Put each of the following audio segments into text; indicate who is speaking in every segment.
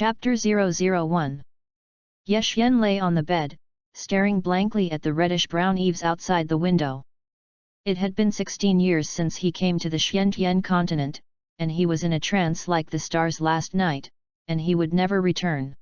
Speaker 1: Chapter 001. Yexian lay on the bed, staring blankly at the reddish-brown eaves outside the window. It had been 16 years since he came to the Xiantian continent, and he was in a trance like the stars last night, and he would never return.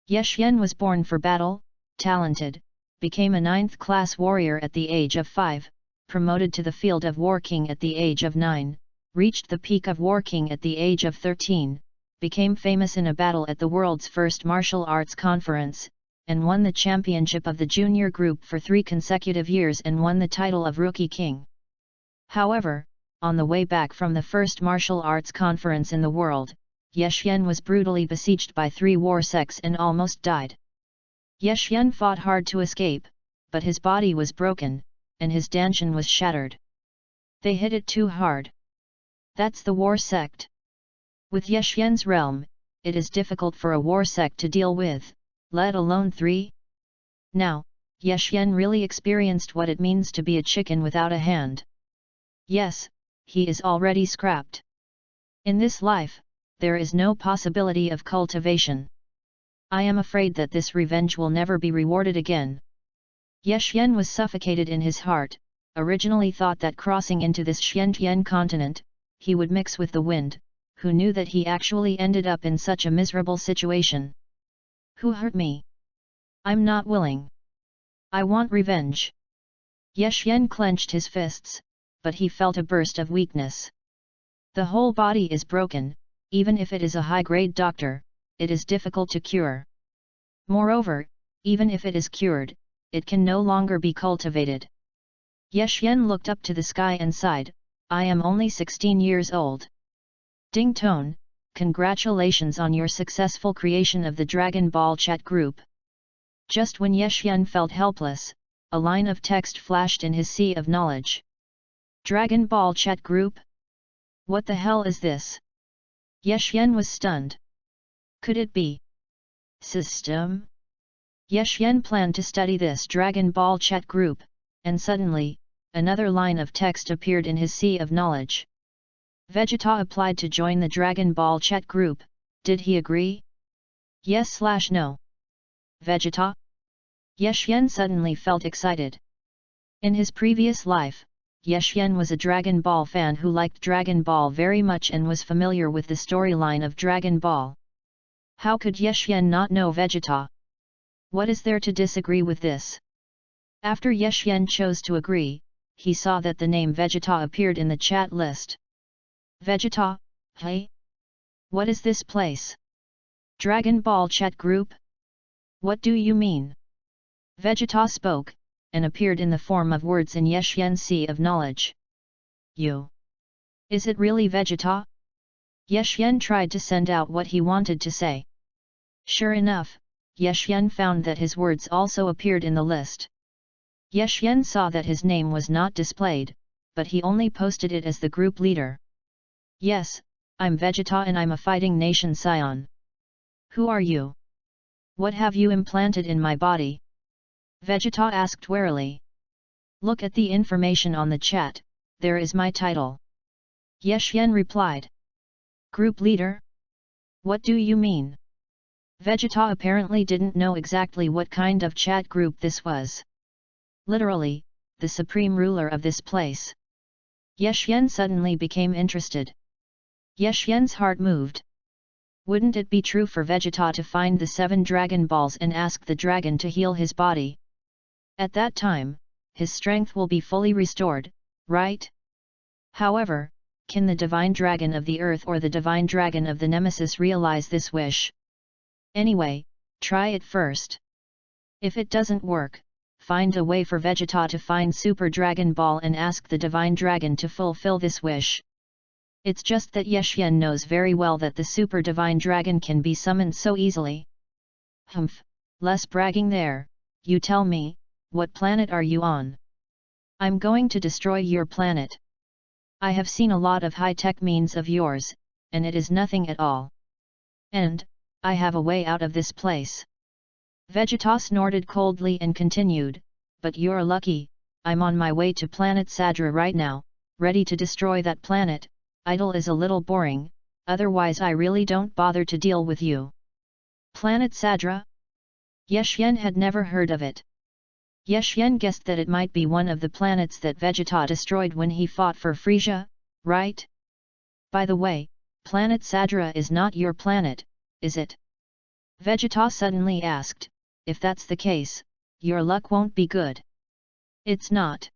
Speaker 1: Yexian was born for battle, talented, became a 9th-class warrior at the age of 5, promoted to the field of War King at the age of 9, reached the peak of War King at the age of 13, became famous in a battle at the world's first martial arts conference, and won the championship of the junior group for 3 consecutive years and won the title of Rookie King. However, on the way back from the first martial arts conference in the world, Yexian was brutally besieged by 3 war sects and almost died. Yexian fought hard to escape, but his body was broken, and his dantian was shattered. They hit it too hard. That's the war sect. With Yexian's realm, it is difficult for a war sect to deal with, let alone 3. Now, Yexian really experienced what it means to be a chicken without a hand. Yes, he is already scrapped. In this life, there is no possibility of cultivation. I am afraid that this revenge will never be rewarded again. Yexian was suffocated in his heart, originally thought that crossing into this Xiantian continent, he would mix with the wind, who knew that he actually ended up in such a miserable situation. Who hurt me? I'm not willing. I want revenge. Yexian clenched his fists, but he felt a burst of weakness. The whole body is broken, even if it is a high-grade doctor, it is difficult to cure. Moreover, even if it is cured, it can no longer be cultivated. Yexian looked up to the sky and sighed, I am only 16 years old. Ding Tone, congratulations on your successful creation of the Dragon Ball chat group. Just when Yexian felt helpless, a line of text flashed in his sea of knowledge. Dragon Ball chat group? What the hell is this? Yexian was stunned. Could it be system? Yexian planned to study this Dragon Ball chat group, and suddenly, another line of text appeared in his sea of knowledge. Vegeta applied to join the Dragon Ball chat group, did he agree? Yes/no. Vegeta? Yexian suddenly felt excited. In his previous life, Yexian was a Dragon Ball fan who liked Dragon Ball very much and was familiar with the storyline of Dragon Ball. How could Yexian not know Vegeta? What is there to disagree with this? After Yexian chose to agree, he saw that the name Vegeta appeared in the chat list. Vegeta, hey? What is this place? Dragon Ball chat group? What do you mean? Vegeta spoke, and appeared in the form of words in Yexian's sea of knowledge. You? Is it really Vegeta? Yexian tried to send out what he wanted to say. Sure enough, Yexian found that his words also appeared in the list. Yexian saw that his name was not displayed, but he only posted it as the group leader. Yes, I'm Vegeta and I'm a fighting nation scion. Who are you? What have you implanted in my body? Vegeta asked warily. Look at the information on the chat, there is my title. Yexian replied. Group leader? What do you mean? Vegeta apparently didn't know exactly what kind of chat group this was. Literally, the supreme ruler of this place. Yexian suddenly became interested. Yexian's heart moved. Wouldn't it be true for Vegeta to find the 7 Dragon Balls and ask the dragon to heal his body? At that time, his strength will be fully restored, right? However, can the Divine Dragon of the Earth or the Divine Dragon of the Nemesis realize this wish? Anyway, try it first. If it doesn't work, find a way for Vegeta to find Super Dragon Ball and ask the Divine Dragon to fulfill this wish. It's just that Yexian knows very well that the Super Divine Dragon can be summoned so easily. Humph, less bragging there, you tell me, what planet are you on? I'm going to destroy your planet. I have seen a lot of high-tech means of yours, and it is nothing at all. And, I have a way out of this place. Vegeta snorted coldly and continued, but you're lucky, I'm on my way to planet Sadra right now, ready to destroy that planet. Idle is a little boring, otherwise I really don't bother to deal with you. Planet Sadra? Yeshyen had never heard of it. Yeshyen guessed that it might be one of the planets that Vegeta destroyed when he fought for Frisia, right? By the way, Planet Sadra is not your planet, is it? Vegeta suddenly asked. If that's the case, your luck won't be good. It's not.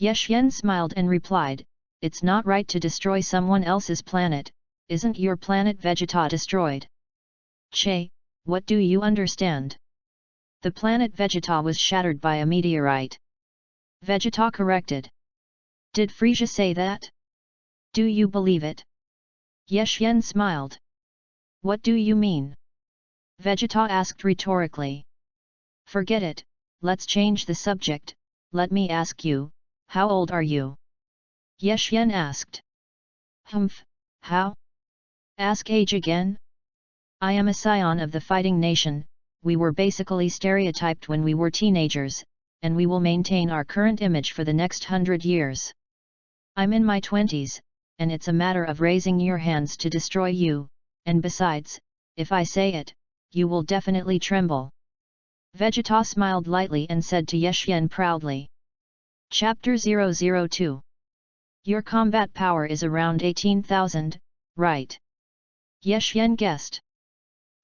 Speaker 1: Yeshyen smiled and replied, it's not right to destroy someone else's planet. Isn't your planet Vegeta destroyed? Che, what do you understand? The planet Vegeta was shattered by a meteorite. Vegeta corrected. Did Frisia say that? Do you believe it? Yeshyen smiled. What do you mean? Vegeta asked rhetorically. Forget it, let's change the subject. Let me ask you, how old are you? Yeshyen asked. Humph, how? Ask age again? I am a scion of the fighting nation. We were basically stereotyped when we were teenagers, and we will maintain our current image for the next 100 years. I'm in my 20s, and it's a matter of raising your hands to destroy you, and besides, if I say it, you will definitely tremble. Vegeta smiled lightly and said to Yeshyen proudly. Chapter 002. Your combat power is around 18,000, right? Yeshyen guessed.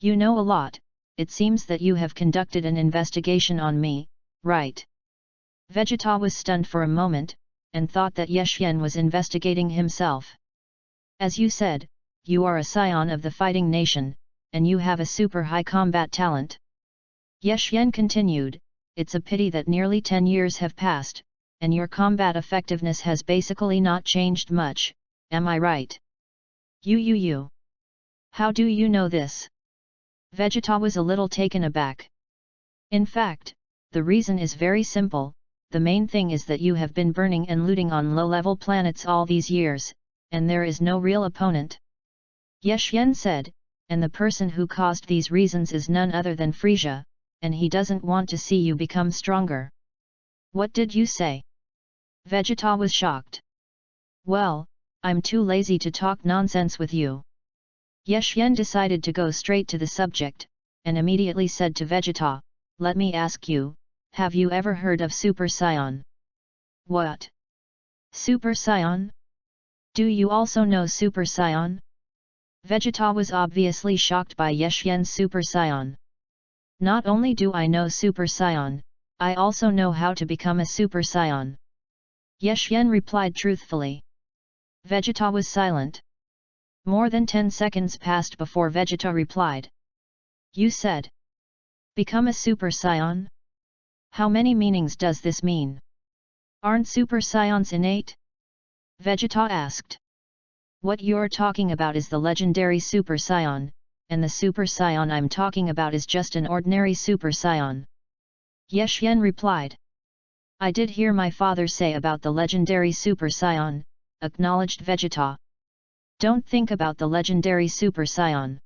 Speaker 1: You know a lot. It seems that you have conducted an investigation on me, right? Vegeta was stunned for a moment, and thought that Yeshyen was investigating himself. As you said, you are a scion of the fighting nation, and you have a super high combat talent. Yeshyen continued, it's a pity that nearly 10 years have passed, and your combat effectiveness has basically not changed much, am I right? You. How do you know this? Vegeta was a little taken aback. In fact, the reason is very simple, the main thing is that you have been burning and looting on low-level planets all these years, and there is no real opponent. Yeshyen said, and the person who caused these reasons is none other than Frisia, and he doesn't want to see you become stronger. What did you say? Vegeta was shocked. Well, I'm too lazy to talk nonsense with you. Yeshyen decided to go straight to the subject, and immediately said to Vegeta, let me ask you, have you ever heard of Super Saiyan? What? Super Saiyan? Do you also know Super Saiyan? Vegeta was obviously shocked by Yeshyen's Super Saiyan. Not only do I know Super Saiyan, I also know how to become a Super Saiyan. Yeshyen replied truthfully. Vegeta was silent. More than 10 seconds passed before Vegeta replied. You said. Become a Super Saiyan? How many meanings does this mean? Aren't Super Saiyans innate? Vegeta asked. What you're talking about is the legendary Super Saiyan, and the Super Saiyan I'm talking about is just an ordinary Super Saiyan. Yeshyen replied. I did hear my father say about the legendary Super Saiyan, acknowledged Vegeta. Don't think about the legendary Super Saiyan.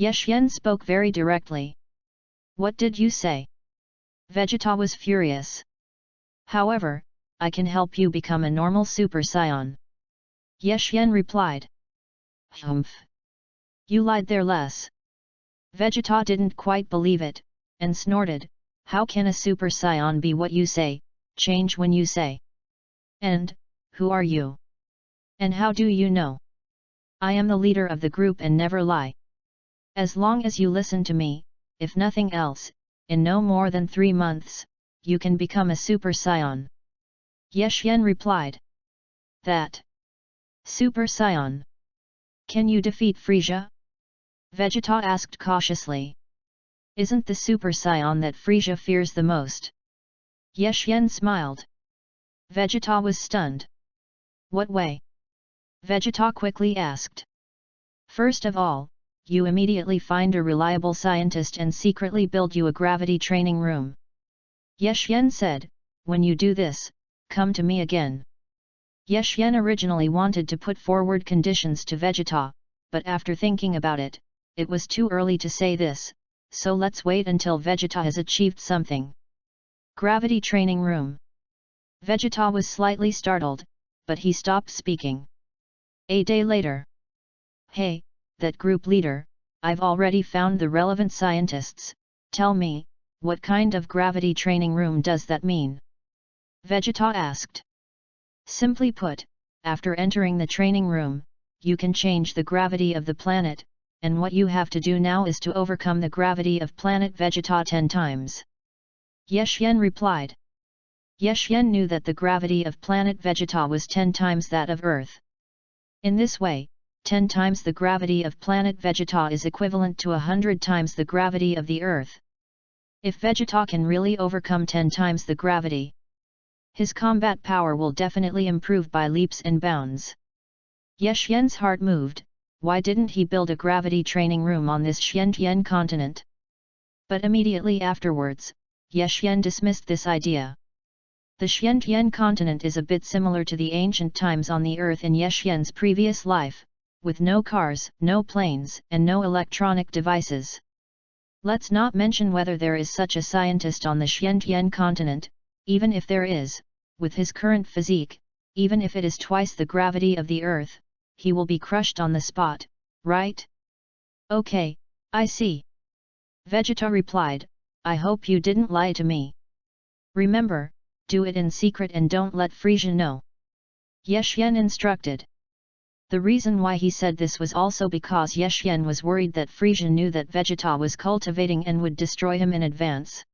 Speaker 1: Yeshyen spoke very directly. What did you say? Vegeta was furious. However, I can help you become a normal Super Saiyan. Yeshyen replied. Humph. You lied there less. Vegeta didn't quite believe it, and snorted, how can a Super Saiyan be what you say, change when you say? And, who are you? And how do you know? I am the leader of the group and never lie. As long as you listen to me, if nothing else, in no more than 3 months, you can become a Super Saiyan. Yeshyen replied. That. Super Saiyan. Can you defeat Frisia? Vegeta asked cautiously. Isn't the Super Saiyan that Frisia fears the most? Yeshyen smiled. Vegeta was stunned. What way? Vegeta quickly asked. First of all, you immediately find a reliable scientist and secretly build you a gravity training room. Yeshyen said, when you do this, come to me again. Yeshyen originally wanted to put forward conditions to Vegeta, but after thinking about it, it was too early to say this, so let's wait until Vegeta has achieved something. Gravity training room. Vegeta was slightly startled, but he stopped speaking. A day later. Hey, that group leader, I've already found the relevant scientists. Tell me, what kind of gravity training room does that mean? Vegeta asked. Simply put, after entering the training room, you can change the gravity of the planet, and what you have to do now is to overcome the gravity of planet Vegeta 10 times. Yexian replied. Yexian knew that the gravity of planet Vegeta was 10 times that of Earth. In this way, 10 times the gravity of planet Vegeta is equivalent to 100 times the gravity of the Earth. If Vegeta can really overcome 10 times the gravity, his combat power will definitely improve by leaps and bounds. Yexian's heart moved. Why didn't he build a gravity training room on this Xiantian continent? But immediately afterwards, Yexian dismissed this idea. The Xiantian continent is a bit similar to the ancient times on the Earth in Yexian's previous life, with no cars, no planes, and no electronic devices. Let's not mention whether there is such a scientist on the Xiantian continent. Even if there is, with his current physique, even if it is twice the gravity of the Earth, he will be crushed on the spot, right? Okay, I see. Vegeta replied, I hope you didn't lie to me. Remember, do it in secret and don't let Frieza know. Yexian instructed. The reason why he said this was also because Yexian was worried that Frieza knew that Vegeta was cultivating and would destroy him in advance.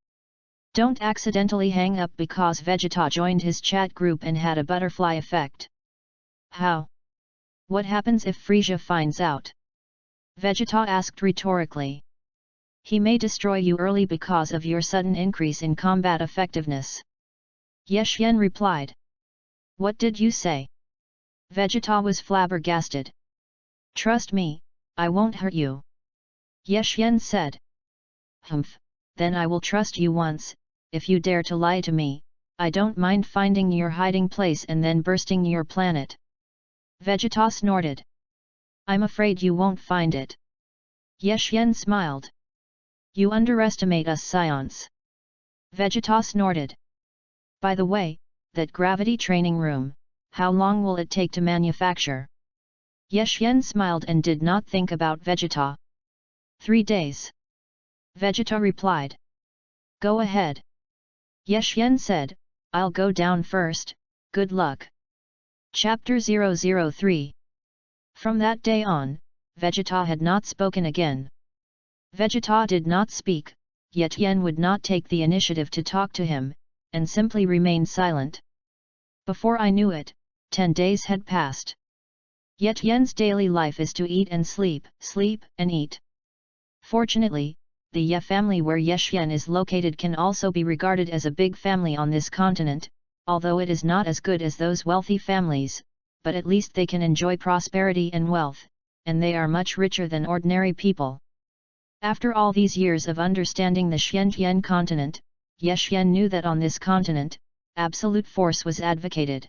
Speaker 1: Don't accidentally hang up because Vegeta joined his chat group and had a butterfly effect. How? What happens if Frieza finds out? Vegeta asked rhetorically. He may destroy you early because of your sudden increase in combat effectiveness. Yexian replied. What did you say? Vegeta was flabbergasted. Trust me, I won't hurt you. Yexian said. Humph, then I will trust you once. If you dare to lie to me, I don't mind finding your hiding place and then bursting your planet. Vegeta snorted. I'm afraid you won't find it. Yexian smiled. You underestimate us scions. Vegeta snorted. By the way, that gravity training room, how long will it take to manufacture? Yexian smiled and did not think about Vegeta. 3 days. Vegeta replied. Go ahead. Yexian said, I'll go down first, good luck. Chapter 003. From that day on, Vegeta had not spoken again. Vegeta did not speak, yet Yen would not take the initiative to talk to him, and simply remained silent. Before I knew it, 10 days had passed. Yet Yen's daily life is to eat and sleep, sleep and eat. Fortunately, the Ye family where Yexian is located can also be regarded as a big family on this continent, although it is not as good as those wealthy families, but at least they can enjoy prosperity and wealth, and they are much richer than ordinary people. After all these years of understanding the Xiantian continent, Yexian knew that on this continent, absolute force was advocated.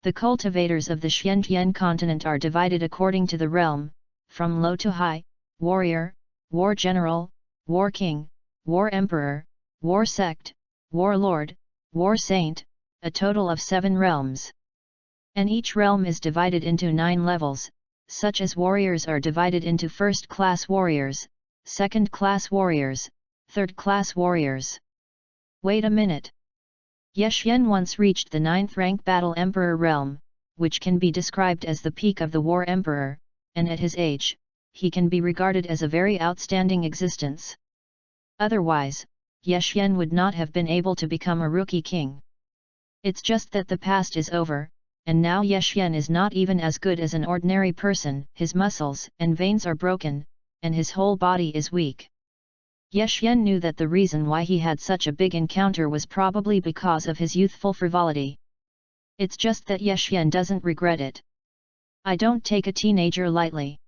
Speaker 1: The cultivators of the Xiantian continent are divided according to the realm, from low to high, warrior, war general, war king, war emperor, war sect, warlord, war saint, a total of 7 realms. And each realm is divided into 9 levels, such as warriors are divided into first-class warriors, second-class warriors, third-class warriors. Wait a minute. Yexian once reached the 9th rank Battle Emperor realm, which can be described as the peak of the War Emperor, and at his age, he can be regarded as a very outstanding existence. Otherwise, Yexian would not have been able to become a rookie king. It's just that the past is over, and now Yexian is not even as good as an ordinary person. His muscles and veins are broken, and his whole body is weak. Yexian knew that the reason why he had such a big encounter was probably because of his youthful frivolity. It's just that Yexian doesn't regret it. I don't take a teenager lightly.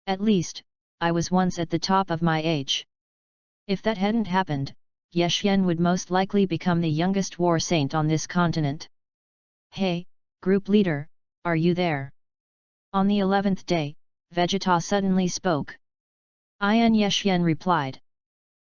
Speaker 1: At least, I was once at the top of my age. If that hadn't happened, Yexian would most likely become the youngest war saint on this continent. Hey, group leader, are you there? On the 11th day, Vegeta suddenly spoke. Ian Yexian replied.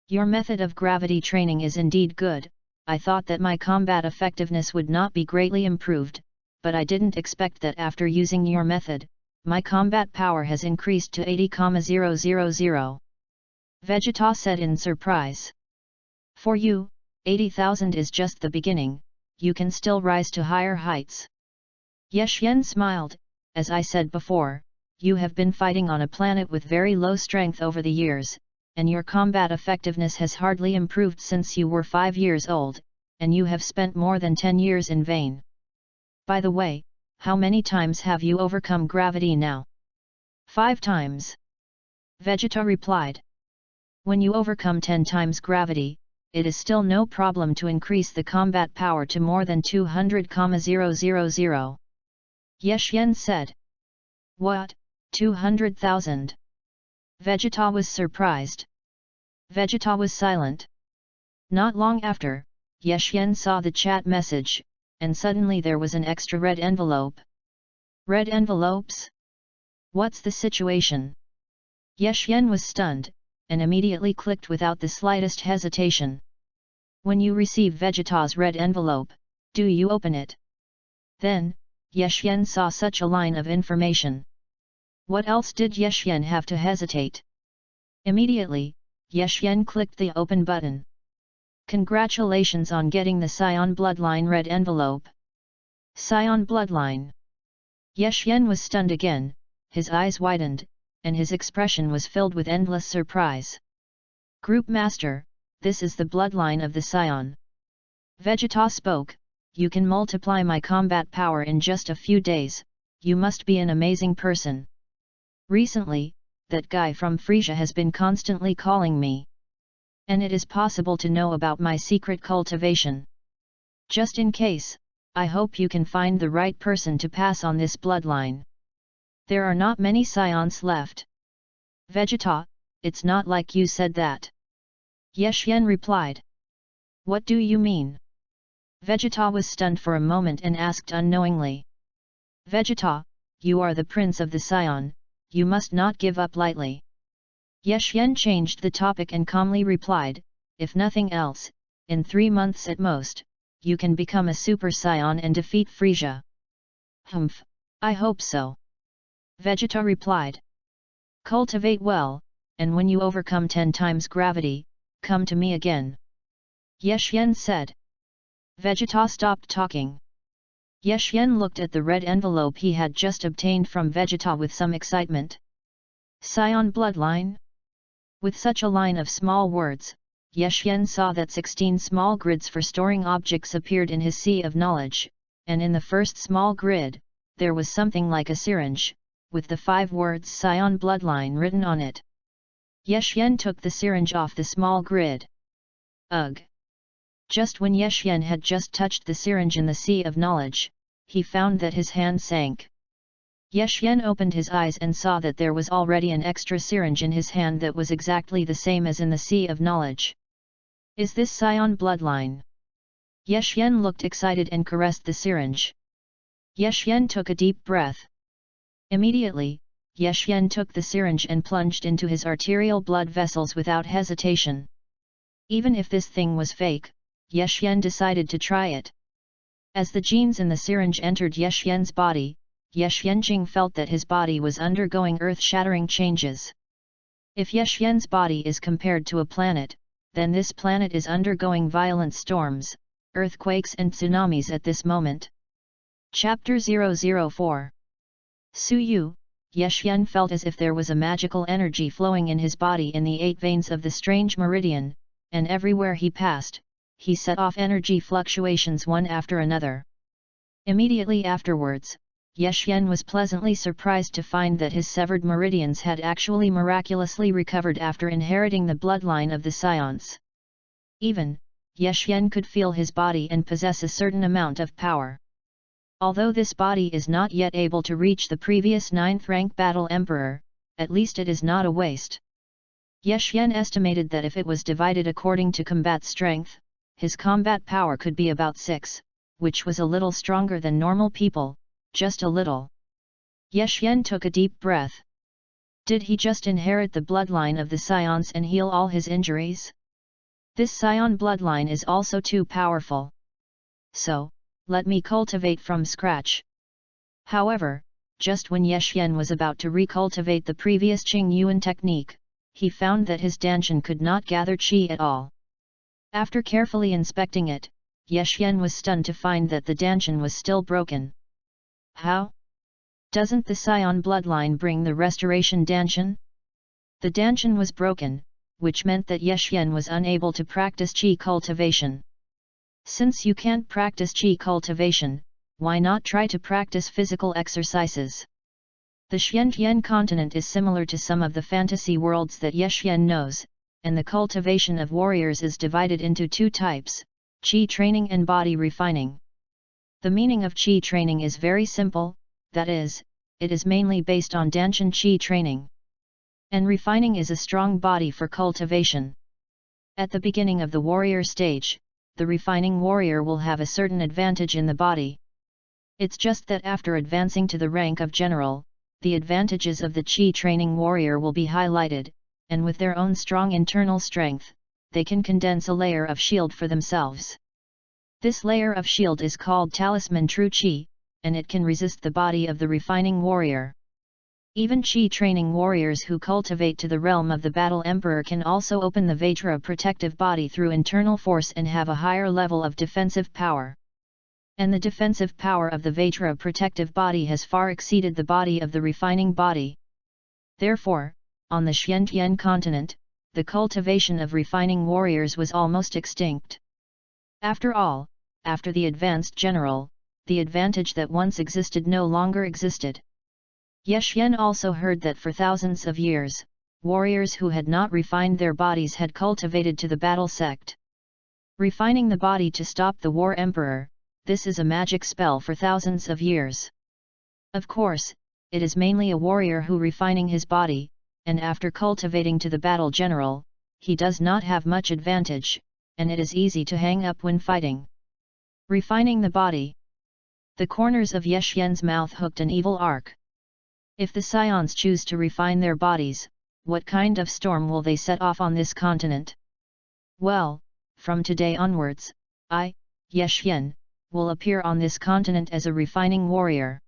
Speaker 1: Your method of gravity training is indeed good. I thought that my combat effectiveness would not be greatly improved, but I didn't expect that after using your method, my combat power has increased to 80,000. Vegeta said in surprise. For you, 80,000 is just the beginning, you can still rise to higher heights. Yeshyen smiled. As I said before, you have been fighting on a planet with very low strength over the years, and your combat effectiveness has hardly improved since you were 5 years old, and you have spent more than 10 years in vain. By the way, how many times have you overcome gravity now? 5 times. Vegeta replied. When you overcome 10 times gravity, it is still no problem to increase the combat power to more than 200,000. Yeshyen said. What, 200,000? Vegeta was surprised. Vegeta was silent. Not long after, Yeshyen saw the chat message, and suddenly there was an extra red envelope. Red envelopes? What's the situation? Yeshyen was stunned, and immediately clicked without the slightest hesitation. When you receive Vegeta's red envelope, do you open it? Then, Yeshyen saw such a line of information. What else did Yeshyen have to hesitate? Immediately, Yeshyen clicked the open button. Congratulations on getting the Scion Bloodline red envelope. Scion Bloodline. Yeshyen was stunned again, his eyes widened, and his expression was filled with endless surprise. Group Master, this is the bloodline of the Scion. Vegeta spoke, you can multiply my combat power in just a few days, you must be an amazing person. Recently, that guy from Frisia has been constantly calling me. And it is possible to know about my secret cultivation. Just in case, I hope you can find the right person to pass on this bloodline. There are not many Scions left. Vegeta, it's not like you said that. Yeshyen replied. What do you mean? Vegeta was stunned for a moment and asked unknowingly. Vegeta, you are the prince of the Scion, you must not give up lightly. Yeshyen changed the topic and calmly replied, if nothing else, in 3 months at most, you can become a Super Scion and defeat Frisia. Humph, I hope so. Vegeta replied. Cultivate well, and when you overcome 10 times gravity, come to me again. Yeshyen said. Vegeta stopped talking. Yeshyen looked at the red envelope he had just obtained from Vegeta with some excitement. Scion Bloodline? With such a line of small words, Yeshyen saw that 16 small grids for storing objects appeared in his sea of knowledge, and in the first small grid, there was something like a syringe, with the 5 words Scion Bloodline written on it. Yeshyen took the syringe off the small grid. Ugh! Just when Yeshyen had just touched the syringe in the sea of knowledge, he found that his hand sank. Yeshyen opened his eyes and saw that there was already an extra syringe in his hand that was exactly the same as in the sea of knowledge. Is this Scion Bloodline? Yeshyen looked excited and caressed the syringe. Yeshyen took a deep breath. Immediately, Yeshyen took the syringe and plunged into his arterial blood vessels without hesitation. Even if this thing was fake, Yeshyen decided to try it. As the genes in the syringe entered Yeshyen's body, Yeshyenjing felt that his body was undergoing earth-shattering changes. If Yeshyen's body is compared to a planet, then this planet is undergoing violent storms, earthquakes and tsunamis at this moment. Chapter 004. Suyu, Yeshyen felt as if there was a magical energy flowing in his body in the 8 veins of the strange meridian, and everywhere he passed, he set off energy fluctuations one after another. Immediately afterwards, Yeshyen was pleasantly surprised to find that his severed meridians had actually miraculously recovered after inheriting the bloodline of the Scions. Even, Yeshyen could feel his body and possess a certain amount of power. Although this body is not yet able to reach the previous 9th rank Battle Emperor, at least it is not a waste. Yeshyen estimated that if it was divided according to combat strength, his combat power could be about 6, which was a little stronger than normal people, just a little. Yeshyen took a deep breath. Did he just inherit the bloodline of the Scions and heal all his injuries? This Scion bloodline is also too powerful. So, let me cultivate from scratch. However, just when Ye Xian was about to recultivate the previous Qing Yuan technique, he found that his Danshan could not gather qi at all. After carefully inspecting it, Ye Xian was stunned to find that the Danshan was still broken. How? Doesn't the Scion bloodline bring the restoration Danshan? The Danshan was broken, which meant that Ye Xian was unable to practice qi cultivation. Since you can't practice qi cultivation, why not try to practice physical exercises? The Xiantian continent is similar to some of the fantasy worlds that Ye Xian knows, and the cultivation of warriors is divided into two types, qi training and body refining. The meaning of qi training is very simple, that is, it is mainly based on Danshan qi training. And refining is a strong body for cultivation. At the beginning of the warrior stage, the refining warrior will have a certain advantage in the body. It's just that after advancing to the rank of general, the advantages of the qi training warrior will be highlighted, and with their own strong internal strength, they can condense a layer of shield for themselves. This layer of shield is called talisman true qi, and it can resist the body of the refining warrior. Even qi training warriors who cultivate to the realm of the battle emperor can also open the Vajra protective body through internal force and have a higher level of defensive power. And the defensive power of the Vajra protective body has far exceeded the body of the refining body. Therefore, on the Xiantian continent, the cultivation of refining warriors was almost extinct. After all, after the advanced general, the advantage that once existed no longer existed. Ye Xian also heard that for thousands of years, warriors who had not refined their bodies had cultivated to the battle sect. Refining the body to stop the war emperor, this is a magic spell for thousands of years. Of course, it is mainly a warrior who refining his body, and after cultivating to the battle general, he does not have much advantage, and it is easy to hang up when fighting. Refining the body. The corners of Ye Xian's mouth hooked an evil arc. If the Scions choose to refine their bodies, what kind of storm will they set off on this continent? Well, from today onwards, I, Ye Xian, will appear on this continent as a refining warrior.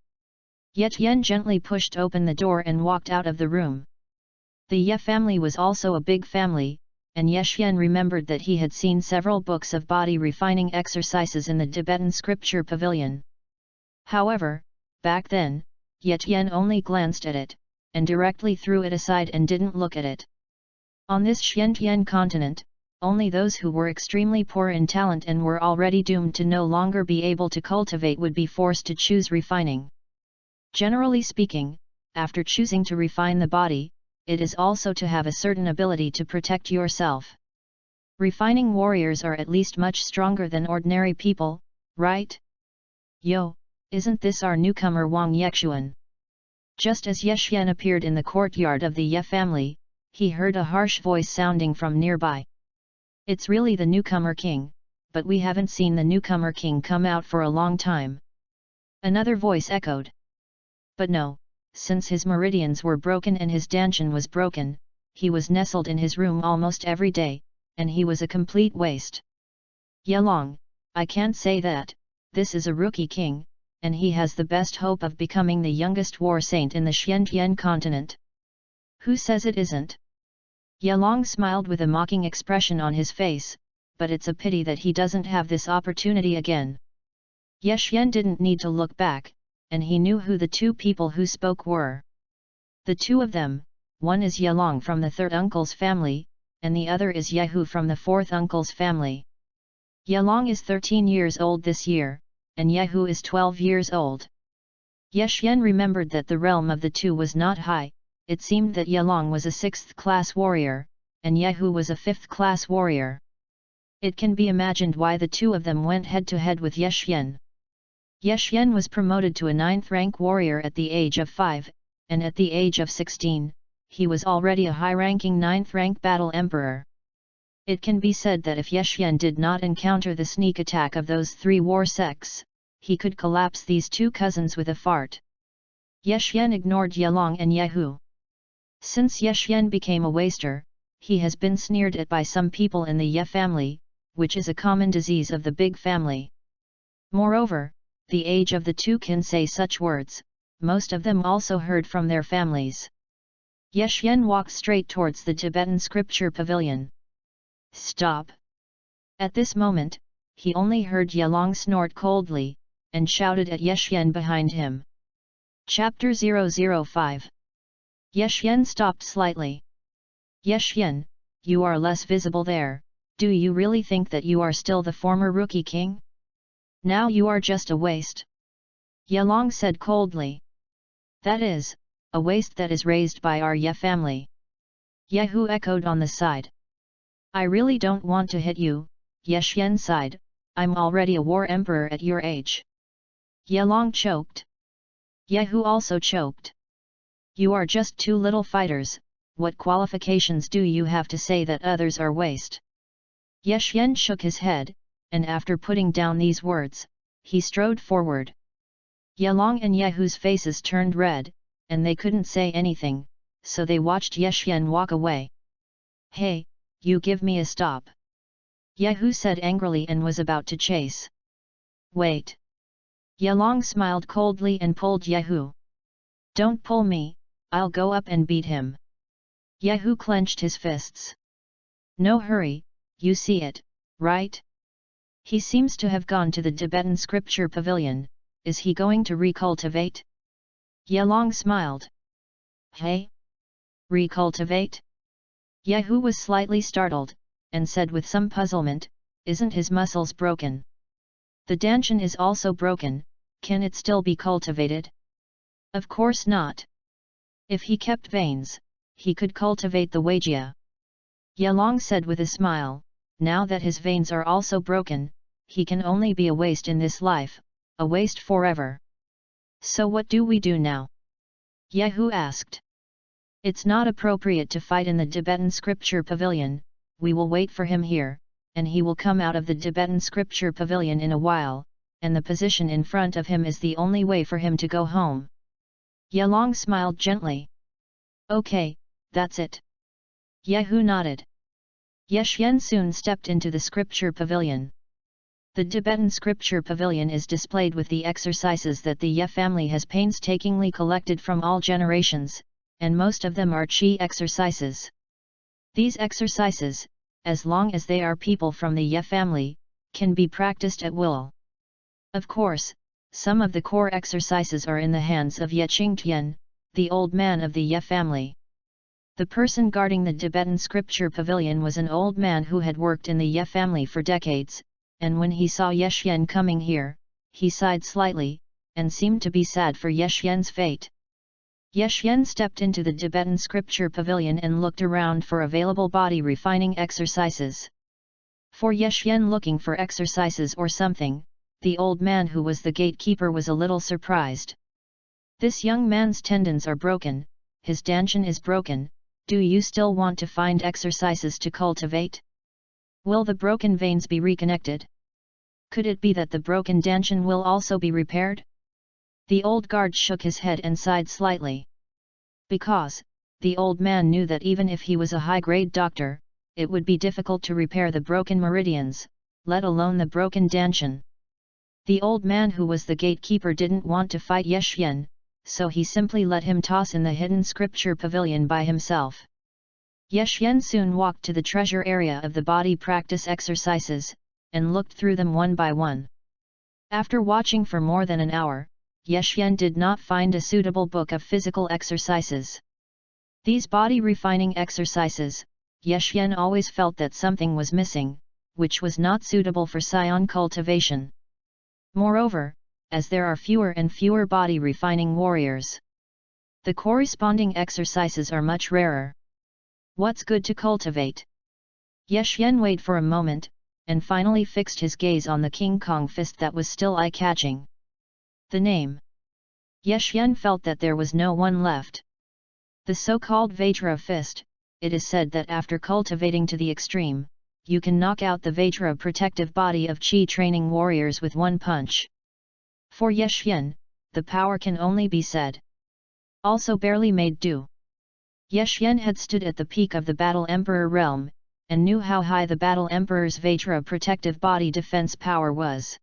Speaker 1: Ye Xian gently pushed open the door and walked out of the room. The Ye family was also a big family, and Ye Xian remembered that he had seen several books of body refining exercises in the Tibetan scripture pavilion. However, back then, Ye Xian only glanced at it, and directly threw it aside and didn't look at it. On this Xiantian continent, only those who were extremely poor in talent and were already doomed to no longer be able to cultivate would be forced to choose refining. Generally speaking, after choosing to refine the body, it is also to have a certain ability to protect yourself. Refining warriors are at least much stronger than ordinary people, right? Yo, isn't this our newcomer Wang Yexuan? Just as Ye Xian appeared in the courtyard of the Ye family, he heard a harsh voice sounding from nearby. It's really the newcomer king, but we haven't seen the newcomer king come out for a long time. Another voice echoed. But no, since his meridians were broken and his Danshan was broken, he was nestled in his room almost every day, and he was a complete waste. Ye Long, I can't say that, this is a rookie king, and he has the best hope of becoming the youngest war saint in the Xiantian continent. Who says it isn't? Ye Long smiled with a mocking expression on his face, but it's a pity that he doesn't have this opportunity again. Ye Xian didn't need to look back, and he knew who the two people who spoke were. The two of them, one is Ye Long from the third uncle's family, and the other is Ye Hu from the fourth uncle's family. Ye Long is 13 years old this year, and Ye Hu is 12 years old. Ye Xian remembered that the realm of the two was not high. It seemed that Ye Long was a 6th-class warrior, and Ye Hu was a 5th-class warrior. It can be imagined why the two of them went head-to-head with Ye Xian. Ye Xian was promoted to a 9th-rank warrior at the age of 5, and at the age of 16, he was already a high-ranking 9th-rank battle emperor. It can be said that if Ye Xian did not encounter the sneak attack of those 3 war sects, he could collapse these two cousins with a fart. Ye Xian ignored Ye Long and Ye Hu. Since Ye Xian became a waster, he has been sneered at by some people in the Ye family, which is a common disease of the big family. Moreover, the age of the two can say such words, most of them also heard from their families. Ye Xian walked straight towards the Tibetan scripture pavilion. Stop! At this moment, he only heard Yelong snort coldly, and shouted at Ye Xian behind him. Chapter 005. Ye Xian stopped slightly. Ye Xian, you are less visible there, do you really think that you are still the former rookie king? Now you are just a waste. Yelong said coldly. That is, a waste that is raised by our Ye family. Yehu echoed on the side. I really don't want to hit you, Ye Xian sighed, I'm already a war emperor at your age. Yelong choked. Yehu also choked. You are just two little fighters, what qualifications do you have to say that others are waste? Ye Xian shook his head, and after putting down these words, he strode forward. Yelong and Yehu's faces turned red, and they couldn't say anything, so they watched Ye Xian walk away. Hey, you give me a stop! Yehu said angrily and was about to chase. Wait! Yelong smiled coldly and pulled Yehu. Don't pull me, I'll go up and beat him. Yehu clenched his fists. No hurry, you see it, right? He seems to have gone to the Tibetan scripture pavilion, is he going to recultivate? Yelong smiled. Hey? Recultivate? Yehu was slightly startled, and said with some puzzlement, isn't his muscles broken? The danshan is also broken, can it still be cultivated? Of course not. If he kept veins, he could cultivate the Waijia. Yelong said with a smile, now that his veins are also broken, he can only be a waste in this life, a waste forever. So what do we do now? Yehu asked. It's not appropriate to fight in the Tibetan scripture pavilion, we will wait for him here, and he will come out of the Tibetan scripture pavilion in a while, and the position in front of him is the only way for him to go home. Yelong smiled gently. Okay, that's it. Yehu nodded. Ye Xian soon stepped into the scripture pavilion. The Tibetan scripture pavilion is displayed with the exercises that the Ye family has painstakingly collected from all generations, and most of them are Qi exercises. These exercises, as long as they are people from the Ye family, can be practiced at will. Of course, some of the core exercises are in the hands of Ye Qingtian, the old man of the Ye family. The person guarding the Tibetan scripture pavilion was an old man who had worked in the Ye family for decades, and when he saw Ye Xian coming here, he sighed slightly, and seemed to be sad for Ye Xian's fate. Ye Xian stepped into the Tibetan scripture pavilion and looked around for available body refining exercises. For Ye Xian looking for exercises or something, the old man who was the gatekeeper was a little surprised. This young man's tendons are broken, his danshan is broken, do you still want to find exercises to cultivate? Will the broken veins be reconnected? Could it be that the broken danshan will also be repaired? The old guard shook his head and sighed slightly. Because, the old man knew that even if he was a high-grade doctor, it would be difficult to repair the broken meridians, let alone the broken danshan. The old man who was the gatekeeper didn't want to fight Ye Xian, so he simply let him toss in the hidden scripture pavilion by himself. Ye Xian soon walked to the treasure area of the body practice exercises, and looked through them one by one. After watching for more than an hour, Ye Xian did not find a suitable book of physical exercises. These body refining exercises, Ye Xian always felt that something was missing, which was not suitable for scion cultivation. Moreover, as there are fewer and fewer body refining warriors, the corresponding exercises are much rarer. What's good to cultivate? Ye Xian waited for a moment, and finally fixed his gaze on the King Kong fist that was still eye-catching. The name. Ye Xian felt that there was no one left. The so-called Vajra fist, it is said that after cultivating to the extreme, you can knock out the Vajra protective body of Qi training warriors with one punch. For Ye Xian, the power can only be said. Also barely made do. Ye Xian had stood at the peak of the Battle Emperor realm, and knew how high the Battle Emperor's Vajra protective body defense power was.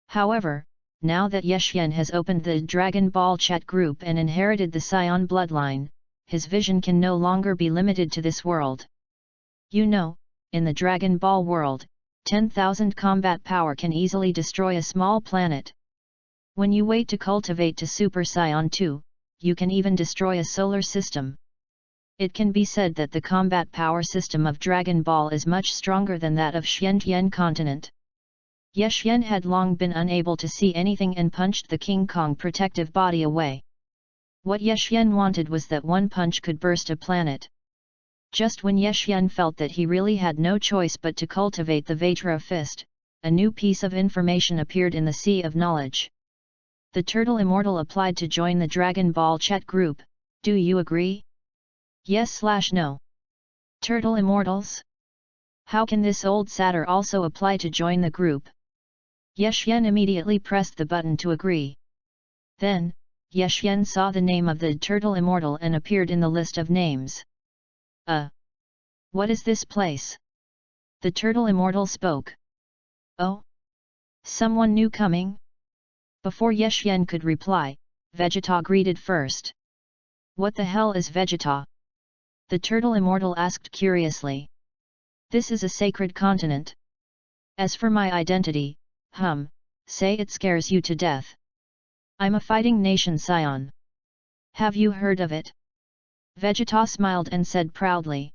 Speaker 1: However, now that Yeshyen has opened the Dragon Ball chat group and inherited the Scion bloodline, his vision can no longer be limited to this world. You know, in the Dragon Ball world, 10,000 combat power can easily destroy a small planet. When you wait to cultivate to Super Saiyan 2, you can even destroy a solar system. It can be said that the combat power system of Dragon Ball is much stronger than that of Xiantian continent. Yeshyen had long been unable to see anything and punched the King Kong protective body away. What Yeshyen wanted was that one punch could burst a planet. Just when Yeshyen felt that he really had no choice but to cultivate the Vajra fist, a new piece of information appeared in the sea of knowledge. The Turtle Immortal applied to join the Dragon Ball chat group. Do you agree? Yes/no. Turtle Immortals? How can this old satyr also apply to join the group? Yeshyen immediately pressed the button to agree. Then, Yeshyen saw the name of the Turtle Immortal and appeared in the list of names. What is this place? The Turtle Immortal spoke. Oh? Someone new coming? Before Yeshyen could reply, Vegeta greeted first. What the hell is Vegeta? The Turtle Immortal asked curiously. This is a sacred continent. As for my identity, say it scares you to death. I'm a fighting nation Scion. Have you heard of it? Vegeta smiled and said proudly.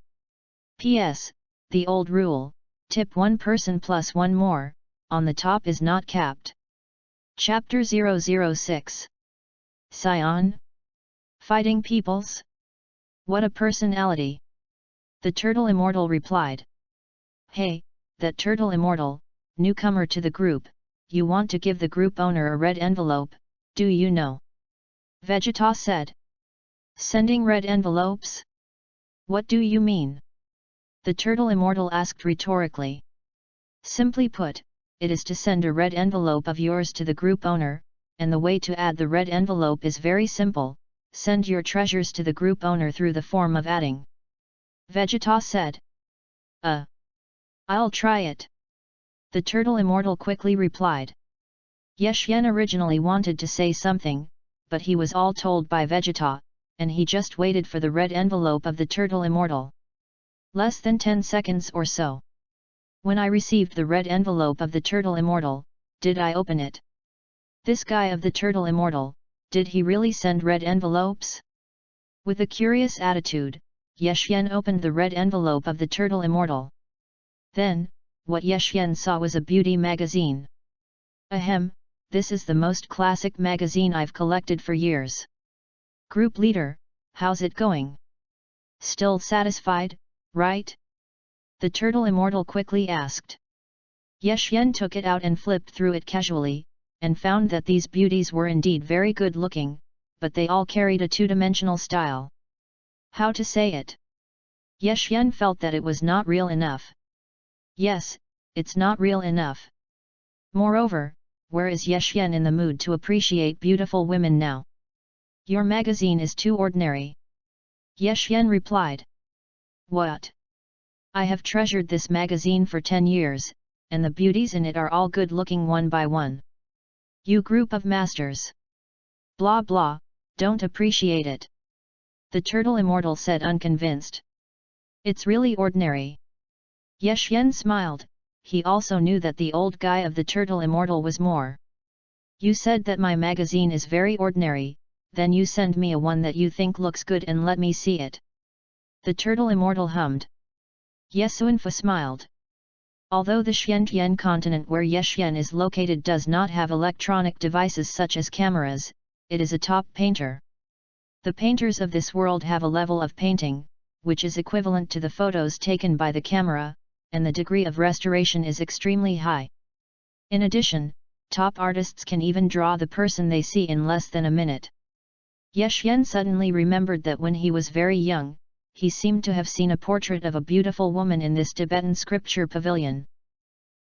Speaker 1: P.S. The old rule, tip one person plus one more, on the top is not capped. Chapter 006. Scion? Fighting peoples? What a personality! The Turtle Immortal replied. Hey, that Turtle Immortal, newcomer to the group, you want to give the group owner a red envelope, do you know? Vegeta said. Sending red envelopes? What do you mean? The Turtle Immortal asked rhetorically. Simply put, it is to send a red envelope of yours to the group owner, and the way to add the red envelope is very simple, send your treasures to the group owner through the form of adding. Vegeta said. I'll try it. The Turtle Immortal quickly replied. Yeshyen originally wanted to say something, but he was all told by Vegeta, and he just waited for the red envelope of the Turtle Immortal. Less than 10 seconds or so. When I received the red envelope of the Turtle Immortal, did I open it? This guy of the Turtle Immortal, did he really send red envelopes? With a curious attitude, Yeshyen opened the red envelope of the Turtle Immortal. Then, what Yeshyen saw was a beauty magazine. Ahem, this is the most classic magazine I've collected for years. Group leader, how's it going? Still satisfied, right? The Turtle Immortal quickly asked. Yeshyen took it out and flipped through it casually, and found that these beauties were indeed very good looking, but they all carried a two-dimensional style. How to say it? Yeshyen felt that it was not real enough. Yes, it's not real enough. Moreover, where is Yeshyen in the mood to appreciate beautiful women now? Your magazine is too ordinary. Yeshyen replied. What? I have treasured this magazine for 10 years, and the beauties in it are all good-looking one by one. You group of masters. Blah blah, don't appreciate it. The Turtle Immortal said unconvinced. It's really ordinary. Yeshyen smiled, he also knew that the old guy of the Turtle Immortal was more. You said that my magazine is very ordinary, then you send me a one that you think looks good and let me see it. The Turtle Immortal hummed. Yesuanfa smiled. Although the Xiantian continent where Yeshyen is located does not have electronic devices such as cameras, it is a top painter. The painters of this world have a level of painting, which is equivalent to the photos taken by the camera, and the degree of restoration is extremely high. In addition, top artists can even draw the person they see in less than a minute. Yeshyen suddenly remembered that when he was very young, he seemed to have seen a portrait of a beautiful woman in this Tibetan scripture pavilion.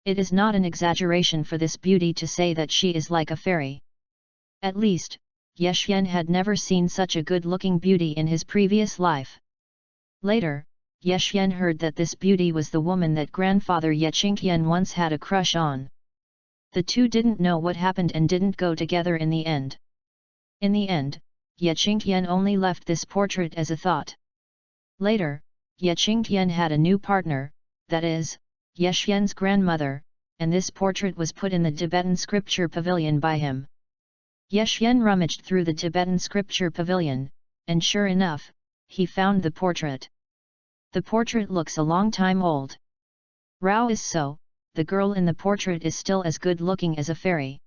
Speaker 1: It is not an exaggeration for this beauty to say that she is like a fairy. At least, Yeshyen had never seen such a good-looking beauty in his previous life. Later, Yeshyen heard that this beauty was the woman that grandfather Yechingtian once had a crush on. The two didn't know what happened and didn't go together in the end. In the end, Ye Qingtian only left this portrait as a thought. Later, Ye Qingtian had a new partner, that is, Ye Xian's grandmother, and this portrait was put in the Tibetan scripture pavilion by him. Ye Xian rummaged through the Tibetan scripture pavilion, and sure enough, he found the portrait. The portrait looks a long time old. Rao is so, the girl in the portrait is still as good looking as a fairy.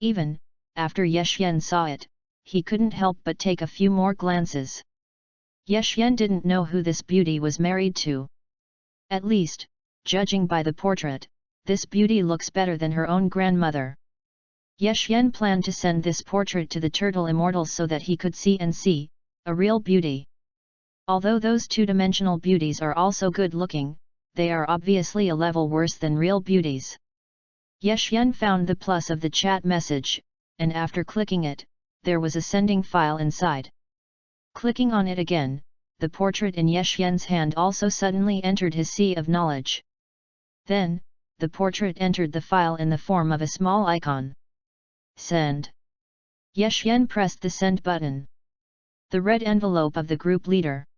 Speaker 1: Even, after Ye Xian saw it, he couldn't help but take a few more glances. Ye Xian didn't know who this beauty was married to. At least, judging by the portrait, this beauty looks better than her own grandmother. Ye Xian planned to send this portrait to the turtle immortal so that he could see and see, a real beauty. Although those two-dimensional beauties are also good-looking, they are obviously a level worse than real beauties. Ye Xian found the plus of the chat message, and after clicking it, there was a sending file inside. Clicking on it again, the portrait in Ye Xian's hand also suddenly entered his sea of knowledge. Then, the portrait entered the file in the form of a small icon. Send. Ye Xian pressed the send button. The red envelope of the group leader.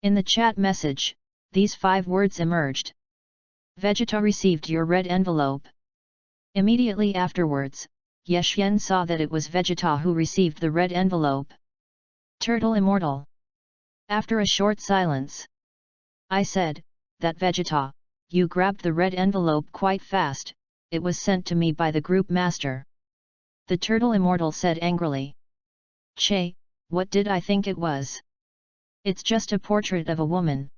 Speaker 1: In the chat message, these 5 words emerged. Vegeta received your red envelope. Immediately afterwards, Ye Xian saw that it was Vegeta who received the red envelope. Turtle Immortal. After a short silence. I said, that Vegeta, you grabbed the red envelope quite fast, it was sent to me by the group master. The Turtle Immortal said angrily. Che, what did I think it was? It's just a portrait of a woman.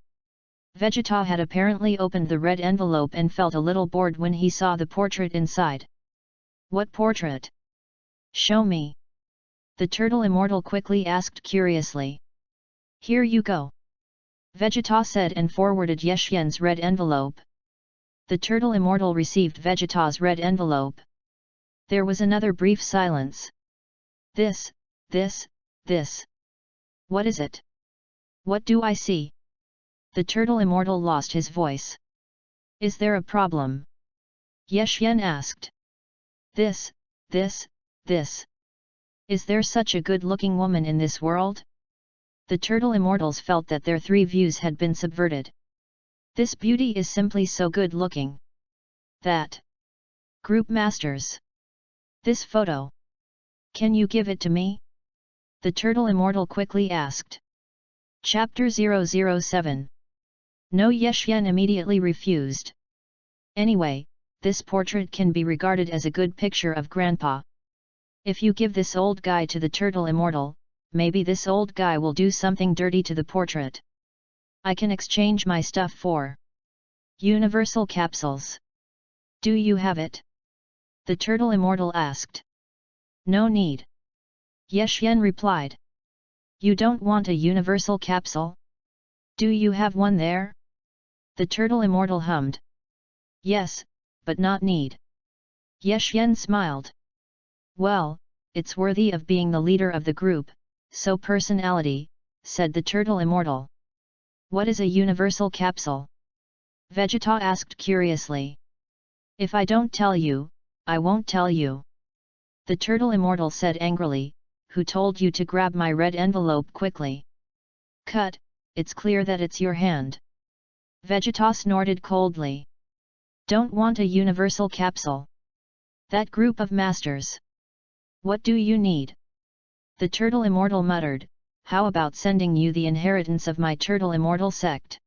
Speaker 1: Vegeta had apparently opened the red envelope and felt a little bored when he saw the portrait inside. What portrait? Show me. The Turtle Immortal quickly asked curiously. Here you go. Vegeta said and forwarded Ye Xian's red envelope. The Turtle Immortal received Vegeta's red envelope. There was another brief silence. This. What is it? What do I see? The Turtle Immortal lost his voice. Is there a problem? Ye Xian asked. This. Is there such a good-looking woman in this world? The Turtle Immortals felt that their 3 views had been subverted. This beauty is simply so good-looking. That. Group Masters. This photo. Can you give it to me? The Turtle Immortal quickly asked. Chapter 007. No, Ye Xian immediately refused. Anyway, this portrait can be regarded as a good picture of Grandpa. If you give this old guy to the Turtle Immortal, maybe this old guy will do something dirty to the portrait. I can exchange my stuff for universal capsules. Do you have it? The Turtle Immortal asked. No need. Ye Xian replied. You don't want a universal capsule? Do you have one there? The Turtle Immortal hummed. Yes, but not need. Ye Xian smiled. Well, it's worthy of being the leader of the group, so personality, said the Turtle Immortal. What is a universal capsule? Vegeta asked curiously. If I don't tell you, I won't tell you. The Turtle Immortal said angrily, who told you to grab my red envelope quickly? Cut, it's clear that it's your hand. Vegeta snorted coldly. Don't want a universal capsule. That group of masters. What do you need? The Turtle Immortal muttered, how about sending you the inheritance of my Turtle Immortal sect?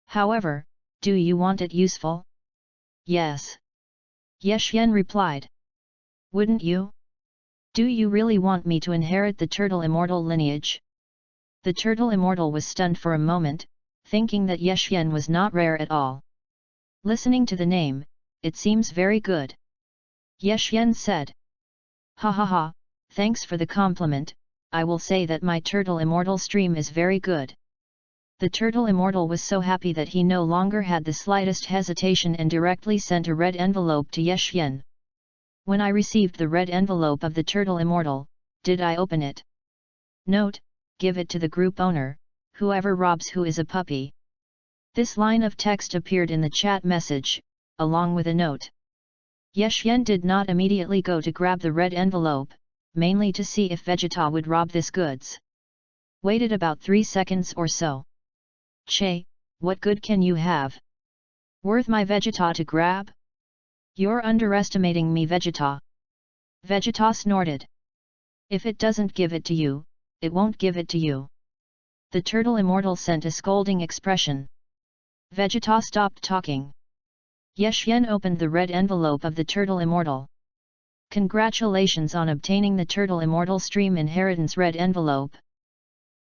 Speaker 1: However, do you want it useful? Yes. Ye Xian replied. Wouldn't you? Do you really want me to inherit the Turtle Immortal lineage? The Turtle Immortal was stunned for a moment, thinking that Ye Xian was not rare at all. Listening to the name, it seems very good. Ye Xian said. Ha ha ha, thanks for the compliment, I will say that my Turtle Immortal stream is very good. The Turtle Immortal was so happy that he no longer had the slightest hesitation and directly sent a red envelope to Ye Xian. When I received the red envelope of the Turtle Immortal, did I open it? Note, give it to the group owner, whoever robs who is a puppy. This line of text appeared in the chat message, along with a note. Yeshyen did not immediately go to grab the red envelope, mainly to see if Vegeta would rob this goods. Waited about 3 seconds or so. Che, what good can you have? Worth my Vegeta to grab? You're underestimating me, Vegeta. Vegeta snorted. If it doesn't give it to you, it won't give it to you. The turtle immortal sent a scolding expression. Vegeta stopped talking. Yeshyen opened the red envelope of the turtle immortal. Congratulations on obtaining the turtle immortal stream inheritance red envelope.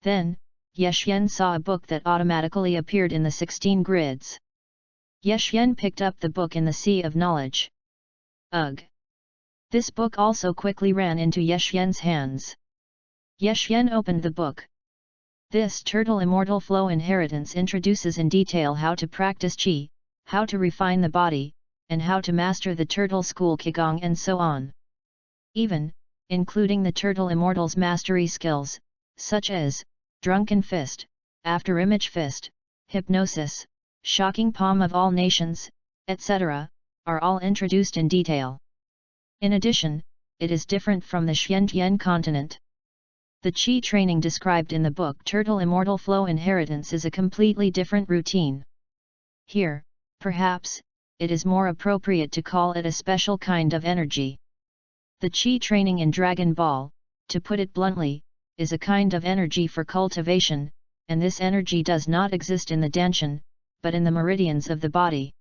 Speaker 1: Then, Yeshyen saw a book that automatically appeared in the 16 grids. Yeshyen picked up the book in the sea of knowledge. Ugh! This book also quickly ran into Yeshyen's hands. Yeshyen opened the book. This Turtle Immortal Flow Inheritance introduces in detail how to practice Qi, how to refine the body, and how to master the Turtle School Qigong and so on. Even, including the Turtle Immortal's mastery skills, such as, Drunken Fist, After Image Fist, Hypnosis, Shocking Palm of All Nations, etc., are all introduced in detail. In addition, it is different from the Xiantian continent. The Qi training described in the book Turtle Immortal Flow Inheritance is a completely different routine. Here, perhaps, it is more appropriate to call it a special kind of energy. The Qi training in Dragon Ball, to put it bluntly, is a kind of energy for cultivation, and this energy does not exist in the Danshan, but in the meridians of the body.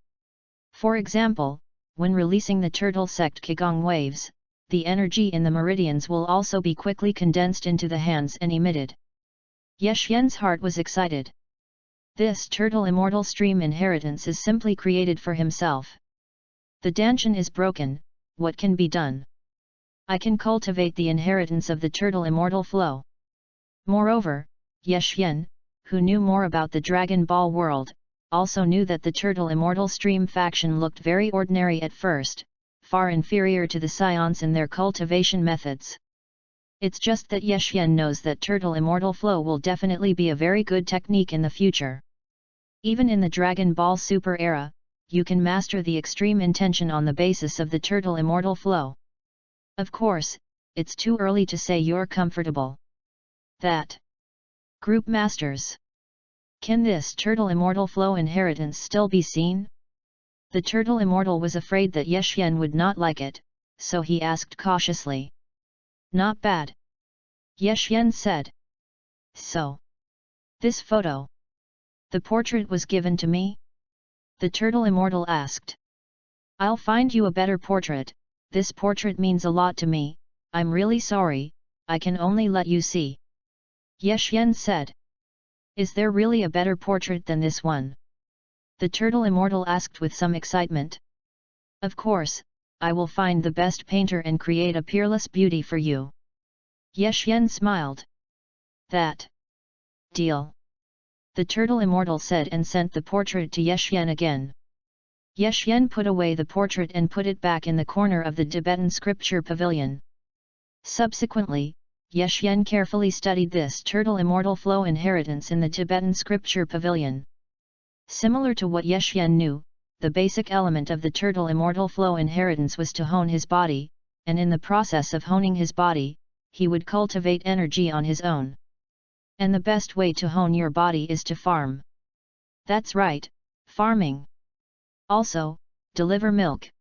Speaker 1: For example, when releasing the Turtle Sect Qigong waves, the energy in the meridians will also be quickly condensed into the hands and emitted. Yeshyen's heart was excited. This Turtle Immortal Stream inheritance is simply created for himself. The Danshan is broken, what can be done? I can cultivate the inheritance of the Turtle Immortal Flow. Moreover, Yeshyen, who knew more about the Dragon Ball world, also knew that the Turtle Immortal Stream faction looked very ordinary at first, far inferior to the Scions in their cultivation methods. It's just that Yeshyen knows that Turtle Immortal Flow will definitely be a very good technique in the future. Even in the Dragon Ball Super era, you can master the extreme intention on the basis of the Turtle Immortal Flow. Of course, it's too early to say you're comfortable. That Group Masters. Can this Turtle Immortal Flow inheritance still be seen? The Turtle Immortal was afraid that Yeshyen would not like it, so he asked cautiously. Not bad. Yeshyen said. So. This photo. The portrait was given to me? The Turtle Immortal asked. I'll find you a better portrait, this portrait means a lot to me, I'm really sorry, I can only let you see. Yeshyen said. Is there really a better portrait than this one? The Turtle Immortal asked with some excitement. Of course, I will find the best painter and create a peerless beauty for you. Yeshyen smiled. That deal. The Turtle Immortal said and sent the portrait to Yeshyen again. Yeshyen put away the portrait and put it back in the corner of the Tibetan scripture pavilion. Subsequently, Yeshyen carefully studied this Turtle Immortal Flow inheritance in the Tibetan scripture pavilion. Similar to what Yeshyen knew, the basic element of the Turtle Immortal Flow inheritance was to hone his body, and in the process of honing his body, he would cultivate energy on his own. And the best way to hone your body is to farm. That's right, farming. Also, deliver milk.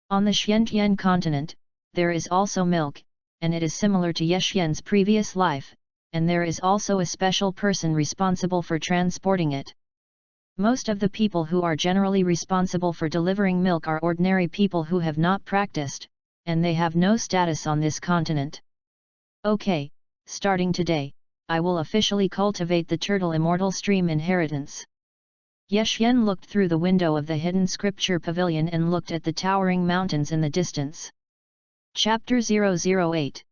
Speaker 1: On the Xiantian continent, there is also milk, and it is similar to Yeshyen's previous life, and there is also a special person responsible for transporting it. Most of the people who are generally responsible for delivering milk are ordinary people who have not practiced, and they have no status on this continent. Okay, starting today, I will officially cultivate the Turtle Immortal Stream inheritance. Yeshyen looked through the window of the hidden scripture pavilion and looked at the towering mountains in the distance. Chapter 008.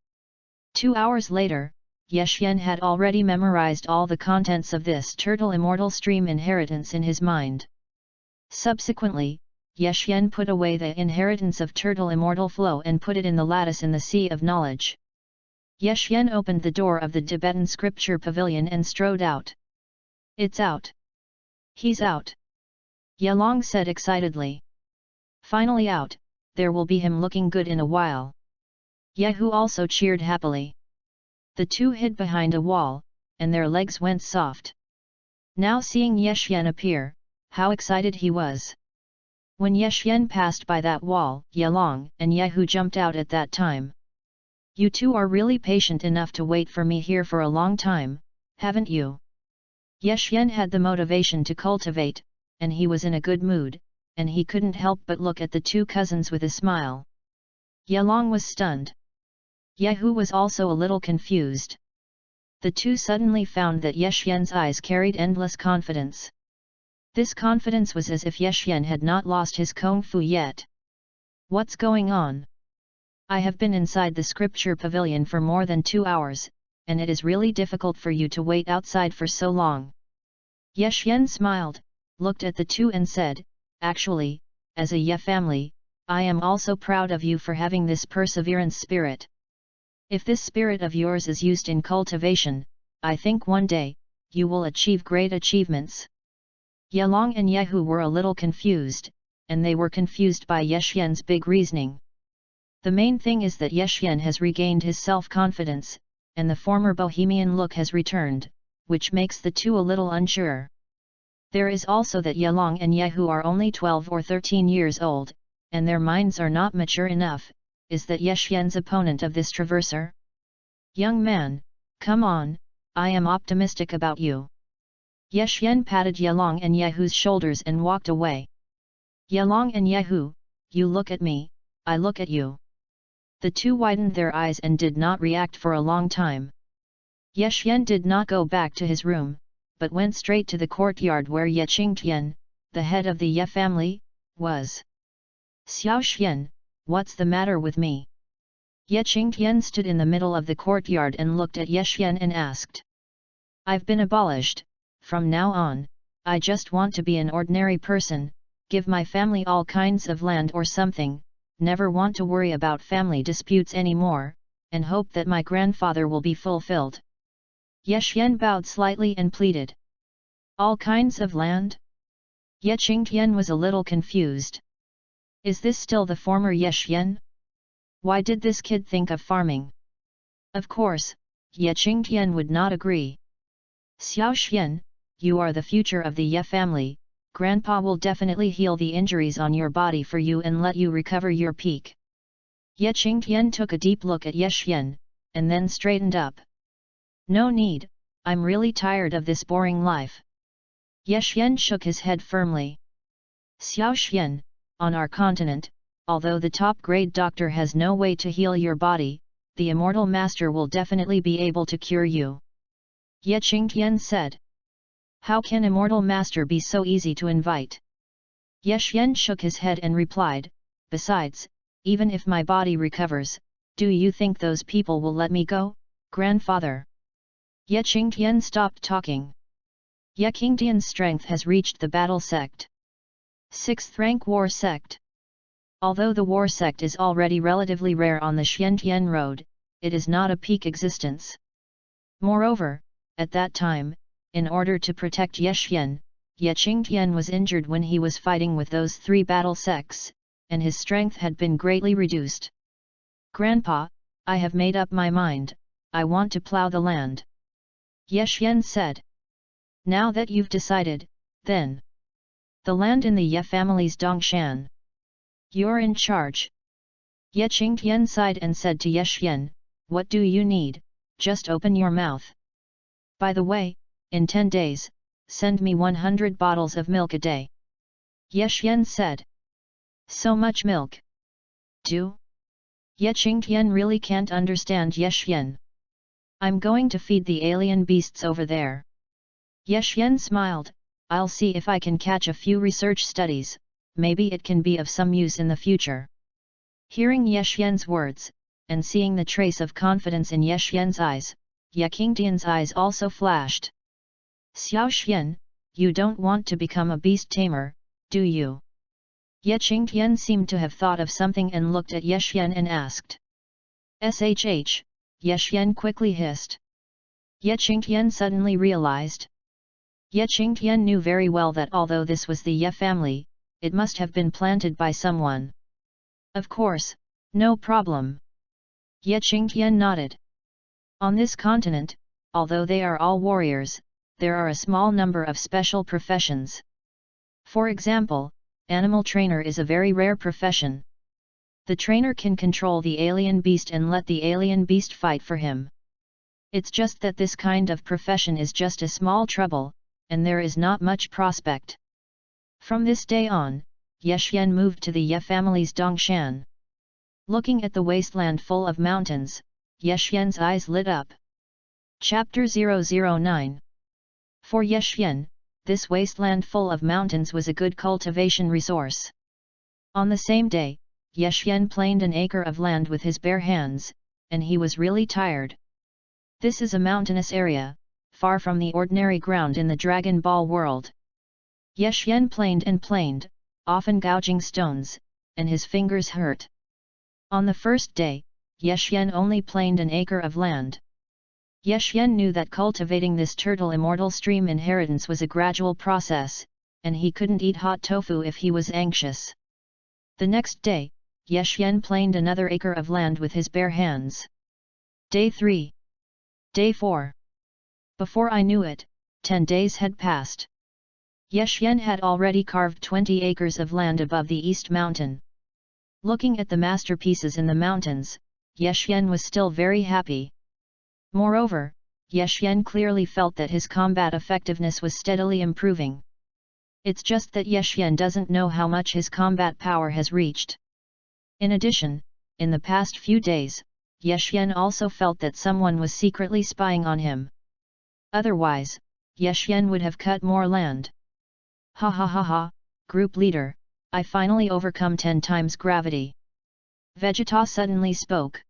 Speaker 1: 2 hours later, Yeshyen had already memorized all the contents of this Turtle Immortal Stream inheritance in his mind. Subsequently, Yeshyen put away the inheritance of Turtle Immortal Flow and put it in the lattice in the Sea of Knowledge. Yeshyen opened the door of the Tibetan scripture pavilion and strode out. It's out. He's out. Yalong said excitedly. Finally out, there will be him looking good in a while. Yehu also cheered happily. The two hid behind a wall, and their legs went soft. Now seeing Yeshyen appear, how excited he was. When Yeshyen passed by that wall, Yelong and Yehu jumped out at that time. You two are really patient enough to wait for me here for a long time, haven't you? Yeshyen had the motivation to cultivate, and he was in a good mood, and he couldn't help but look at the two cousins with a smile. Yelong was stunned. Yehu was also a little confused. The two suddenly found that Yeshyen's eyes carried endless confidence. This confidence was as if Yeshyen had not lost his kung fu yet. What's going on? I have been inside the scripture pavilion for more than 2 hours, and it is really difficult for you to wait outside for so long. Yeshyen smiled, looked at the two and said, actually, as a Ye family, I am also proud of you for having this perseverance spirit. If this spirit of yours is used in cultivation, I think one day, you will achieve great achievements. Yelong and Yehu were a little confused, and they were confused by Yeshyen's big reasoning. The main thing is that Yeshyen has regained his self-confidence, and the former bohemian look has returned, which makes the two a little unsure. There is also that Yelong and Yehu are only 12 or 13 years old, and their minds are not mature enough. Is that Yeshyen's opponent of this traverser? Young man, come on, I am optimistic about you. Yeshyen patted Yelong and Yehu's shoulders and walked away. Yelong and Yehu, you look at me, I look at you. The two widened their eyes and did not react for a long time. Yeshyen did not go back to his room, but went straight to the courtyard where Ye Qingtian, the head of the Ye family, was. Xiao Xian, what's the matter with me? Ye Qingtian stood in the middle of the courtyard and looked at Yeshyen and asked. I've been abolished, from now on, I just want to be an ordinary person, give my family all kinds of land or something, never want to worry about family disputes anymore, and hope that my grandfather will be fulfilled. Yeshyen bowed slightly and pleaded. All kinds of land? Ye Qingtian was a little confused. Is this still the former Yeshyen? Why did this kid think of farming? Of course, Ye Qingtian would not agree. Xiao Xian, you are the future of the Ye family, Grandpa will definitely heal the injuries on your body for you and let you recover your peak. Ye Qingtian took a deep look at Yeshyen, and then straightened up. No need, I'm really tired of this boring life. Yeshyen shook his head firmly. Xiao Xian, on our continent, although the top-grade doctor has no way to heal your body, the immortal master will definitely be able to cure you. Ye Qingtian said. How can immortal master be so easy to invite? Yeshyen shook his head and replied, besides, even if my body recovers, do you think those people will let me go, grandfather? Ye Qingtian stopped talking. Ye Qingtian's strength has reached the battle sect. 6th rank war sect. Although the war sect is already relatively rare on the Xiantian road, it is not a peak existence. Moreover, at that time, in order to protect Yeshyen, Ye Qingtian was injured when he was fighting with those 3 battle sects, and his strength had been greatly reduced. Grandpa, I have made up my mind, I want to plow the land. Yeshyen said. Now that you've decided, then. The land in the Ye family's Dongshan. You're in charge. Ye Qingtian sighed and said to Yeshyen, what do you need, just open your mouth. By the way, in 10 days, send me 100 bottles of milk a day. Yeshyen said. So much milk? Do? Ye Qingtian really can't understand Yeshyen. I'm going to feed the alien beasts over there. Yeshyen smiled, I'll see if I can catch a few research studies, maybe it can be of some use in the future. Hearing Yeshyen's words, and seeing the trace of confidence in Yeshyen's eyes, Ye Qingtian's eyes also flashed. Xiao Xian, you don't want to become a beast tamer, do you? Ye Qingtian seemed to have thought of something and looked at Yeshyen and asked. SHH, Yeshyen quickly hissed. Ye Qingtian suddenly realized. Ye Qingtian knew very well that although this was the Ye family, it must have been planted by someone. Of course, no problem. Ye Qingtian nodded. On this continent, although they are all warriors, there are a small number of special professions. For example, animal trainer is a very rare profession. The trainer can control the alien beast and let the alien beast fight for him. It's just that this kind of profession is just a small trouble, and there is not much prospect. From this day on, Ye Xian moved to the Ye family's Dongshan. Looking at the wasteland full of mountains, Ye Xian's eyes lit up. Chapter 009. For Ye Xian, this wasteland full of mountains was a good cultivation resource. On the same day, Ye Xian planed an acre of land with his bare hands, and he was really tired. This is a mountainous area, far from the ordinary ground in the Dragon Ball world. Ye Xian planed and planed, often gouging stones, and his fingers hurt. On the first day, Ye Xian only planed an acre of land. Ye Xian knew that cultivating this turtle immortal stream inheritance was a gradual process, and he couldn't eat hot tofu if he was anxious. The next day, Ye Xian planed another acre of land with his bare hands. Day 3. Day 4. Before I knew it, 10 days had passed. Ye Xian had already carved 20 acres of land above the East Mountain. Looking at the masterpieces in the mountains, Ye Xian was still very happy. Moreover, Ye Xian clearly felt that his combat effectiveness was steadily improving. It's just that Ye Xian doesn't know how much his combat power has reached. In addition, in the past few days, Ye Xian also felt that someone was secretly spying on him. Otherwise, Ye Xian would have cut more land. Ha ha ha ha, group leader, I finally overcome 10 times gravity. Vegeta suddenly spoke.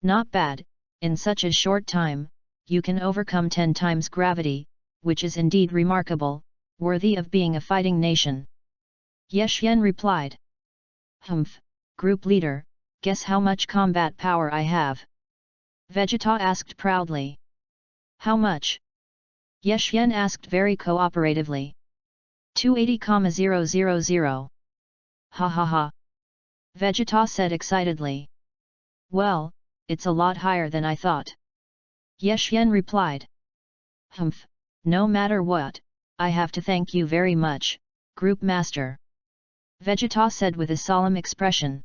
Speaker 1: Not bad, in such a short time, you can overcome 10 times gravity, which is indeed remarkable, worthy of being a fighting nation. Ye Xian replied. Humph, group leader, guess how much combat power I have? Vegeta asked proudly. How much? Ye Xian asked very cooperatively. 280,000. Ha ha ha. Vegeta said excitedly. Well, it's a lot higher than I thought. Ye Xian replied. Humph, no matter what, I have to thank you very much, Group Master. Vegeta said with a solemn expression.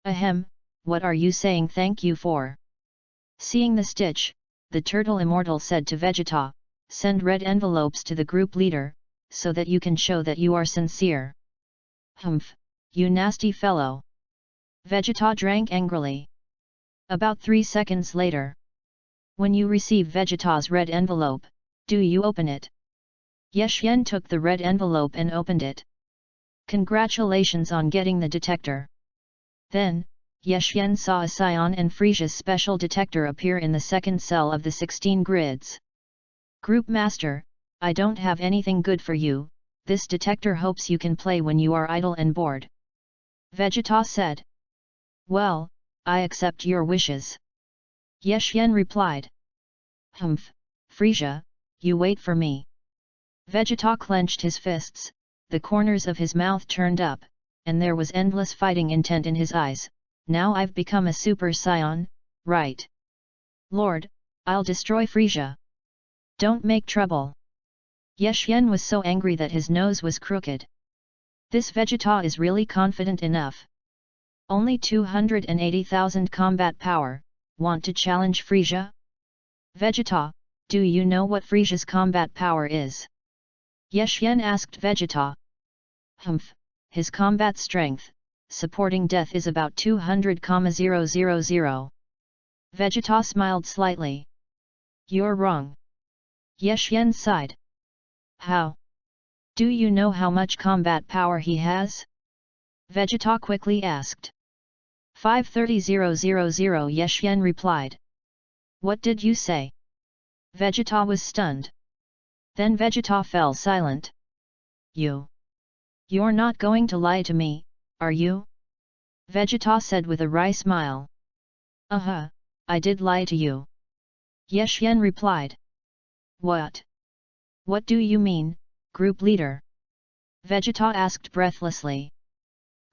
Speaker 1: Ahem, what are you saying thank you for? Seeing the stitch, the turtle immortal said to Vegeta, send red envelopes to the group leader, so that you can show that you are sincere. Humph, you nasty fellow. Vegeta drank angrily. About 3 seconds later. When you receive Vegeta's red envelope, do you open it? Ye Xian took the red envelope and opened it. Congratulations on getting the detector. Then, Ye Xian saw a Scion and Frisia's special detector appear in the second cell of the 16 grids. Group Master, I don't have anything good for you, this detector hopes you can play when you are idle and bored. Vegeta said. Well, I accept your wishes. Ye Xian replied. Humph, Frisia, you wait for me. Vegeta clenched his fists, the corners of his mouth turned up, and there was endless fighting intent in his eyes. Now I've become a Super Saiyan, right? Lord, I'll destroy Frisia. Don't make trouble. Ye Xian was so angry that his nose was crooked. This Vegeta is really confident enough. Only 280,000 combat power, want to challenge Frisia? Vegeta, do you know what Frisia's combat power is? Ye Xian asked Vegeta. Humph, his combat strength, supporting death is about 200,000. Vegeta smiled slightly. You're wrong. Ye Xian sighed. How? Do you know how much combat power he has? Vegeta quickly asked. 530,000. Ye Xian replied. What did you say? Vegeta was stunned. Then Vegeta fell silent. You're not going to lie to me, are you? Vegeta said with a wry smile. I did lie to you. Ye Xian replied. What? What do you mean, group leader? Vegeta asked breathlessly.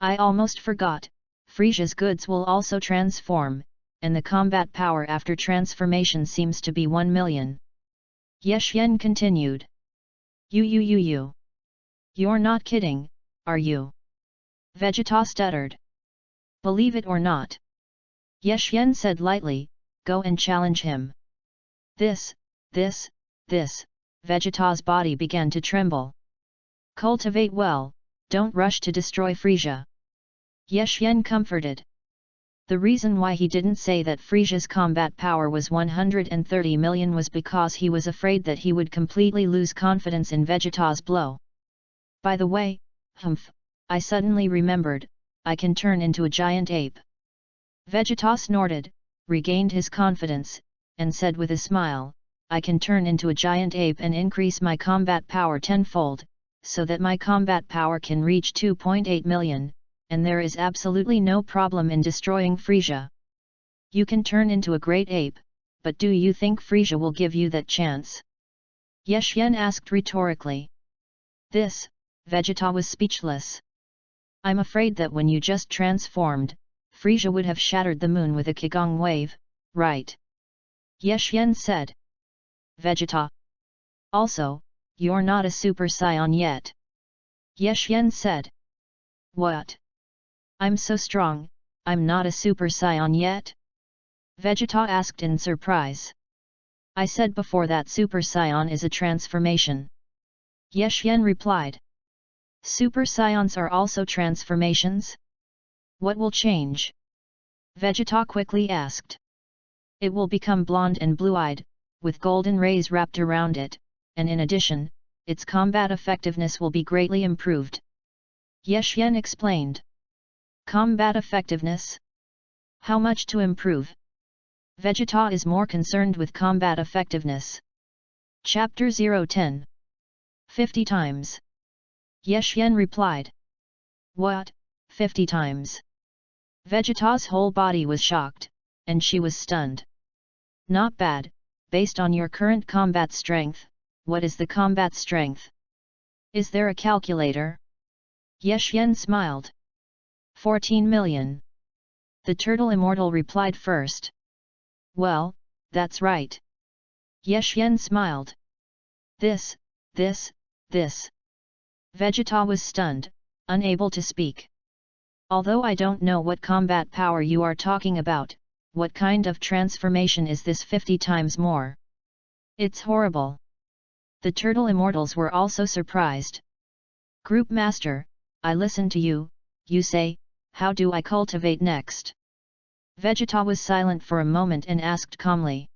Speaker 1: I almost forgot, Frisia's goods will also transform, and the combat power after transformation seems to be 1 million. Ye Xian continued. You. You're not kidding, are you? Vegeta stuttered. Believe it or not. Ye Xian said lightly, go and challenge him. This. Vegeta's body began to tremble. Cultivate well, don't rush to destroy Frisia. Ye Xian comforted. The reason why he didn't say that Frisia's combat power was 130 million was because he was afraid that he would completely lose confidence in Vegeta's blow. By the way, I suddenly remembered, I can turn into a giant ape. Vegeta snorted, regained his confidence, and said with a smile, I can turn into a giant ape and increase my combat power tenfold, so that my combat power can reach 2.8 million, and there is absolutely no problem in destroying Frisia. You can turn into a great ape, but do you think Frisia will give you that chance? Ye Xian asked rhetorically. Vegeta was speechless. I'm afraid that when you just transformed, Frisia would have shattered the moon with a Qigong wave, right? Ye Xian said. Vegeta. Also, you're not a Super Saiyan yet. Ye Xian said. What? I'm so strong, I'm not a Super Saiyan yet? Vegeta asked in surprise. I said before that Super Saiyan is a transformation. Ye Xian replied. Super Saiyans are also transformations? What will change? Vegeta quickly asked. It will become blonde and blue-eyed, with golden rays wrapped around it, and in addition, its combat effectiveness will be greatly improved. Ye Xian explained. Combat effectiveness? How much to improve? Vegeta is more concerned with combat effectiveness. Chapter 010. 50 times. Ye Xian replied. What, 50 times? Vegeta's whole body was shocked, and she was stunned. Not bad, based on your current combat strength, what is the combat strength? Is there a calculator? Ye Xian smiled. 14 million. The turtle immortal replied first. Well, that's right. Ye Xian smiled. This. Vegeta was stunned, unable to speak. Although I don't know what combat power you are talking about, what kind of transformation is this 50 times more? It's horrible. The turtle immortals were also surprised. Group Master, I listen to you, you say, how do I cultivate next? Vegeta was silent for a moment and asked calmly.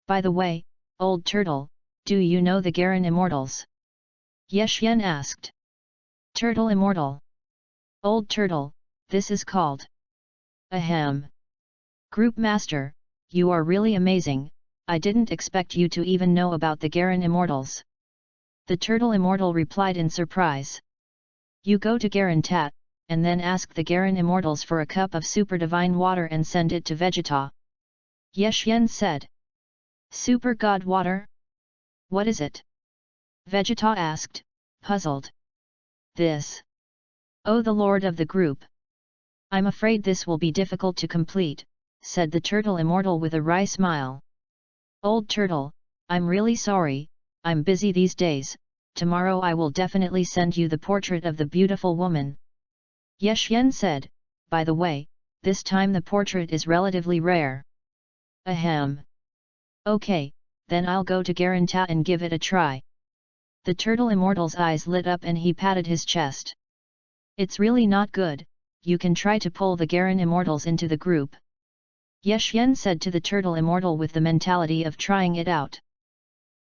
Speaker 1: By the way, old turtle, do you know the Garen immortals? Ye Xian asked. Turtle immortal. Old turtle, this is called. Ahem. Group Master, you are really amazing, I didn't expect you to even know about the Garen immortals. The turtle immortal replied in surprise. You go to Garen Tat, and then ask the Garen immortals for a cup of super divine water and send it to Vegeta. Ye Xian said. Super God water? What is it? Vegeta asked, puzzled. This. Oh, the lord of the group. I'm afraid this will be difficult to complete, said the turtle immortal with a wry smile. Old turtle, I'm really sorry, I'm busy these days, tomorrow I will definitely send you the portrait of the beautiful woman. Ye Xian said, by the way, this time the portrait is relatively rare. Ahem. Okay, then I'll go to Garen Tat and give it a try. The turtle immortal's eyes lit up and he patted his chest. It's really not good, you can try to pull the Garen immortals into the group. Ye Xian said to the turtle immortal with the mentality of trying it out.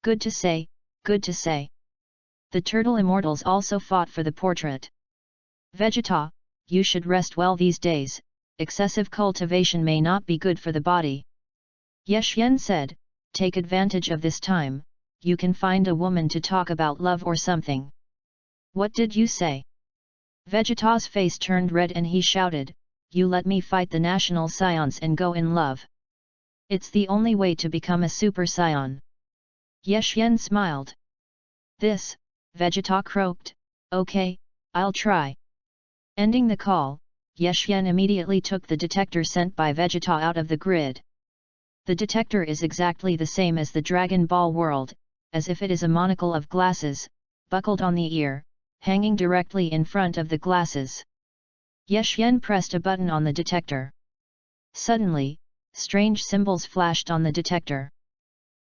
Speaker 1: Good to say, good to say. The turtle immortals also fought for the portrait. Vegeta, you should rest well these days, excessive cultivation may not be good for the body. Ye Xian said, take advantage of this time, you can find a woman to talk about love or something. What did you say? Vegeta's face turned red and he shouted, you let me fight the national Saiyans and go in love. It's the only way to become a Super Saiyan. Ye Xian smiled. This, Vegeta croaked, okay, I'll try. Ending the call, Ye Xian immediately took the detector sent by Vegeta out of the grid. The detector is exactly the same as the Dragon Ball world, as if it is a monocle of glasses, buckled on the ear, hanging directly in front of the glasses. Ye Xian pressed a button on the detector. Suddenly, strange symbols flashed on the detector.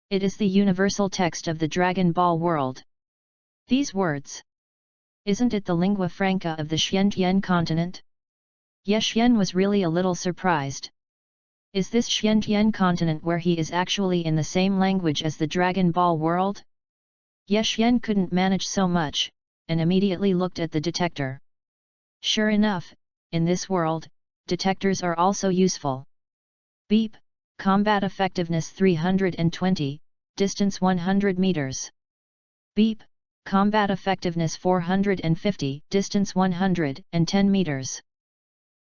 Speaker 1: It is the universal text of the Dragon Ball world. These words. Isn't it the lingua franca of the Xiantian continent? Ye Xian was really a little surprised. Is this Xiantian continent where he is actually in the same language as the Dragon Ball world? Ye Xian couldn't manage so much, and immediately looked at the detector. Sure enough, in this world, detectors are also useful. Beep, combat effectiveness 320, distance 100 meters. Beep, combat effectiveness 450, distance 110 meters.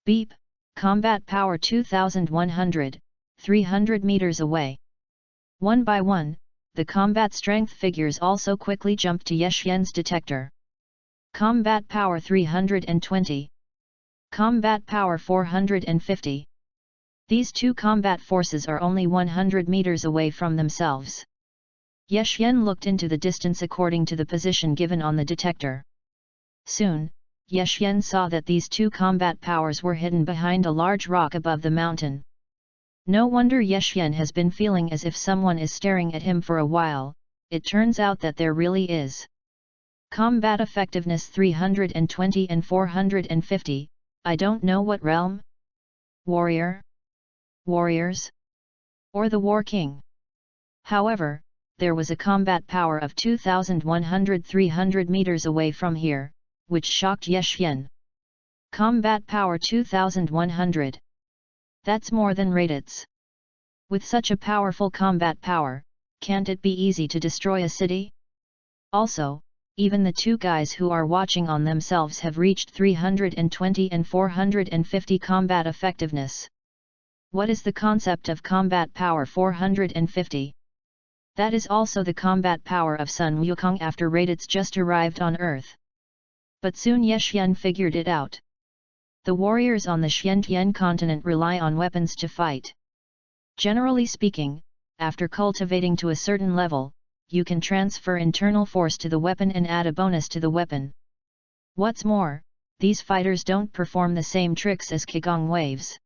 Speaker 1: Beep, combat power 2100, 300 meters away. One by one, the combat strength figures also quickly jumped to Ye Xian's detector. Combat power 320. Combat power 450. These two combat forces are only 100 meters away from themselves. Ye Xian looked into the distance according to the position given on the detector. Soon, Ye Xian saw that these two combat powers were hidden behind a large rock above the mountain. No wonder Ye Xian has been feeling as if someone is staring at him for a while. It turns out that there really is. Combat effectiveness 320 and 450, I don't know what realm? Warrior? Warriors? Or the War King? However, there was a combat power of 2100 300 meters away from here, which shocked Ye Xian. Combat power 2100. That's more than Raditz. With such a powerful combat power, can't it be easy to destroy a city? Also, even the two guys who are watching on themselves have reached 320 and 450 combat effectiveness. What is the concept of combat power 450? That is also the combat power of Sun Wukong after Raditz just arrived on Earth. But soon Ye Xian figured it out. The warriors on the Xiantian continent rely on weapons to fight. Generally speaking, after cultivating to a certain level, you can transfer internal force to the weapon and add a bonus to the weapon. What's more, these fighters don't perform the same tricks as Qigong waves.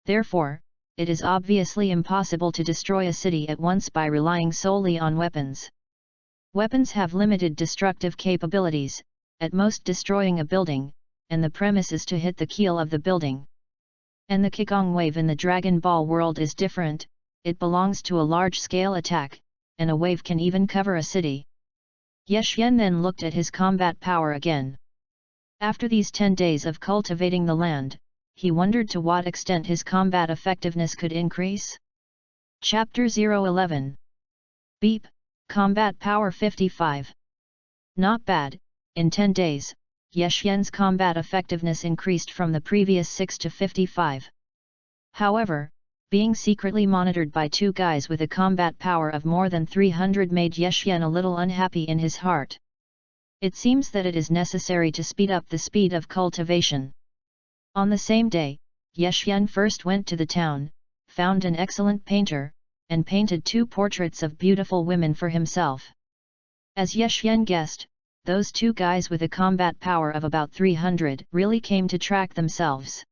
Speaker 1: Therefore, it is obviously impossible to destroy a city at once by relying solely on weapons. Weapons have limited destructive capabilities, at most destroying a building, and the premise is to hit the keel of the building. And the Qigong wave in the Dragon Ball world is different, it belongs to a large-scale attack, and a wave can even cover a city. Ye Xian then looked at his combat power again. After these 10 days of cultivating the land, he wondered to what extent his combat effectiveness could increase. Chapter 011. Beep, combat power 55. Not bad, in 10 days, Ye Xian's combat effectiveness increased from the previous 6 to 55. However, being secretly monitored by two guys with a combat power of more than 300 made Ye Xian a little unhappy in his heart. It seems that it is necessary to speed up the speed of cultivation. On the same day, Ye Xian first went to the town, found an excellent painter, and painted 2 portraits of beautiful women for himself. As Ye Xian guessed, those two guys with a combat power of about 300 really came to track themselves.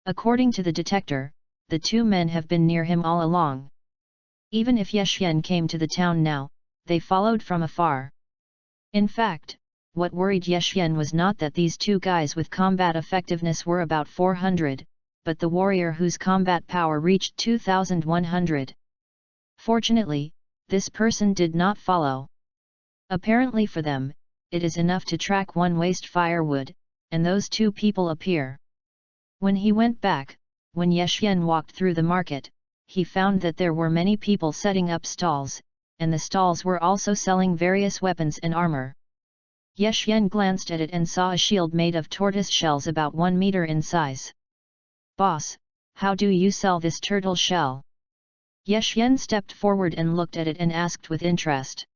Speaker 1: According to the detector, the two men have been near him all along. Even if Ye Xian came to the town now, they followed from afar. In fact, what worried Ye Xian was not that these two guys with combat effectiveness were about 400, but the warrior whose combat power reached 2100. Fortunately, this person did not follow. Apparently for them, it is enough to track one waste firewood, and those two people appear. When he went back, when Ye Xian walked through the market, he found that there were many people setting up stalls, and the stalls were also selling various weapons and armor. Ye Xian glanced at it and saw a shield made of tortoise shells about 1 meter in size. "Boss, how do you sell this turtle shell?" Ye Xian stepped forward and looked at it and asked with interest.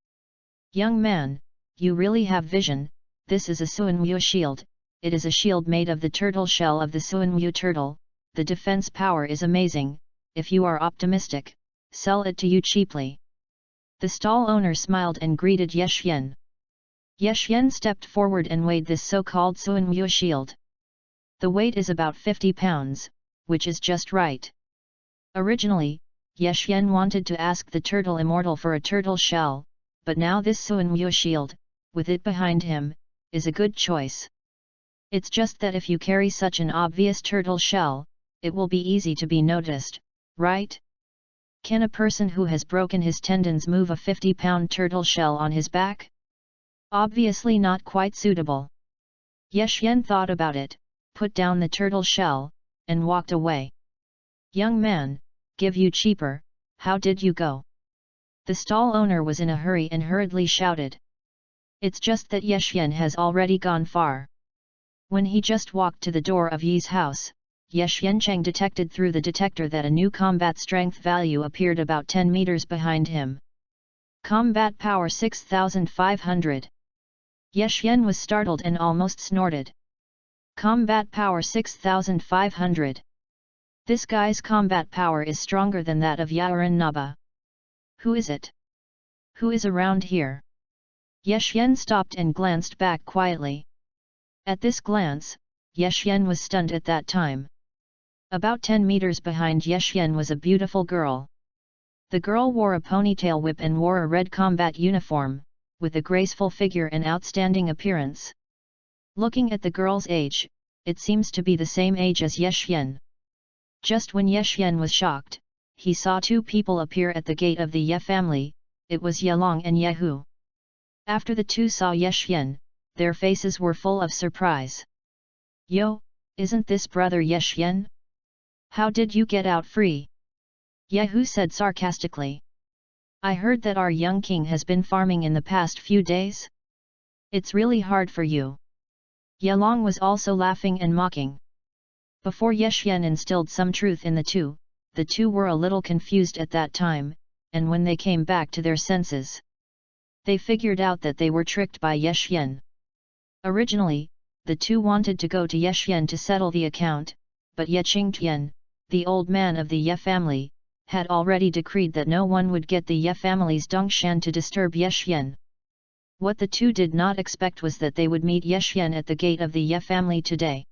Speaker 1: "Young man, you really have vision, this is a Suanwu shield, it is a shield made of the turtle shell of the Suanwu turtle. The defense power is amazing. If you are optimistic, sell it to you cheaply." The stall owner smiled and greeted Ye Xian. Ye Xian stepped forward and weighed this so-called Suanwu shield. The weight is about 50 pounds, which is just right. Originally, Ye Xian wanted to ask the turtle immortal for a turtle shell, but now this Suanwu shield, with it behind him, is a good choice. It's just that if you carry such an obvious turtle shell, it will be easy to be noticed, right? Can a person who has broken his tendons move a 50-pound turtle shell on his back? Obviously not quite suitable. Ye Xian thought about it, put down the turtle shell, and walked away. "Young man, give you cheaper, how did you go?" The stall owner was in a hurry and hurriedly shouted. It's just that Ye Xian has already gone far. When he just walked to the door of Yi's house, Ye Xiancheng detected through the detector that a new combat strength value appeared about 10 meters behind him. Combat power 6,500. Ye Xian was startled and almost snorted. Combat power 6,500. This guy's combat power is stronger than that of Yaoren Naba. Who is it? Who is around here? Ye Xian stopped and glanced back quietly. At this glance, Ye Xian was stunned at that time. About 10 meters behind Ye Xian was a beautiful girl. The girl wore a ponytail whip and wore a red combat uniform, with a graceful figure and outstanding appearance. Looking at the girl's age, it seems to be the same age as Ye Xian. Just when Ye Xian was shocked, he saw two people appear at the gate of the Ye family. It was Ye Long and Ye Hu. After the two saw Ye Xian, their faces were full of surprise. "Yo, isn't this brother Ye Xian? How did you get out free?" Ye Hu said sarcastically. "I heard that our young king has been farming in the past few days. It's really hard for you." Ye Long was also laughing and mocking. Before Ye Xian instilled some truth in the two were a little confused at that time, and when they came back to their senses, they figured out that they were tricked by Ye Xian. Originally, the two wanted to go to Ye Xian to settle the account, but Ye Qingtian, the old man of the Ye family, had already decreed that no one would get the Ye family's Dongshan to disturb Ye Xian. What the two did not expect was that they would meet Ye Xian at the gate of the Ye family today.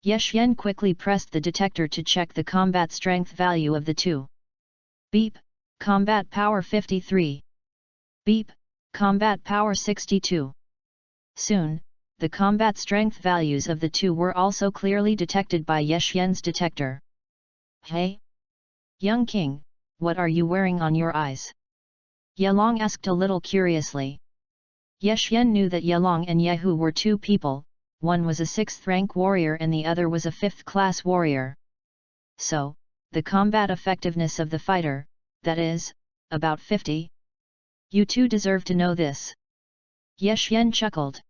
Speaker 1: Ye Xian quickly pressed the detector to check the combat strength value of the two. Beep, combat power 53. Beep, combat power 62. Soon, the combat strength values of the two were also clearly detected by Ye Xian's detector. "Hey? Young king, what are you wearing on your eyes?" Ye Long asked a little curiously. Ye Xian knew that Ye Long and Ye Hu were two people, one was a 6th rank warrior and the other was a 5th class warrior. So, the combat effectiveness of the fighter, that is, about 50. You two deserve to know this. Ye Xian chuckled.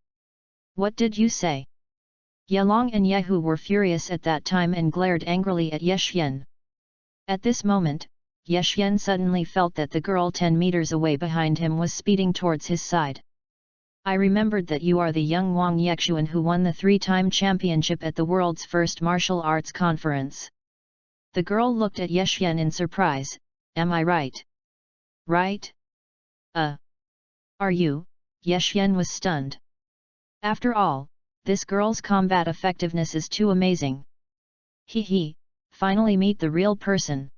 Speaker 1: "What did you say?" Ye Long and Ye Hu were furious at that time and glared angrily at Ye Xian. At this moment, Ye Xian suddenly felt that the girl 10 meters away behind him was speeding towards his side. "I remembered that you are the young Wang Yexuan who won the 3-time championship at the world's first martial arts conference." The girl looked at Ye Xian in surprise. "Am I right?" "Right? Are you?" Ye Xian was stunned. After all, this girl's combat effectiveness is too amazing. He, finally meet the real person.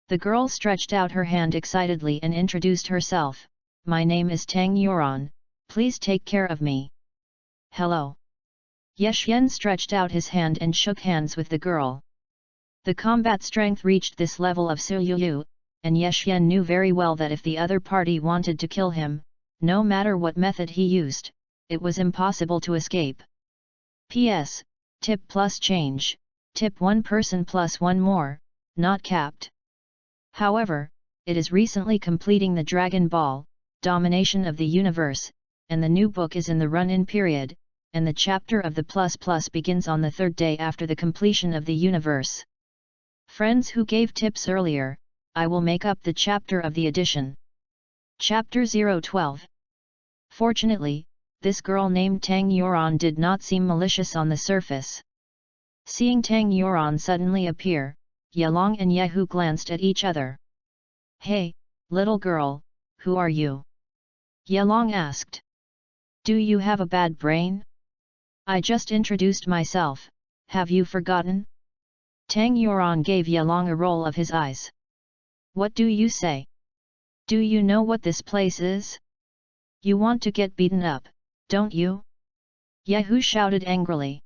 Speaker 1: The girl stretched out her hand excitedly and introduced herself. "My name is Tang Yuran, please take care of me." "Hello." Ye Xian stretched out his hand and shook hands with the girl. The combat strength reached this level of Suyu, and Ye Xian knew very well that if the other party wanted to kill him, no matter what method he used, it was impossible to escape. P.S. Tip plus change, tip 1 person plus 1 more, not capped. However, it is recently completing the Dragon Ball, Domination of the Universe, and the new book is in the run-in period, and the chapter of the plus begins on the 3rd day after the completion of the universe. Friends who gave tips earlier, I will make up the chapter of the edition. Chapter 012. Fortunately, this girl named Tang Yuan did not seem malicious on the surface. Seeing Tang Yuan suddenly appear, Yelong and Yehu glanced at each other. "Hey, little girl, who are you?" Yelong asked. "Do you have a bad brain? I just introduced myself, have you forgotten?" Tang Yuan gave Yelong a roll of his eyes. "What do you say? Do you know what this place is? You want to get beaten up, don't you?" Yehu shouted angrily.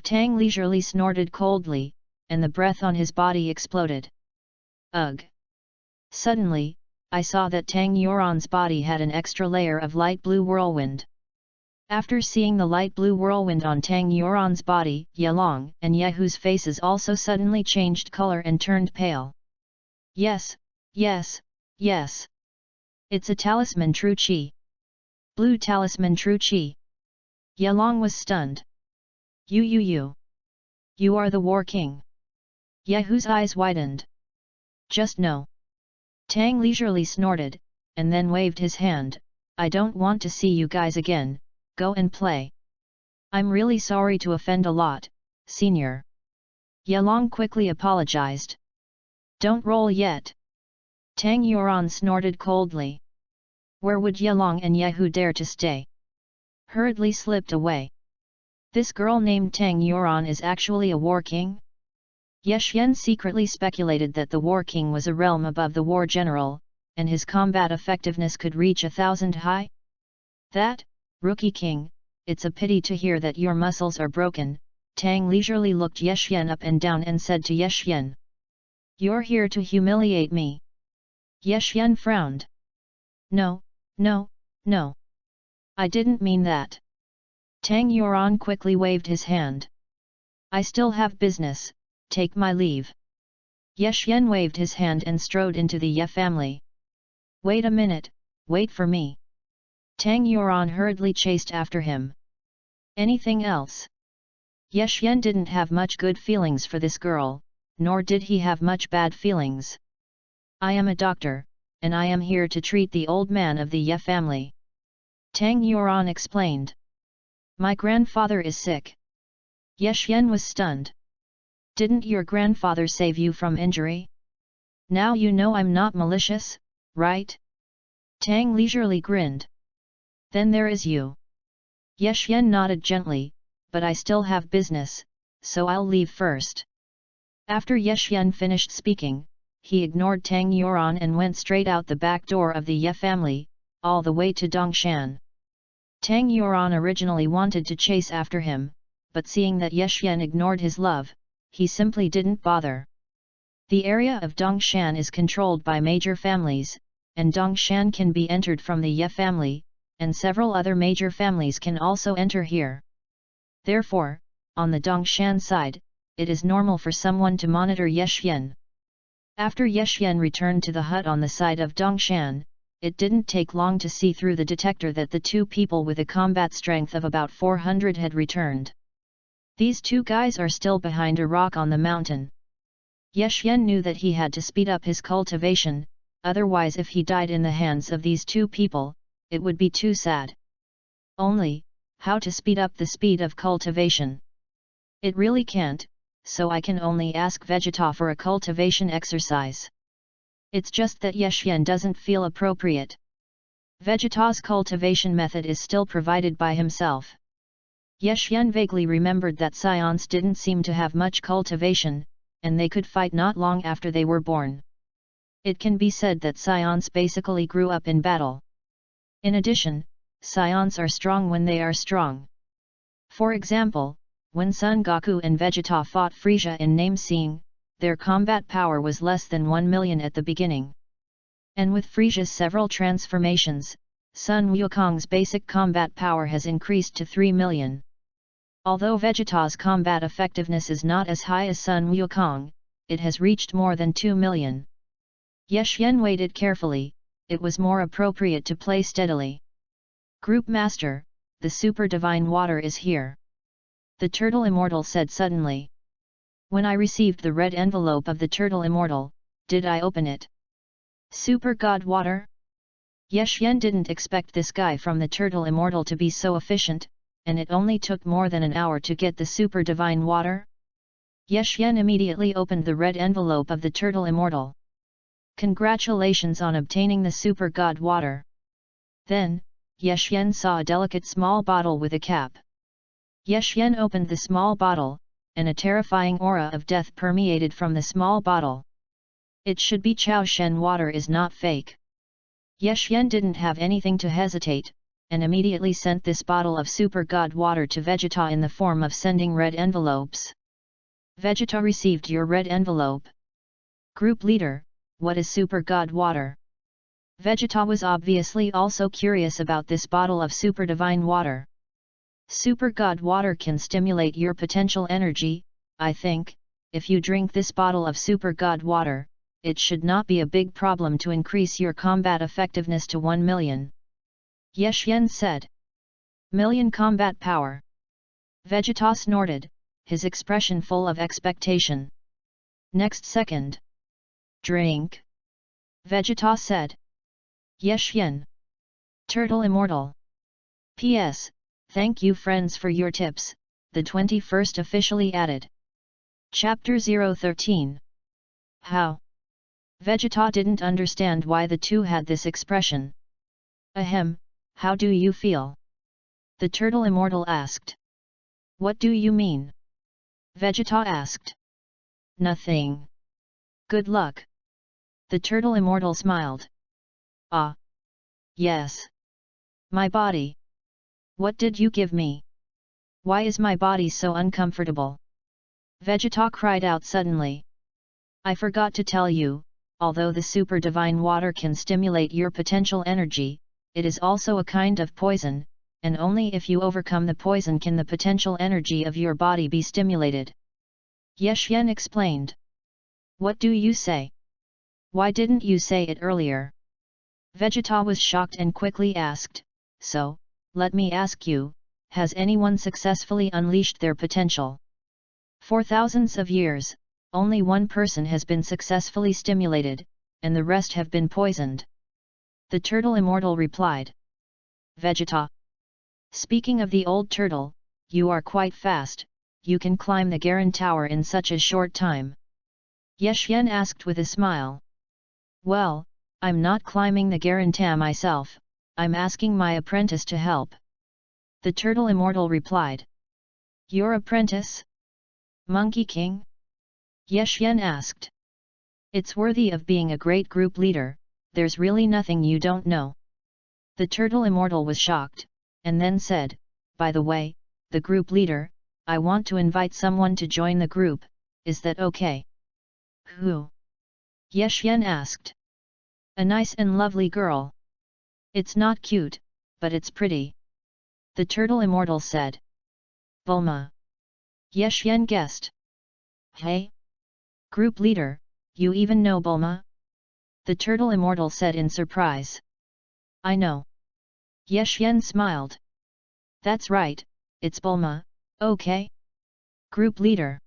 Speaker 1: Tang leisurely snorted coldly, and the breath on his body exploded. Ugh! Suddenly, I saw that Tang Yuan's body had an extra layer of light blue whirlwind. After seeing the light blue whirlwind on Tang Yuan's body, Yelong and Yehu's faces also suddenly changed color and turned pale. Yes, yes, yes! It's a talisman true chi! Blue talisman true chi! Yelong was stunned. You are the War King! Yehu's eyes widened. Just no! Tang leisurely snorted, and then waved his hand. "I don't want to see you guys again, go and play." "I'm really sorry to offend a lot, senior." Yelong quickly apologized. "Don't roll yet." Tang Yuan snorted coldly. Where would Yelong and Yehu dare to stay? Hurriedly slipped away. This girl named Tang Yuan is actually a war king? Yeshyen secretly speculated that the War King was a realm above the War General, and his combat effectiveness could reach 1,000 high? That, Rookie King, it's a pity to hear that your muscles are broken. Tang leisurely looked Yeshyen up and down and said to Yeshyen. "You're here to humiliate me." Yeshyen frowned. No, no, no. I didn't mean that." Tang Yuan quickly waved his hand. "I still have business. Take my leave." Yeshyen waved his hand and strode into the Ye family. "Wait a minute, wait for me." Tang Yuan hurriedly chased after him. "Anything else?" Yeshyen didn't have much good feelings for this girl, nor did he have much bad feelings. "I am a doctor, and I am here to treat the old man of the Ye family." Tang Yuan explained. "My grandfather is sick." Yeshyen was stunned. "Didn't your grandfather save you from injury? Now you know I'm not malicious, right?" Tang leisurely grinned. "Then there is you." Yeshyen nodded gently, "But I still have business, so I'll leave first." After Yeshyen finished speaking, he ignored Tang Yuan and went straight out the back door of the Ye family, all the way to Dongshan. Tang Yuan originally wanted to chase after him, but seeing that Yeshyen ignored his love, he simply didn't bother. The area of Dongshan is controlled by major families, and Dongshan can be entered from the Ye family, and several other major families can also enter here. Therefore, on the Dongshan side, it is normal for someone to monitor Yeshyen. After Yeshyen returned to the hut on the side of Dongshan, it didn't take long to see through the detector that the two people with a combat strength of about 400 had returned. These two guys are still behind a rock on the mountain. Yeshyen knew that he had to speed up his cultivation, otherwise if he died in the hands of these two people, it would be too sad. Only, how to speed up the speed of cultivation? It really can't, so I can only ask Vegeta for a cultivation exercise. It's just that Yeshyen doesn't feel appropriate. Vegeta's cultivation method is still provided by himself. Yeshyen vaguely remembered that scions didn't seem to have much cultivation, and they could fight not long after they were born. It can be said that scions basically grew up in battle. In addition, scions are strong when they are strong. For example, when Son Goku and Vegeta fought Frieza in Namesing, their combat power was less than 1 million at the beginning. And with Frieza's several transformations, Sun Wukong's basic combat power has increased to 3 million. Although Vegeta's combat effectiveness is not as high as Sun Wukong, it has reached more than 2 million. Yeshyen waited carefully, it was more appropriate to play steadily. "Group Master, the Super Divine Water is here," the Turtle Immortal said suddenly. "When I received the red envelope of the Turtle Immortal, did I open it? Super God Water?" Yeshyen didn't expect this guy from the Turtle Immortal to be so efficient, and it only took more than an hour to get the super divine water. Yeshyen immediately opened the red envelope of the Turtle Immortal. Congratulations on obtaining the super god water. Then, Yeshyen saw a delicate small bottle with a cap. Yeshyen opened the small bottle, and a terrifying aura of death permeated from the small bottle. It should be Chao Shen water, is not fake. Yeshyen didn't have anything to hesitate, and immediately sent this bottle of super god water to Vegeta in the form of sending red envelopes. Vegeta received your red envelope. Group leader, what is super god water? Vegeta was obviously also curious about this bottle of super divine water. Super god water can stimulate your potential energy. I think, if you drink this bottle of super god water, it should not be a big problem to increase your combat effectiveness to 1 million. Yeshyen said. Million combat power. Vegeta snorted, his expression full of expectation. Next second. Drink. Vegeta said. Yeshyen. Turtle Immortal. P.S. Thank you friends for your tips, the 21st officially added. Chapter 013. How? Vegeta didn't understand why the two had this expression. Ahem, how do you feel? The Turtle Immortal asked. What do you mean? Vegeta asked. Nothing. Good luck. The Turtle Immortal smiled. Ah. Yes. My body. What did you give me? Why is my body so uncomfortable? Vegeta cried out suddenly. I forgot to tell you, although the super divine water can stimulate your potential energy, it is also a kind of poison, and only if you overcome the poison can the potential energy of your body be stimulated. Yeshyen explained. What do you say? Why didn't you say it earlier? Vegeta was shocked and quickly asked, so, let me ask you, has anyone successfully unleashed their potential? For thousands of years, only one person has been successfully stimulated, and the rest have been poisoned. The Turtle Immortal replied. Vegeta. Speaking of the old turtle, you are quite fast, you can climb the Garen Tower in such a short time. Yeshyen asked with a smile. Well, I'm not climbing the Garen Tower myself, I'm asking my apprentice to help. The Turtle Immortal replied. Your apprentice? Monkey King? Yeshyen asked. It's worthy of being a great group leader, there's really nothing you don't know. The Turtle Immortal was shocked, and then said, by the way, the group leader, I want to invite someone to join the group, is that okay? Who? Yeshyen asked. A nice and lovely girl. It's not cute, but it's pretty. The Turtle Immortal said. Bulma. Yeshyen guessed. Hey? Group leader, you even know Bulma? The Turtle Immortal said in surprise. I know. Yeshyen smiled. That's right, it's Bulma, okay? Group leader.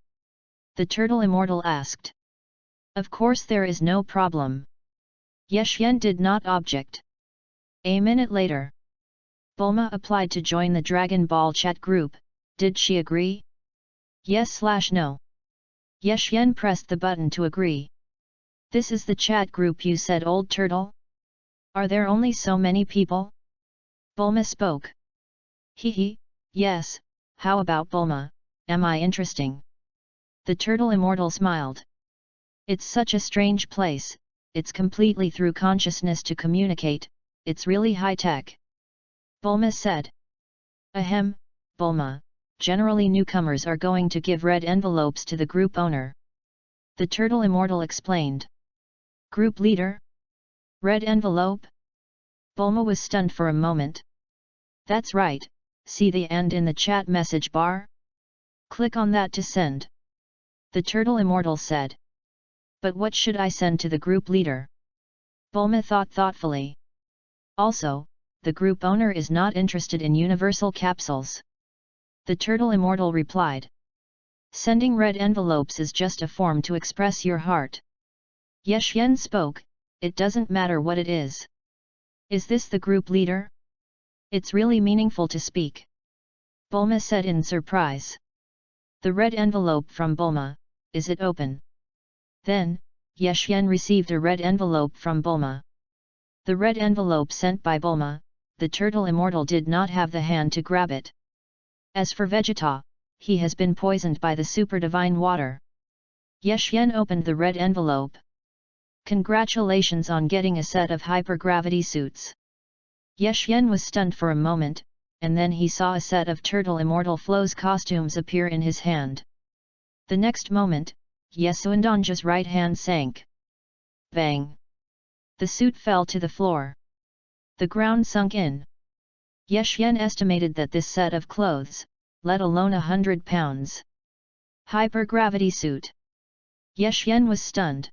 Speaker 1: The Turtle Immortal asked. Of course there is no problem. Yeshyen did not object. A minute later. Bulma applied to join the Dragon Ball chat group, did she agree? Yes/no. Yeshyen pressed the button to agree. This is the chat group you said, old turtle? Are there only so many people? Bulma spoke. Hee, yes, how about Bulma, am I interesting? The Turtle Immortal smiled. It's such a strange place, it's completely through consciousness to communicate, it's really high-tech. Bulma said. Ahem, Bulma, generally newcomers are going to give red envelopes to the group owner. The Turtle Immortal explained. Group leader? Red envelope? Bulma was stunned for a moment. That's right, see the "and" in the chat message bar? Click on that to send. The Turtle Immortal said. But what should I send to the group leader? Bulma thought thoughtfully. Also, the group owner is not interested in universal capsules. The Turtle Immortal replied. Sending red envelopes is just a form to express your heart. Yeshyen spoke, it doesn't matter what it is. Is this the group leader? It's really meaningful to speak. Bulma said in surprise. The red envelope from Bulma, is it open? Then, Yeshyen received a red envelope from Bulma. The red envelope sent by Bulma, the turtle immortal did not have the hand to grab it. As for Vegeta, he has been poisoned by the super divine water. Yeshyen opened the red envelope. Congratulations on getting a set of hypergravity suits. Yeshyen was stunned for a moment, and then he saw a set of Turtle Immortal Flow's costumes appear in his hand. The next moment, Yesuandanja's right hand sank. Bang! The suit fell to the floor. The ground sunk in. Yeshyen estimated that this set of clothes, let alone 100 pounds. Hypergravity suit. Yeshyen was stunned.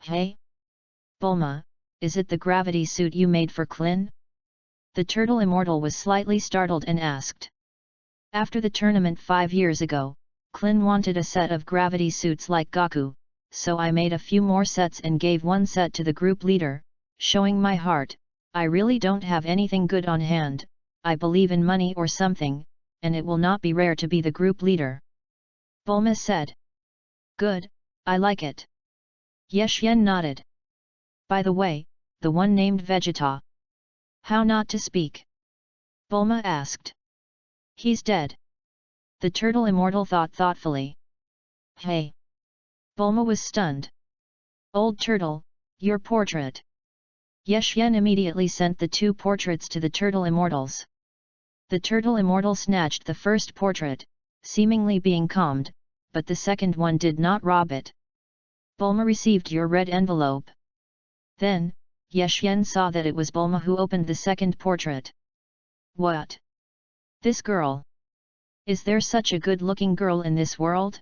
Speaker 1: Hey? Bulma, is it the gravity suit you made for Klin? The Turtle Immortal was slightly startled and asked. After the tournament 5 years ago, Klin wanted a set of gravity suits like Goku, so I made a few more sets and gave one set to the group leader, showing my heart. I really don't have anything good on hand, I believe in money or something, and it will not be rare to be the group leader. Bulma said. Good, I like it. Yeshyen nodded. By the way, the one named Vegeta. How not to speak? Bulma asked. He's dead. The Turtle Immortal thought thoughtfully. Hey! Bulma was stunned. Old Turtle, your portrait. Yeshyen immediately sent the 2 portraits to the Turtle Immortals. The Turtle Immortal snatched the first portrait, seemingly being calmed, but the second one did not rob it. Bulma received your red envelope. Then, Yeshyen saw that it was Bulma who opened the second portrait. What? This girl? Is there such a good-looking girl in this world?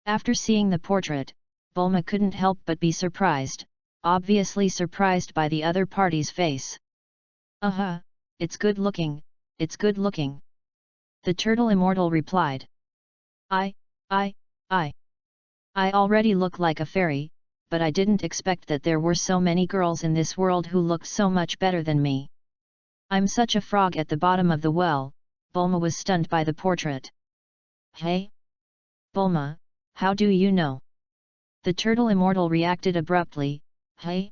Speaker 1: After seeing the portrait, Bulma couldn't help but be surprised, obviously surprised by the other party's face. It's good-looking, it's good-looking. The Turtle Immortal replied. I already look like a fairy, but I didn't expect that there were so many girls in this world who looked so much better than me. I'm such a frog at the bottom of the well. Bulma was stunned by the portrait. Hey? Bulma, how do you know? The Turtle Immortal reacted abruptly. Hey?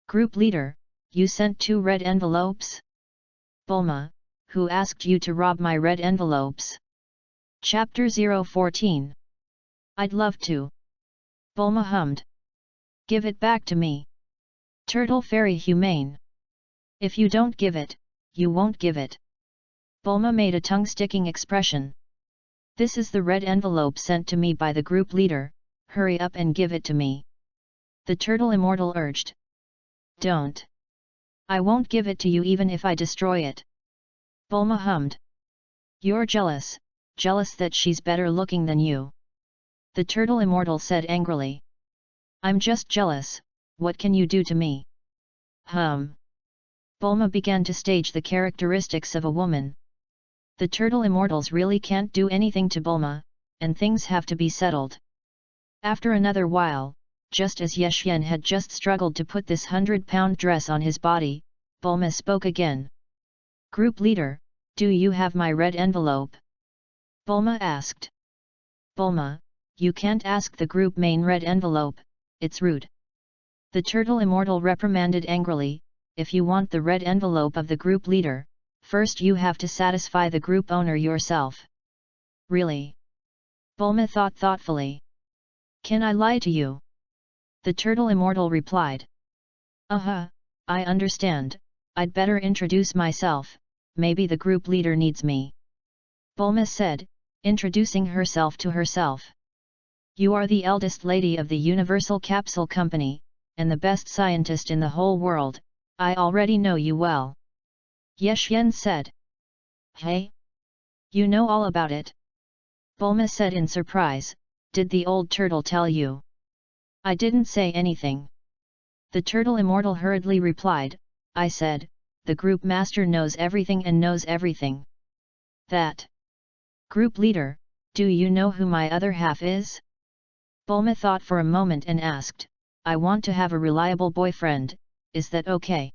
Speaker 1: Group leader, you sent 2 red envelopes? Bulma, who asked you to rob my red envelopes? Chapter 014. I'd love to. Bulma hummed. Give it back to me. Turtle Fairy humane. If you don't give it, you won't give it. Bulma made a tongue-sticking expression. This is the red envelope sent to me by the group leader, hurry up and give it to me. The Turtle Immortal urged. Don't. I won't give it to you even if I destroy it. Bulma hummed. You're jealous that she's better looking than you. The Turtle Immortal said angrily. I'm just jealous, what can you do to me? Bulma began to stage the characteristics of a woman. The Turtle Immortals really can't do anything to Bulma, and things have to be settled. After another while, just as Yeshyen had just struggled to put this 100-pound dress on his body, Bulma spoke again. Group leader, do you have my red envelope? Bulma asked. Bulma, you can't ask the group main red envelope, it's rude. The Turtle Immortal reprimanded angrily, if you want the red envelope of the group leader, first you have to satisfy the group owner yourself. Really? Bulma thought thoughtfully. Can I lie to you? The Turtle Immortal replied. I understand, I'd better introduce myself, maybe the group leader needs me. Bulma said, introducing herself to herself. You are the eldest lady of the Universal Capsule Company, and the best scientist in the whole world, I already know you well. Yeshyen said. Hey? You know all about it? Bulma said in surprise, did the old turtle tell you? I didn't say anything. The Turtle Immortal hurriedly replied, I said, the group master knows everything and knows everything. That. Group leader, do you know who my other half is? Bulma thought for a moment and asked, I want to have a reliable boyfriend, is that okay?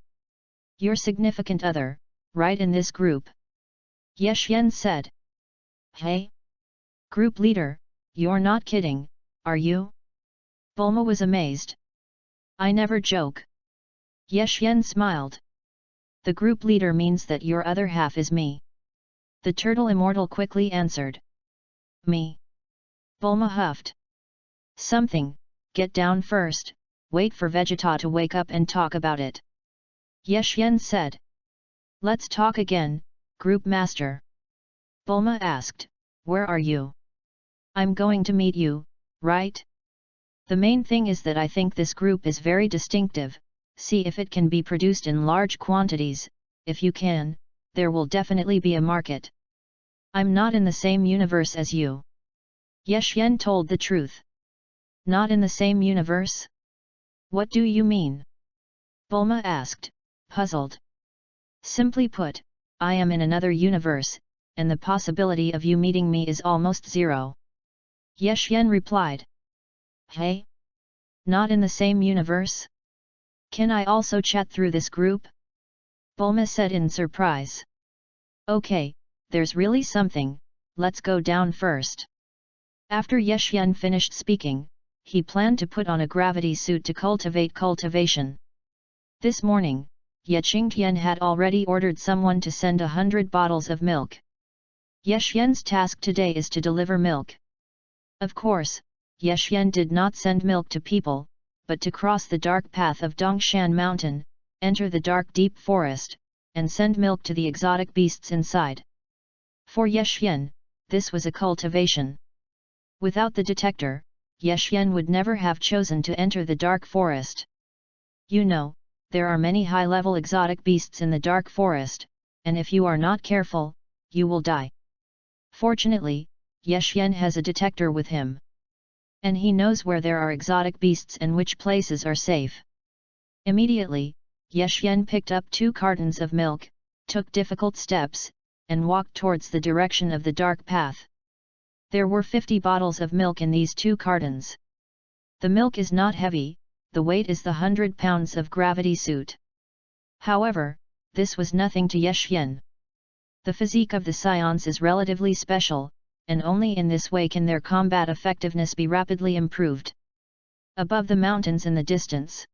Speaker 1: Your significant other, right in this group? Ye Xian said. Hey? Group leader, you're not kidding, are you? Bulma was amazed. I never joke. Ye Xian smiled. The group leader means that your other half is me. The turtle immortal quickly answered. Me? Bulma huffed. Something, get down first, wait for Vegeta to wake up and talk about it. Ye Xian said. Let's talk again, group master. Bulma asked, where are you? I'm going to meet you, right? The main thing is that I think this group is very distinctive, see if it can be produced in large quantities, if you can, there will definitely be a market. I'm not in the same universe as you. Ye Xian told the truth. Not in the same universe? What do you mean? Bulma asked, puzzled. Simply put, I am in another universe, and the possibility of you meeting me is almost zero. Ye Xian replied. Hey? Not in the same universe? Can I also chat through this group? Bulma said in surprise. Okay, there's really something, let's go down first. After Ye Xian finished speaking, he planned to put on a gravity suit to cultivate cultivation. This morning, Ye Qingtian had already ordered someone to send 100 bottles of milk. Ye Xian's task today is to deliver milk. Of course, Ye Xian did not send milk to people, but to cross the dark path of Dongshan Mountain, enter the dark deep forest, and send milk to the exotic beasts inside. For Ye Xian, this was a cultivation. Without the detector, Ye Xian would never have chosen to enter the dark forest. You know, there are many high-level exotic beasts in the dark forest, and if you are not careful, you will die. Fortunately, Ye Xian has a detector with him. And he knows where there are exotic beasts and which places are safe. Immediately, Ye Xian picked up 2 cartons of milk, took difficult steps, and walked towards the direction of the dark path. There were 50 bottles of milk in these 2 cartons. The milk is not heavy, the weight is the 100 pounds of gravity suit. However, this was nothing to Ye Xian. The physique of the scions is relatively special, and only in this way can their combat effectiveness be rapidly improved. Above the mountains in the distance,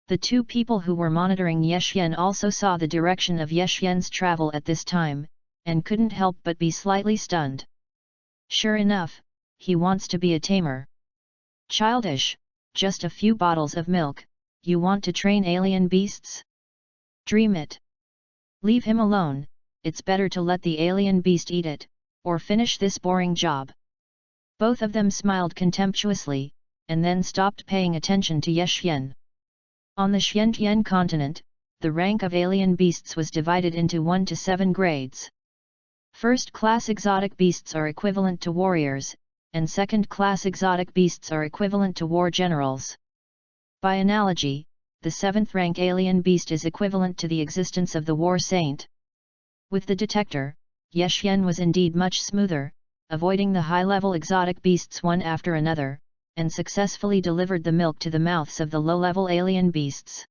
Speaker 1: the 2 people who were monitoring Ye Xian also saw the direction of Ye Xian's travel at this time, and couldn't help but be slightly stunned. Sure enough, he wants to be a tamer. Childish, just a few bottles of milk, you want to train alien beasts? Dream it. Leave him alone, it's better to let the alien beast eat it, or finish this boring job. Both of them smiled contemptuously, and then stopped paying attention to Ye Xian. On the Xiantian continent, the rank of alien beasts was divided into 1 to 7 grades. First-class exotic beasts are equivalent to warriors, and second-class exotic beasts are equivalent to war generals. By analogy, the 7th rank alien beast is equivalent to the existence of the war saint. With the detector, Ye Xian was indeed much smoother, avoiding the high-level exotic beasts one after another, and successfully delivered the milk to the mouths of the low-level alien beasts.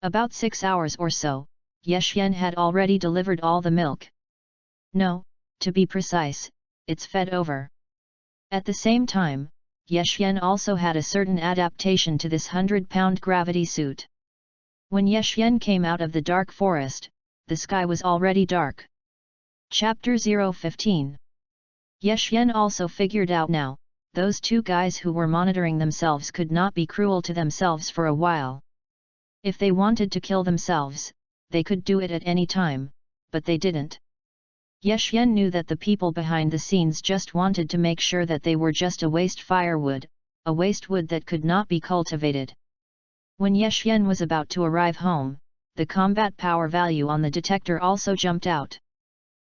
Speaker 1: About 6 hours or so, Ye Xian had already delivered all the milk. No, to be precise, it's fed over. At the same time, Ye Xian also had a certain adaptation to this 100-pound gravity suit. When Ye Xian came out of the dark forest, the sky was already dark. Chapter 015. Ye Xian also figured out now, those 2 guys who were monitoring themselves could not be cruel to themselves for a while. If they wanted to kill themselves, they could do it at any time, but they didn't. Ye Xian knew that the people behind the scenes just wanted to make sure that they were just a waste firewood, a waste wood that could not be cultivated. When Ye Xian was about to arrive home, the combat power value on the detector also jumped out.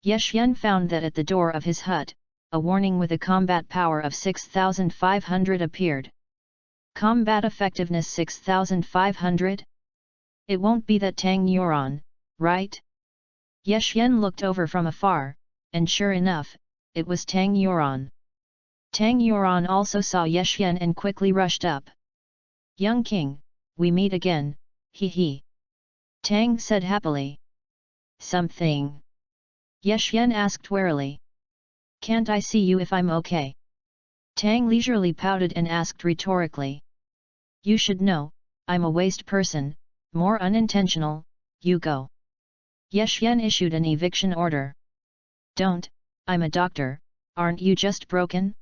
Speaker 1: Ye Xian found that at the door of his hut, a warning with a combat power of 6,500 appeared. Combat effectiveness 6,500? It won't be that Tang Yuan, right? Ye Xian looked over from afar, and sure enough, it was Tang Yuan. Tang Yuan also saw Ye Xian and quickly rushed up. Young King, we meet again, he. Tang said happily. Something? Yexian asked warily. Can't I see you if I'm okay? Tang leisurely pouted and asked rhetorically. You should know, I'm a waste person, more unintentional, you go. Yexian issued an eviction order. Don't, I'm a doctor, aren't you just broken?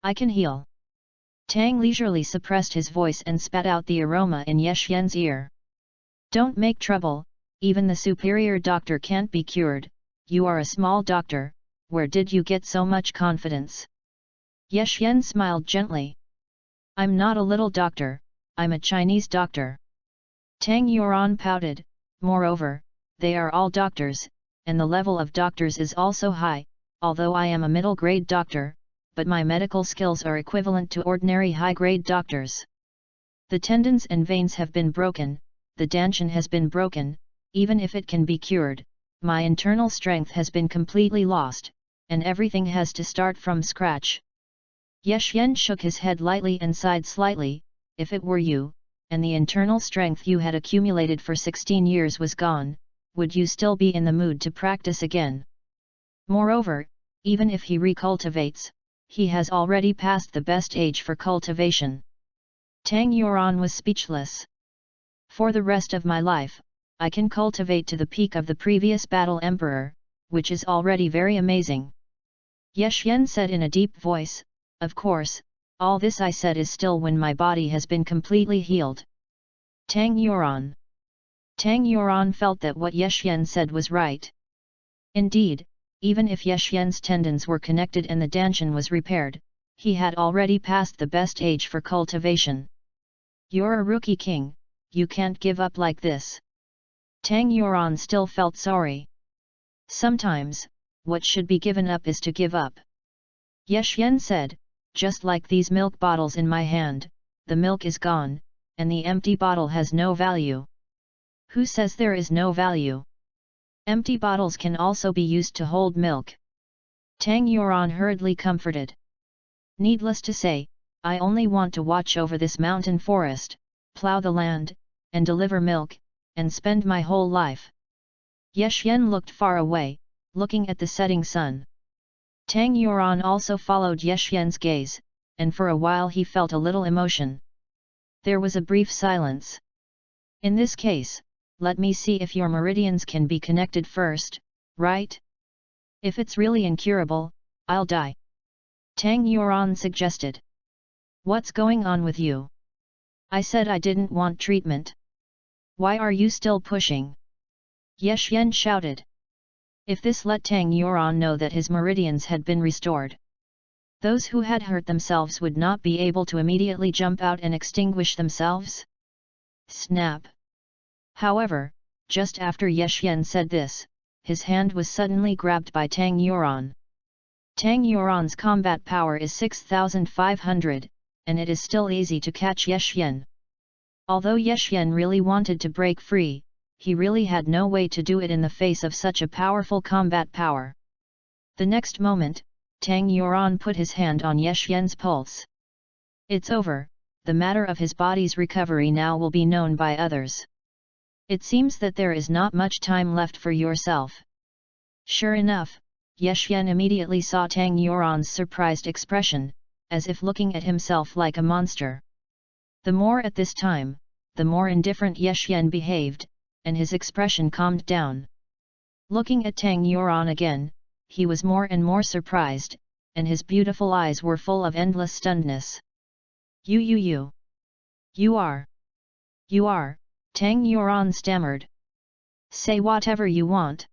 Speaker 1: I can heal. Tang leisurely suppressed his voice and spat out the aroma in Yexian's ear. Don't make trouble, even the superior doctor can't be cured, you are a small doctor, where did you get so much confidence? Yexian smiled gently. I'm not a little doctor, I'm a Chinese doctor. Tang Yuan pouted, moreover, they are all doctors, and the level of doctors is also high, although I am a middle-grade doctor, but my medical skills are equivalent to ordinary high-grade doctors. The tendons and veins have been broken, the dantian has been broken, even if it can be cured, my internal strength has been completely lost, and everything has to start from scratch. Yexian shook his head lightly and sighed slightly. If it were you, and the internal strength you had accumulated for 16 years was gone, would you still be in the mood to practice again? Moreover, even if he recultivates, he has already passed the best age for cultivation. Tang Yuan was speechless. For the rest of my life, I can cultivate to the peak of the previous battle emperor, which is already very amazing. Yexian said in a deep voice, of course, all this I said is still when my body has been completely healed. Tang Yuan. Tang Yuan felt that what Yexian said was right. Indeed, even if Yexian's tendons were connected and the dantian was repaired, he had already passed the best age for cultivation. You're a rookie king, you can't give up like this. Tang Yuan still felt sorry. Sometimes, what should be given up is to give up. Yexian said, just like these milk bottles in my hand, the milk is gone, and the empty bottle has no value. Who says there is no value? Empty bottles can also be used to hold milk. Tang Yuan hurriedly comforted. Needless to say, I only want to watch over this mountain forest, plow the land, and deliver milk, and spend my whole life. Yexian looked far away, looking at the setting sun. Tang Yuan also followed Yexian's gaze, and for a while he felt a little emotion. There was a brief silence. In this case, let me see if your meridians can be connected first, right? If it's really incurable, I'll die. Tang Yuan suggested. What's going on with you? I said I didn't want treatment. Why are you still pushing? Yexian shouted. If this let Tang Yuan know that his meridians had been restored, those who had hurt themselves would not be able to immediately jump out and extinguish themselves. Snap! However, just after Yexian said this, his hand was suddenly grabbed by Tang Yuan. Tang Yuan's combat power is 6,500, and it is still easy to catch Yexian. Although Yexian really wanted to break free, he really had no way to do it in the face of such a powerful combat power. The next moment, Tang Yuan put his hand on Yexian's pulse. It's over, the matter of his body's recovery now will be known by others. It seems that there is not much time left for yourself. Sure enough, Yexian immediately saw Tang Yuan's surprised expression, as if looking at himself like a monster. The more at this time, the more indifferent Yexian behaved, and his expression calmed down. Looking at Tang Yuan again, he was more and more surprised, and his beautiful eyes were full of endless stunnedness. You are, Tang Yuan stammered. Say whatever you want.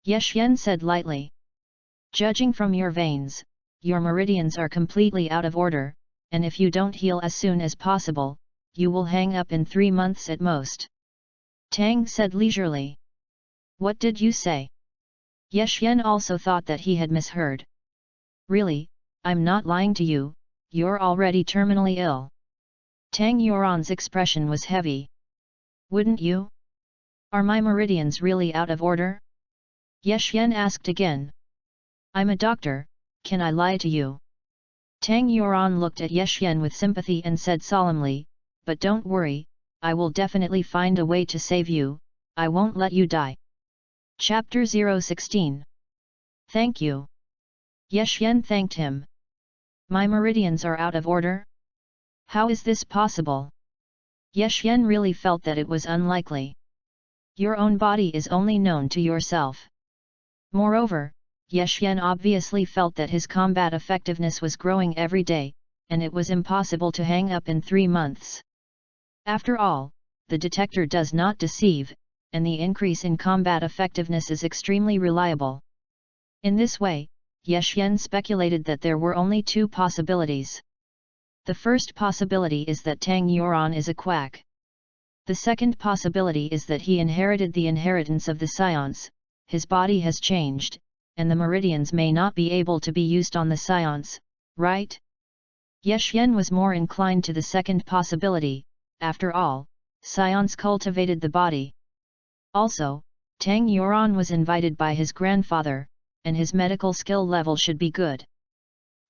Speaker 1: Yexian said lightly. Judging from your veins, your meridians are completely out of order, and if you don't heal as soon as possible, you will hang up in 3 months at most. Tang said leisurely. What did you say? Yexian also thought that he had misheard. Really, I'm not lying to you, you're already terminally ill. Tang Yuan's expression was heavy. Wouldn't you? Are my meridians really out of order? Yexian asked again. I'm a doctor, can I lie to you? Tang Yuan looked at Yexian with sympathy and said solemnly, but don't worry, I will definitely find a way to save you, I won't let you die. Chapter 016. Thank you. Ye Xian thanked him. My meridians are out of order? How is this possible? Ye Xian really felt that it was unlikely. Your own body is only known to yourself. Moreover, Ye Xian obviously felt that his combat effectiveness was growing every day, and it was impossible to hang up in 3 months. After all, the detector does not deceive, and the increase in combat effectiveness is extremely reliable. In this way, Ye Xian speculated that there were only 2 possibilities. The first possibility is that Tang Yuan is a quack. The second possibility is that he inherited the inheritance of the scions, his body has changed, and the meridians may not be able to be used on the scions, right? Ye Xian was more inclined to the second possibility. After all, scions cultivated the body. Also, Tang Yuan was invited by his grandfather, and his medical skill level should be good.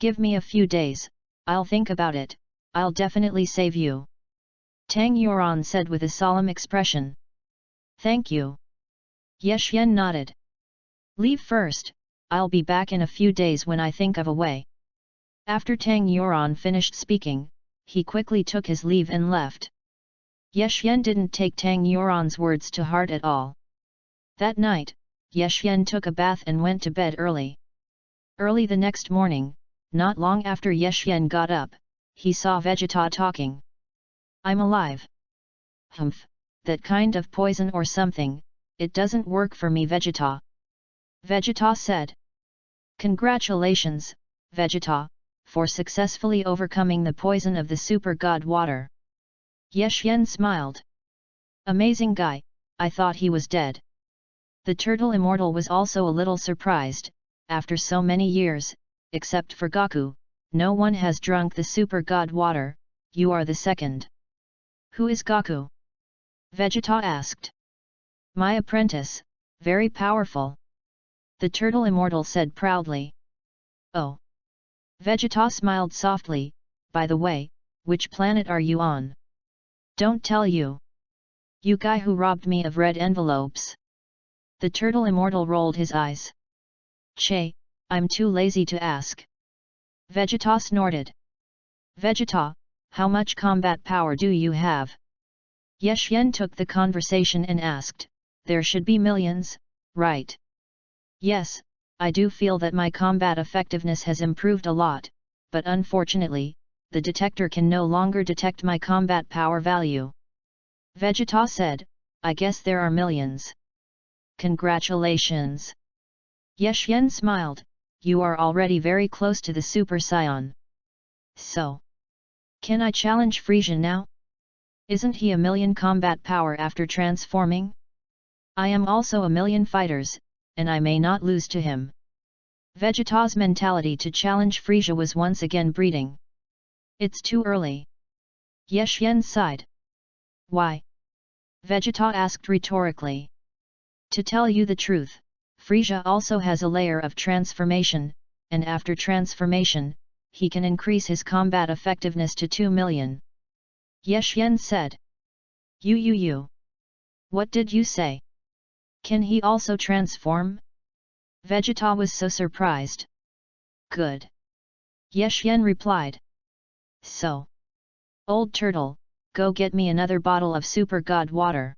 Speaker 1: Give me a few days, I'll think about it, I'll definitely save you. Tang Yuan said with a solemn expression. Thank you. Ye Xian nodded. Leave first, I'll be back in a few days when I think of a way. After Tang Yuan finished speaking, he quickly took his leave and left. Ye Xian didn't take Tang Yuan's words to heart at all. That night, Ye Xian took a bath and went to bed early. Early the next morning, not long after Ye Xian got up, he saw Vegeta talking. I'm alive. Humph, that kind of poison or something, it doesn't work for me, Vegeta. Vegeta said. Congratulations, Vegeta, for successfully overcoming the poison of the super god water. Ye Xian smiled. Amazing guy, I thought he was dead. The turtle immortal was also a little surprised. After so many years, except for Goku, no one has drunk the super god water. You are the second. Who is Goku? Vegeta asked. My apprentice, very powerful. The turtle immortal said proudly. Oh. Vegeta smiled softly. By the way, which planet are you on? Don't tell you. You guy who robbed me of red envelopes. The turtle immortal rolled his eyes. Che, I'm too lazy to ask. Vegeta snorted. Vegeta, how much combat power do you have? Ye Xian took the conversation and asked, there should be millions, right? Yes, I do feel that my combat effectiveness has improved a lot, but unfortunately, the detector can no longer detect my combat power value. Vegeta said, I guess there are millions. Congratulations. Ye Xian smiled, you are already very close to the Super Saiyan. So, can I challenge Frieza now? Isn't he a million combat power after transforming? I am also a million fighters, and I may not lose to him. Vegeta's mentality to challenge Frieza was once again breeding. It's too early. Ye Xian sighed. Why? Vegeta asked rhetorically. To tell you the truth, Frieza also has a layer of transformation, and after transformation, he can increase his combat effectiveness to 2 million. Ye Xian said. You. What did you say? Can he also transform? Vegeta was so surprised. Good. Ye Xian replied. So. Old turtle, go get me another bottle of super god water.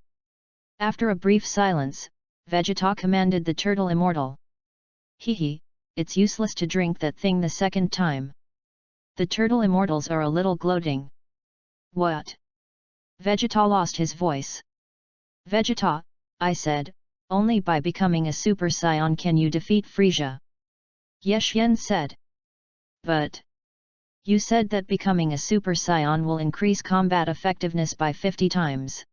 Speaker 1: After a brief silence, Vegeta commanded the turtle immortal. Hehe, it's useless to drink that thing the second time. The turtle immortals are a little gloating. What? Vegeta lost his voice. Vegeta, I said, only by becoming a Super Saiyan can you defeat Frieza. Ye Xian said. But. You said that becoming a Super Saiyan will increase combat effectiveness by 50 times.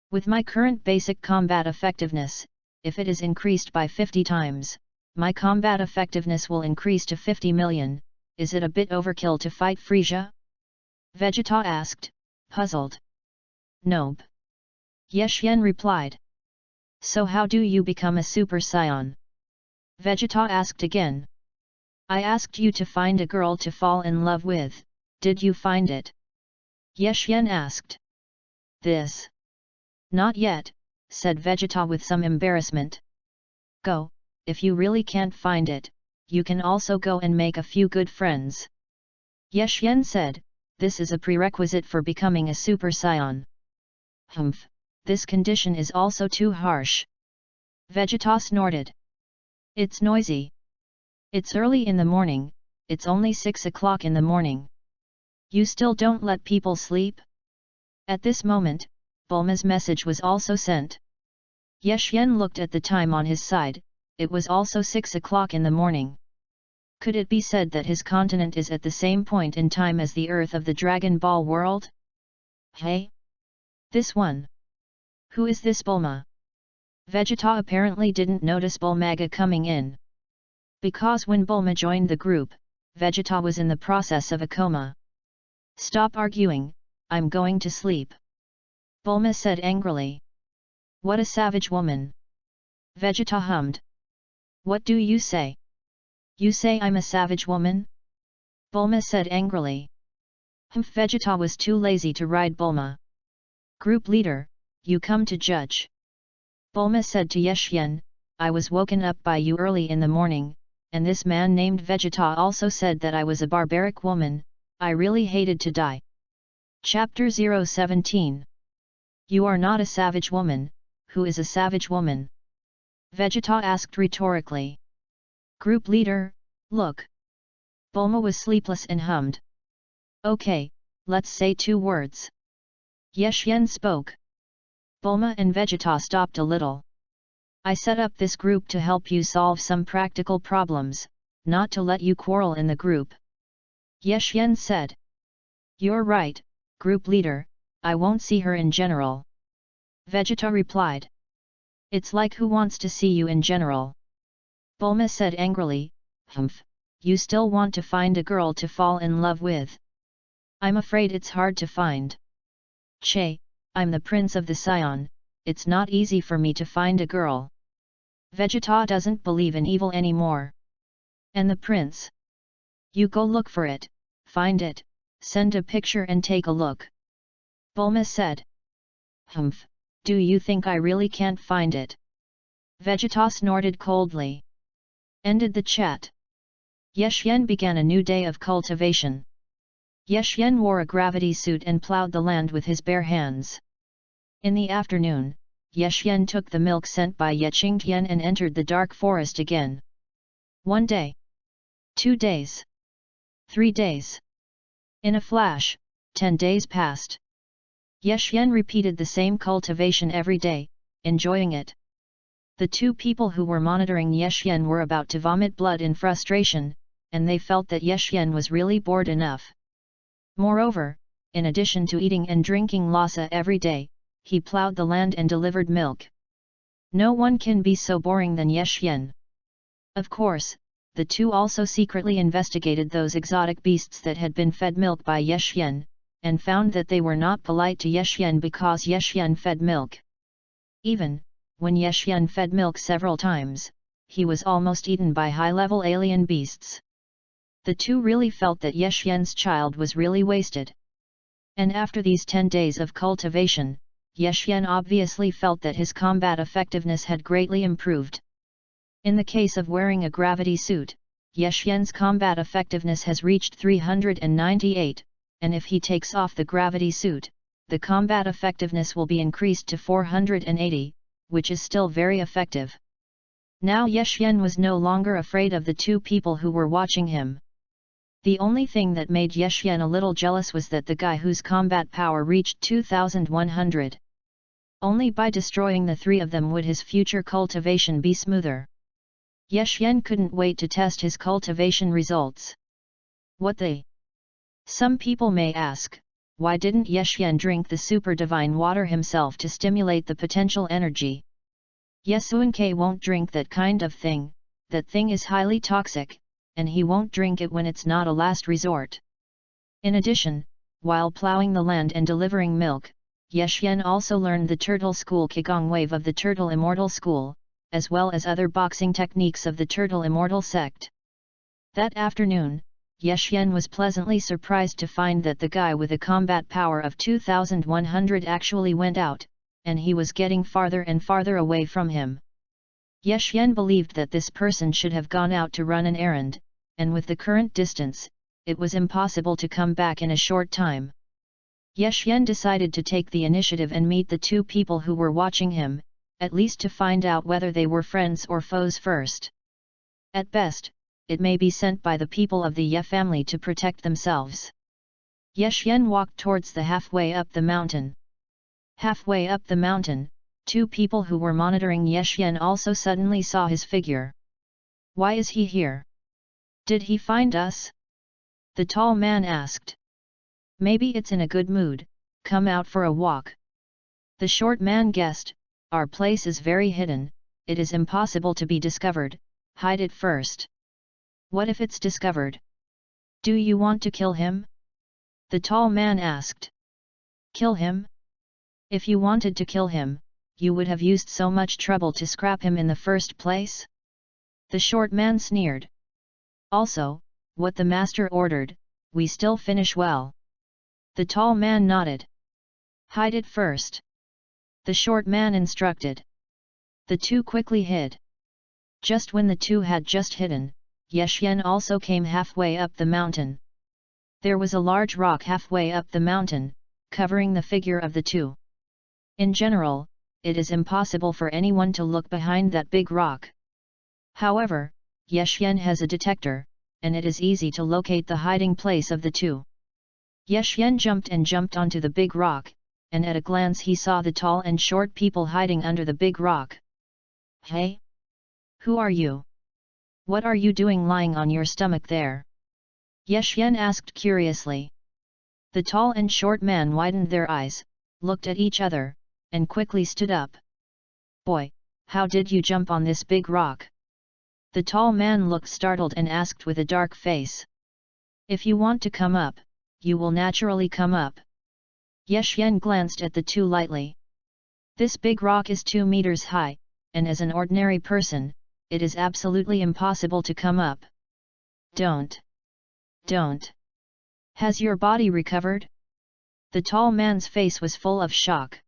Speaker 1: With my current basic combat effectiveness, if it is increased by 50 times, my combat effectiveness will increase to 50 million, is it a bit overkill to fight Frieza? Vegeta asked, puzzled. Nope. Ye Xian replied. So how do you become a Super Saiyan? Vegeta asked again. I asked you to find a girl to fall in love with, did you find it? Ye Xian asked. This. Not yet, said Vegeta with some embarrassment. Go, if you really can't find it, you can also go and make a few good friends. Yexian said, this is a prerequisite for becoming a Super Saiyan. Humph, this condition is also too harsh. Vegeta snorted. It's noisy. It's early in the morning, it's only 6 o'clock in the morning. You still don't let people sleep? At this moment, Bulma's message was also sent. Yexian looked at the time on his side, it was also 6 o'clock in the morning. Could it be said that his continent is at the same point in time as the Earth of the Dragon Ball world? Hey? This one. Who is this Bulma? Vegeta apparently didn't notice Bulmaga coming in. Because when Bulma joined the group, Vegeta was in the process of a coma. Stop arguing, I'm going to sleep. Bulma said angrily. What a savage woman. Vegeta hummed. What do you say? You say I'm a savage woman? Bulma said angrily. Vegeta was too lazy to ride Bulma. Group leader, you come to judge. Bulma said to Yexian, I was woken up by you early in the morning, and this man named Vegeta also said that I was a barbaric woman, I really hated to die. Chapter 017. You are not a savage woman, who is a savage woman? Vegeta asked rhetorically. Group leader, look. Bulma was sleepless and hummed. Okay, let's say 2 words. Yexian spoke. Bulma and Vegeta stopped a little. I set up this group to help you solve some practical problems, not to let you quarrel in the group. Yexian said. You're right, group leader, I won't see her in general. Vegeta replied. It's like who wants to see you in general? Bulma said angrily, Humph, you still want to find a girl to fall in love with? I'm afraid it's hard to find. Che, I'm the prince of the Saiyan, it's not easy for me to find a girl. Vegeta doesn't believe in evil anymore. And the prince? You go look for it, find it, send a picture and take a look. Bulma said. Humph, do you think I really can't find it? Vegeta snorted coldly. Ended the chat. Yexian began a new day of cultivation. Yexian wore a gravity suit and plowed the land with his bare hands. In the afternoon, Yexian took the milk sent by Yechingtian and entered the dark forest again. 1 day. 2 days. 3 days. In a flash, 10 days passed. Yexian repeated the same cultivation every day, enjoying it. The 2 people who were monitoring Yexian were about to vomit blood in frustration, and they felt that Yexian was really bored enough. Moreover, in addition to eating and drinking lassa every day, he plowed the land and delivered milk. No one can be so boring than Yexian. Of course, the 2 also secretly investigated those exotic beasts that had been fed milk by Yexian, and found that they were not polite to Yexian because Yexian fed milk. Even, when Yexian fed milk several times, he was almost eaten by high-level alien beasts. The 2 really felt that Yexian's child was really wasted. And after these 10 days of cultivation, Yexian obviously felt that his combat effectiveness had greatly improved. In the case of wearing a gravity suit, Yexian's combat effectiveness has reached 398, and if he takes off the gravity suit, the combat effectiveness will be increased to 480, which is still very effective. Now Yexian was no longer afraid of the 2 people who were watching him. The only thing that made Yexian a little jealous was that the guy whose combat power reached 2100. Only by destroying the 3 of them would his future cultivation be smoother. Yexian couldn't wait to test his cultivation results. What the? Some people may ask, why didn't Yexian drink the super divine water himself to stimulate the potential energy? Yesuanke won't drink that kind of thing, that thing is highly toxic, and he won't drink it when it's not a last resort. In addition, while plowing the land and delivering milk, Yexian also learned the Turtle School Qigong Wave of the Turtle Immortal School, as well as other boxing techniques of the Turtle Immortal sect. That afternoon, Yexian was pleasantly surprised to find that the guy with a combat power of 2100 actually went out, and he was getting farther and farther away from him. Ye Xian believed that this person should have gone out to run an errand, and with the current distance, it was impossible to come back in a short time. Ye Xian decided to take the initiative and meet the two people who were watching him, at least to find out whether they were friends or foes first. At best, it may be sent by the people of the Ye family to protect themselves. Ye Xian walked towards the halfway up the mountain. Halfway up the mountain, two people who were monitoring Ye Xian also suddenly saw his figure. "Why is he here? Did he find us?" the tall man asked. "Maybe it's in a good mood, come out for a walk." The short man guessed, "Our place is very hidden, it is impossible to be discovered, hide it first." "What if it's discovered? Do you want to kill him?" the tall man asked. "Kill him? If you wanted to kill him, you would have used so much trouble to scrap him in the first place?" the short man sneered. "Also, what the master ordered, we still finish well." The tall man nodded. "Hide it first," the short man instructed. The two quickly hid. Just when the two had just hidden, Ye Xian also came halfway up the mountain. There was a large rock halfway up the mountain, covering the figure of the two. In general, it is impossible for anyone to look behind that big rock. However, Ye Xian has a detector, and it is easy to locate the hiding place of the two. Ye Xian jumped onto the big rock, and at a glance he saw the tall and short people hiding under the big rock. "Hey? Who are you? What are you doing lying on your stomach there?" Ye Xian asked curiously. The tall and short man widened their eyes, looked at each other, and quickly stood up. "Boy, how did you jump on this big rock?" The tall man looked startled and asked with a dark face. "If you want to come up, you will naturally come up." Ye Xian glanced at the two lightly. "This big rock is 2 meters high, and as an ordinary person, it is absolutely impossible to come up." Don't. Has your body recovered?" The tall man's face was full of shock.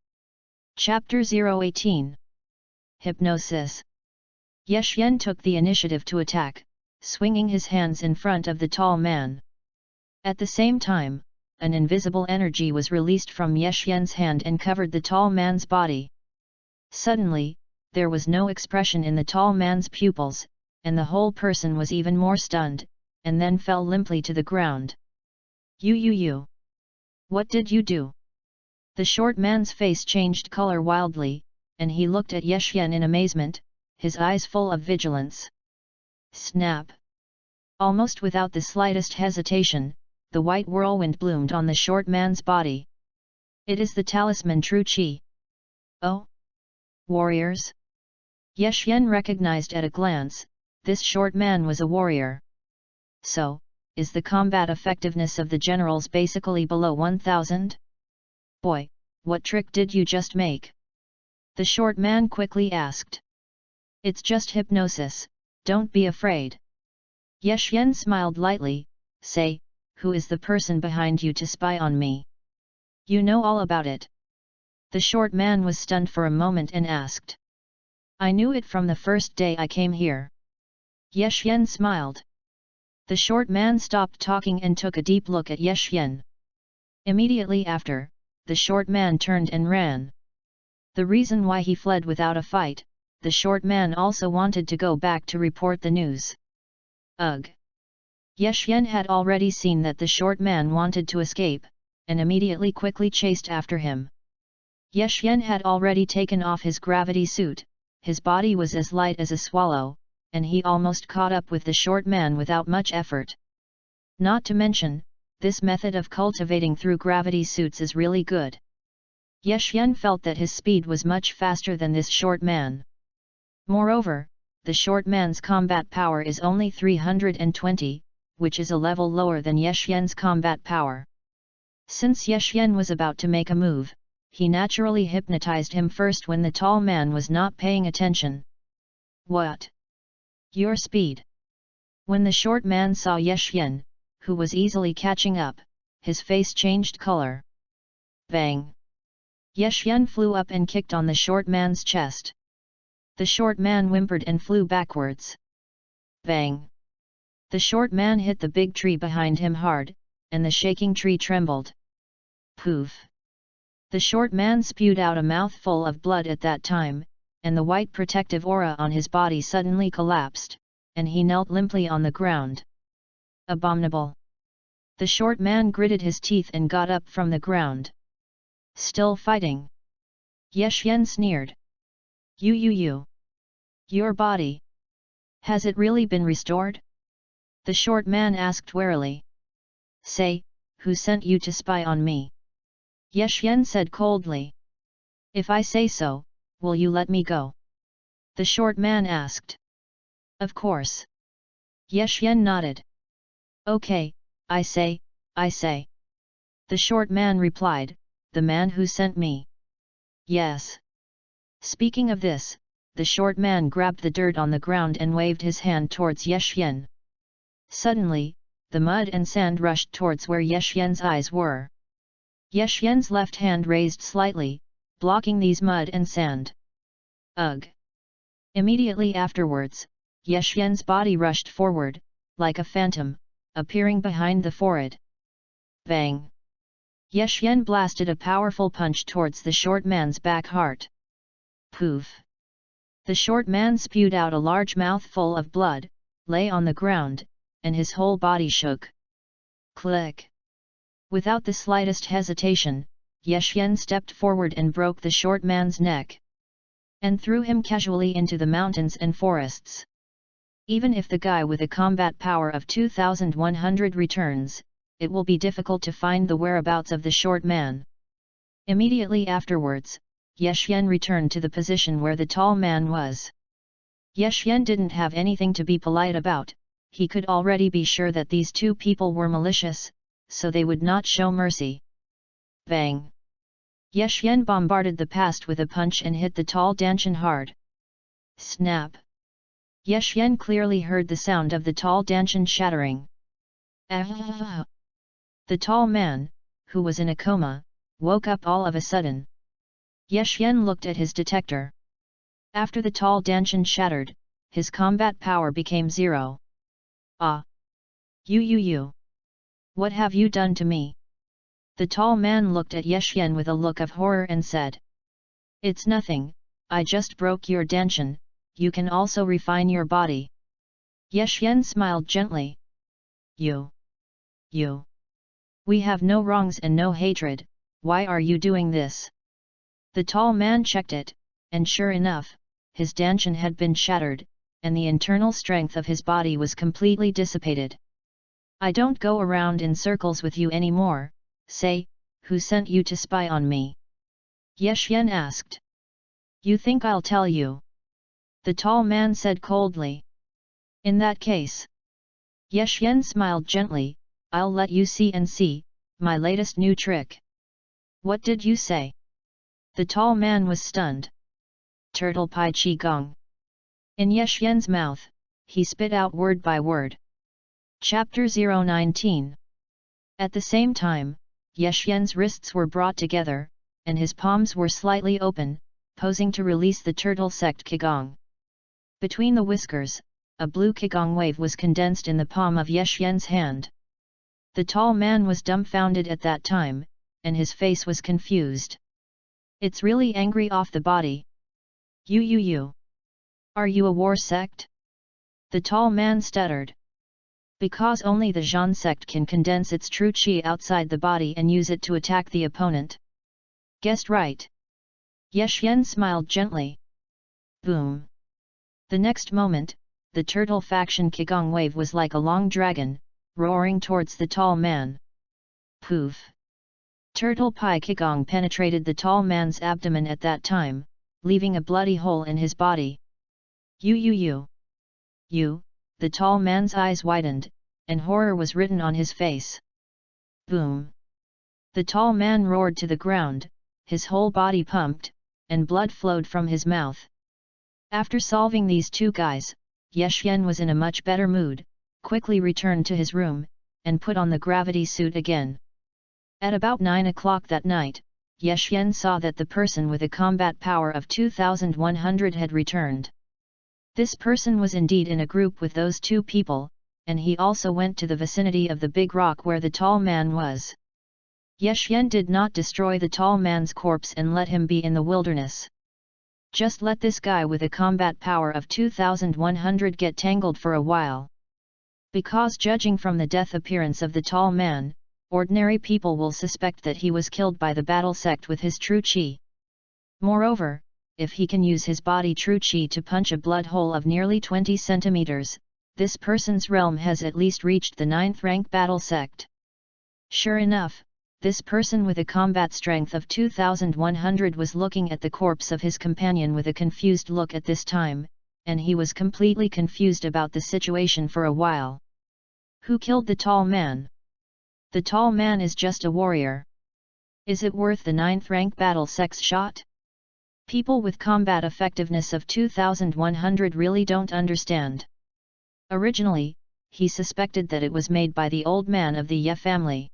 Speaker 1: Chapter 018. Hypnosis. Ye Xian took the initiative to attack, swinging his hands in front of the tall man. At the same time, an invisible energy was released from Ye Xian's hand and covered the tall man's body. Suddenly, there was no expression in the tall man's pupils, and the whole person was even more stunned, and then fell limply to the ground. You! What did you do?" The short man's face changed color wildly, and he looked at Ye Xian in amazement, his eyes full of vigilance. Snap! Almost without the slightest hesitation, the white whirlwind bloomed on the short man's body. "It is the talisman True Qi." "Oh? Warriors?" Ye Xian recognized at a glance, this short man was a warrior. "So, is the combat effectiveness of the generals basically below 1000? Boy, what trick did you just make?" the short man quickly asked. "It's just hypnosis, don't be afraid." Ye Xian smiled lightly, "Say, who is the person behind you to spy on me? You know all about it." The short man was stunned for a moment and asked. "I knew it from the first day I came here." Ye Xian smiled. The short man stopped talking and took a deep look at Ye Xian. Immediately after, the short man turned and ran. The reason why he fled without a fight, the short man also wanted to go back to report the news. Ugh! Ye Xian had already seen that the short man wanted to escape, and immediately quickly chased after him. Ye Xian had already taken off his gravity suit, his body was as light as a swallow, and he almost caught up with the short man without much effort. Not to mention, this method of cultivating through gravity suits is really good. Ye Xian felt that his speed was much faster than this short man. Moreover, the short man's combat power is only 320, which is a level lower than Ye Xian's combat power. Since Ye Xian was about to make a move, he naturally hypnotized him first when the tall man was not paying attention. "What? Your speed?" When the short man saw Ye Xian, who was easily catching up, his face changed color. Bang! Ye Xian flew up and kicked on the short man's chest. The short man whimpered and flew backwards. Bang! The short man hit the big tree behind him hard, and the shaking tree trembled. Poof! The short man spewed out a mouthful of blood at that time, and the white protective aura on his body suddenly collapsed, and he knelt limply on the ground. Abominable! The short man gritted his teeth and got up from the ground. Still fighting? Ye Xian sneered. You. Your body. Has it really been restored? The short man asked warily. Say, who sent you to spy on me? Ye Xian said coldly. If I say so, will you let me go? The short man asked. Of course. Ye Xian nodded. Okay, I say. The short man replied, the man who sent me. Yes. Speaking of this, the short man grabbed the dirt on the ground and waved his hand towards Ye Xian. Suddenly, the mud and sand rushed towards where Ye Xian's eyes were. Ye Xian's left hand raised slightly, blocking these mud and sand. Ugh! Immediately afterwards, Ye Xian's body rushed forward, like a phantom, appearing behind the forehead. Bang! Ye Xian blasted a powerful punch towards the short man's back heart. Poof! The short man spewed out a large mouthful of blood, lay on the ground, and his whole body shook. Click! Without the slightest hesitation, Ye Xian stepped forward and broke the short man's neck, and threw him casually into the mountains and forests. Even if the guy with a combat power of 2100 returns, it will be difficult to find the whereabouts of the short man. Immediately afterwards, Ye Xian returned to the position where the tall man was. Ye Xian didn't have anything to be polite about, he could already be sure that these two people were malicious, so they would not show mercy. Bang! Ye Xian bombarded the past with a punch and hit the tall Danshan hard. Snap! Ye Xian clearly heard the sound of the tall Danshan shattering. Ah! The tall man, who was in a coma, woke up all of a sudden. Ye Xian looked at his detector. After the tall Danshan shattered, his combat power became 0. Ah! You! What have you done to me? The tall man looked at Ye Xian with a look of horror and said. It's nothing, I just broke your Danshan, you can also refine your body. Ye Xian smiled gently. You. We have no wrongs and no hatred, why are you doing this? The tall man checked it, and sure enough, his Danshan had been shattered, and the internal strength of his body was completely dissipated. I don't go around in circles with you anymore, say, who sent you to spy on me? Ye Xian asked. You think I'll tell you? The tall man said coldly. In that case. Ye Xian smiled gently, I'll let you see, my latest new trick. What did you say? The tall man was stunned. Turtle Pie Qi Gong. In Ye Xian's mouth, he spit out word by word. Chapter 019. At the same time, Ye Xian's wrists were brought together, and his palms were slightly open, posing to release the turtle sect Qigong. Between the whiskers, a blue Qigong wave was condensed in the palm of Ye Xian's hand. The tall man was dumbfounded at that time, and his face was confused. It's really angry off the body. You. Are you a war sect? The tall man stuttered. Because only the Zhan sect can condense its true qi outside the body and use it to attack the opponent. Guessed right. Ye Xian smiled gently. Boom. The next moment, the turtle faction Qigong wave was like a long dragon, roaring towards the tall man. Poof! Turtle Pie Qigong penetrated the tall man's abdomen at that time, leaving a bloody hole in his body. You! The tall man's eyes widened, and horror was written on his face. Boom! The tall man roared to the ground, his whole body pumped, and blood flowed from his mouth. After solving these two guys, Ye Xian was in a much better mood, quickly returned to his room, and put on the gravity suit again. At about 9 o'clock that night, Yexian saw that the person with a combat power of 2100 had returned. This person was indeed in a group with those two people, and he also went to the vicinity of the big rock where the tall man was. Yexian did not destroy the tall man's corpse and let him be in the wilderness. Just let this guy with a combat power of 2100 get tangled for a while. Because judging from the death appearance of the tall man, ordinary people will suspect that he was killed by the battle sect with his true chi. Moreover, if he can use his body true chi to punch a blood hole of nearly 20 centimeters, this person's realm has at least reached the 9th rank battle sect. Sure enough, this person with a combat strength of 2100 was looking at the corpse of his companion with a confused look at this time, and he was completely confused about the situation for a while. Who killed the tall man? The tall man is just a warrior. Is it worth the 9th rank battle sex shot? People with combat effectiveness of 2100 really don't understand. Originally, he suspected that it was made by the old man of the Ye family.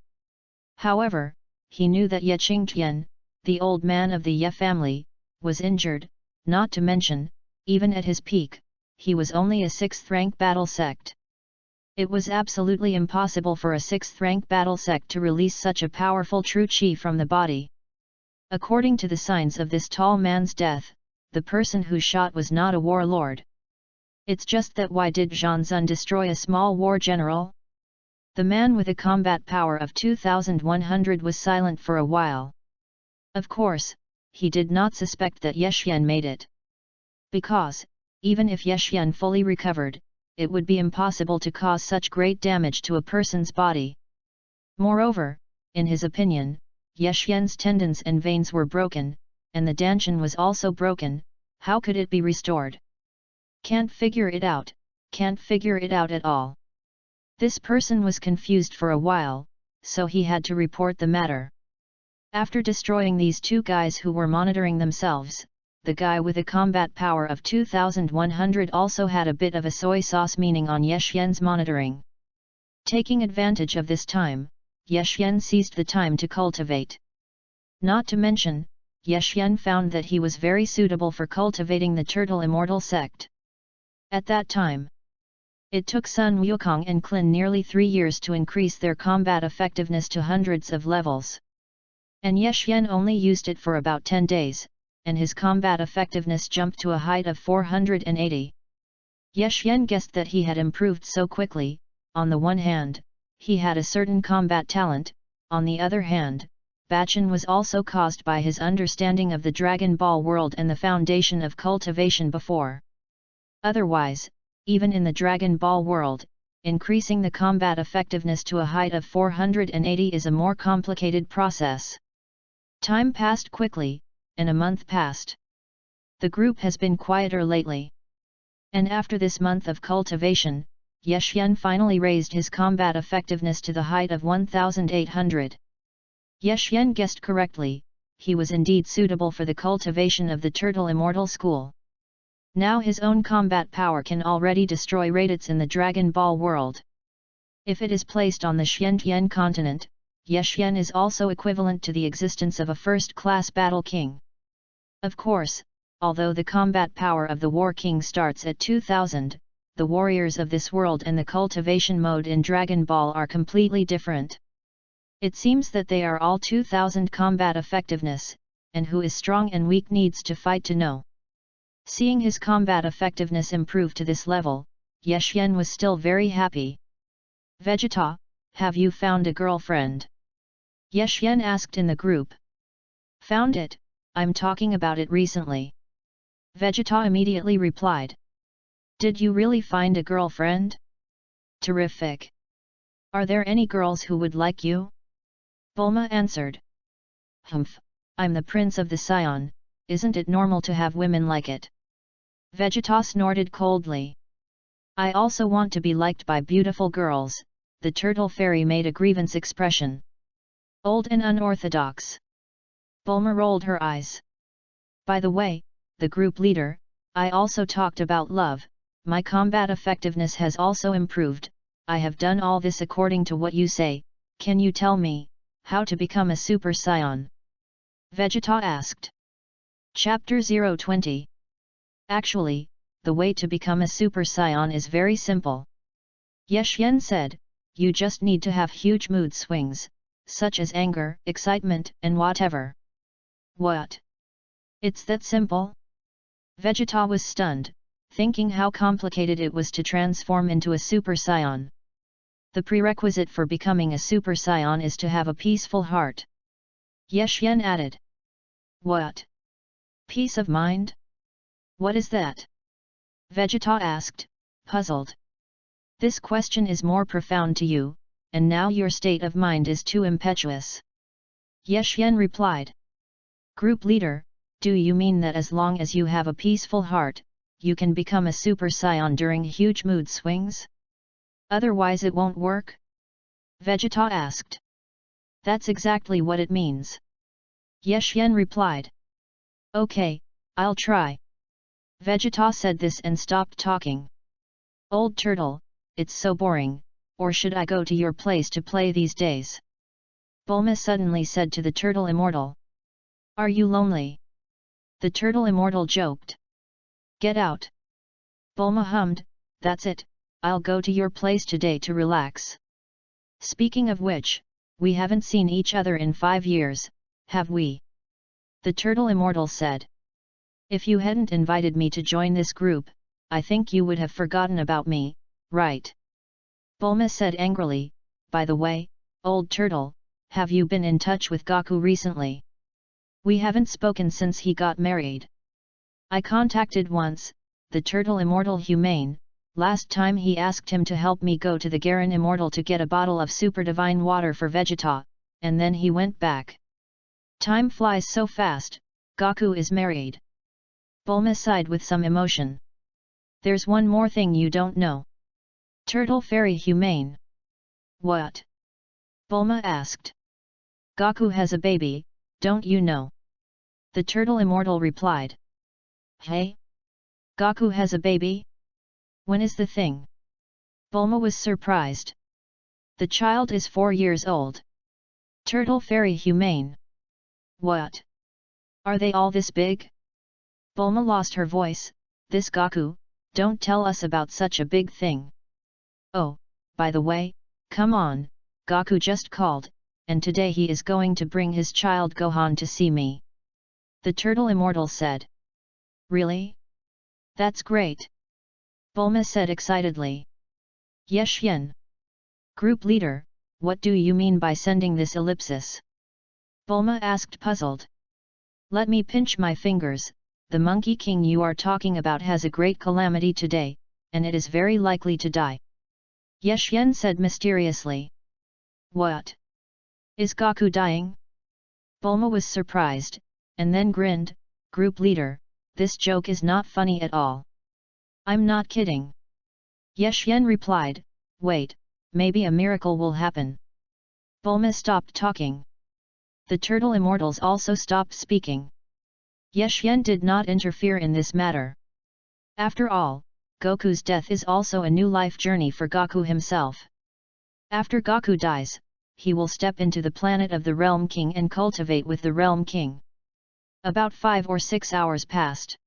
Speaker 1: However, he knew that Ye Qingtian, the old man of the Ye family, was injured, not to mention, even at his peak, he was only a 6th rank battle sect. It was absolutely impossible for a 6th rank battle sect to release such a powerful true chi from the body. According to the signs of this tall man's death, the person who shot was not a warlord. It's just that why did Zhanzun destroy a small war general? The man with a combat power of 2100 was silent for a while. Of course, he did not suspect that Yexian made it. Because, even if Yexian fully recovered, it would be impossible to cause such great damage to a person's body. Moreover, in his opinion, Yexian's tendons and veins were broken, and the danshan was also broken. How could it be restored? Can't figure it out at all. This person was confused for a while, so he had to report the matter. After destroying these two guys who were monitoring themselves, the guy with a combat power of 2100 also had a bit of a soy sauce meaning on Yexian's monitoring. Taking advantage of this time, Yexian seized the time to cultivate. Not to mention, Yexian found that he was very suitable for cultivating the Turtle Immortal sect. At that time, it took Sun Wukong and Klin nearly 3 years to increase their combat effectiveness to hundreds of levels. And Yexian only used it for about 10 days, and his combat effectiveness jumped to a height of 480. Yexian guessed that he had improved so quickly. On the one hand, he had a certain combat talent, on the other hand, Bachan was also caused by his understanding of the Dragon Ball world and the foundation of cultivation before. Otherwise, even in the Dragon Ball world, increasing the combat effectiveness to a height of 480 is a more complicated process. Time passed quickly, and a month passed. The group has been quieter lately. And after this month of cultivation, Yexian finally raised his combat effectiveness to the height of 1800. Yexian guessed correctly, he was indeed suitable for the cultivation of the Turtle Immortal School. Now his own combat power can already destroy Raditz in the Dragon Ball world. If it is placed on the Xiantian continent, Yexian is also equivalent to the existence of a first-class battle king. Of course, although the combat power of the War King starts at 2000, the warriors of this world and the cultivation mode in Dragon Ball are completely different. It seems that they are all 2000 combat effectiveness, and who is strong and weak needs to fight to know. Seeing his combat effectiveness improve to this level, Yexian was still very happy. Vegeta, have you found a girlfriend? Yexian asked in the group. Found it, I'm talking about it recently. Vegeta immediately replied. Did you really find a girlfriend? Terrific. Are there any girls who would like you? Bulma answered. Humph, I'm the prince of the Scion, isn't it normal to have women like it? Vegeta snorted coldly. I also want to be liked by beautiful girls, the turtle fairy made a grievance expression. Old and unorthodox. Bulma rolled her eyes. By the way, the group leader, I also talked about love. My combat effectiveness has also improved. I have done all this according to what you say. Can you tell me how to become a Super Saiyan? Vegeta asked. Chapter 020. Actually, the way to become a Super Saiyan is very simple. Yeshyen said, you just need to have huge mood swings, such as anger, excitement, and whatever. What? It's that simple? Vegeta was stunned, thinking how complicated it was to transform into a Super Saiyan. The prerequisite for becoming a Super Saiyan is to have a peaceful heart. Yeshyen added. What? Peace of mind? What is that? Vegeta asked, puzzled. This question is more profound to you, and now your state of mind is too impetuous. Yeshyen replied. Group leader, do you mean that as long as you have a peaceful heart, you can become a Super Saiyan during huge mood swings? Otherwise it won't work? Vegeta asked. That's exactly what it means. Yeshyen replied. Okay, I'll try. Vegeta said this and stopped talking. Old turtle, it's so boring, or should I go to your place to play these days? Bulma suddenly said to the turtle immortal. Are you lonely? The turtle immortal joked. Get out. Bulma hummed, that's it, I'll go to your place today to relax. Speaking of which, we haven't seen each other in 5 years, have we? The turtle immortal said. If you hadn't invited me to join this group, I think you would have forgotten about me, right? Bulma said angrily, by the way, old turtle, have you been in touch with Goku recently? We haven't spoken since he got married. I contacted once, the turtle immortal humane, last time he asked him to help me go to the Garen immortal to get a bottle of super divine water for Vegeta, and then he went back. Time flies so fast, Goku is married. Bulma sighed with some emotion. There's one more thing you don't know. Turtle Fairy Humane. What? Bulma asked. Goku has a baby, don't you know? The turtle immortal replied. Hey? Goku has a baby? When is the thing? Bulma was surprised. The child is 4 years old. Turtle Fairy Humane. What? Are they all this big? Bulma lost her voice. This Goku, don't tell us about such a big thing. Oh, by the way, come on, Goku just called, and today he is going to bring his child Gohan to see me. The turtle immortal said. Really? That's great. Bulma said excitedly. Yeshyen. Group leader, what do you mean by sending this ellipsis? Bulma asked puzzled. Let me pinch my fingers, the Monkey King you are talking about has a great calamity today, and it is very likely to die. Yeshyen said mysteriously. What? Is Goku dying? Bulma was surprised, and then grinned, Group leader, this joke is not funny at all. I'm not kidding. Yeshyen replied, wait, maybe a miracle will happen. Bulma stopped talking. The turtle immortals also stopped speaking. Yeshyen did not interfere in this matter. After all, Goku's death is also a new life journey for Goku himself. After Goku dies, he will step into the planet of the Realm King and cultivate with the Realm King. About 5 or 6 hours passed.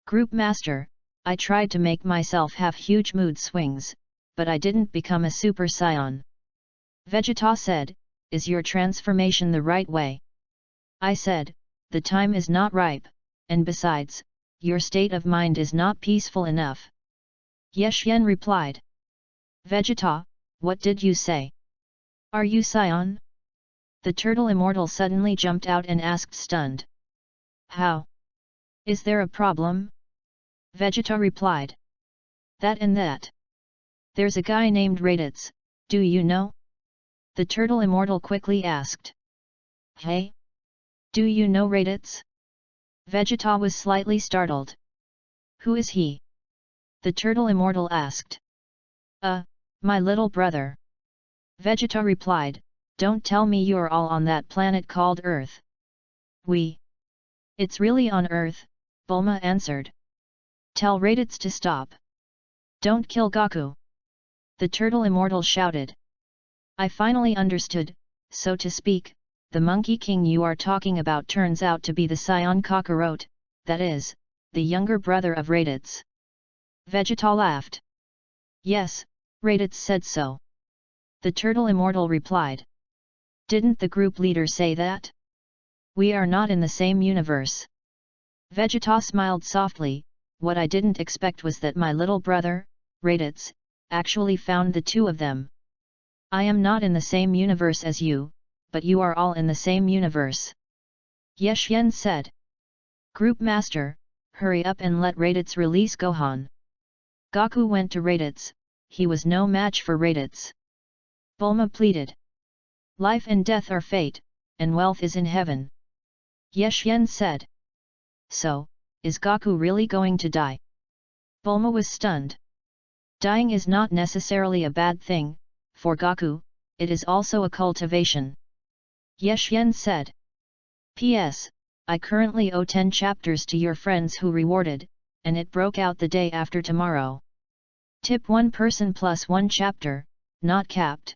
Speaker 1: Group Master, I tried to make myself have huge mood swings, but I didn't become a Super Saiyan. Vegeta said, is your transformation the right way? I said, the time is not ripe, and besides, your state of mind is not peaceful enough. Yeshyen replied. Vegeta, what did you say? Are you Saiyan? The turtle immortal suddenly jumped out and asked stunned. How? Is there a problem? Vegeta replied. That and that. There's a guy named Raditz, do you know? The turtle immortal quickly asked. Hey? Do you know Raditz? Vegeta was slightly startled. Who is he? The turtle immortal asked. My little brother. Vegeta replied, don't tell me you're all on that planet called Earth. It's really on Earth, Bulma answered. Tell Raditz to stop. Don't kill Goku. The turtle immortal shouted. I finally understood, so to speak, the Monkey King you are talking about turns out to be the scion Kakarot, that is, the younger brother of Raditz. Vegeta laughed. Yes, Raditz said so. The Turtle Immortal replied. Didn't the group leader say that? We are not in the same universe. Vegeta smiled softly. What I didn't expect was that my little brother, Raditz, actually found the two of them. I am not in the same universe as you, but you are all in the same universe. Yeshyen said. Group Master, hurry up and let Raditz release Gohan. Goku went to Raditz. He was no match for Raditz. Bulma pleaded. Life and death are fate, and wealth is in heaven. Yeshyen said. So, is Goku really going to die? Bulma was stunned. Dying is not necessarily a bad thing, for Goku, it is also a cultivation. Yeshyen said. P.S. I currently owe 10 chapters to your friends who rewarded, and it broke out the day after tomorrow. Tip 1 person plus 1 chapter, not capped.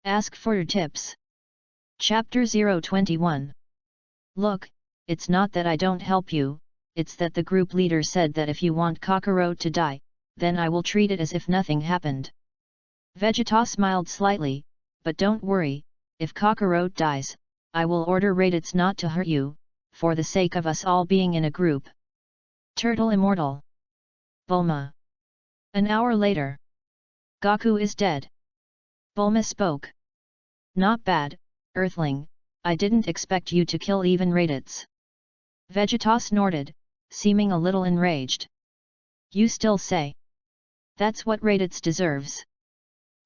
Speaker 1: Ask for your tips. Chapter 021. Look, it's not that I don't help you, it's that the group leader said that if you want Kakarot to die, then I will treat it as if nothing happened. Vegeta smiled slightly, but don't worry, if Kakarot dies, I will order Raditz not to hurt you, for the sake of us all being in a group. Turtle Immortal. Bulma. An hour later. Goku is dead. Bulma spoke. Not bad, Earthling, I didn't expect you to kill even Raditz. Vegeta snorted, seeming a little enraged. You still say? That's what Raditz deserves.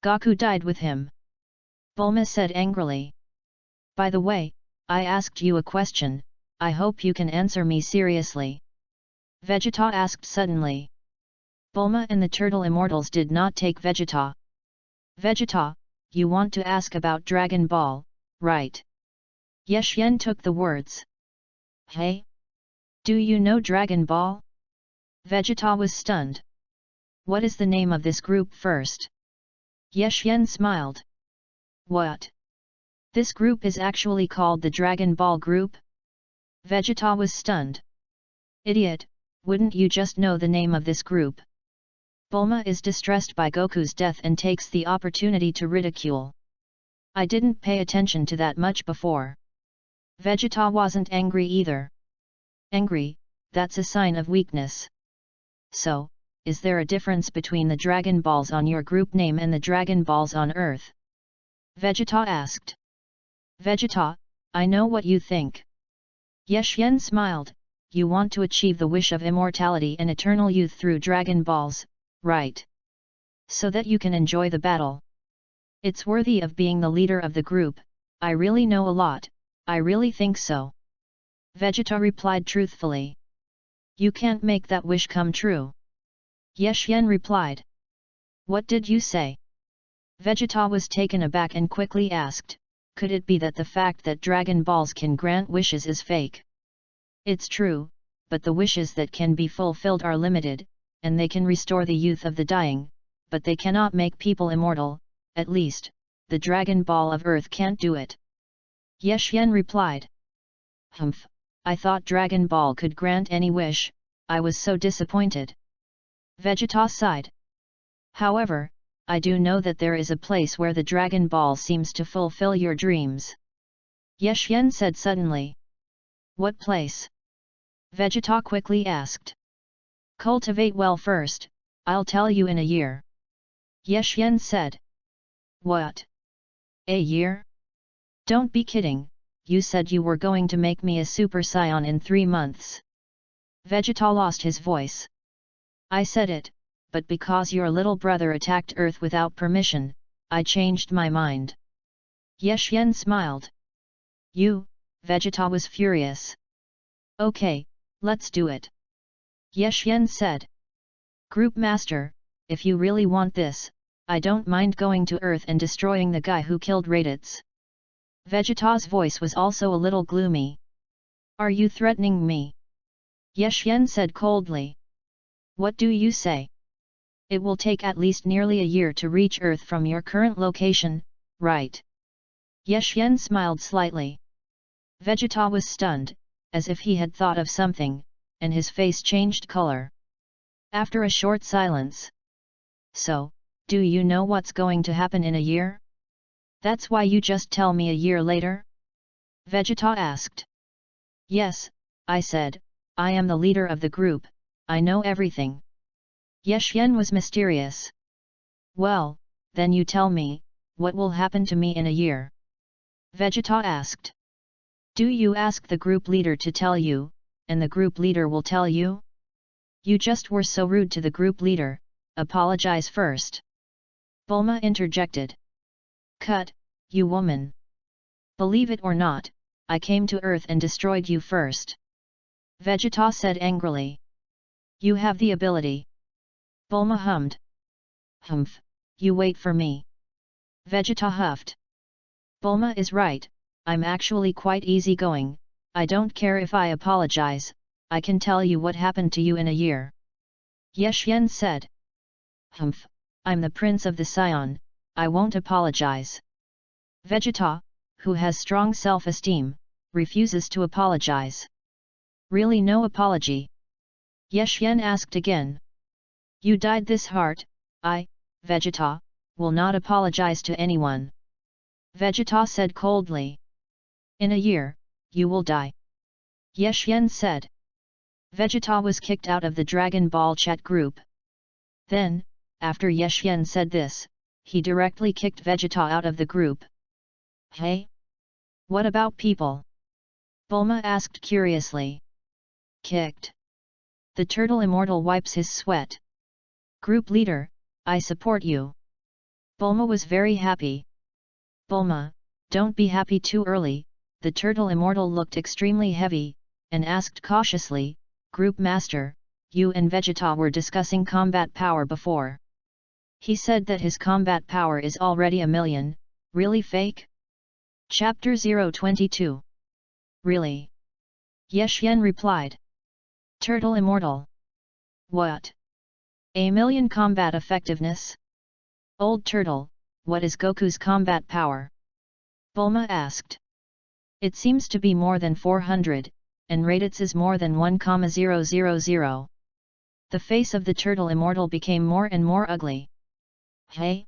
Speaker 1: Goku died with him. Bulma said angrily. By the way, I asked you a question, I hope you can answer me seriously. Vegeta asked suddenly. Bulma and the Turtle Immortals did not take Vegeta. Vegeta, you want to ask about Dragon Ball, right? Yeshyen took the words. Hey? Do you know Dragon Ball? Vegeta was stunned. What is the name of this group first? Yeshyen smiled. What? This group is actually called the Dragon Ball Group? Vegeta was stunned. Idiot, wouldn't you just know the name of this group? Bulma is distressed by Goku's death and takes the opportunity to ridicule. I didn't pay attention to that much before. Vegeta wasn't angry either. Angry, that's a sign of weakness. So, is there a difference between the Dragon Balls on your group name and the Dragon Balls on Earth? Vegeta asked. Vegeta, I know what you think. Yeshyen smiled, you want to achieve the wish of immortality and eternal youth through Dragon Balls, right? So that you can enjoy the battle. It's worthy of being the leader of the group, I really know a lot, I really think so. Vegeta replied truthfully. You can't make that wish come true. Yeshyen replied. What did you say? Vegeta was taken aback and quickly asked, could it be that the fact that Dragon Balls can grant wishes is fake? It's true, but the wishes that can be fulfilled are limited, and they can restore the youth of the dying, but they cannot make people immortal, at least, the Dragon Ball of Earth can't do it. Yeshyen replied. Humph, I thought Dragon Ball could grant any wish, I was so disappointed. Vegeta sighed. However, I do know that there is a place where the Dragon Ball seems to fulfill your dreams. Yeshyen said suddenly. What place? Vegeta quickly asked. Cultivate well first, I'll tell you in a year. Yeshyen said. What? A year? Don't be kidding, you said you were going to make me a Super Saiyan in 3 months. Vegeta lost his voice. I said it, but because your little brother attacked Earth without permission, I changed my mind. Yeshyen smiled. You, Vegeta was furious. Okay, let's do it. Yeshyen said. Group Master, if you really want this, I don't mind going to Earth and destroying the guy who killed Raditz. Vegeta's voice was also a little gloomy. Are you threatening me? Yeshyen said coldly. What do you say? It will take at least nearly a year to reach Earth from your current location, right? Yeshyen smiled slightly. Vegeta was stunned, as if he had thought of something, and his face changed color. After a short silence. So, do you know what's going to happen in a year? That's why you just tell me a year later? Vegeta asked. Yes, I said, I am the leader of the group, I know everything. Yeshyen was mysterious. Well, then you tell me, what will happen to me in a year? Vegeta asked. Do you ask the group leader to tell you, and the group leader will tell you? You just were so rude to the group leader, apologize first. Bulma interjected. Cut, you woman. Believe it or not, I came to Earth and destroyed you first. Vegeta said angrily. You have the ability. Bulma hummed. Humph, you wait for me. Vegeta huffed. Bulma is right, I'm actually quite easygoing, I don't care if I apologize, I can tell you what happened to you in a year. Yeshyen said. Humph, I'm the prince of the Sion, I won't apologize. Vegeta, who has strong self-esteem, refuses to apologize. Really no apology? Yeshyen asked again. You dyed this heart, I, Vegeta, will not apologize to anyone. Vegeta said coldly. In a year, you will die. Yeshyen said. Vegeta was kicked out of the Dragon Ball chat group. Then, after Yeshyen said this, he directly kicked Vegeta out of the group. Hey? What about people? Bulma asked curiously. Kicked. The turtle immortal wipes his sweat. Group leader, I support you. Bulma was very happy. Bulma, don't be happy too early, the turtle immortal looked extremely heavy, and asked cautiously, Group Master, you and Vegeta were discussing combat power before. He said that his combat power is already 1,000,000, really fake? Chapter 022. Really? Yeshyen replied. Turtle immortal. What? 1,000,000 combat effectiveness? Old turtle, what is Goku's combat power? Bulma asked. It seems to be more than 400, and Raditz is more than 1,000. The face of the turtle immortal became more and more ugly. Hey?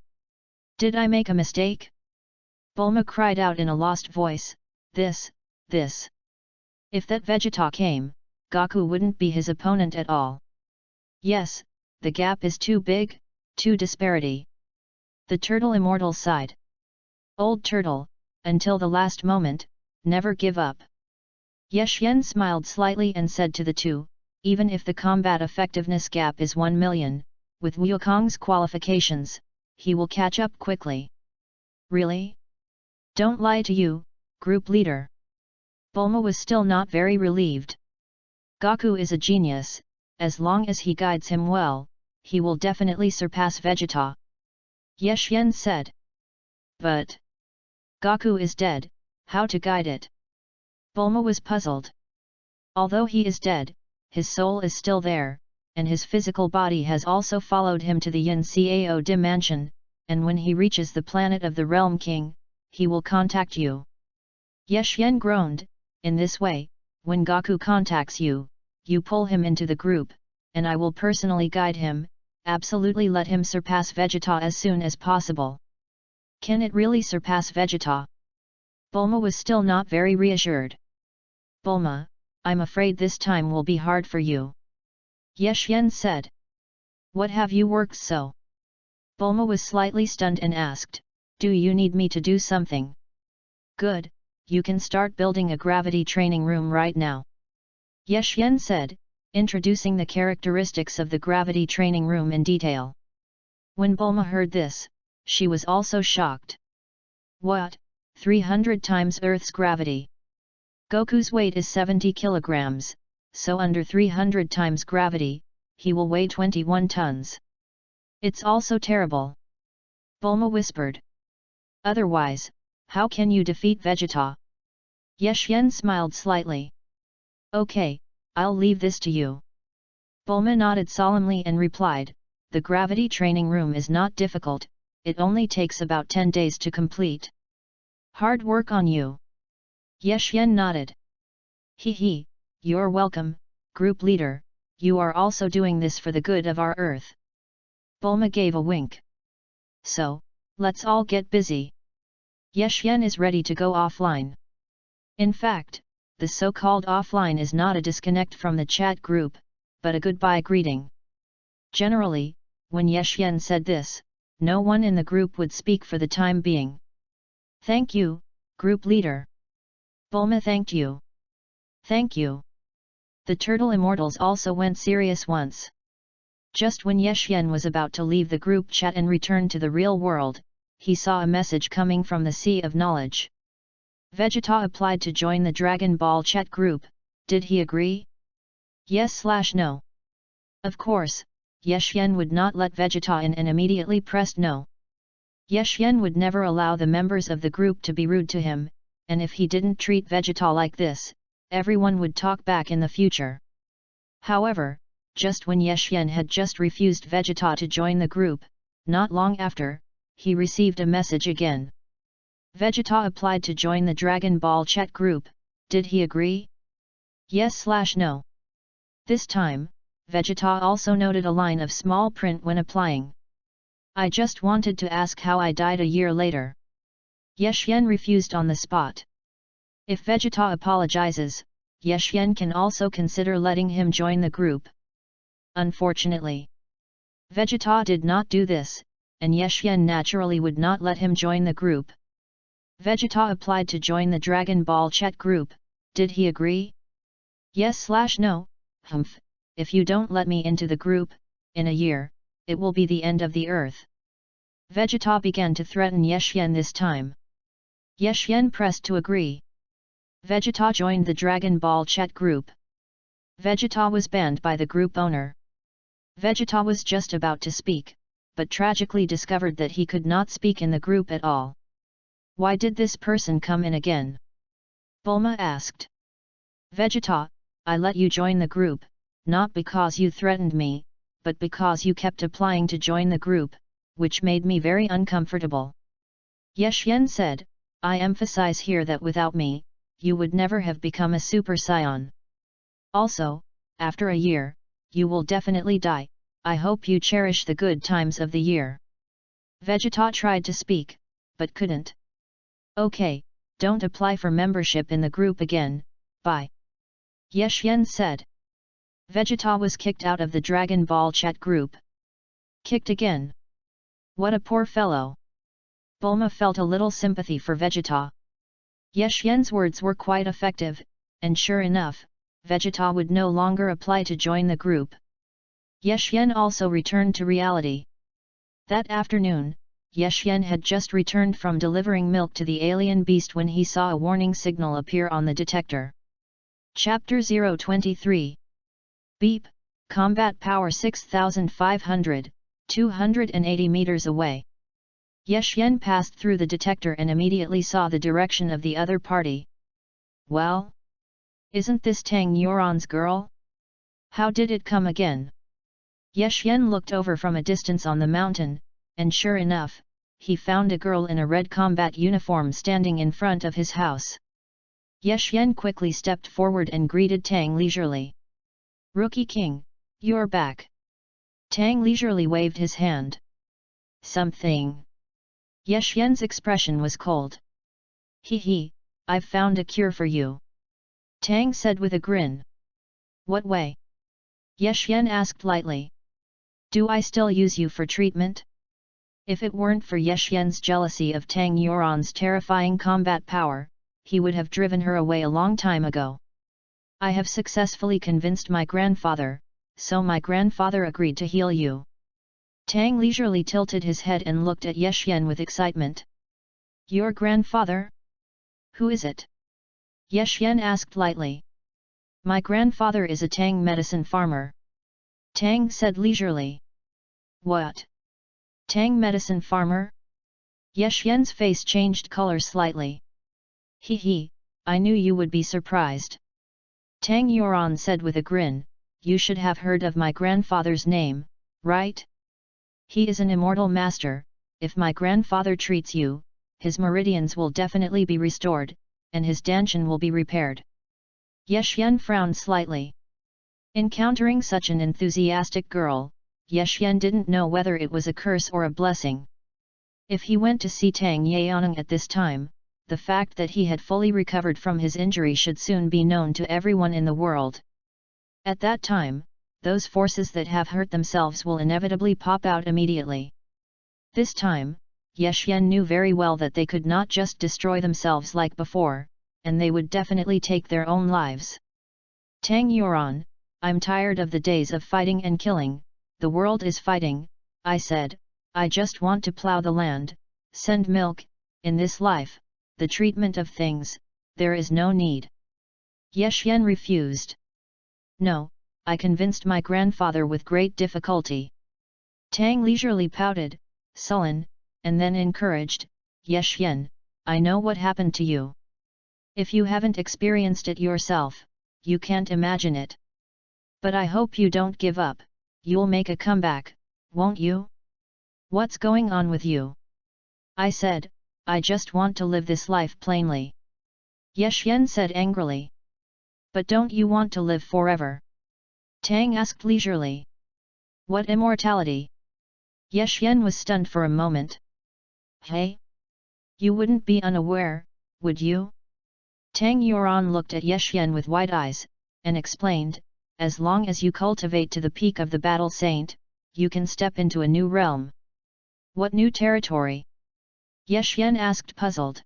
Speaker 1: Did I make a mistake? Bulma cried out in a lost voice, this. If that Vegeta came, Goku wouldn't be his opponent at all. Yes, the gap is too big, too disparity. The turtle immortal sighed. Old turtle, until the last moment, never give up. Yeshyen smiled slightly and said to the two, even if the combat effectiveness gap is 1,000,000, with Wukong's qualifications, he will catch up quickly. Really? Don't lie to you, group leader. Bulma was still not very relieved. Goku is a genius, as long as he guides him well, he will definitely surpass Vegeta. Yeshyen said. But Goku is dead, how to guide it? Bulma was puzzled. Although he is dead, his soul is still there, and his physical body has also followed him to the Yin Cao Dimension, and when he reaches the planet of the Realm King, he will contact you. Yeshyen groaned, in this way, when Goku contacts you, you pull him into the group, and I will personally guide him, absolutely let him surpass Vegeta as soon as possible. Can it really surpass Vegeta? Bulma was still not very reassured. Bulma, I'm afraid this time will be hard for you. Yeshyen said. What have you worked so? Bulma was slightly stunned and asked, do you need me to do something? Good, you can start building a gravity training room right now. Yeshyen said, introducing the characteristics of the gravity training room in detail. When Bulma heard this, she was also shocked. What, 300 times Earth's gravity? Goku's weight is 70 kilograms, so under 300 times gravity, he will weigh 21 tons. It's also terrible. Bulma whispered. Otherwise, how can you defeat Vegeta? Yeshyen smiled slightly. Okay, I'll leave this to you. Bulma nodded solemnly and replied, the gravity training room is not difficult, it only takes about 10 days to complete. Hard work on you. Yeshyen nodded. He, you're welcome, group leader, you are also doing this for the good of our earth. Bulma gave a wink. So, let's all get busy. Yeshyen is ready to go offline. In fact, the so-called offline is not a disconnect from the chat group, but a goodbye greeting. Generally, when Yeshyen said this, no one in the group would speak for the time being. Thank you, group leader. Bulma thanked you. Thank you. The turtle immortals also went serious once. Just when Yeshyen was about to leave the group chat and return to the real world, he saw a message coming from the Sea of Knowledge. Vegeta applied to join the Dragon Ball chat group, did he agree? Yes/no. Of course, Yeshyen would not let Vegeta in and immediately pressed no. Yeshyen would never allow the members of the group to be rude to him, and if he didn't treat Vegeta like this, everyone would talk back in the future. However, just when Yeshyen had just refused Vegeta to join the group, not long after, he received a message again. Vegeta applied to join the Dragon Ball chat group, did he agree? Yes/no. This time, Vegeta also noted a line of small print when applying. I just wanted to ask how I died a year later. Yeshyen refused on the spot. If Vegeta apologizes, Yeshyen can also consider letting him join the group. Unfortunately, Vegeta did not do this, and Yeshyen naturally would not let him join the group. Vegeta applied to join the Dragon Ball chat group, did he agree? Yes/no, humph, if you don't let me into the group, in a year, it will be the end of the earth. Vegeta began to threaten Yeshyen this time. Yeshyen pressed to agree. Vegeta joined the Dragon Ball chat group. Vegeta was banned by the group owner. Vegeta was just about to speak, but tragically discovered that he could not speak in the group at all. Why did this person come in again? Bulma asked. Vegeta, I let you join the group, not because you threatened me, but because you kept applying to join the group, which made me very uncomfortable. Yeshyen said, I emphasize here that without me, you would never have become a Super Saiyan. Also, after a year, you will definitely die, I hope you cherish the good times of the year. Vegeta tried to speak, but couldn't. Okay, don't apply for membership in the group again, bye. Yeshyen said. Vegeta was kicked out of the Dragon Ball chat group. Kicked again. What a poor fellow. Bulma felt a little sympathy for Vegeta. Yeshyen's words were quite effective, and sure enough, Vegeta would no longer apply to join the group. Yeshyen also returned to reality. That afternoon, Yeshyen had just returned from delivering milk to the alien beast when he saw a warning signal appear on the detector. Chapter 023. Beep, combat power 6500, 280 meters away. Yeshyen passed through the detector and immediately saw the direction of the other party. Well? Isn't this Tang Yuan's girl? How did it come again? Yeshyen looked over from a distance on the mountain, and sure enough, he found a girl in a red combat uniform standing in front of his house. Yeshyen quickly stepped forward and greeted Tang leisurely. Rookie King, you're back. Tang leisurely waved his hand. Something. Yeshyen's expression was cold. He, I've found a cure for you. Tang said with a grin. What way? Yeshyen asked lightly. Do I still use you for treatment? If it weren't for Yeshyen's jealousy of Tang Yuan's terrifying combat power, he would have driven her away a long time ago. I have successfully convinced my grandfather, so my grandfather agreed to heal you. Tang leisurely tilted his head and looked at Yeshyen with excitement. Your grandfather? Who is it? Yeshyen asked lightly. My grandfather is a Tang medicine farmer. Tang said leisurely. What? Tang medicine farmer? Yeshyen's face changed color slightly. He, I knew you would be surprised. Tang Yuan said with a grin, you should have heard of my grandfather's name, right? He is an immortal master, if my grandfather treats you, his meridians will definitely be restored, and his dantian will be repaired. Ye Xian frowned slightly. Encountering such an enthusiastic girl, Ye Xian didn't know whether it was a curse or a blessing. If he went to see Tang Yaoneng at this time, the fact that he had fully recovered from his injury should soon be known to everyone in the world. At that time, those forces that have hurt themselves will inevitably pop out immediately. This time, Ye Xian knew very well that they could not just destroy themselves like before, and they would definitely take their own lives. Tang Yuan, I'm tired of the days of fighting and killing, the world is fighting, I said, I just want to plow the land, send milk, in this life, the treatment of things, there is no need. Ye Xian refused. No, I convinced my grandfather with great difficulty. Tang leisurely pouted, sullen, and then encouraged, Ye Xian, I know what happened to you. If you haven't experienced it yourself, you can't imagine it. But I hope you don't give up, you'll make a comeback, won't you? What's going on with you? I said, I just want to live this life plainly. Ye Xian said angrily. But don't you want to live forever? Tang asked leisurely. What immortality? Ye Xian was stunned for a moment. Hey? You wouldn't be unaware, would you? Tang Yuan looked at Ye Xian with wide eyes, and explained, as long as you cultivate to the peak of the battle saint, you can step into a new realm. What new territory? Ye Xian asked puzzled.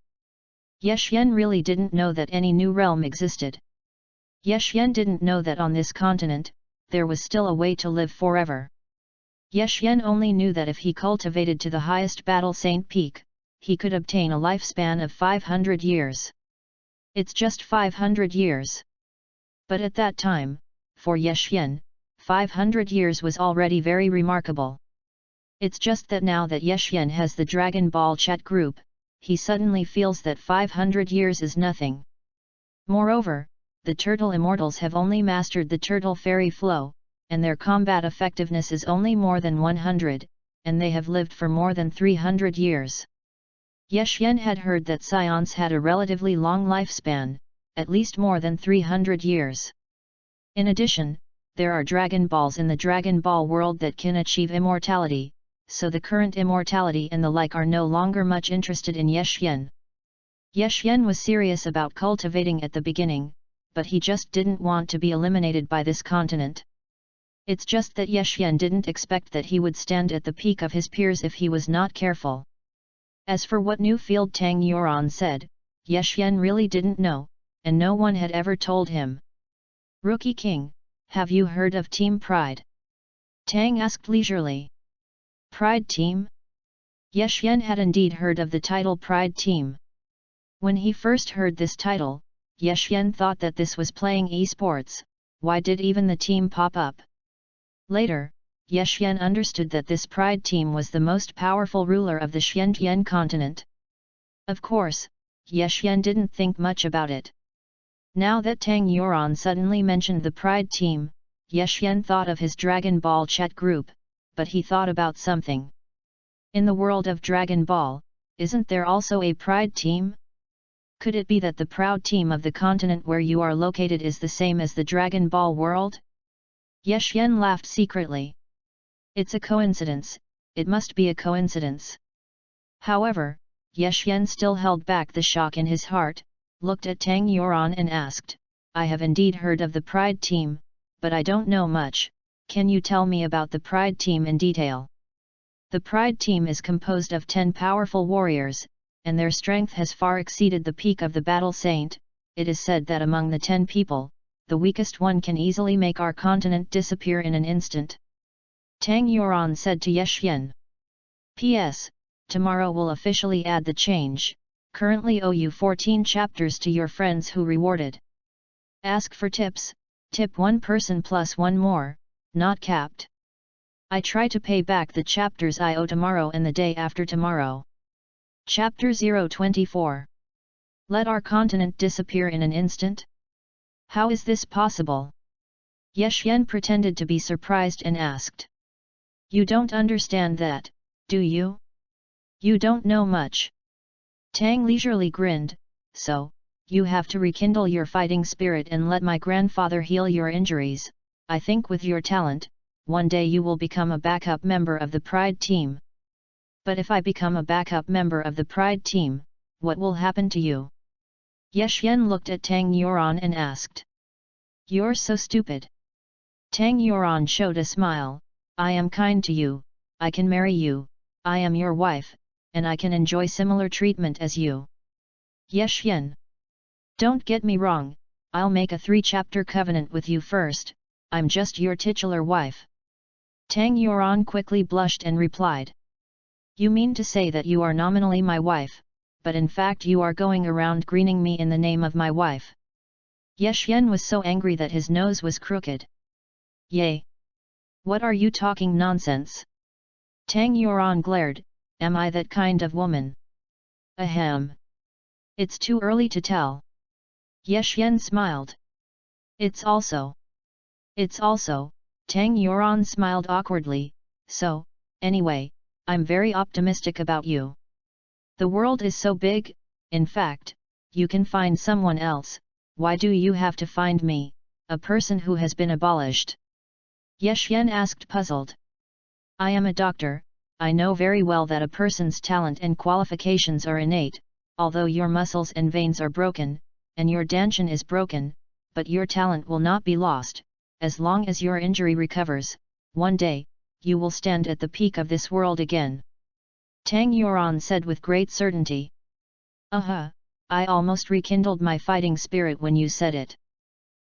Speaker 1: Ye Xian really didn't know that any new realm existed. Ye Xian didn't know that on this continent, there was still a way to live forever. Ye Xian only knew that if he cultivated to the highest battle saint peak, he could obtain a lifespan of 500 years. It's just 500 years. But at that time, for Ye Xian, 500 years was already very remarkable. It's just that now that Ye Xian has the Dragon Ball chat group, he suddenly feels that 500 years is nothing. Moreover, the turtle immortals have only mastered the turtle fairy flow, and their combat effectiveness is only more than 100, and they have lived for more than 300 years. Ye Xian had heard that scions had a relatively long lifespan, at least more than 300 years. In addition, there are Dragon Balls in the Dragon Ball world that can achieve immortality, so the current immortality and the like are no longer much interested in Ye Xian. Ye Xian was serious about cultivating at the beginning, but he just didn't want to be eliminated by this continent. It's just that Ye Xian didn't expect that he would stand at the peak of his peers if he was not careful. As for what new field Tang Yuan said, Ye Xian really didn't know, and no one had ever told him. Rookie King, have you heard of Team Pride? Tang asked leisurely. Pride Team? Ye Xian had indeed heard of the title Pride Team. When he first heard this title, Ye Xian thought that this was playing esports, why did even the team pop up? Later, Ye Xian understood that this Pride Team was the most powerful ruler of the Xiantian continent. Of course, Ye Xian didn't think much about it. Now that Tang Yuan suddenly mentioned the Pride Team, Ye Xian thought of his Dragon Ball chat group, but he thought about something. In the world of Dragon Ball, isn't there also a Pride Team? Could it be that the proud team of the continent where you are located is the same as the Dragon Ball world? Ye Xian laughed secretly. It's a coincidence, it must be a coincidence. However, Ye Xian still held back the shock in his heart, looked at Tang Yuan and asked, I have indeed heard of the Pride Team, but I don't know much, can you tell me about the Pride Team in detail? The Pride Team is composed of 10 powerful warriors, and their strength has far exceeded the peak of the battle saint. It is said that among the 10 people, the weakest one can easily make our continent disappear in an instant. Tang Yuan said to Ye Xian. P.S. Tomorrow will officially add the change, currently owe you 14 chapters to your friends who rewarded. Ask for tips, tip one person plus one more, not capped. I try to pay back the chapters I owe tomorrow and the day after tomorrow. Chapter 024. Let our continent disappear in an instant? How is this possible? Ye Xian pretended to be surprised and asked. You don't understand that, do you? You don't know much. Tang leisurely grinned, so, you have to rekindle your fighting spirit and let my grandfather heal your injuries. I think with your talent, one day you will become a backup member of the Pride team. But if I become a backup member of the Pride team, what will happen to you? Ye Xian looked at Tang Yuan and asked. You're so stupid. Tang Yuan showed a smile. I am kind to you, I can marry you, I am your wife, and I can enjoy similar treatment as you. Ye Xian. Don't get me wrong, I'll make a 3-chapter covenant with you first, I'm just your titular wife. Tang Yuan quickly blushed and replied. You mean to say that you are nominally my wife, but in fact you are going around greening me in the name of my wife. Ye Xian was so angry that his nose was crooked. Yay! What are you talking nonsense? Tang Yuan glared, am I that kind of woman? Ahem. It's too early to tell. Ye Xian smiled. It's also, Tang Yuan smiled awkwardly, so, anyway, I'm very optimistic about you. The world is so big, in fact, you can find someone else, why do you have to find me, a person who has been abolished? Ye Xian asked puzzled. I am a doctor, I know very well that a person's talent and qualifications are innate, although your muscles and veins are broken, and your dantian is broken, but your talent will not be lost, as long as your injury recovers, one day, you will stand at the peak of this world again. Tang Yuan said with great certainty. I almost rekindled my fighting spirit when you said it.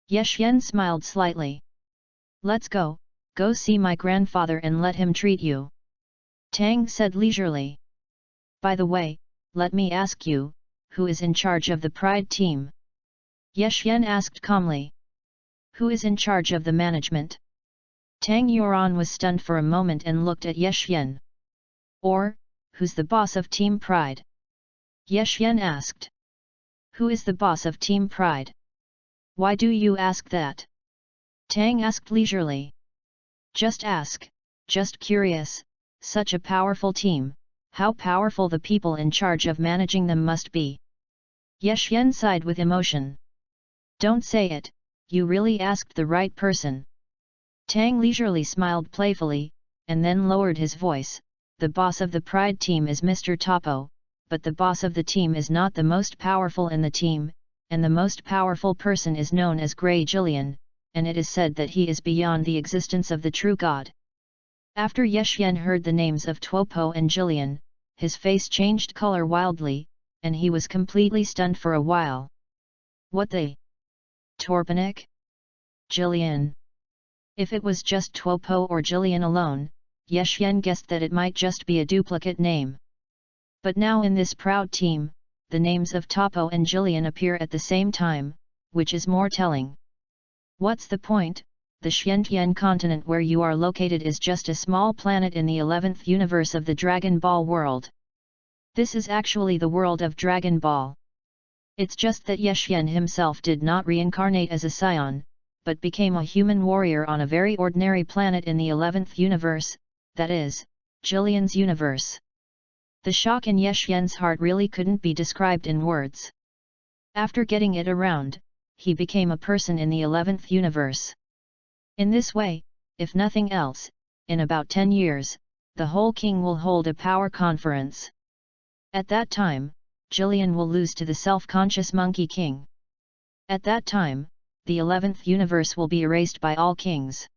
Speaker 1: Ye Xian smiled slightly. Let's go see my grandfather and let him treat you. Tang said leisurely. By the way, let me ask you, who is in charge of the Pride team? Ye Xian asked calmly. Who is in charge of the management? Tang Yuan was stunned for a moment and looked at Ye Xian. Or, who's the boss of Team Pride? Ye Xian asked. Who is the boss of Team Pride? Why do you ask that? Tang asked leisurely. Just ask, just curious, such a powerful team, how powerful the people in charge of managing them must be. Ye Xian sighed with emotion. Don't say it, you really asked the right person. Tang leisurely smiled playfully, and then lowered his voice. The boss of the Pride team is Mr. Topo, but the boss of the team is not the most powerful in the team, and the most powerful person is known as Grey Jillian, and it is said that he is beyond the existence of the true god. After Ye Xian heard the names of Topo and Jillian, his face changed color wildly, and he was completely stunned for a while. What the? Torpanik? Jillian? If it was just Topo or Jillian alone, Ye Xian guessed that it might just be a duplicate name. But now in this proud team, the names of Topo and Jillian appear at the same time, which is more telling. What's the point? The Xiantian continent where you are located is just a small planet in the 11th universe of the Dragon Ball world. This is actually the world of Dragon Ball. It's just that Ye Xian himself did not reincarnate as a scion, but became a human warrior on a very ordinary planet in the 11th universe, that is, Jillian's universe. The shock in Ye Xian's heart really couldn't be described in words. After getting it around, he became a person in the 11th universe. In this way, if nothing else, in about 10 years, the whole king will hold a power conference. At that time, Jillian will lose to the self-conscious Monkey King. At that time, the 11th universe will be erased by all kings.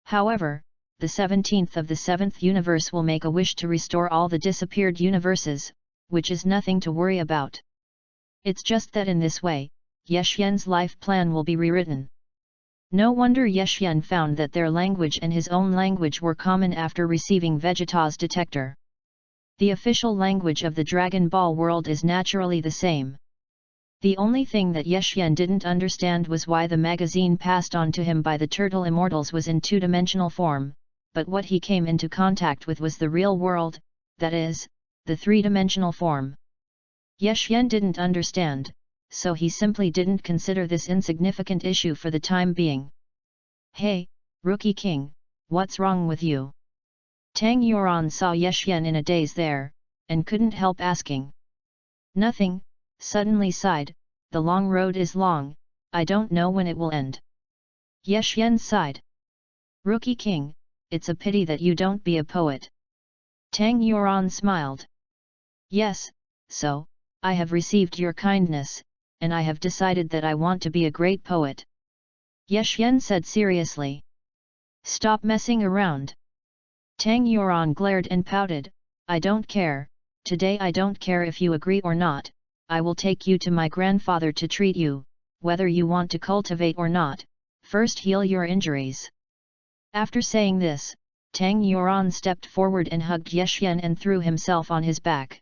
Speaker 1: However, the 17th of the 7th universe will make a wish to restore all the disappeared universes, which is nothing to worry about. It's just that in this way, Ye Xian's life plan will be rewritten. No wonder Ye Xian found that their language and his own language were common after receiving Vegeta's detector. The official language of the Dragon Ball world is naturally the same. The only thing that Ye Xian didn't understand was why the magazine passed on to him by the Turtle Immortals was in two-dimensional form, but what he came into contact with was the real world, that is, the three-dimensional form. Ye Xian didn't understand, so he simply didn't consider this insignificant issue for the time being. Hey, Rookie King, what's wrong with you? Tang Yuan saw Ye Xian in a daze there, and couldn't help asking. Nothing, suddenly sighed, the long road is long, I don't know when it will end. Ye Xian sighed. Rookie King, it's a pity that you don't be a poet. Tang Yuan smiled. Yes, so, I have received your kindness, and I have decided that I want to be a great poet. Ye Xian said seriously. Stop messing around. Tang Yuan glared and pouted, I don't care, today I don't care if you agree or not, I will take you to my grandfather to treat you, whether you want to cultivate or not, first heal your injuries. After saying this, Tang Yuan stepped forward and hugged Ye Xian and threw himself on his back.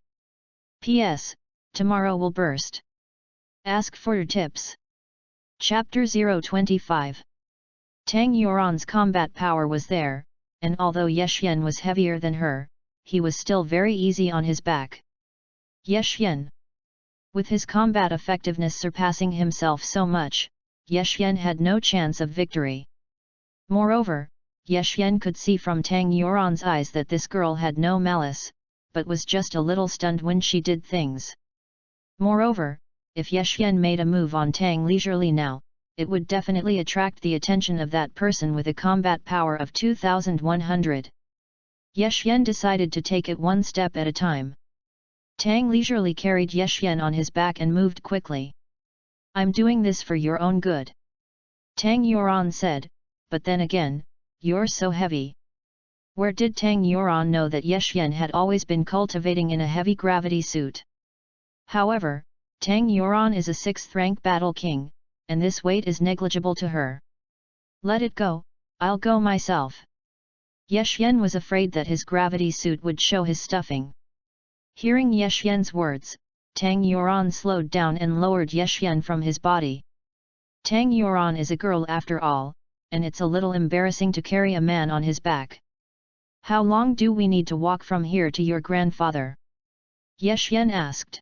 Speaker 1: P.S. Tomorrow will burst. Ask for your tips. Chapter 025. Tang Yuan's combat power was there, and although Ye Xian was heavier than her, he was still very easy on his back. Ye Xian. With his combat effectiveness surpassing himself so much, Ye Xian had no chance of victory. Moreover, Ye Xian could see from Tang Yuan's eyes that this girl had no malice, but was just a little stunned when she did things. Moreover, if Ye Xian made a move on Tang leisurely now, it would definitely attract the attention of that person with a combat power of 2100. Ye Xian decided to take it one step at a time. Tang leisurely carried Ye Xian on his back and moved quickly. I'm doing this for your own good. Tang Yuan said, but then again, you're so heavy. Where did Tang Yuan know that Ye Xian had always been cultivating in a heavy gravity suit? However, Tang Yuan is a 6th rank battle king, and this weight is negligible to her. Let it go, I'll go myself. Ye Xian was afraid that his gravity suit would show his stuffing. Hearing Ye Xian's words, Tang Yuan slowed down and lowered Ye Xian from his body. Tang Yuan is a girl after all, and it's a little embarrassing to carry a man on his back. How long do we need to walk from here to your grandfather? Ye Xian asked.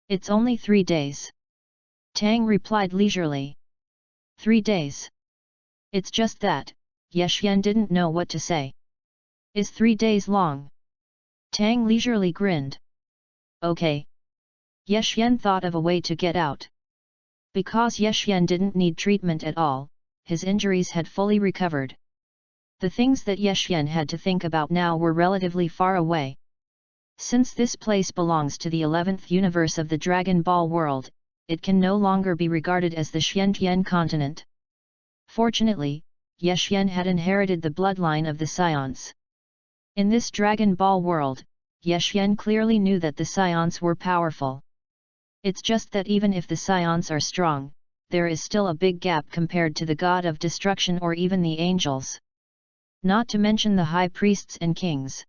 Speaker 1: It's only 3 days. Tang replied leisurely. 3 days. It's just that, Ye Xian didn't know what to say. Is 3 days long? Tang leisurely grinned. Okay. Ye Xian thought of a way to get out. Because Ye Xian didn't need treatment at all, his injuries had fully recovered. The things that Ye Xian had to think about now were relatively far away. Since this place belongs to the 11th universe of the Dragon Ball world, it can no longer be regarded as the Xiantian continent. Fortunately, Ye Xian had inherited the bloodline of the Scions. In this Dragon Ball world, Ye Xian clearly knew that the Scions were powerful. It's just that even if the Scions are strong, there is still a big gap compared to the God of Destruction or even the angels. Not to mention the high priests and kings.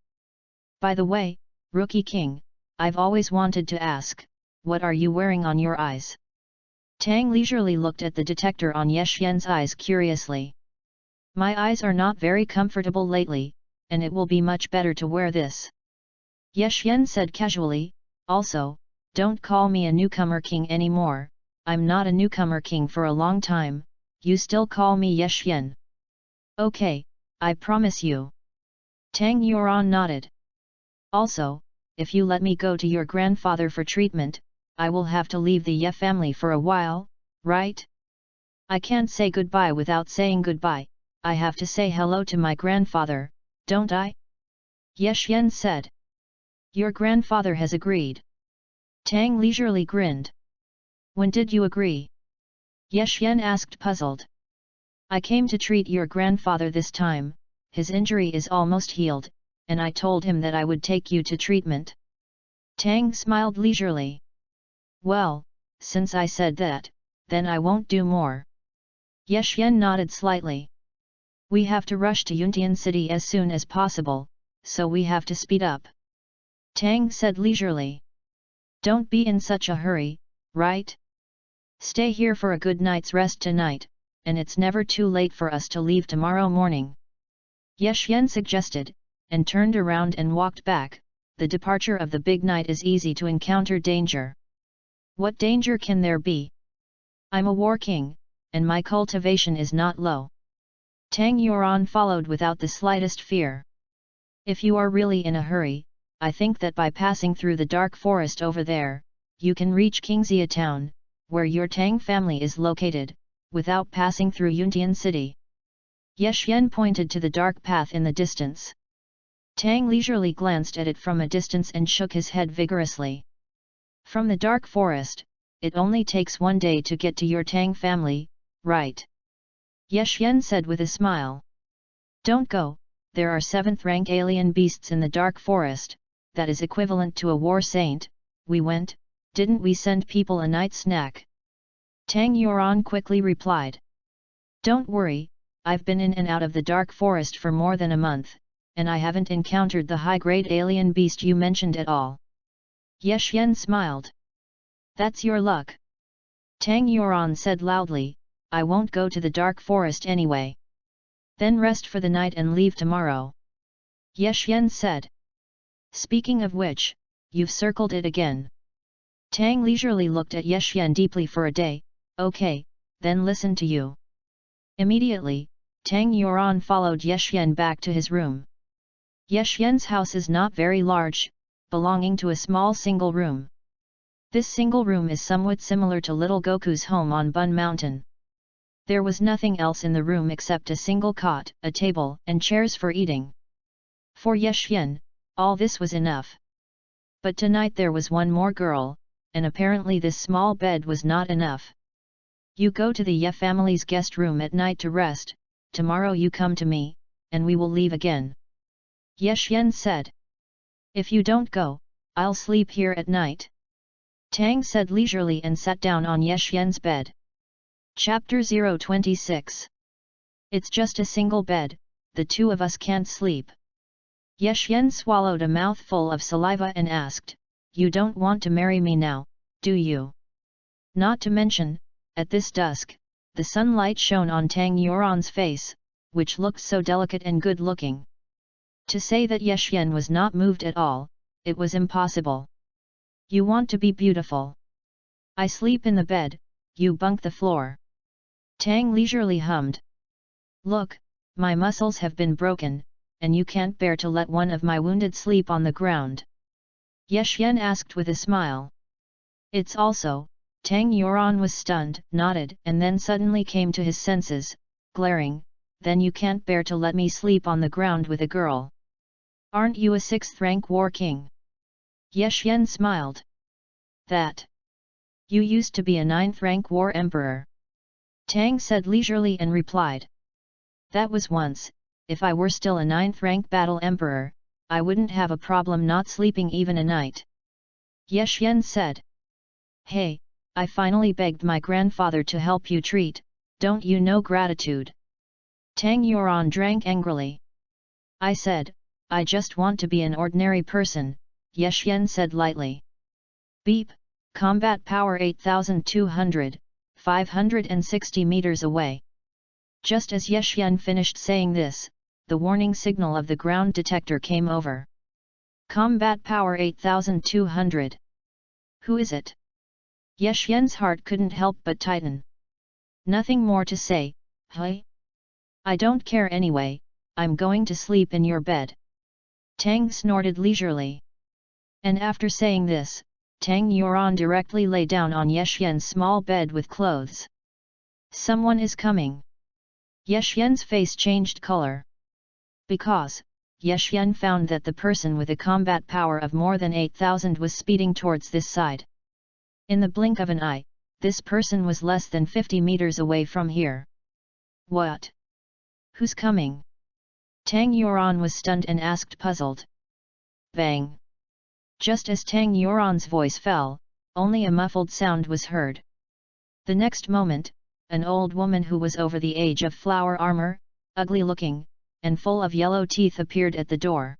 Speaker 1: By the way, Rookie King, I've always wanted to ask, what are you wearing on your eyes? Tang leisurely looked at the detector on Ye Xian's eyes curiously. My eyes are not very comfortable lately, and it will be much better to wear this. Ye Xian said casually, also, don't call me a newcomer king anymore, I'm not a newcomer king for a long time, you still call me Ye Xian. Okay, I promise you. Tang Yuan nodded. Also, if you let me go to your grandfather for treatment, I will have to leave the Ye family for a while, right? I can't say goodbye without saying goodbye, I have to say hello to my grandfather, don't I? Ye Xian said. Your grandfather has agreed. Tang leisurely grinned. When did you agree? Ye Xian asked puzzled. I came to treat your grandfather this time, his injury is almost healed, and I told him that I would take you to treatment. Tang smiled leisurely. Well, since I said that, then I won't do more. Ye Xian nodded slightly. We have to rush to Yuntian City as soon as possible, so we have to speed up. Tang said leisurely. Don't be in such a hurry, right? Stay here for a good night's rest tonight, and it's never too late for us to leave tomorrow morning. Ye Xian suggested, and turned around and walked back. The departure of the big night is easy to encounter danger. What danger can there be? I'm a war king, and my cultivation is not low. Tang Yuan followed without the slightest fear. If you are really in a hurry, I think that by passing through the dark forest over there, you can reach Qingxia town, where your Tang family is located, without passing through Yuntian city. Ye Xian pointed to the dark path in the distance. Tang leisurely glanced at it from a distance and shook his head vigorously. From the dark forest, it only takes 1 day to get to your Tang family, right? Ye Xian said with a smile. Don't go, there are 7th rank alien beasts in the dark forest, that is equivalent to a war saint. We went, didn't we send people a night snack? Tang Yuan quickly replied. Don't worry, I've been in and out of the dark forest for more than a month, and I haven't encountered the high-grade alien beast you mentioned at all. Ye Xian smiled. That's your luck. Tang Yuan said loudly, I won't go to the dark forest anyway. Then rest for the night and leave tomorrow. Ye Xian said. Speaking of which, you've circled it again. Tang leisurely looked at Ye Xian deeply for a day. Okay, then listen to you. Immediately, Tang Yuan followed Ye Xian back to his room. Ye Xian's house is not very large, belonging to a small single room. This single room is somewhat similar to little Goku's home on Bun Mountain. There was nothing else in the room except a single cot, a table, and chairs for eating. For Ye Xian, all this was enough. But tonight there was one more girl, and apparently this small bed was not enough. You go to the Ye family's guest room at night to rest, tomorrow you come to me, and we will leave again. Ye Xian said. If you don't go, I'll sleep here at night. Tang said leisurely and sat down on Ye Xian's bed. Chapter 026. It's just a single bed, the two of us can't sleep. Ye Xian swallowed a mouthful of saliva and asked, You don't want to marry me now, do you? Not to mention, at this dusk, the sunlight shone on Tang Yuan's face, which looked so delicate and good-looking. To say that Ye Xian was not moved at all, it was impossible. You want to be beautiful. I sleep in the bed, you bunk the floor. Tang leisurely hummed. Look, my muscles have been broken, and you can't bear to let one of my wounded sleep on the ground. Ye Xian asked with a smile. It's also, Tang Yuan was stunned, nodded, and then suddenly came to his senses, glaring, then you can't bear to let me sleep on the ground with a girl. Aren't you a 6th rank war king? Ye Xian smiled. That. You used to be a 9th rank war emperor. Tang said leisurely and replied. That was once, if I were still a 9th rank battle emperor, I wouldn't have a problem not sleeping even a night. Ye Xian said. Hey, I finally begged my grandfather to help you treat, don't you know gratitude? Tang Yuan drank angrily. I said, I just want to be an ordinary person, Ye Xian said lightly. Beep, combat power 8200, 560 meters away. Just as Ye Xian finished saying this, the warning signal of the ground detector came over. Combat power 8200. Who is it? Ye Xian's heart couldn't help but tighten. Nothing more to say, hey? I don't care anyway, I'm going to sleep in your bed. Tang snorted leisurely. And after saying this, Tang Yuan directly lay down on Ye Xian's small bed with clothes. Someone is coming. Ye Xian's face changed color. Because, Ye Xian found that the person with a combat power of more than 8,000 was speeding towards this side. In the blink of an eye, this person was less than 50 meters away from here. What? Who's coming? Tang Yuan was stunned and asked puzzled. Bang! Just as Tang Yuan's voice fell, only a muffled sound was heard. The next moment, an old woman who was over the age of flower armor, ugly-looking, and full of yellow teeth appeared at the door.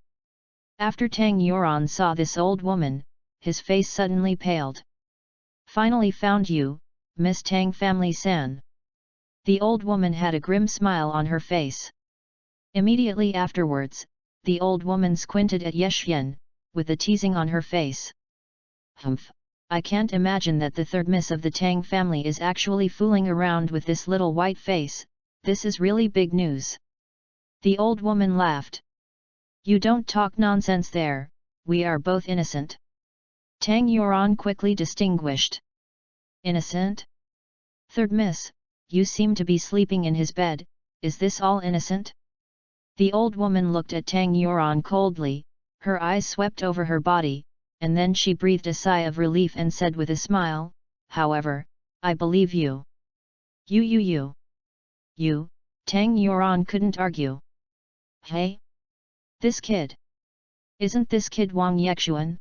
Speaker 1: After Tang Yuan saw this old woman, his face suddenly paled. Finally found you, Miss Tang family-san. The old woman had a grim smile on her face. Immediately afterwards, the old woman squinted at Ye Xian, with a teasing on her face. Humph, I can't imagine that the third miss of the Tang family is actually fooling around with this little white face, this is really big news. The old woman laughed. You don't talk nonsense there, we are both innocent. Tang Yuan quickly distinguished. Innocent? Third miss, you seem to be sleeping in his bed, is this all innocent? The old woman looked at Tang Yuan coldly, her eyes swept over her body, and then she breathed a sigh of relief and said with a smile, however, I believe you. You, Tang Yuan couldn't argue. Hey? This kid. Isn't this kid Wang Yexuan?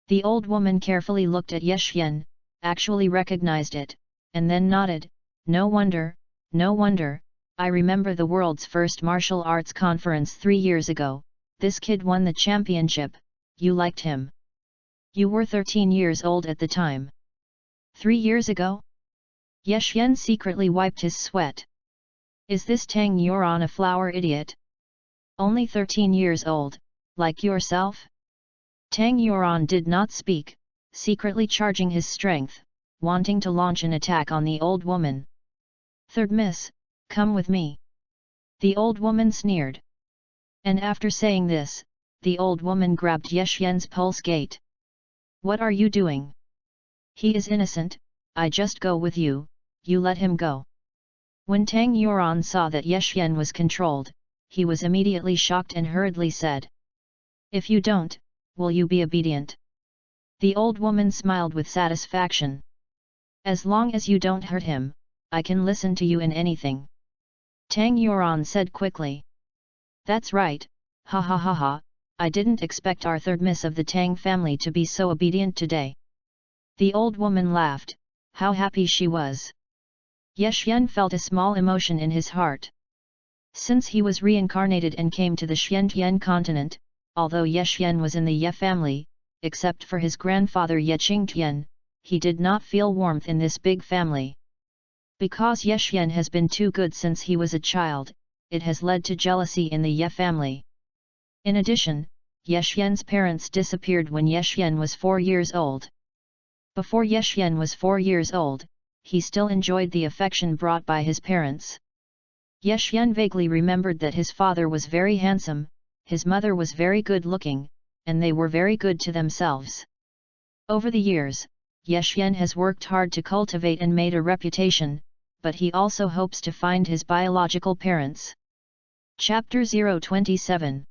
Speaker 1: The old woman carefully looked at Ye Xian, actually recognized it, and then nodded, no wonder, I remember the world's first martial arts conference 3 years ago, this kid won the championship, you liked him. You were 13 years old at the time. 3 years ago? Ye Xian secretly wiped his sweat. Is this Tang Yuan a flower idiot? Only 13 years old, like yourself? Tang Yuan did not speak, secretly charging his strength, wanting to launch an attack on the old woman. Third miss, come with me. The old woman sneered. And after saying this, the old woman grabbed Ye Xian's pulse gate. What are you doing? He is innocent, I just go with you, you let him go. When Tang Yuan saw that Ye Xian was controlled, he was immediately shocked and hurriedly said. If you don't, will you be obedient? The old woman smiled with satisfaction. As long as you don't hurt him, I can listen to you in anything. Tang Yuan said quickly. That's right, ha ha ha ha, I didn't expect our third miss of the Tang family to be so obedient today. The old woman laughed, how happy she was. Ye Xian felt a small emotion in his heart. Since he was reincarnated and came to the Xiantian continent, although Ye Xian was in the Ye family, except for his grandfather Ye Qingtian, he did not feel warmth in this big family. Because Ye Xian has been too good since he was a child, it has led to jealousy in the Ye family. In addition, Ye Xian's parents disappeared when Ye Xian was 4 years old. Before Ye Xian was 4 years old, he still enjoyed the affection brought by his parents. Ye Xian vaguely remembered that his father was very handsome, his mother was very good-looking, and they were very good to themselves. Over the years, Ye Xian has worked hard to cultivate and made a reputation, but he also hopes to find his biological parents. Chapter 027.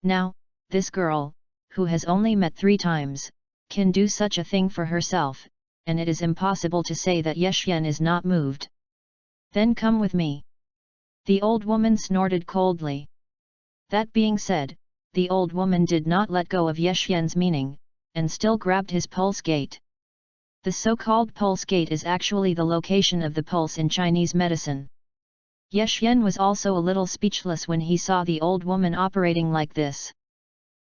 Speaker 1: Now, this girl, who has only met 3 times, can do such a thing for herself, and it is impossible to say that Ye Xian is not moved. Then come with me. The old woman snorted coldly. That being said, the old woman did not let go of Ye Xian's meaning, and still grabbed his pulse gate. The so-called pulse gate is actually the location of the pulse in Chinese medicine. Ye Xian was also a little speechless when he saw the old woman operating like this.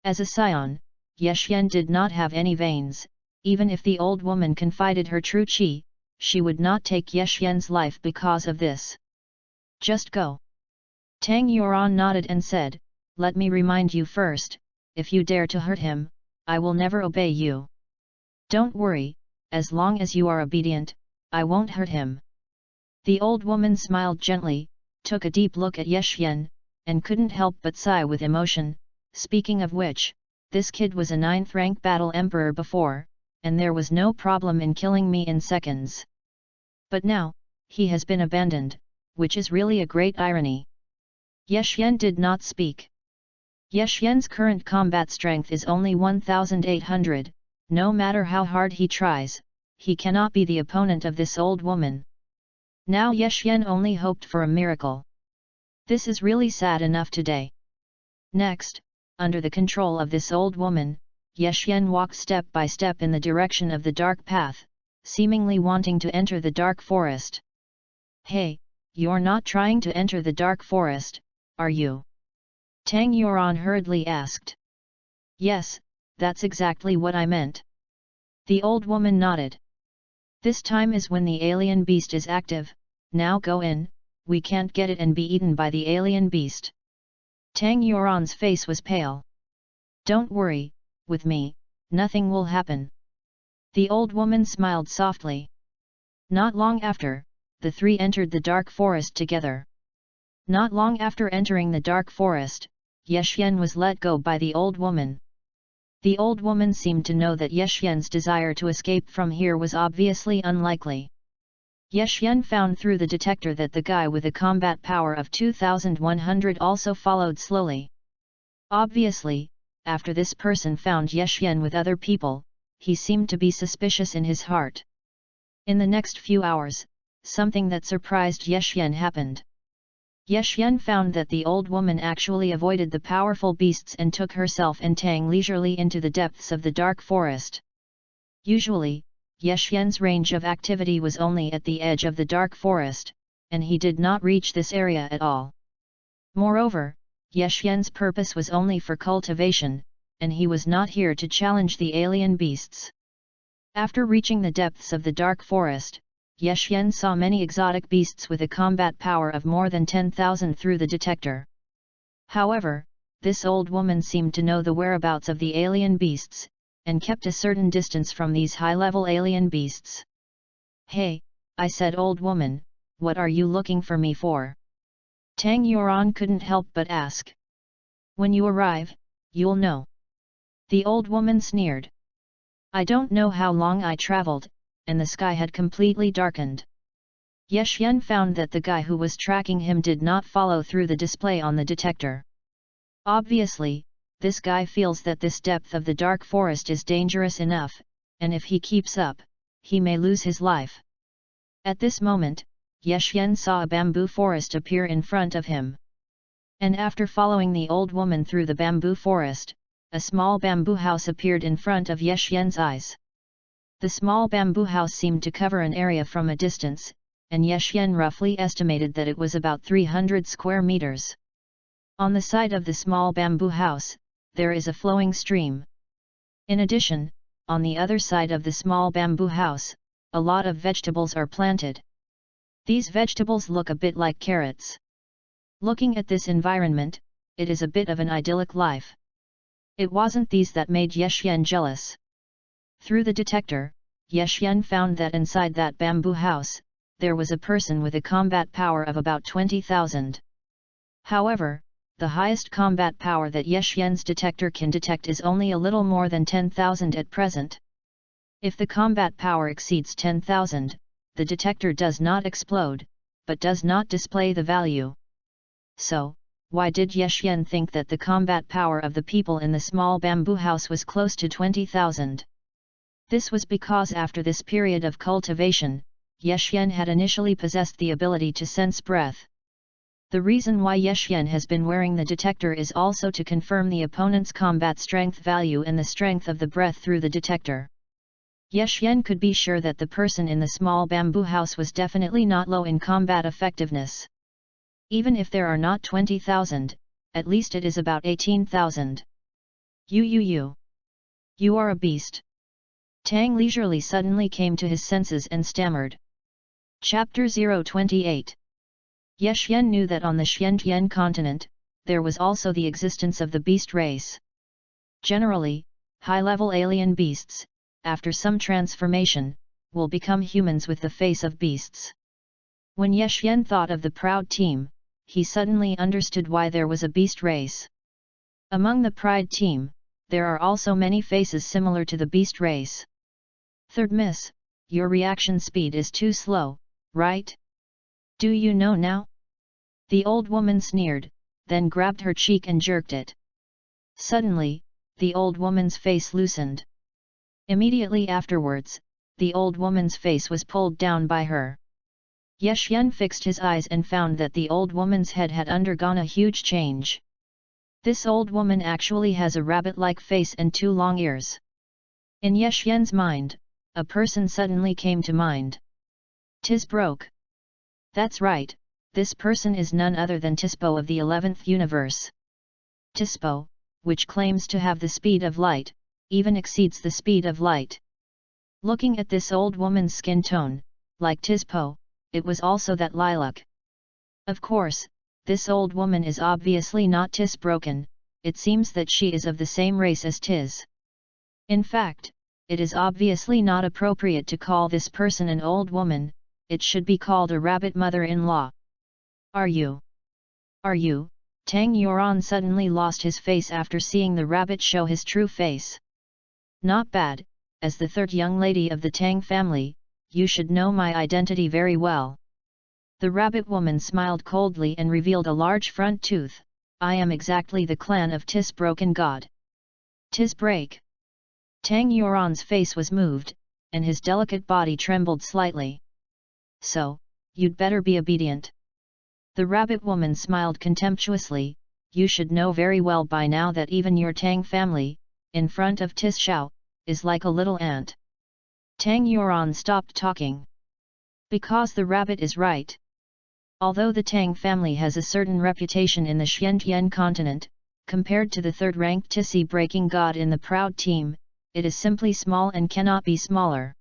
Speaker 1: As a scion, Ye Xian did not have any veins, even if the old woman confided her true qi, she would not take Ye Xian's life because of this. Just go. Tang Yuan nodded and said, let me remind you first, if you dare to hurt him, I will never obey you. Don't worry, as long as you are obedient, I won't hurt him. The old woman smiled gently, took a deep look at Ye Xian, and couldn't help but sigh with emotion, speaking of which, this kid was a 9th-rank battle emperor before, and there was no problem in killing me in seconds. But now, he has been abandoned, which is really a great irony. Ye Xian did not speak. Ye Xian's current combat strength is only 1,800, no matter how hard he tries, he cannot be the opponent of this old woman. Now Ye Xian only hoped for a miracle. This is really sad enough today. Next, under the control of this old woman, Ye Xian walked step by step in the direction of the dark path, seemingly wanting to enter the dark forest. Hey, you're not trying to enter the dark forest, are you? Tang Yuan hurriedly asked. Yes, that's exactly what I meant. The old woman nodded. This time is when the alien beast is active, now go in, we can't get it and be eaten by the alien beast. Tang Yuan's face was pale. Don't worry, with me, nothing will happen. The old woman smiled softly. Not long after, the 3 entered the dark forest together. Not long after entering the dark forest, Ye Xian was let go by the old woman. The old woman seemed to know that Ye Xian's desire to escape from here was obviously unlikely. Ye Xian found through the detector that the guy with a combat power of 2100 also followed slowly. Obviously, after this person found Ye Xian with other people, he seemed to be suspicious in his heart. In the next few hours, something that surprised Ye Xian happened. Ye Xian found that the old woman actually avoided the powerful beasts and took herself and Tang leisurely into the depths of the dark forest. Usually, Ye Xian's range of activity was only at the edge of the dark forest, and he did not reach this area at all. Moreover, Ye Xian's purpose was only for cultivation, and he was not here to challenge the alien beasts. After reaching the depths of the dark forest, Ye Xian saw many exotic beasts with a combat power of more than 10,000 through the detector. However, this old woman seemed to know the whereabouts of the alien beasts, and kept a certain distance from these high-level alien beasts. "Hey," I said, "old woman, what are you looking for me for?" Tang Yuan couldn't help but ask. "When you arrive, you'll know." The old woman sneered. I don't know how long I traveled, and the sky had completely darkened. Ye Xian found that the guy who was tracking him did not follow through the display on the detector. Obviously, this guy feels that this depth of the dark forest is dangerous enough, and if he keeps up, he may lose his life. At this moment, Ye Xian saw a bamboo forest appear in front of him. And after following the old woman through the bamboo forest, a small bamboo house appeared in front of Ye Xian's eyes. The small bamboo house seemed to cover an area from a distance, and Ye Xian roughly estimated that it was about 300 square meters. On the side of the small bamboo house, there is a flowing stream. In addition, on the other side of the small bamboo house, a lot of vegetables are planted. These vegetables look a bit like carrots. Looking at this environment, it is a bit of an idyllic life. It wasn't these that made Ye Xian jealous. Through the detector, Ye Xian found that inside that bamboo house, there was a person with a combat power of about 20,000. However, the highest combat power that Ye Xian's detector can detect is only a little more than 10,000 at present. If the combat power exceeds 10,000, the detector does not explode, but does not display the value. So, why did Ye Xian think that the combat power of the people in the small bamboo house was close to 20,000? This was because after this period of cultivation, Ye Xian had initially possessed the ability to sense breath. The reason why Ye Xian has been wearing the detector is also to confirm the opponent's combat strength value and the strength of the breath through the detector. Ye Xian could be sure that the person in the small bamboo house was definitely not low in combat effectiveness. Even if there are not 20,000, at least it is about 18,000. You are a beast. Tang leisurely suddenly came to his senses and stammered. Chapter 028. Ye Xian knew that on the Xiantian continent, there was also the existence of the beast race. Generally, high-level alien beasts, after some transformation, will become humans with the face of beasts. When Ye Xian thought of the Proud team, he suddenly understood why there was a beast race. Among the Pride team, there are also many faces similar to the beast race. Third Miss, your reaction speed is too slow, right? Do you know now? The old woman sneered, then grabbed her cheek and jerked it. Suddenly, the old woman's face loosened. Immediately afterwards, the old woman's face was pulled down by her. Ye Xian fixed his eyes and found that the old woman's head had undergone a huge change. This old woman actually has a rabbit-like face and 2 long ears. In Ye Xian's mind, a person suddenly came to mind. Tis broke. That's right, this person is none other than Tispo of the 11th universe. Tispo, which claims to have the speed of light, even exceeds the speed of light. Looking at this old woman's skin tone, like Tispo, it was also that lilac. Of course, this old woman is obviously not Tis broken, it seems that she is of the same race as Tis. In fact, it is obviously not appropriate to call this person an old woman, it should be called a rabbit mother-in-law. Are you? Tang Yuan suddenly lost his face after seeing the rabbit show his true face. Not bad, as the third young lady of the Tang family, you should know my identity very well. The rabbit woman smiled coldly and revealed a large front tooth. I am exactly the clan of Tis Broken God. Tis Break. Tang Yuan's face was moved, and his delicate body trembled slightly. So, you'd better be obedient. The rabbit woman smiled contemptuously. You should know very well by now that even your Tang family, in front of Tis Xiao, is like a little ant. Tang Yuan stopped talking. Because the rabbit is right. Although the Tang family has a certain reputation in the Xiantian continent, compared to the third-ranked Tissy Breaking God in the Proud Team, it is simply small and cannot be smaller.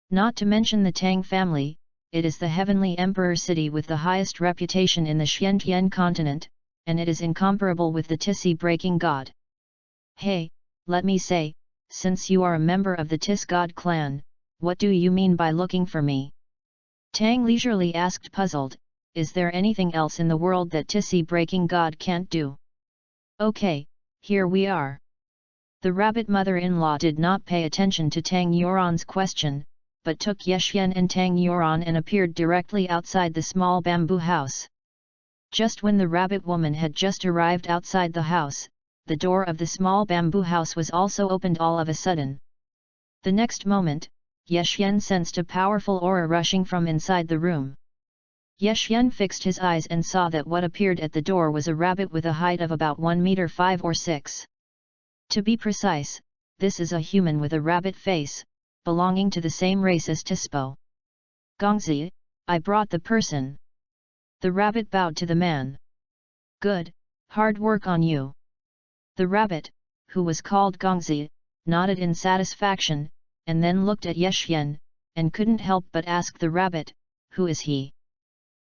Speaker 1: Not to mention the Tang family, it is the Heavenly Emperor city with the highest reputation in the Xiantian continent, and it is incomparable with the Tissy Breaking God. Hey, let me say, since you are a member of the Tis God clan, what do you mean by looking for me? Tang leisurely asked, puzzled. Is there anything else in the world that Tissy Breaking God can't do? Okay, here we are. The rabbit mother-in-law did not pay attention to Tang Yuan's question, but took Yeshyan and Tang Yuan and appeared directly outside the small bamboo house. Just when the rabbit woman had just arrived outside the house, the door of the small bamboo house was also opened all of a sudden. The next moment, Yeshyan sensed a powerful aura rushing from inside the room. Yeshyan fixed his eyes and saw that what appeared at the door was a rabbit with a height of about 1 meter 5 or 6. To be precise, this is a human with a rabbit face, belonging to the same race as Tispo. Gongzi, I brought the person. The rabbit bowed to the man. Good, hard work on you. The rabbit, who was called Gongzi, nodded in satisfaction, and then looked at Yeshyan, and couldn't help but ask the rabbit, who is he?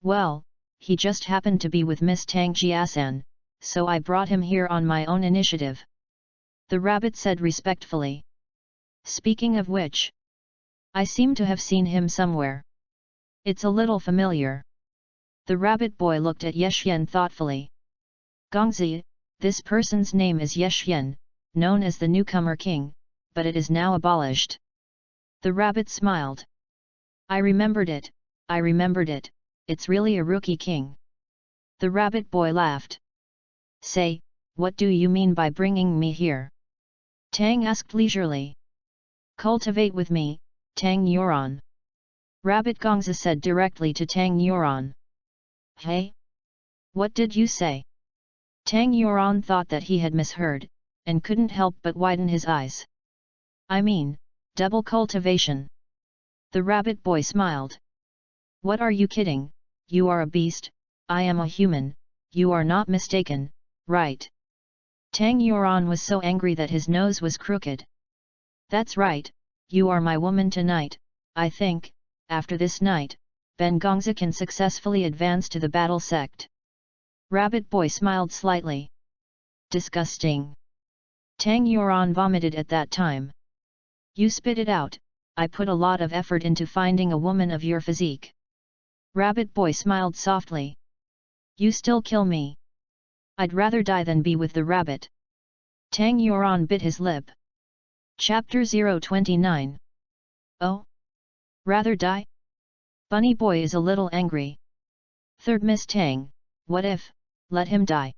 Speaker 1: Well, he just happened to be with Miss Tang Jiasan, so I brought him here on my own initiative. The rabbit said respectfully. Speaking of which, I seem to have seen him somewhere. It's a little familiar. The rabbit boy looked at Yeshyan thoughtfully. Gongzi, this person's name is Yeshyan, known as the newcomer king, but it is now abolished. The rabbit smiled. I remembered it, it's really a rookie king. The rabbit boy laughed. Say, what do you mean by bringing me here? Tang asked leisurely. Cultivate with me, Tang Yuan. Rabbit Gongzi said directly to Tang Yuan. Hey? What did you say? Tang Yuan thought that he had misheard, and couldn't help but widen his eyes. I mean, double cultivation. The rabbit boy smiled. What are you kidding? You are a beast, I am a human, you are not mistaken, right? Tang Yuan was so angry that his nose was crooked. That's right, you are my woman tonight. I think, after this night, Ben Gongzi can successfully advance to the battle sect. Rabbit boy smiled slightly. Disgusting. Tang Yuan vomited at that time. You spit it out, I put a lot of effort into finding a woman of your physique. Rabbit boy smiled softly. You still kill me. I'd rather die than be with the rabbit. Tang Yuan bit his lip. Chapter 029. Oh? Rather die? Bunny boy is a little angry. Third Miss Tang, what if, let him die.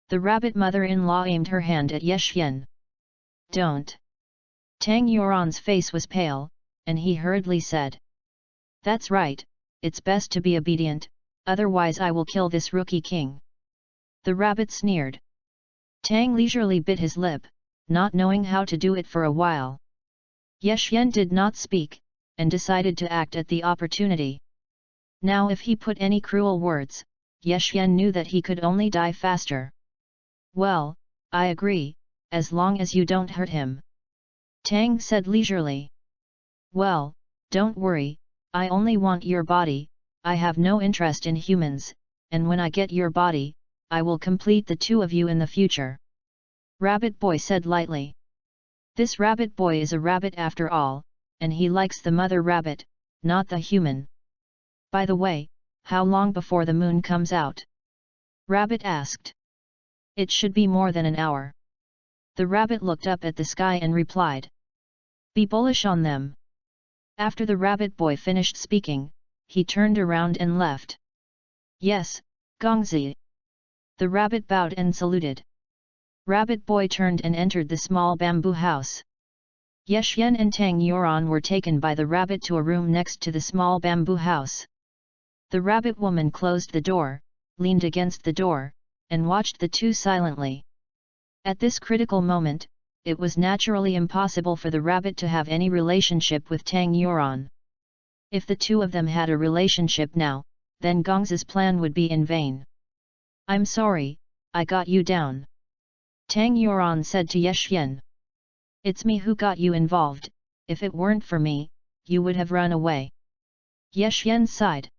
Speaker 1: The rabbit mother-in-law aimed her hand at Yeshyan. Don't. Tang Yuan's face was pale, and he hurriedly said. That's right, it's best to be obedient, otherwise I will kill this rookie king. The rabbit sneered. Tang leisurely bit his lip, not knowing how to do it for a while. Yeshyan did not speak, and decided to act at the opportunity. Now if he put any cruel words, Yeshyan knew that he could only die faster. Well, I agree, as long as you don't hurt him. Tang said leisurely. Well, don't worry, I only want your body, I have no interest in humans, and when I get your body, I will complete the two of you in the future. Rabbit boy said lightly. This rabbit boy is a rabbit after all, and he likes the mother rabbit, not the human. By the way, how long before the moon comes out? Rabbit asked. It should be more than an hour. The rabbit looked up at the sky and replied. Be bullish on them. After the rabbit boy finished speaking, he turned around and left. Yes, Gongzi. The rabbit bowed and saluted. Rabbit boy turned and entered the small bamboo house. Yexian and Tang Yuan were taken by the rabbit to a room next to the small bamboo house. The rabbit woman closed the door, leaned against the door, and watched the two silently. At this critical moment, it was naturally impossible for the rabbit to have any relationship with Tang Yuan. If the two of them had a relationship now, then Gongzi's plan would be in vain. I'm sorry, I got you down. Tang Yuan said to Yexian. It's me who got you involved, if it weren't for me, you would have run away. Yexian sighed.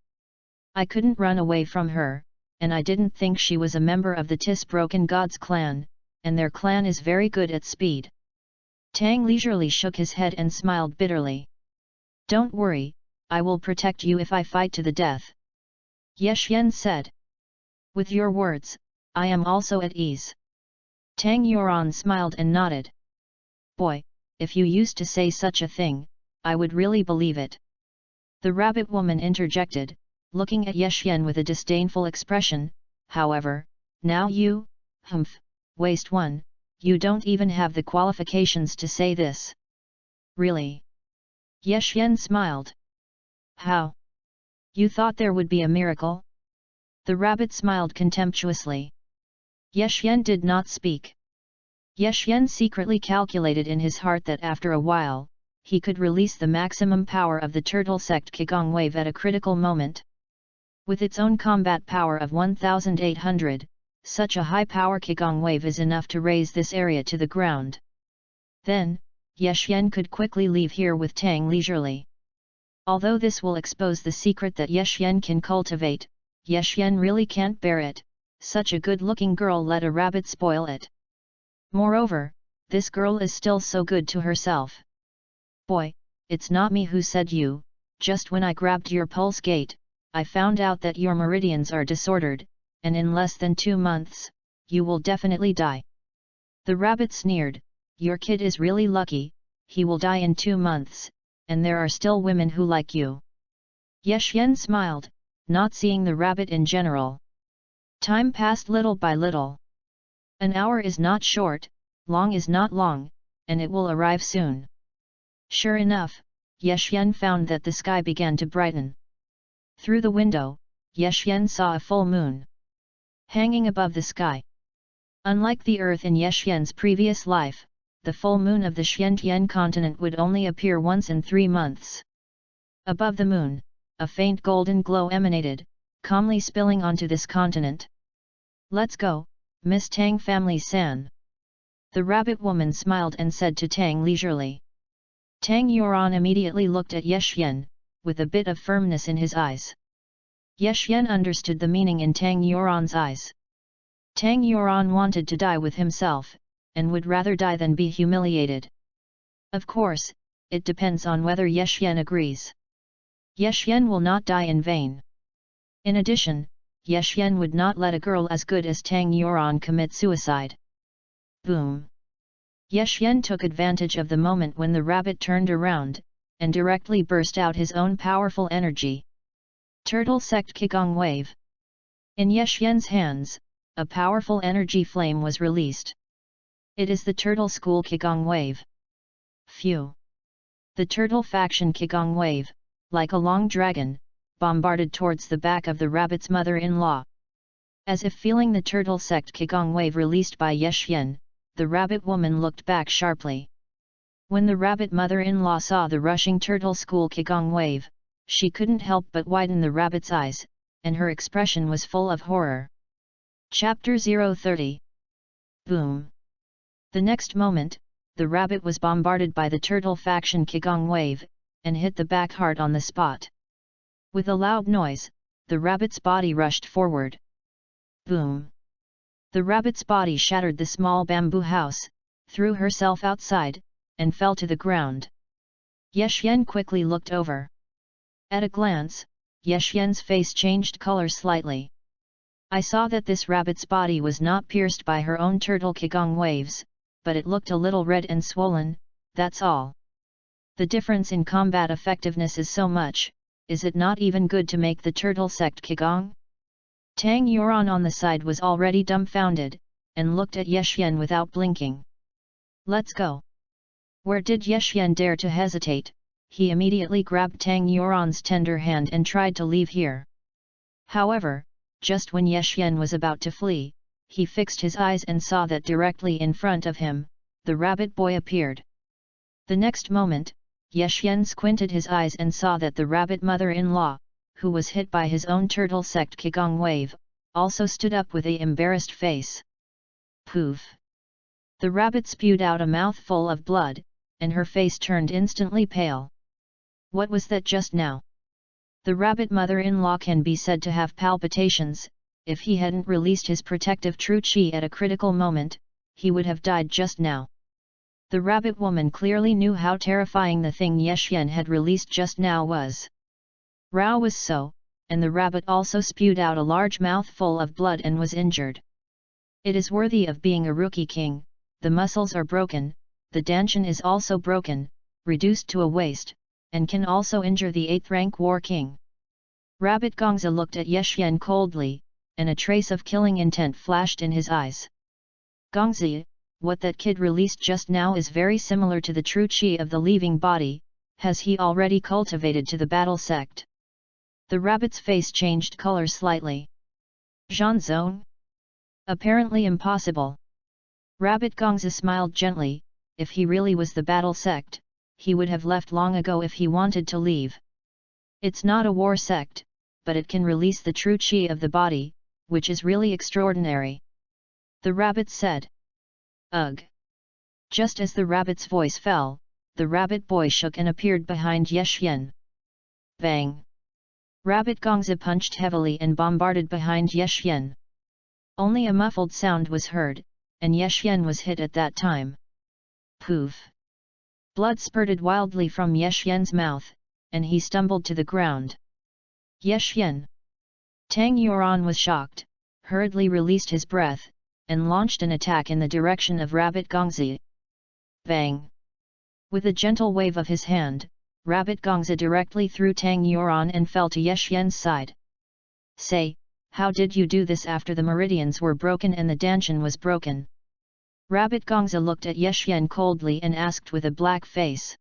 Speaker 1: I couldn't run away from her, and I didn't think she was a member of the Tis Broken Gods clan, and their clan is very good at speed. Tang leisurely shook his head and smiled bitterly. Don't worry, I will protect you if I fight to the death. Yexian said. With your words, I am also at ease. Tang Yuan smiled and nodded. Boy, if you used to say such a thing, I would really believe it. The rabbit woman interjected, looking at Yexian with a disdainful expression. However, now you, waste one, you don't even have the qualifications to say this. Really? Yexian smiled. How? You thought there would be a miracle? The rabbit smiled contemptuously. Yexian did not speak. Yexian secretly calculated in his heart that after a while, he could release the maximum power of the turtle sect Qigong wave at a critical moment. With its own combat power of 1800, such a high-power Qigong wave is enough to raise this area to the ground. Then, Yexian could quickly leave here with Tang leisurely. Although this will expose the secret that Yexian can cultivate, Yexian really can't bear it, such a good-looking girl let a rabbit spoil it. Moreover, this girl is still so good to herself. Boy, it's not me who said you, just when I grabbed your pulse gate, I found out that your meridians are disordered, and in less than 2 months, you will definitely die. The rabbit sneered, your kid is really lucky, he will die in 2 months, and there are still women who like you. Yexian smiled, not seeing the rabbit in general. Time passed little by little. An hour is not short, long is not long, and it will arrive soon. Sure enough, Yexian found that the sky began to brighten. Through the window, Yexian saw a full moon hanging above the sky. Unlike the earth in Yexian's previous life, the full moon of the Xiantian continent would only appear once in 3 months. Above the moon, a faint golden glow emanated, calmly spilling onto this continent. Let's go, Miss Tang family-san. The rabbit woman smiled and said to Tang leisurely. Tang Yuan immediately looked at Yexian, with a bit of firmness in his eyes. Yexian understood the meaning in Tang Yuan's eyes. Tang Yuan wanted to die with himself, and would rather die than be humiliated. Of course, it depends on whether Yexian agrees. Yexian will not die in vain. In addition, Yexian would not let a girl as good as Tang Yuan commit suicide. Boom! Yexian took advantage of the moment when the rabbit turned around, and directly burst out his own powerful energy. Turtle Sect Qigong Wave. In Yexian's hands, a powerful energy flame was released. It is the Turtle School Qigong Wave. Phew! The Turtle Faction Qigong Wave, like a long dragon, bombarded towards the back of the rabbit's mother-in-law. As if feeling the Turtle Sect Qigong Wave released by Yexian, the rabbit woman looked back sharply. When the rabbit mother-in-law saw the rushing Turtle School Qigong Wave, she couldn't help but widen the rabbit's eyes, and her expression was full of horror. Chapter 030. Boom! The next moment, the rabbit was bombarded by the Turtle Faction Qigong Wave, and hit the back hard on the spot. With a loud noise, the rabbit's body rushed forward. Boom! The rabbit's body shattered the small bamboo house, threw herself outside, and fell to the ground. Yexian quickly looked over. At a glance, Yexian's face changed color slightly. I saw that this rabbit's body was not pierced by her own turtle Qigong waves, but it looked a little red and swollen, that's all. The difference in combat effectiveness is so much, is it not even good to make the turtle sect Qigong? Tang Yuan on the side was already dumbfounded, and looked at Yexian without blinking. Let's go. Where did Yexian dare to hesitate? He immediately grabbed Tang Yuan's tender hand and tried to leave here. However, just when Yexian was about to flee, he fixed his eyes and saw that directly in front of him, the rabbit boy appeared. The next moment, Yexian squinted his eyes and saw that the rabbit mother-in-law, who was hit by his own turtle sect Qigong wave, also stood up with a embarrassed face. Poof! The rabbit spewed out a mouthful of blood, and her face turned instantly pale. What was that just now? The rabbit mother-in-law can be said to have palpitations. If he hadn't released his protective true qi at a critical moment, he would have died just now. The rabbit woman clearly knew how terrifying the thing Yexian had released just now was. Rao was so, and the rabbit also spewed out a large mouthful of blood and was injured. It is worthy of being a rookie king. The muscles are broken, the danshan is also broken, reduced to a waste, and can also injure the 8th rank war king. Rabbit Gongza looked at Yexian coldly, and a trace of killing intent flashed in his eyes. Gongzi, what that kid released just now is very similar to the true qi of the leaving body. Has he already cultivated to the battle sect? The rabbit's face changed color slightly. Zhanzong? Apparently impossible. Rabbit Gongza smiled gently. If he really was the battle sect, he would have left long ago if he wanted to leave. It's not a war sect, but it can release the true qi of the body, which is really extraordinary. The rabbit said. Ugh! Just as the rabbit's voice fell, the rabbit boy shook and appeared behind Yexian. Bang! Rabbit Gongza punched heavily and bombarded behind Yexian. Only a muffled sound was heard, and Yexian was hit at that time. Poof! Blood spurted wildly from Yexian's mouth, and he stumbled to the ground. Yexian! Tang Yuan was shocked, hurriedly released his breath, and launched an attack in the direction of Rabbit Gongza. Bang! With a gentle wave of his hand, Rabbit Gongza directly threw Tang Yuan and fell to Yexian's side. Say, how did you do this after the meridians were broken and the danshan was broken? Rabbit Gongza looked at Yexian coldly and asked with a black face.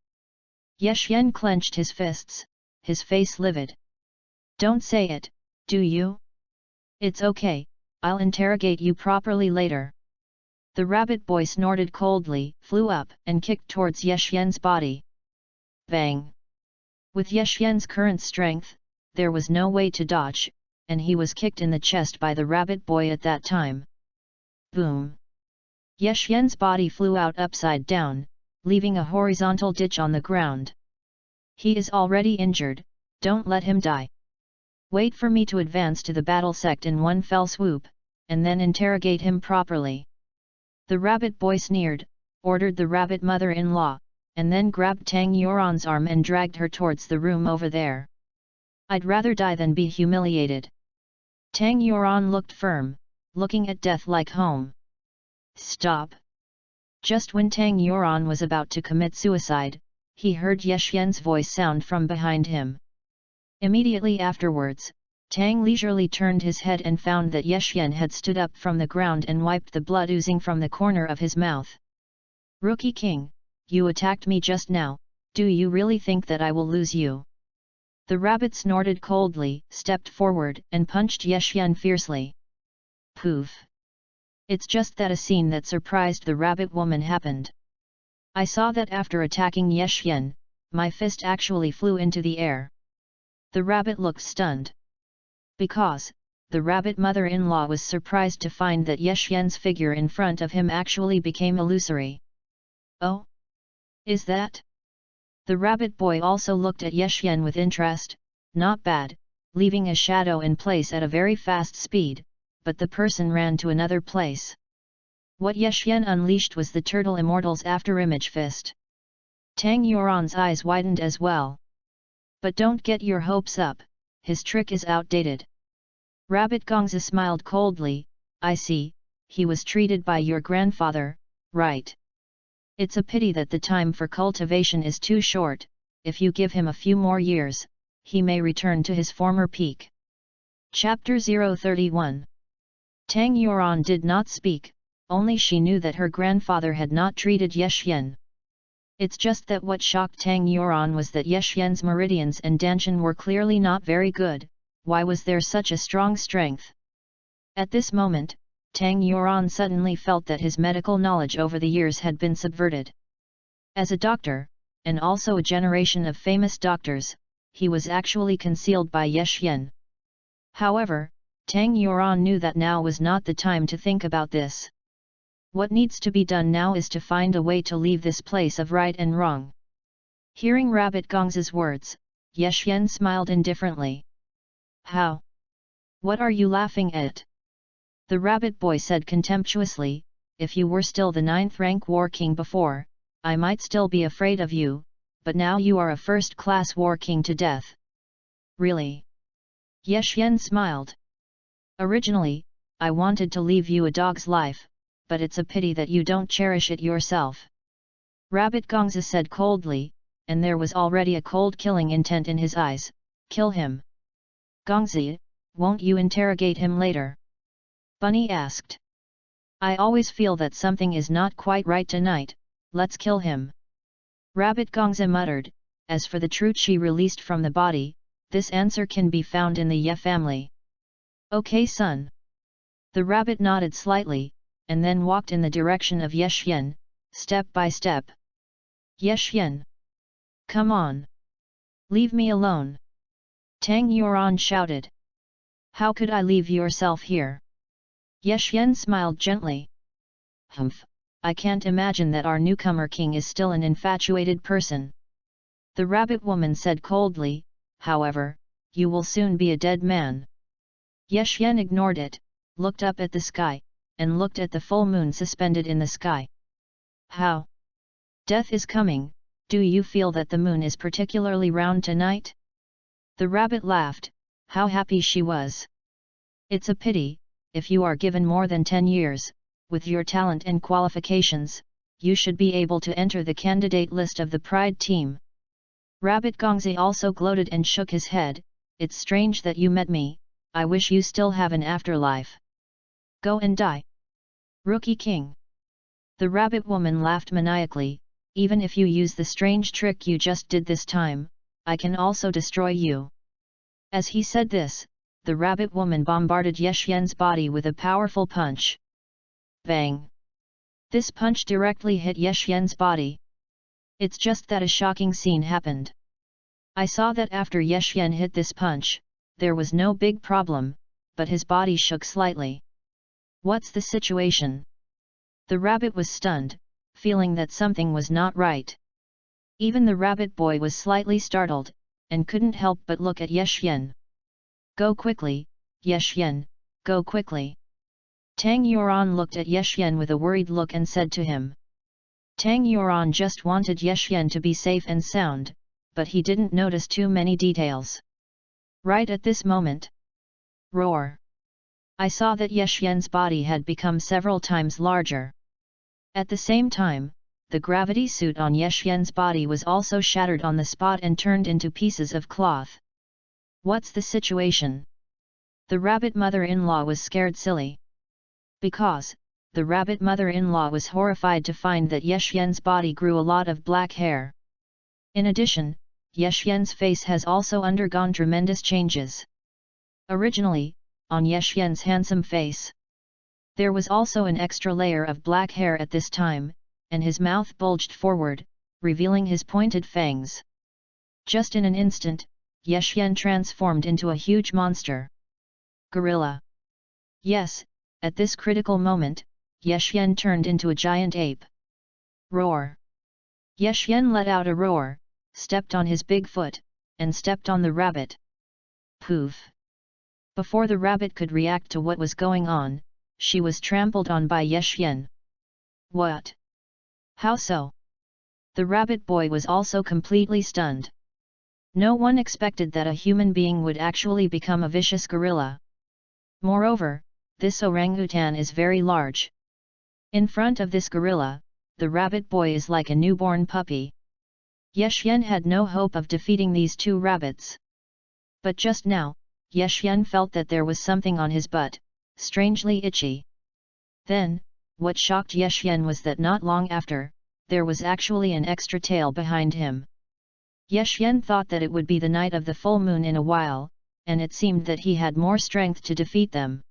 Speaker 1: Yexian clenched his fists, his face livid. Don't say it, do you? It's okay, I'll interrogate you properly later. The rabbit boy snorted coldly, flew up and kicked towards Yexian's body. Bang! With Yexian's current strength, there was no way to dodge, and he was kicked in the chest by the rabbit boy at that time. Boom! Yexian's body flew out upside down, leaving a horizontal ditch on the ground. He is already injured, don't let him die. Wait for me to advance to the battle sect in one fell swoop, and then interrogate him properly. The rabbit boy sneered, ordered the rabbit mother-in-law, and then grabbed Tang Yuan's arm and dragged her towards the room over there. I'd rather die than be humiliated. Tang Yuan looked firm, looking at death like home. Stop! Just when Tang Yuan was about to commit suicide, he heard Yexian's voice sound from behind him. Immediately afterwards, Tang leisurely turned his head and found that Yexian had stood up from the ground and wiped the blood oozing from the corner of his mouth. Rookie King, you attacked me just now, do you really think that I will lose you? The rabbit snorted coldly, stepped forward and punched Yexian fiercely. Poof! It's just that a scene that surprised the rabbit woman happened. I saw that after attacking Yexian, my fist actually flew into the air. The rabbit looked stunned. Because, the rabbit mother-in-law was surprised to find that Yexian's figure in front of him actually became illusory. Oh? Is that? The rabbit boy also looked at Yexian with interest. Not bad, leaving a shadow in place at a very fast speed, but the person ran to another place. What Yexian unleashed was the Turtle Immortal's afterimage fist. Tang Yuan's eyes widened as well. But don't get your hopes up, his trick is outdated. Rabbit Gongza smiled coldly, I see, he was treated by your grandfather, right? It's a pity that the time for cultivation is too short. If you give him a few more years, he may return to his former peak. Chapter 031. Tang Yuan did not speak, only she knew that her grandfather had not treated Ye Xian. It's just that what shocked Tang Yuan was that Ye Xian's meridians and dantian were clearly not very good. Why was there such a strong strength? At this moment, Tang Yuan suddenly felt that his medical knowledge over the years had been subverted. As a doctor, and also a generation of famous doctors, he was actually concealed by Ye Xian. However, Tang Yuan knew that now was not the time to think about this. What needs to be done now is to find a way to leave this place of right and wrong. Hearing Rabbit Gong's words, Ye Xian smiled indifferently. How? What are you laughing at? The rabbit boy said contemptuously, if you were still the 9th rank war king before, I might still be afraid of you, but now you are a first-class war king to death. Really? Ye Xian smiled. Originally, I wanted to leave you a dog's life, but it's a pity that you don't cherish it yourself. Rabbit Gongzi said coldly, and there was already a cold killing intent in his eyes. Kill him. Gongzi, won't you interrogate him later? Bunny asked. I always feel that something is not quite right tonight, let's kill him. Rabbit Gongzi muttered. As for the truth she released from the body, this answer can be found in the Ye family. Okay son. The rabbit nodded slightly, and then walked in the direction of Ye Xian, step by step. Ye Xian! Come on! Leave me alone! Tang Yuan shouted. How could I leave yourself here? Ye Xian smiled gently. Humph! I can't imagine that our newcomer king is still an infatuated person. The rabbit woman said coldly, however, you will soon be a dead man. Ye Xian ignored it, looked up at the sky, and looked at the full moon suspended in the sky. How? Death is coming, do you feel that the moon is particularly round tonight? The rabbit laughed, how happy she was. It's a pity, if you are given more than 10 years, with your talent and qualifications, you should be able to enter the candidate list of the Pride team. Rabbit Gongzi also gloated and shook his head, it's strange that you met me, I wish you still have an afterlife. Go and die. Rookie King. The rabbit woman laughed maniacally, even if you use the strange trick you just did this time, I can also destroy you. As he said this, the rabbit woman bombarded Ye Xian's body with a powerful punch. Bang! This punch directly hit Ye Xian's body. It's just that a shocking scene happened. I saw that after Ye Xian hit this punch, there was no big problem, but his body shook slightly. What's the situation? The rabbit was stunned, feeling that something was not right. Even the rabbit boy was slightly startled, and couldn't help but look at Ye Xian. Go quickly, Ye Xian, go quickly. Tang Yuan looked at Ye Xian with a worried look and said to him. Tang Yuan just wanted Ye Xian to be safe and sound, but he didn't notice too many details. Right at this moment. Roar! I saw that Ye Xian's body had become several times larger. At the same time, the gravity suit on Ye Xian's body was also shattered on the spot and turned into pieces of cloth. What's the situation? The rabbit mother-in-law was scared silly. Because, the rabbit mother-in-law was horrified to find that Ye Xian's body grew a lot of black hair. In addition, Ye Xian's face has also undergone tremendous changes. Originally, on Ye Xian's handsome face, there was also an extra layer of black hair at this time, and his mouth bulged forward, revealing his pointed fangs. Just in an instant, Ye Xian transformed into a huge monster. Gorilla. Yes, at this critical moment, Ye Xian turned into a giant ape. Roar! Ye Xian let out a roar, stepped on his big foot, and stepped on the rabbit. Poof! Before the rabbit could react to what was going on, she was trampled on by Ye Xian. What? How so? The rabbit boy was also completely stunned. No one expected that a human being would actually become a vicious gorilla. Moreover, this orangutan is very large. In front of this gorilla, the rabbit boy is like a newborn puppy. Yeshyen had no hope of defeating these two rabbits. But just now, Yeshyen felt that there was something on his butt, strangely itchy. Then, what shocked Yeshyen was that not long after, there was actually an extra tail behind him. Yeshyen thought that it would be the night of the full moon in a while, and it seemed that he had more strength to defeat them.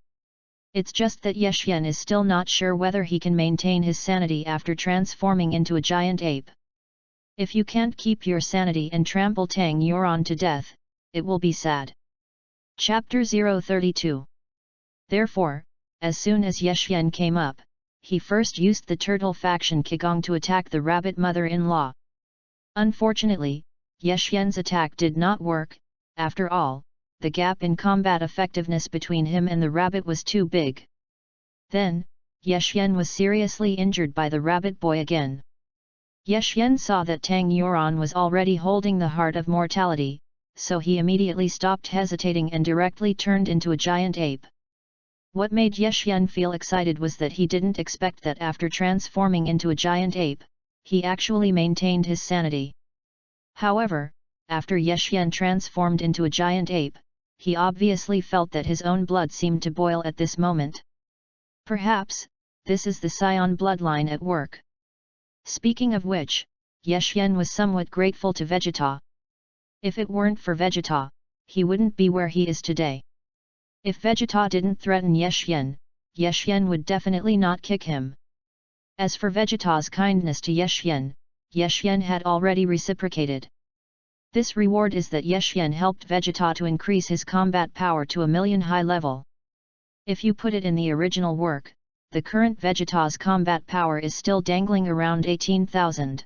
Speaker 1: It's just that Yeshyen is still not sure whether he can maintain his sanity after transforming into a giant ape. If you can't keep your sanity and trample Tang Yuan to death, it will be sad. Chapter 032. Therefore, as soon as Yeshyen came up, he first used the turtle faction Qigong to attack the rabbit mother-in-law. Unfortunately, Yeshyen's attack did not work. After all, the gap in combat effectiveness between him and the rabbit was too big. Then, Yeshyen was seriously injured by the rabbit boy again. Yeshyen saw that Tang Yuan was already holding the heart of mortality, so he immediately stopped hesitating and directly turned into a giant ape. What made Yeshyen feel excited was that he didn't expect that after transforming into a giant ape, he actually maintained his sanity. However, after Yeshyen transformed into a giant ape, he obviously felt that his own blood seemed to boil at this moment. Perhaps, this is the Scion bloodline at work. Speaking of which, Yeshyen was somewhat grateful to Vegeta. If it weren't for Vegeta, he wouldn't be where he is today. If Vegeta didn't threaten Yeshyen, Yeshyen would definitely not kick him. As for Vegeta's kindness to Yeshyen, Yeshyen had already reciprocated. This reward is that Yeshyen helped Vegeta to increase his combat power to a million high level. If you put it in the original work, the current Vegeta's combat power is still dangling around 18,000.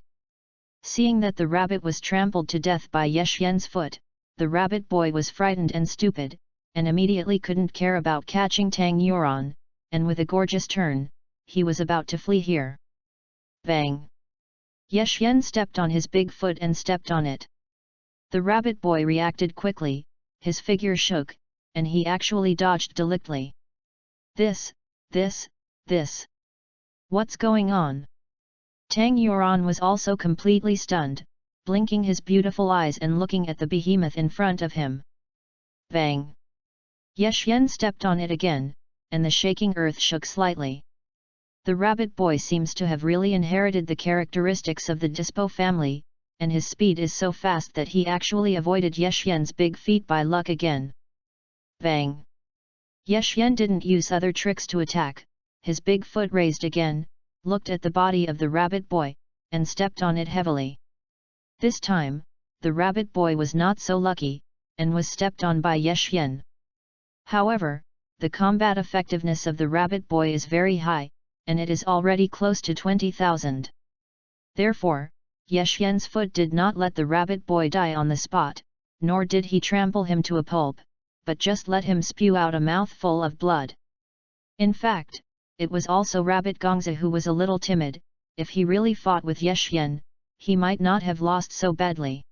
Speaker 1: Seeing that the rabbit was trampled to death by Yeshyen's foot, the rabbit boy was frightened and stupid, and immediately couldn't care about catching Tang Yuan, and with a gorgeous turn, he was about to flee here. Bang! Yeshyen stepped on his big foot and stepped on it. The rabbit boy reacted quickly, his figure shook, and he actually dodged delicately. This. What's going on? Tang Yuan was also completely stunned, blinking his beautiful eyes and looking at the behemoth in front of him. Bang! Yeshyen stepped on it again, and the shaking earth shook slightly. The rabbit boy seems to have really inherited the characteristics of the Dispo family, and his speed is so fast that he actually avoided Yeshyen's big feet by luck again. Bang! Yeshyen didn't use other tricks to attack, his big foot raised again, looked at the body of the rabbit boy, and stepped on it heavily. This time, the rabbit boy was not so lucky, and was stepped on by Yeshyen. However, the combat effectiveness of the rabbit boy is very high, and it is already close to 20,000. Therefore, Yeshyen's foot did not let the rabbit boy die on the spot, nor did he trample him to a pulp, but just let him spew out a mouthful of blood. In fact, it was also Rabbit Gongza who was a little timid. If he really fought with Yeshyen, he might not have lost so badly.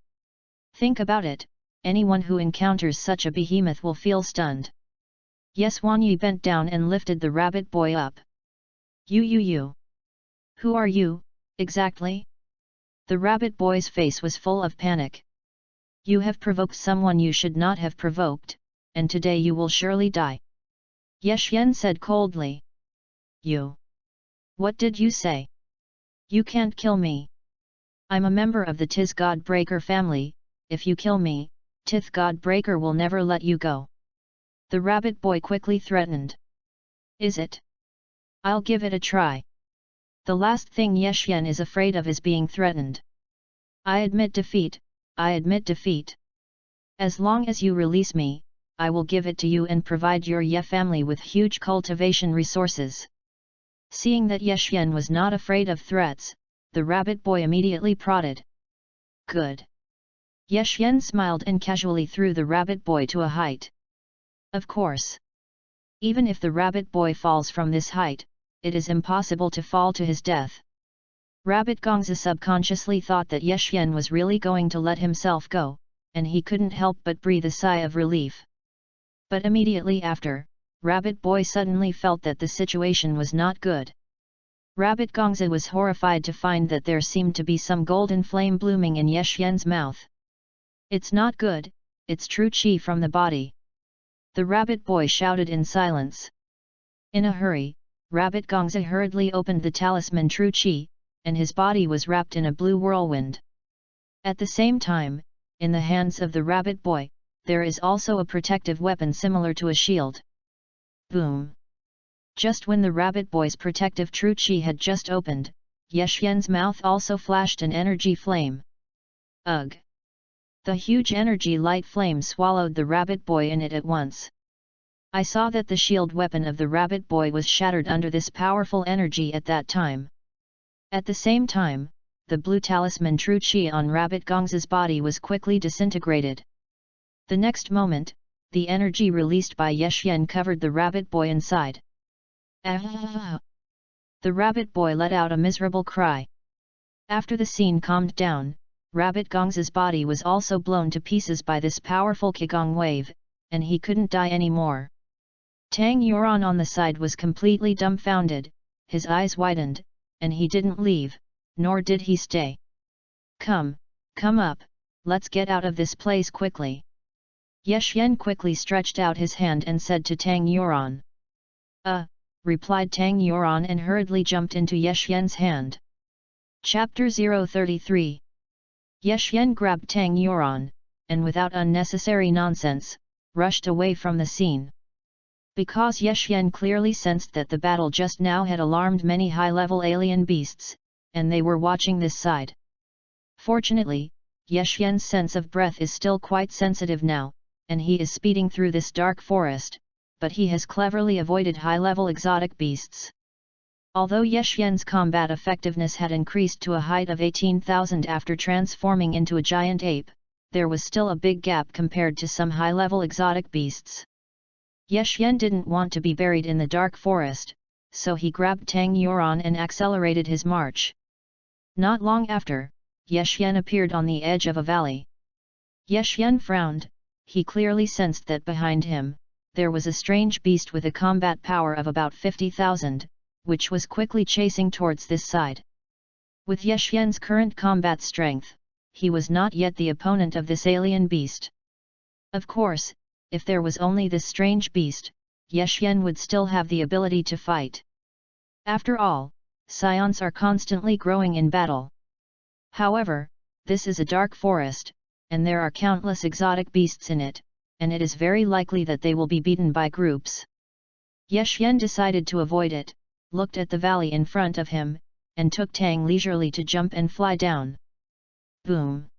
Speaker 1: Think about it, anyone who encounters such a behemoth will feel stunned. Yes, Wanyi bent down and lifted the rabbit boy up. You. Who are you, exactly? The rabbit boy's face was full of panic. You have provoked someone you should not have provoked, and today you will surely die. Yeshyen said coldly. You? What did you say? You can't kill me. I'm a member of the Tiz Godbreaker family. If you kill me, Tith Godbreaker will never let you go. The rabbit boy quickly threatened. Is it? I'll give it a try. The last thing Yeshyen is afraid of is being threatened. I admit defeat. As long as you release me, I will give it to you and provide your Ye family with huge cultivation resources. Seeing that Yeshyen was not afraid of threats, the rabbit boy immediately prodded. Good. Yeshyen smiled and casually threw the rabbit boy to a height. Of course. Even if the rabbit boy falls from this height, it is impossible to fall to his death. Rabbit Gongza subconsciously thought that Yeshyen was really going to let himself go, and he couldn't help but breathe a sigh of relief. But immediately after, Rabbit Boy suddenly felt that the situation was not good. Rabbit Gongzi was horrified to find that there seemed to be some golden flame blooming in Yeshyen's mouth. "It's not good, it's true qi from the body," the rabbit boy shouted in silence. In a hurry, Rabbit Gongzi hurriedly opened the talisman true qi, and his body was wrapped in a blue whirlwind. At the same time, in the hands of the rabbit boy, there is also a protective weapon similar to a shield. Boom! Just when the rabbit boy's protective true qi had just opened, Yeshyen's mouth also flashed an energy flame. Ugh! The huge energy light flame swallowed the rabbit boy in it at once. I saw that the shield weapon of the rabbit boy was shattered under this powerful energy at that time. At the same time, the blue talisman true qi on Rabbit Gongzi's body was quickly disintegrated. The next moment, the energy released by Yeshyen covered the rabbit boy inside. Ah! The rabbit boy let out a miserable cry. After the scene calmed down, Rabbit Gongzi's body was also blown to pieces by this powerful Qigong wave, and he couldn't die anymore. Tang Yuan on the side was completely dumbfounded, his eyes widened, and he didn't leave, nor did he stay. Come up, let's get out of this place quickly." Yeshyen quickly stretched out his hand and said to Tang Yuan. Replied Tang Yuan and hurriedly jumped into Yeshyen's hand. Chapter 033. Yeshyen grabbed Tang Yuan, and without unnecessary nonsense, rushed away from the scene. Because Yeshyen clearly sensed that the battle just now had alarmed many high-level alien beasts, and they were watching this side. Fortunately, Yeshyen's sense of breath is still quite sensitive now, and he is speeding through this dark forest, but he has cleverly avoided high-level exotic beasts. Although Yeshyen's combat effectiveness had increased to a height of 18,000 after transforming into a giant ape, there was still a big gap compared to some high-level exotic beasts. Yeshyen didn't want to be buried in the dark forest, so he grabbed Tang Yuan and accelerated his march. Not long after, Yeshyen appeared on the edge of a valley. Yeshyen frowned, he clearly sensed that behind him, there was a strange beast with a combat power of about 50,000, which was quickly chasing towards this side. With Yeshyen's current combat strength, he was not yet the opponent of this alien beast. Of course, if there was only this strange beast, Yeshyen would still have the ability to fight. After all, scions are constantly growing in battle. However, this is a dark forest, and there are countless exotic beasts in it, and it is very likely that they will be beaten by groups. Yeshyen decided to avoid it, looked at the valley in front of him, and took Tang leisurely to jump and fly down. Boom!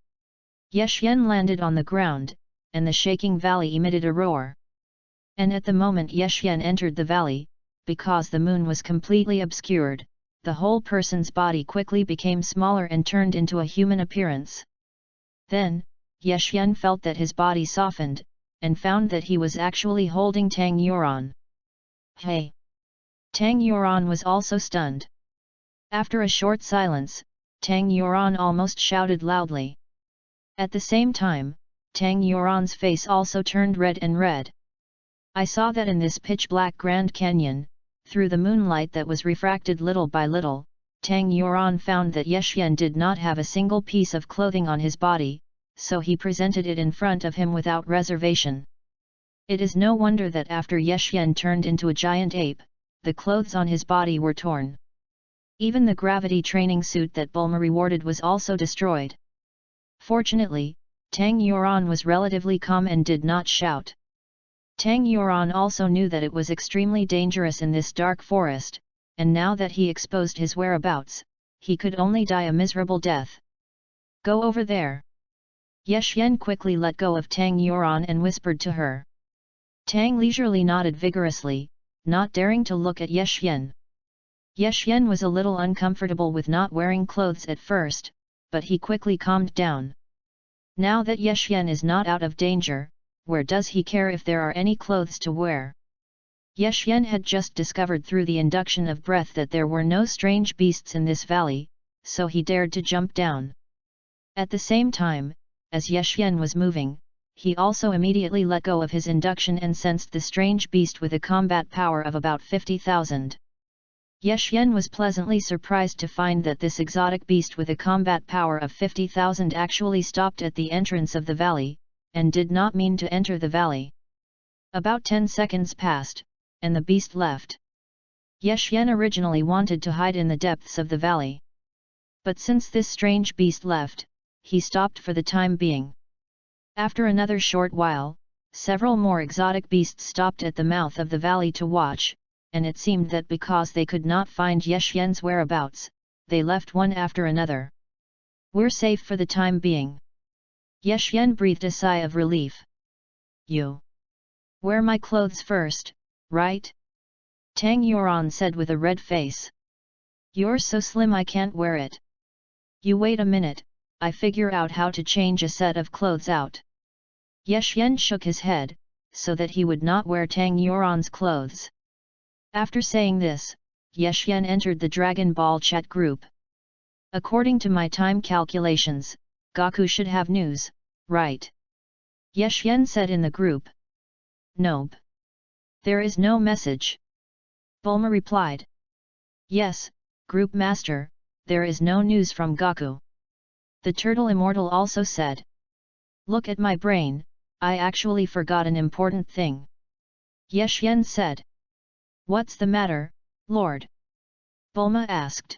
Speaker 1: Yeshyen landed on the ground, and the shaking valley emitted a roar. And at the moment Yeshyen entered the valley, because the moon was completely obscured, the whole person's body quickly became smaller and turned into a human appearance. Then, Yeshyen felt that his body softened, and found that he was actually holding Tang Yuan. Hey! Tang Yuan was also stunned. After a short silence, Tang Yuan almost shouted loudly. At the same time, Tang Yuan's face also turned red and red. I saw that in this pitch-black Grand Canyon, through the moonlight that was refracted little by little, Tang Yuan found that Yeshyen did not have a single piece of clothing on his body, so he presented it in front of him without reservation. It is no wonder that after Yeshyen turned into a giant ape, the clothes on his body were torn. Even the gravity training suit that Bulma rewarded was also destroyed. Fortunately, Tang Yuan was relatively calm and did not shout. Tang Yuan also knew that it was extremely dangerous in this dark forest, and now that he exposed his whereabouts, he could only die a miserable death. Go over there. Yeshyen quickly let go of Tang Yuan and whispered to her. Tang leisurely nodded vigorously, not daring to look at Yeshyen. Yeshyen was a little uncomfortable with not wearing clothes at first, but he quickly calmed down. Now that Yeshyen is not out of danger, where does he care if there are any clothes to wear? Yeshyen had just discovered through the induction of breath that there were no strange beasts in this valley, so he dared to jump down. At the same time, as Yeshyen was moving, he also immediately let go of his induction and sensed the strange beast with a combat power of about 50,000. Ye Xian was pleasantly surprised to find that this exotic beast with a combat power of 50,000 actually stopped at the entrance of the valley, and did not mean to enter the valley. About 10 seconds passed, and the beast left. Ye Xian originally wanted to hide in the depths of the valley. But since this strange beast left, he stopped for the time being. After another short while, several more exotic beasts stopped at the mouth of the valley to watch, and it seemed that because they could not find Ye Xian's whereabouts, they left one after another. We're safe for the time being. Ye Xian breathed a sigh of relief. You wear my clothes first, right? Tang Yuan said with a red face. You're so slim I can't wear it. You wait a minute, I figure out how to change a set of clothes out. Ye Xian shook his head, so that he would not wear Tang Yuan's clothes. After saying this, Ye Xian entered the Dragon Ball chat group. According to my time calculations, Gaku should have news, right? Ye Xian said in the group. Nope. There is no message. Bulma replied. Yes, Group Master, there is no news from Gaku. The Turtle Immortal also said. Look at my brain, I actually forgot an important thing. Ye Xian said. What's the matter, Lord? Bulma asked.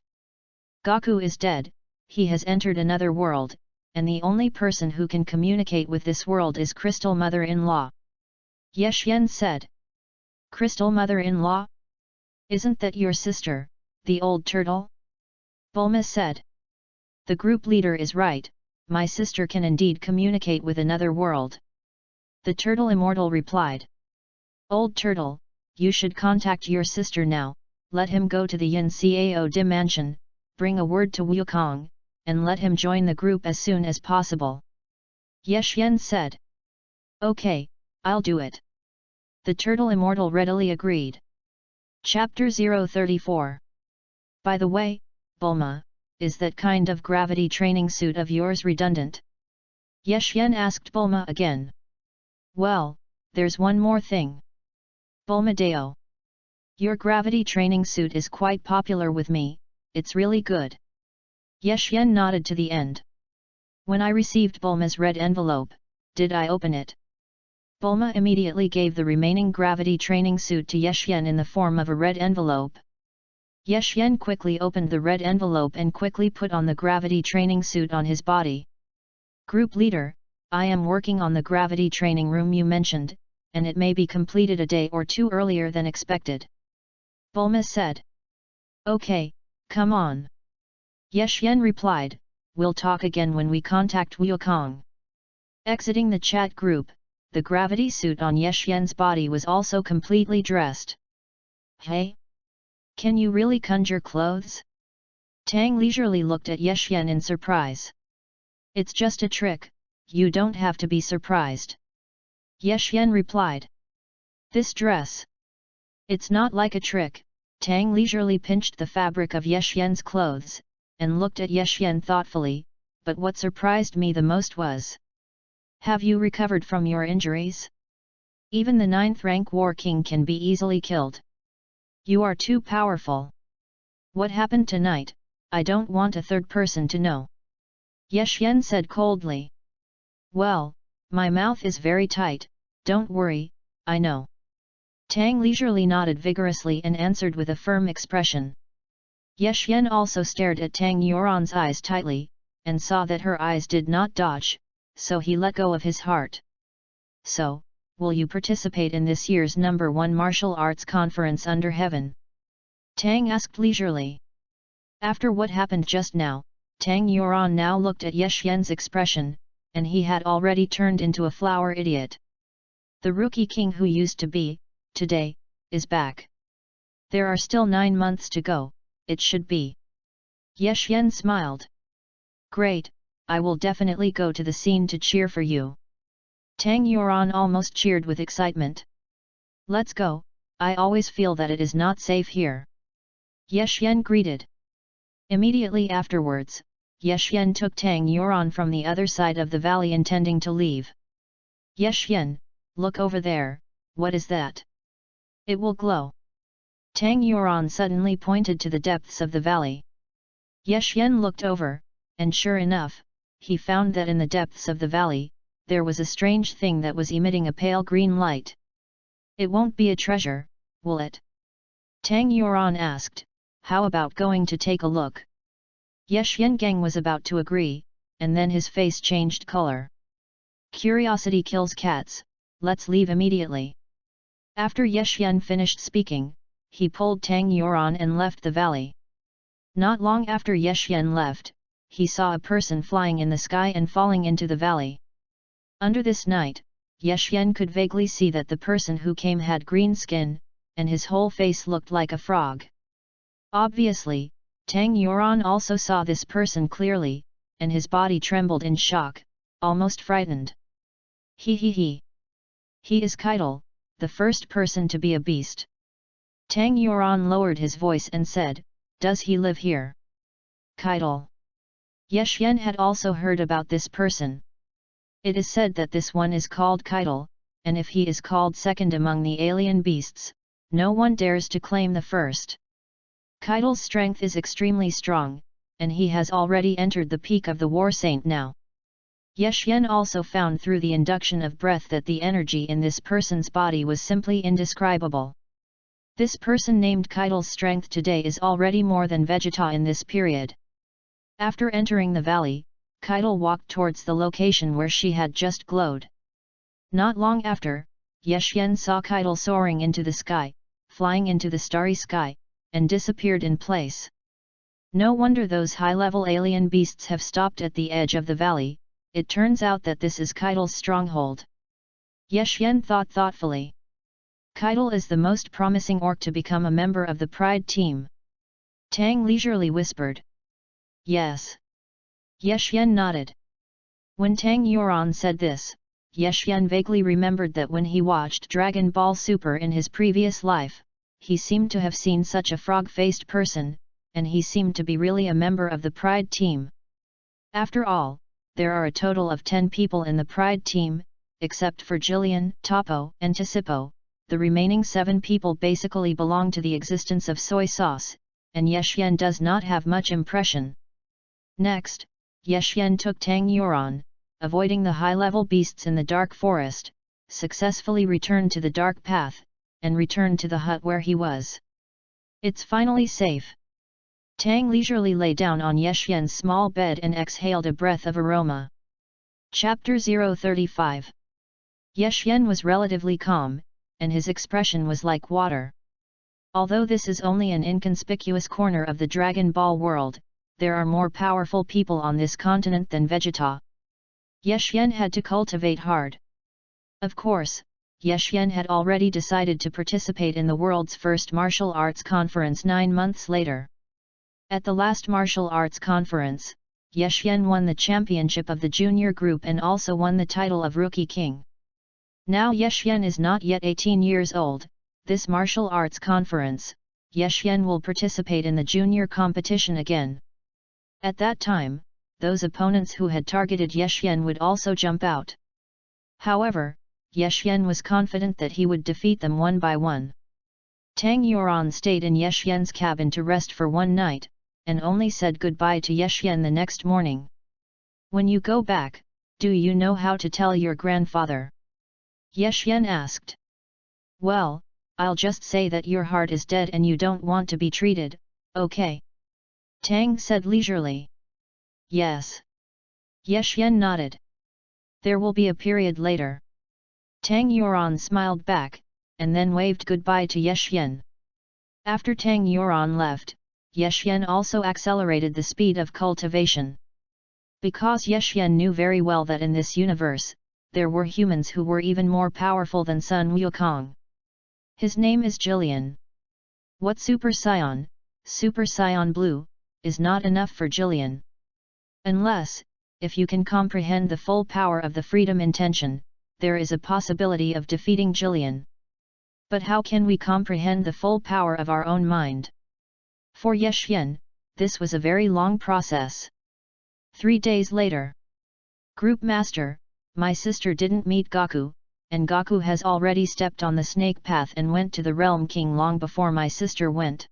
Speaker 1: Gaku is dead, he has entered another world, and the only person who can communicate with this world is Crystal Mother-in-law. Ye Xian said. Crystal Mother-in-law? Isn't that your sister, the old turtle? Bulma said. The group leader is right, my sister can indeed communicate with another world. The Turtle Immortal replied. Old turtle, you should contact your sister now, let him go to the Yin Cao Dim Mansion, bring a word to Wukong, and let him join the group as soon as possible. Ye Xian said. Okay, I'll do it. The Turtle Immortal readily agreed. Chapter 034. By the way, Bulma, is that kind of gravity training suit of yours redundant? Ye Xian asked Bulma again. Well, there's one more thing. Bulma Deo. Your gravity training suit is quite popular with me, it's really good. Ye Xian nodded to the end. When I received Bulma's red envelope, did I open it? Bulma immediately gave the remaining gravity training suit to Ye Xian in the form of a red envelope. Ye Xian quickly opened the red envelope and quickly put on the gravity training suit on his body. Group leader, I am working on the gravity training room you mentioned, and it may be completed a day or two earlier than expected. Bulma said. Okay, come on. Ye Xian replied, we'll talk again when we contact Wukong. Exiting the chat group, the gravity suit on Ye Xian's body was also completely dressed. Hey? Can you really conjure clothes? Tang leisurely looked at Ye Xian in surprise. It's just a trick, you don't have to be surprised. Ye Xian replied. This dress. It's not like a trick. Tang leisurely pinched the fabric of Ye Xian's clothes, and looked at Ye Xian thoughtfully, but what surprised me the most was. Have you recovered from your injuries? Even the 9th rank war king can be easily killed. You are too powerful. What happened tonight? I don't want a third person to know. Ye Xian said coldly. Well, my mouth is very tight, don't worry, I know. Tang leisurely nodded vigorously and answered with a firm expression. Ye Xian also stared at Tang Yuan's eyes tightly, and saw that her eyes did not dodge, so he let go of his heart. So, will you participate in this year's number 1 martial arts conference under heaven? Tang asked leisurely. After what happened just now, Tang Yuan now looked at Ye Xian's expression, and he had already turned into a flower idiot. The rookie king who used to be, today, is back. There are still 9 months to go, it should be. Ye Xian smiled. Great, I will definitely go to the scene to cheer for you. Tang Yuan almost cheered with excitement. Let's go, I always feel that it is not safe here. Ye Xian greeted. Immediately afterwards, Ye Xian took Tang Yuan from the other side of the valley intending to leave. Ye Xian, look over there, what is that? It will glow. Tang Yuan suddenly pointed to the depths of the valley. Ye Xian looked over, and sure enough, he found that in the depths of the valley, there was a strange thing that was emitting a pale green light. It won't be a treasure, will it? Tang Yuan asked, how about going to take a look? Ye Xiangang was about to agree, and then his face changed color. Curiosity kills cats, let's leave immediately. After Ye Xian finished speaking, he pulled Tang Yuan and left the valley. Not long after Ye Xian left, he saw a person flying in the sky and falling into the valley. Under this night, Ye Xian could vaguely see that the person who came had green skin, and his whole face looked like a frog. Obviously, Tang Yuan also saw this person clearly, and his body trembled in shock, almost frightened. He. He is Keitel, the first person to be a beast. Tang Yuan lowered his voice and said, does he live here? Keitel. Ye Xian had also heard about this person. It is said that this one is called Keitel, and if he is called second among the alien beasts, no one dares to claim the first. Keitel's strength is extremely strong, and he has already entered the peak of the War Saint now. Ye Xian also found through the induction of breath that the energy in this person's body was simply indescribable. This person named Keitel's strength today is already more than Vegeta in this period. After entering the valley, Keitel walked towards the location where she had just glowed. Not long after, Ye Xian saw Keitel soaring into the sky, flying into the starry sky, and disappeared in place. No wonder those high-level alien beasts have stopped at the edge of the valley, it turns out that this is Keitel's stronghold. Ye Xian thought thoughtfully. Keitel is the most promising orc to become a member of the Pride team. Tang leisurely whispered. Yes. Ye Xian nodded. When Tang Yuan said this, Ye Xian vaguely remembered that when he watched Dragon Ball Super in his previous life, he seemed to have seen such a frog-faced person, and he seemed to be really a member of the Pride team. After all, there are a total of 10 people in the Pride team, except for Jillian, Topo, and Tisipo. The remaining 7 people basically belong to the existence of soy sauce, and Ye Xian does not have much impression. Next, Ye Xian took Tang Yuan, avoiding the high-level beasts in the dark forest, successfully returned to the dark path, and returned to the hut where he was. It's finally safe. Tang leisurely lay down on Ye Xian's small bed and exhaled a breath of aroma. Chapter 035. Ye Xian was relatively calm, and his expression was like water. Although this is only an inconspicuous corner of the Dragon Ball world, there are more powerful people on this continent than Vegeta. Ye Xian had to cultivate hard. Of course, Ye Xian had already decided to participate in the world's first martial arts conference 9 months later. At the last martial arts conference, Ye Xian won the championship of the junior group and also won the title of Rookie King. Now Ye Xian is not yet 18 years old. This martial arts conference, Ye Xian will participate in the junior competition again. At that time, those opponents who had targeted Ye Xian would also jump out. However, Ye Xian was confident that he would defeat them one by one. Tang Yuan stayed in Ye Xian's cabin to rest for one night, and only said goodbye to Ye Xian the next morning. When you go back, do you know how to tell your grandfather? Ye Xian asked. Well, I'll just say that your heart is dead and you don't want to be treated, okay? Tang said leisurely. Yes. Ye Xian nodded. There will be a period later. Tang Yuan smiled back, and then waved goodbye to Ye Xian. After Tang Yuan left, Ye Xian also accelerated the speed of cultivation. Because Ye Xian knew very well that in this universe, there were humans who were even more powerful than Sun Wukong. His name is Jillian. What Super Saiyan Blue, is not enough for Jillian. Unless, if you can comprehend the full power of the freedom intention, there is a possibility of defeating Jillian. But how can we comprehend the full power of our own mind? For Ye Xian, this was a very long process. 3 days later. Group Master, my sister didn't meet Gaku, and Gaku has already stepped on the snake path and went to the Realm King long before my sister went.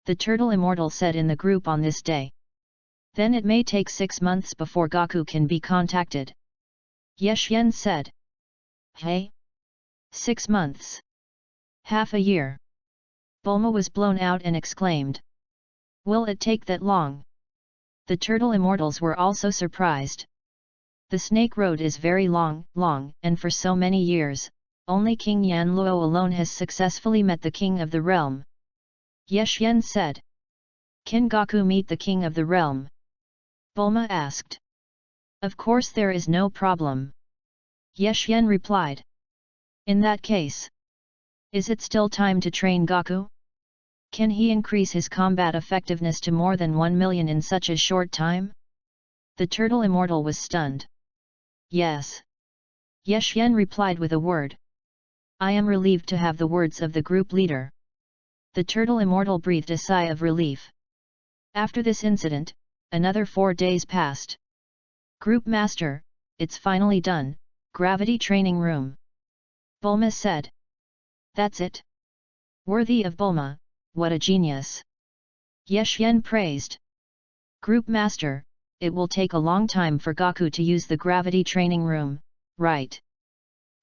Speaker 1: The turtle immortal said in the group on this day. Then it may take 6 months before Gaku can be contacted. Yexian said. Hey? 6 months. Half a year. Bulma was blown out and exclaimed. Will it take that long? The turtle immortals were also surprised. The snake road is very long, and for so many years, only King Yanluo alone has successfully met the king of the realm. Yexian said. Can Gaku meet the king of the realm? Bulma asked. Of course there is no problem. Yexian replied. In that case, is it still time to train Gaku? Can he increase his combat effectiveness to more than 1 million in such a short time? The turtle immortal was stunned. Yes. Yexian replied with a word. I am relieved to have the words of the group leader. The turtle immortal breathed a sigh of relief. After this incident, another 4 days passed. Group Master, it's finally done, Gravity Training Room. Bulma said. That's it. Worthy of Bulma, what a genius. Yexian praised. Group Master, it will take a long time for Gaku to use the Gravity Training Room, right?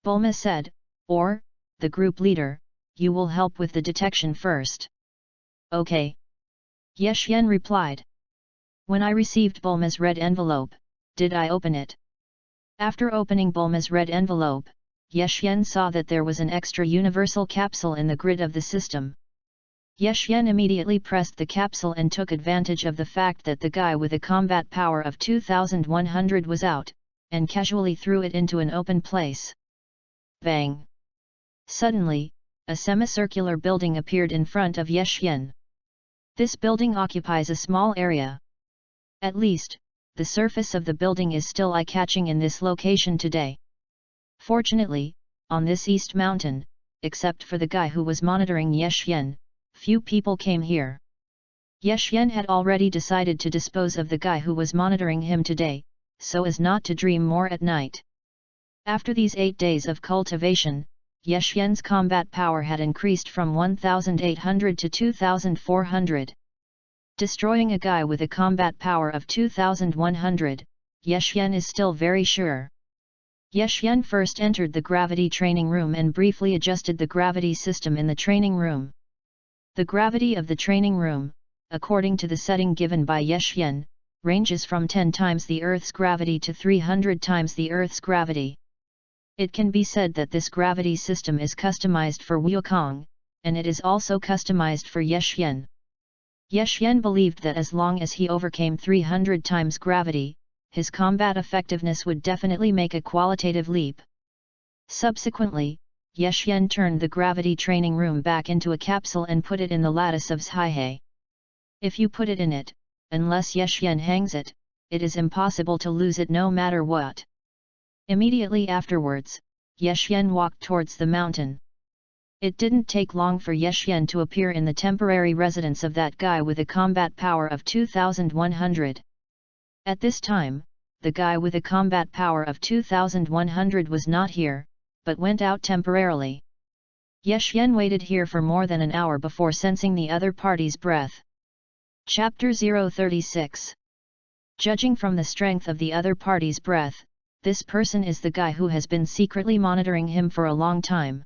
Speaker 1: Bulma said, or, the group leader, you will help with the detection first. Okay. Yexian replied. When I received Bulma's red envelope, did I open it? After opening Bulma's red envelope, Yexian saw that there was an extra universal capsule in the grid of the system. Yexian immediately pressed the capsule and took advantage of the fact that the guy with a combat power of 2100 was out, and casually threw it into an open place. Bang! Suddenly, a semicircular building appeared in front of Yexian. This building occupies a small area. At least, the surface of the building is still eye-catching in this location today. Fortunately, on this East Mountain, except for the guy who was monitoring Yexian, few people came here. Yexian had already decided to dispose of the guy who was monitoring him today, so as not to dream more at night. After these 8 days of cultivation, Yexian's combat power had increased from 1800 to 2400. Destroying a guy with a combat power of 2100, Yexian is still very sure. Yexian first entered the gravity training room and briefly adjusted the gravity system in the training room. The gravity of the training room, according to the setting given by Yexian, ranges from 10 times the Earth's gravity to 300 times the Earth's gravity. It can be said that this gravity system is customized for Wukong, and it is also customized for Yexian. Yexian believed that as long as he overcame 300 times gravity, his combat effectiveness would definitely make a qualitative leap. Subsequently, Yexian turned the gravity training room back into a capsule and put it in the lattice of Zhaihei. If you put it in it, unless Yexian hangs it, it is impossible to lose it no matter what. Immediately afterwards, Yexian walked towards the mountain. It didn't take long for Yexian to appear in the temporary residence of that guy with a combat power of 2100. At this time, the guy with a combat power of 2100 was not here, but went out temporarily. Yexian waited here for more than an hour before sensing the other party's breath. Chapter 036. Judging from the strength of the other party's breath, this person is the guy who has been secretly monitoring him for a long time.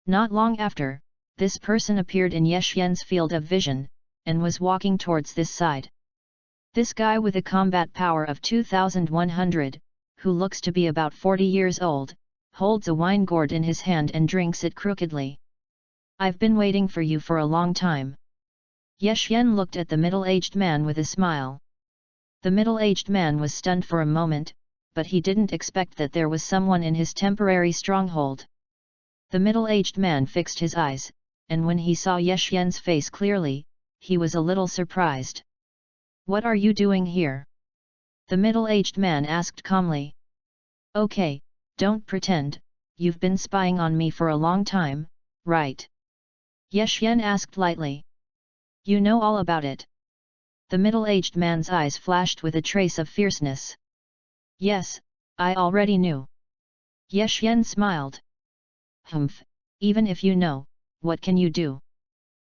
Speaker 1: Not long after, this person appeared in Yexian's field of vision, and was walking towards this side. This guy with a combat power of 2100, who looks to be about 40 years old, holds a wine gourd in his hand and drinks it crookedly. I've been waiting for you for a long time. Yexian looked at the middle-aged man with a smile. The middle-aged man was stunned for a moment, but he didn't expect that there was someone in his temporary stronghold. The middle-aged man fixed his eyes, and when he saw Yexian's face clearly, he was a little surprised. What are you doing here? The middle-aged man asked calmly. Okay, don't pretend, you've been spying on me for a long time, right? Yexian asked lightly. You know all about it. The middle-aged man's eyes flashed with a trace of fierceness. Yes, I already knew. Ye Xian smiled. Humph, even if you know, what can you do?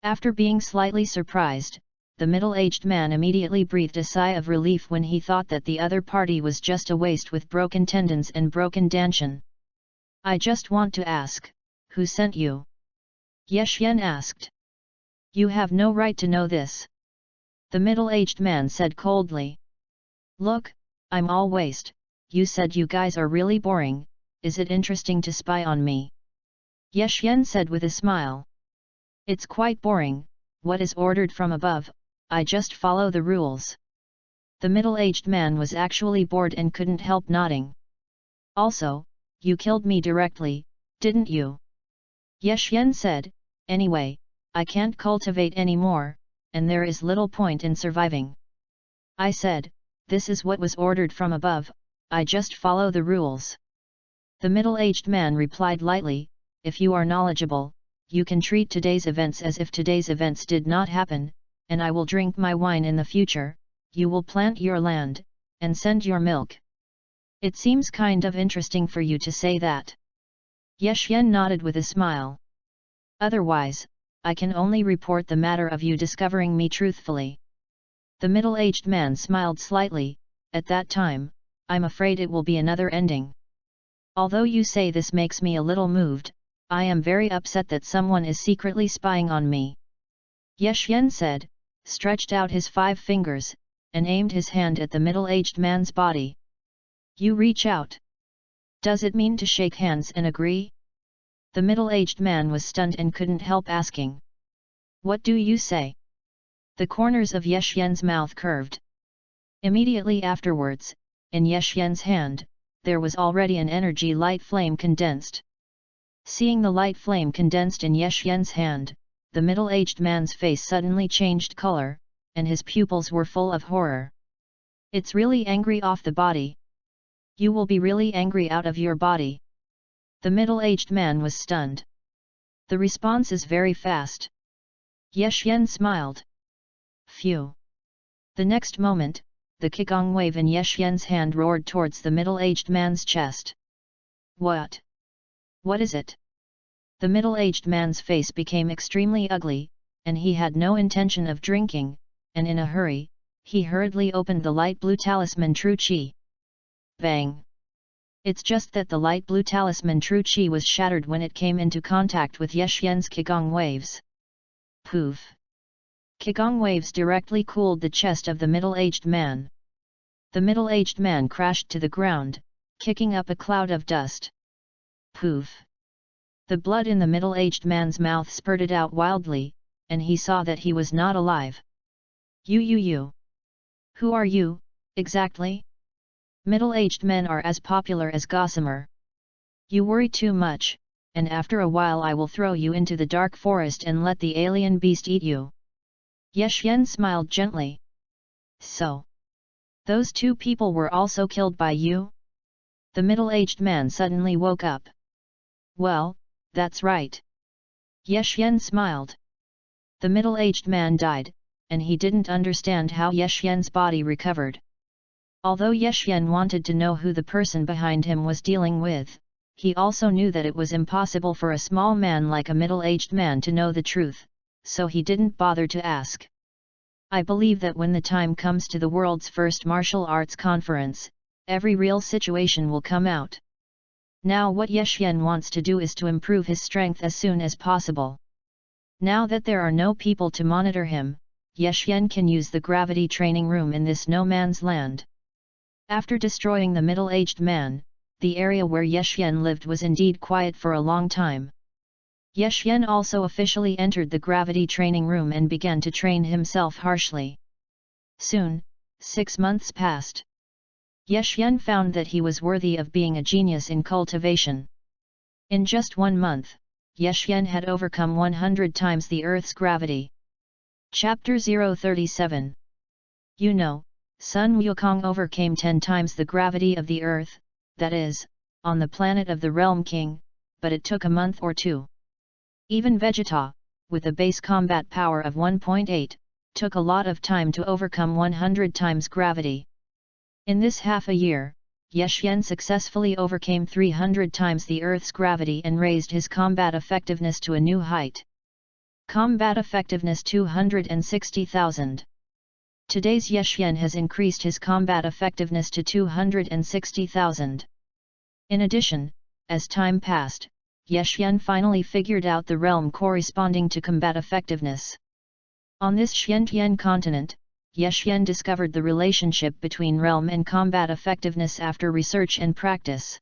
Speaker 1: After being slightly surprised, the middle-aged man immediately breathed a sigh of relief when he thought that the other party was just a waste with broken tendons and broken dantian. I just want to ask, who sent you? Ye Xian asked. You have no right to know this. The middle-aged man said coldly. Look, I'm all waste, you said you guys are really boring, is it interesting to spy on me? Ye Xian said with a smile. It's quite boring, what is ordered from above, I just follow the rules. The middle-aged man was actually bored and couldn't help nodding. Also, you killed me directly, didn't you? Ye Xian said, anyway, I can't cultivate anymore, and there is little point in surviving. I said, this is what was ordered from above, I just follow the rules. The middle-aged man replied lightly, if you are knowledgeable, you can treat today's events as if today's events did not happen, and I will drink my wine in the future, you will plant your land, and send your milk. It seems kind of interesting for you to say that. Ye Xian nodded with a smile. Otherwise, I can only report the matter of you discovering me truthfully. The middle-aged man smiled slightly, at that time, I'm afraid it will be another ending. Although you say this makes me a little moved, I am very upset that someone is secretly spying on me. Ye Xian said, stretched out his 5 fingers, and aimed his hand at the middle-aged man's body. You reach out. Does it mean to shake hands and agree? The middle-aged man was stunned and couldn't help asking. What do you say? The corners of Ye Xian's mouth curved. Immediately afterwards, in Ye Xian's hand, there was already an energy light flame condensed. Seeing the light flame condensed in Ye Xian's hand, the middle-aged man's face suddenly changed color, and his pupils were full of horror. It's really angry off the body. You will be really angry out of your body. The middle-aged man was stunned. The response is very fast. Ye Xian smiled. Phew. The next moment, the qigong wave in Ye Xian's hand roared towards the middle-aged man's chest. What? What is it? The middle-aged man's face became extremely ugly, and he had no intention of drinking, and in a hurry, he hurriedly opened the light blue talisman True Qi. Bang! It's just that the light blue talisman True Qi was shattered when it came into contact with Ye Xian's qigong waves. Poof! Qigong waves directly cooled the chest of the middle-aged man. The middle-aged man crashed to the ground, kicking up a cloud of dust. Poof! The blood in the middle-aged man's mouth spurted out wildly, and he saw that he was not alive. You. Who are you, exactly? Middle-aged men are as popular as gossamer. You worry too much, and after a while I will throw you into the dark forest and let the alien beast eat you. Ye Xian smiled gently. So? Those 2 people were also killed by you? The middle-aged man suddenly woke up. Well, that's right. Ye Xian smiled. The middle-aged man died, and he didn't understand how Ye Xian's body recovered. Although Ye Xian wanted to know who the person behind him was dealing with, he also knew that it was impossible for a small man like a middle-aged man to know the truth, so he didn't bother to ask. I believe that when the time comes to the world's first martial arts conference, every real situation will come out. Now what Ye Xian wants to do is to improve his strength as soon as possible. Now that there are no people to monitor him, Ye Xian can use the gravity training room in this no man's land. After destroying the middle-aged man, the area where Ye Xian lived was indeed quiet for a long time. Ye Xian also officially entered the gravity training room and began to train himself harshly. Soon, 6 months passed. Ye Xian found that he was worthy of being a genius in cultivation. In just 1 month, Ye Xian had overcome 100 times the Earth's gravity. Chapter 037. You know, Sun Wukong overcame 10 times the gravity of the Earth, that is, on the planet of the Realm King, but it took a month or 2. Even Vegeta, with a base combat power of 1.8, took a lot of time to overcome 100 times gravity. In this half a year, Ye successfully overcame 300 times the Earth's gravity and raised his combat effectiveness to a new height. Combat effectiveness 260,000. Today's Ye has increased his combat effectiveness to 260,000. In addition, as time passed, Ye finally figured out the realm corresponding to combat effectiveness. On this Xiantian continent, Ye discovered the relationship between realm and combat effectiveness after research and practice.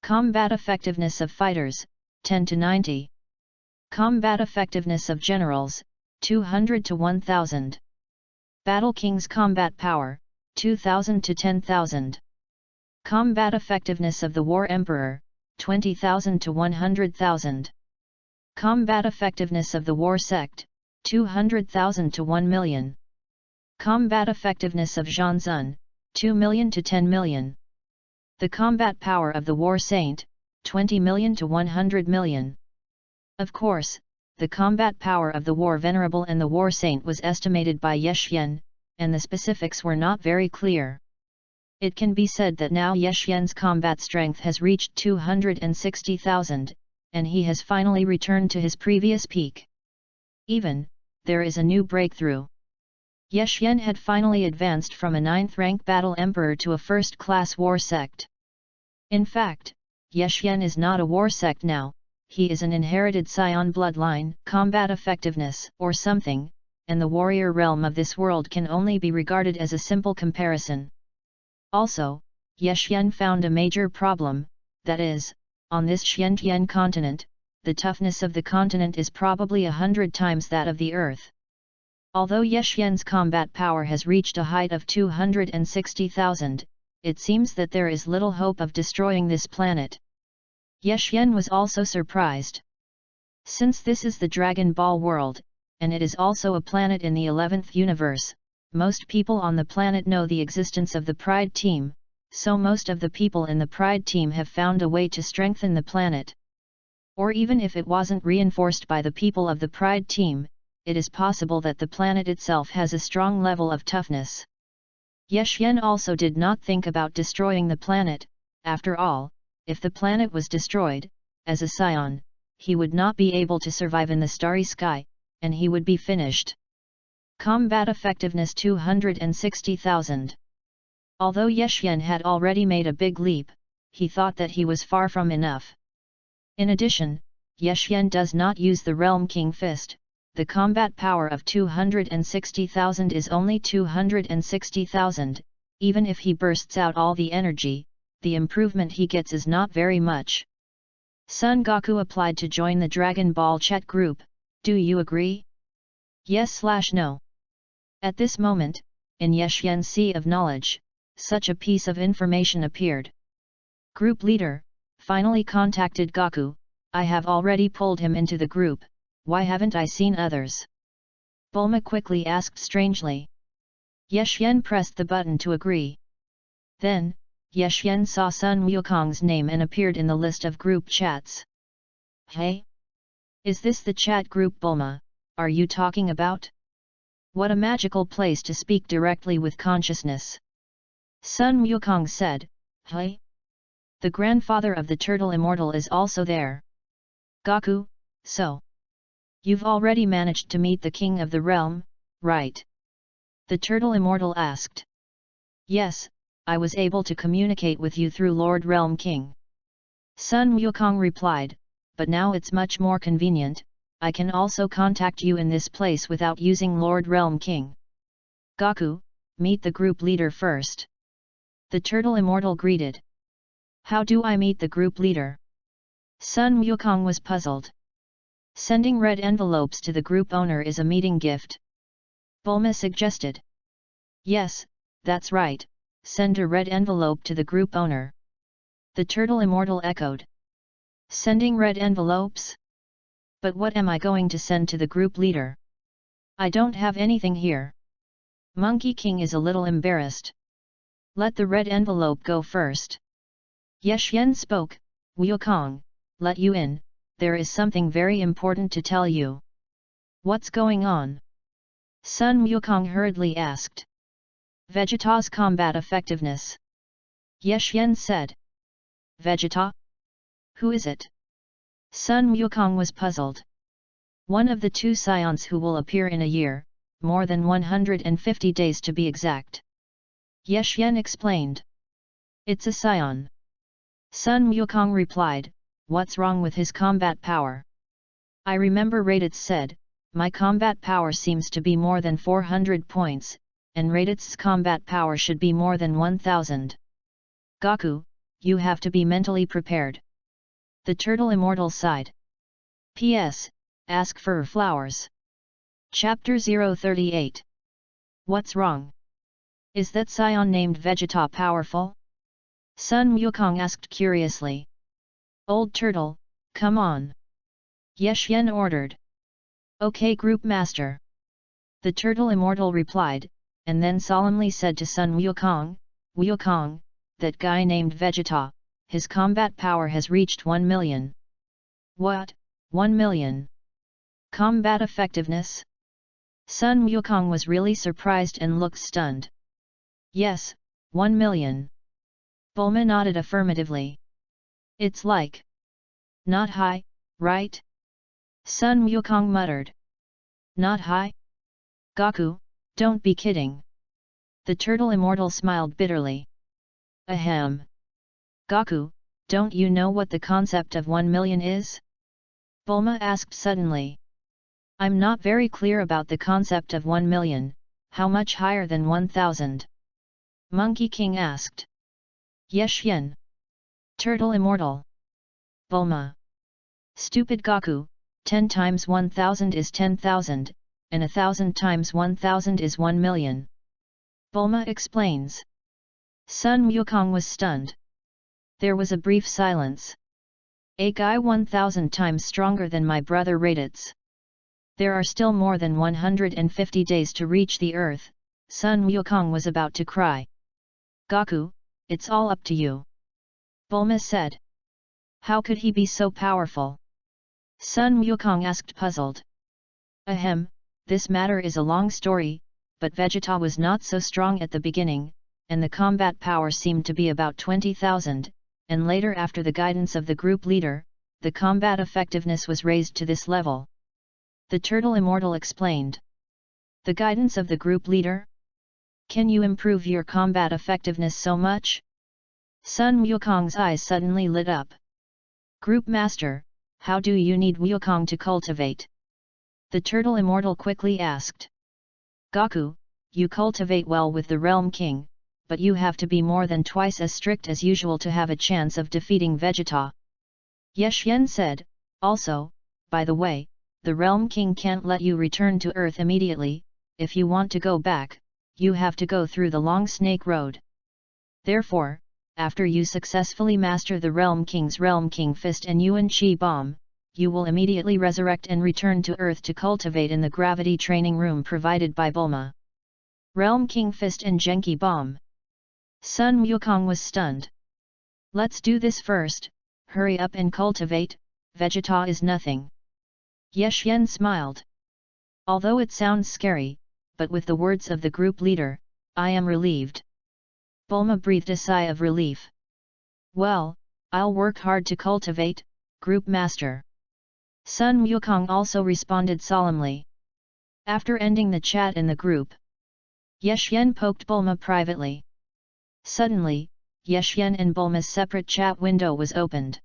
Speaker 1: Combat effectiveness of fighters, 10 to 90. Combat effectiveness of generals, 200 to 1000. Battle King's combat power, 2000 to 10,000. Combat effectiveness of the War Emperor, 20,000 to 100,000. Combat effectiveness of the War Sect, 200,000 to 1 million. Combat effectiveness of Zhanzun, 2 million to 10 million. The combat power of the War Saint, 20 million to 100 million. Of course, the combat power of the War Venerable and the War Saint was estimated by Ye and the specifics were not very clear. It can be said that now Ye combat strength has reached 260,000, and he has finally returned to his previous peak. There is a new breakthrough. Ye had finally advanced from a 9th-rank battle emperor to a first-class war sect. In fact, Ye is not a war sect now, he is an inherited scion bloodline, combat effectiveness, or something, and the warrior realm of this world can only be regarded as a simple comparison. Also, Ye found a major problem, that is, on this Xiantian continent, the toughness of the continent is probably 100 times that of the Earth. Although Ye combat power has reached a height of 260,000, it seems that there is little hope of destroying this planet. Ye was also surprised. Since this is the Dragon Ball world, and it is also a planet in the 11th universe, most people on the planet know the existence of the Pride Team, so most of the people in the Pride Team have found a way to strengthen the planet. Or even if it wasn't reinforced by the people of the Pride Team, it is possible that the planet itself has a strong level of toughness. Ye also did not think about destroying the planet. After all, if the planet was destroyed, as a scion, he would not be able to survive in the starry sky, and he would be finished. Combat effectiveness 260,000. Although Ye had already made a big leap, he thought that he was far from enough. In addition, Ye does not use the Realm King Fist. The combat power of 260,000 is only 260,000, even if he bursts out all the energy, the improvement he gets is not very much. Son Goku applied to join the Dragon Ball chat group, do you agree? Yes/no. At this moment, in Ye sea of knowledge, such a piece of information appeared. Group leader, finally contacted Goku, I have already pulled him into the group. Why haven't I seen others? Bulma quickly asked strangely. Ye pressed the button to agree. Then, Ye saw Sun Wukong's name and appeared in the list of group chats. Hey? Is this the chat group Bulma, are you talking about? What a magical place to speak directly with consciousness. Sun Wukong said, Hey? The grandfather of the Turtle Immortal is also there. Goku, so? You've already managed to meet the King of the Realm, right? The Turtle Immortal asked. Yes, I was able to communicate with you through Lord Realm King. Sun Wukong replied, but now it's much more convenient, I can also contact you in this place without using Lord Realm King. Goku, meet the group leader first. The Turtle Immortal greeted. How do I meet the group leader? Sun Wukong was puzzled. Sending red envelopes to the group owner is a meeting gift. Bulma suggested. Yes, that's right, send a red envelope to the group owner. The Turtle Immortal echoed. Sending red envelopes? But what am I going to send to the group leader? I don't have anything here. Monkey King is a little embarrassed. Let the red envelope go first. Ye spoke, Wukong, let you in. There is something very important to tell you. What's going on? Sun Wukong hurriedly asked. Vegeta's combat effectiveness. Yexian said. Vegeta? Who is it? Sun Wukong was puzzled. One of the two scions who will appear in a year, more than 150 days to be exact. Yexian explained. It's a scion. Sun Wukong replied, what's wrong with his combat power? I remember Raditz said, my combat power seems to be more than 400 points, and Raditz's combat power should be more than 1000. Goku, you have to be mentally prepared. The Turtle Immortal sighed. P.S. Ask for flowers. Chapter 038. What's wrong? Is that scion named Vegeta powerful? Sun Wukong asked curiously. Old Turtle, come on. Yexian ordered. Okay, Group Master. The Turtle Immortal replied, and then solemnly said to Sun Wukong, Wukong, that guy named Vegeta, his combat power has reached 1 million. What, 1 million? Combat effectiveness? Sun Wukong was really surprised and looked stunned. Yes, 1 million. Bulma nodded affirmatively. It's like. Not high, right? Sun Wukong muttered. Not high? Goku, don't be kidding. The Turtle Immortal smiled bitterly. Ahem. Goku, don't you know what the concept of 1 million is? Bulma asked suddenly. I'm not very clear about the concept of 1 million, how much higher than 1000? Monkey King asked. Yexian. Turtle Immortal. Bulma. Stupid Goku, 10 times 1000 is 10,000, and 1000 times 1000 is 1 million. Bulma explains. Sun Wukong was stunned. There was a brief silence. A guy 1000 times stronger than my brother Raditz. There are still more than 150 days to reach the Earth. Sun Wukong was about to cry. Goku, it's all up to you. Bulma said. How could he be so powerful? Sun Wukong asked puzzled. Ahem, this matter is a long story, but Vegeta was not so strong at the beginning, and the combat power seemed to be about 20,000, and later after the guidance of the group leader, the combat effectiveness was raised to this level. The Turtle Immortal explained. The guidance of the group leader? Can you improve your combat effectiveness so much? Sun Wukong's eyes suddenly lit up. Group Master, how do you need Wukong to cultivate? The Turtle Immortal quickly asked. Goku, you cultivate well with the Realm King, but you have to be more than twice as strict as usual to have a chance of defeating Vegeta. Yexian said, also, by the way, the Realm King can't let you return to Earth immediately, if you want to go back, you have to go through the Long Snake Road. Therefore, after you successfully master the Realm King's Realm King Fist and Yuan Chi Bomb, you will immediately resurrect and return to Earth to cultivate in the gravity training room provided by Bulma. Realm King Fist and Genki Bomb. Sun Wukong was stunned. Let's do this first, hurry up and cultivate, Vegeta is nothing. Yexian smiled. Although it sounds scary, but with the words of the group leader, I am relieved. Bulma breathed a sigh of relief. Well, I'll work hard to cultivate, Group Master. Sun Wukong also responded solemnly. After ending the chat in the group, Yexian poked Bulma privately. Suddenly, Yexian and Bulma's separate chat window was opened.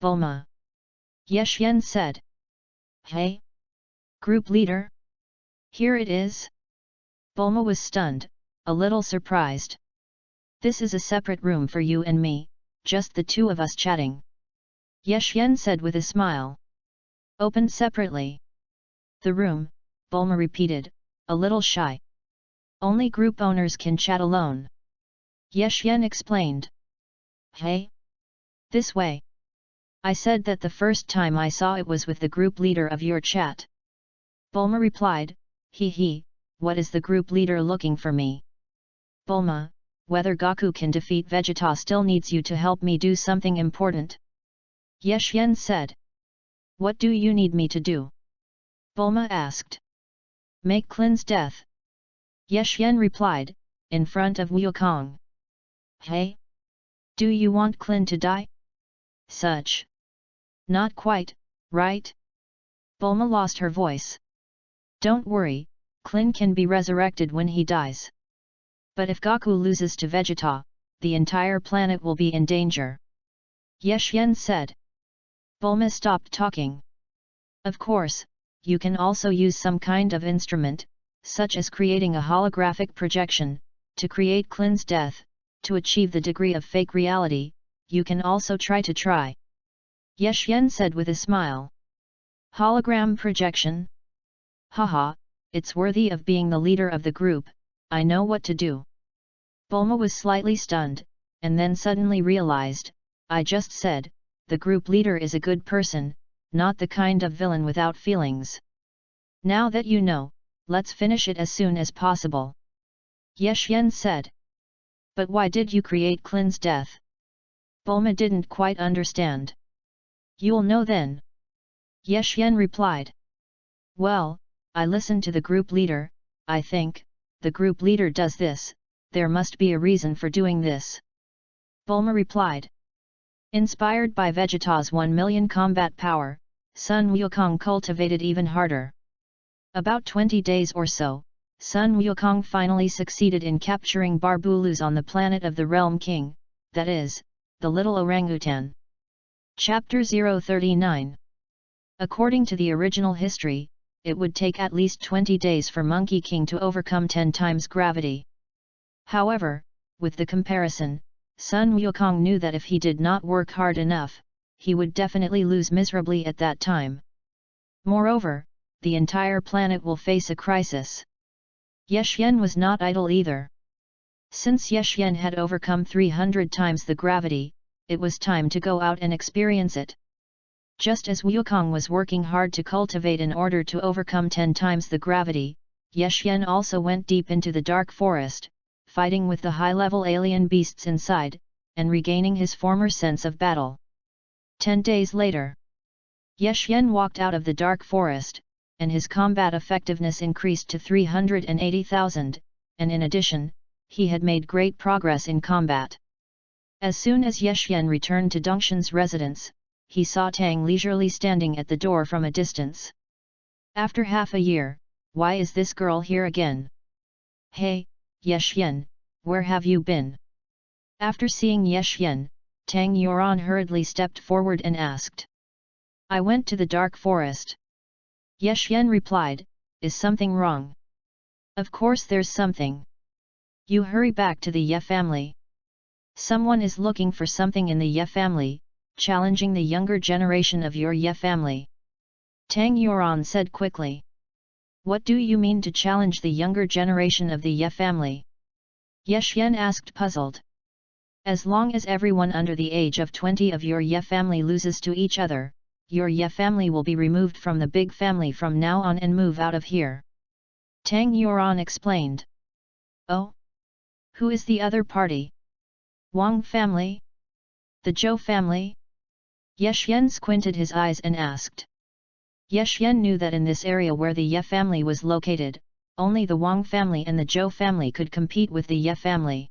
Speaker 1: Bulma. Yexian said. Hey? Group leader? Here it is? Bulma was stunned, a little surprised. This is a separate room for you and me, just the two of us chatting. Yexian said with a smile. Opened separately. The room, Bulma repeated, a little shy. Only group owners can chat alone. Yexian explained. Hey? This way. I said that the first time I saw it was with the group leader of your chat. Bulma replied, hee, what is the group leader looking for me? Bulma, whether Goku can defeat Vegeta still needs you to help me do something important. Yexian said. What do you need me to do? Bulma asked. Make Klin's death. Yexian replied, in front of Wukong. Hey? Do you want Klin to die? Such. Not quite, right? Bulma lost her voice. Don't worry, Klin can be resurrected when he dies. But if Goku loses to Vegeta, the entire planet will be in danger. Ye Xian said. Bulma stopped talking. Of course, you can also use some kind of instrument, such as creating a holographic projection, to create Klin's death. To achieve the degree of fake reality, you can also try. Ye Xian said with a smile. Hologram projection? Haha, it's worthy of being the leader of the group, I know what to do. Bulma was slightly stunned, and then suddenly realized, I just said, the group leader is a good person, not the kind of villain without feelings. Now that you know, let's finish it as soon as possible. Ye Xian said. But why did you create Klin's death? Bulma didn't quite understand. You'll know then. Ye Xian replied. Well, I listened to the group leader, I think, the group leader does this, there must be a reason for doing this. Bulma replied. Inspired by Vegeta's 1 million combat power, Sun Wukong cultivated even harder. About 20 days or so, Sun Wukong finally succeeded in capturing Barbulus on the planet of the Realm King, that is, the little orangutan. Chapter 039. According to the original history, it would take at least 20 days for Monkey King to overcome 10 times gravity. However, with the comparison, Sun Wukong knew that if he did not work hard enough, he would definitely lose miserably at that time. Moreover, the entire planet will face a crisis. Ye Xian was not idle either. Since Ye Xian had overcome 300 times the gravity, it was time to go out and experience it. Just as Wukong was working hard to cultivate in order to overcome 10 times the gravity, Ye Xian also went deep into the dark forest, fighting with the high-level alien beasts inside, and regaining his former sense of battle. 10 days later, Ye Xian walked out of the dark forest, and his combat effectiveness increased to 380,000, and in addition, he had made great progress in combat. As soon as Ye Xian returned to Dongshan's residence, he saw Tang leisurely standing at the door from a distance. After half a year, why is this girl here again? Hey, Ye Xian, where have you been? After seeing Ye Xian, Tang Yuan hurriedly stepped forward and asked. I went to the dark forest. Ye Xian replied, is something wrong? Of course there's something. You hurry back to the Ye family. Someone is looking for something in the Ye family, challenging the younger generation of your Ye family. Tang Yuan said quickly. What do you mean to challenge the younger generation of the Ye family? Ye Xian asked puzzled. As long as everyone under the age of 20 of your Ye family loses to each other, your Ye family will be removed from the big family from now on and move out of here. Tang Yuan explained. Oh? Who is the other party? Wang family? The Zhou family? Ye Xian squinted his eyes and asked. Ye Xian knew that in this area where the Ye family was located, only the Wang family and the Zhou family could compete with the Ye family.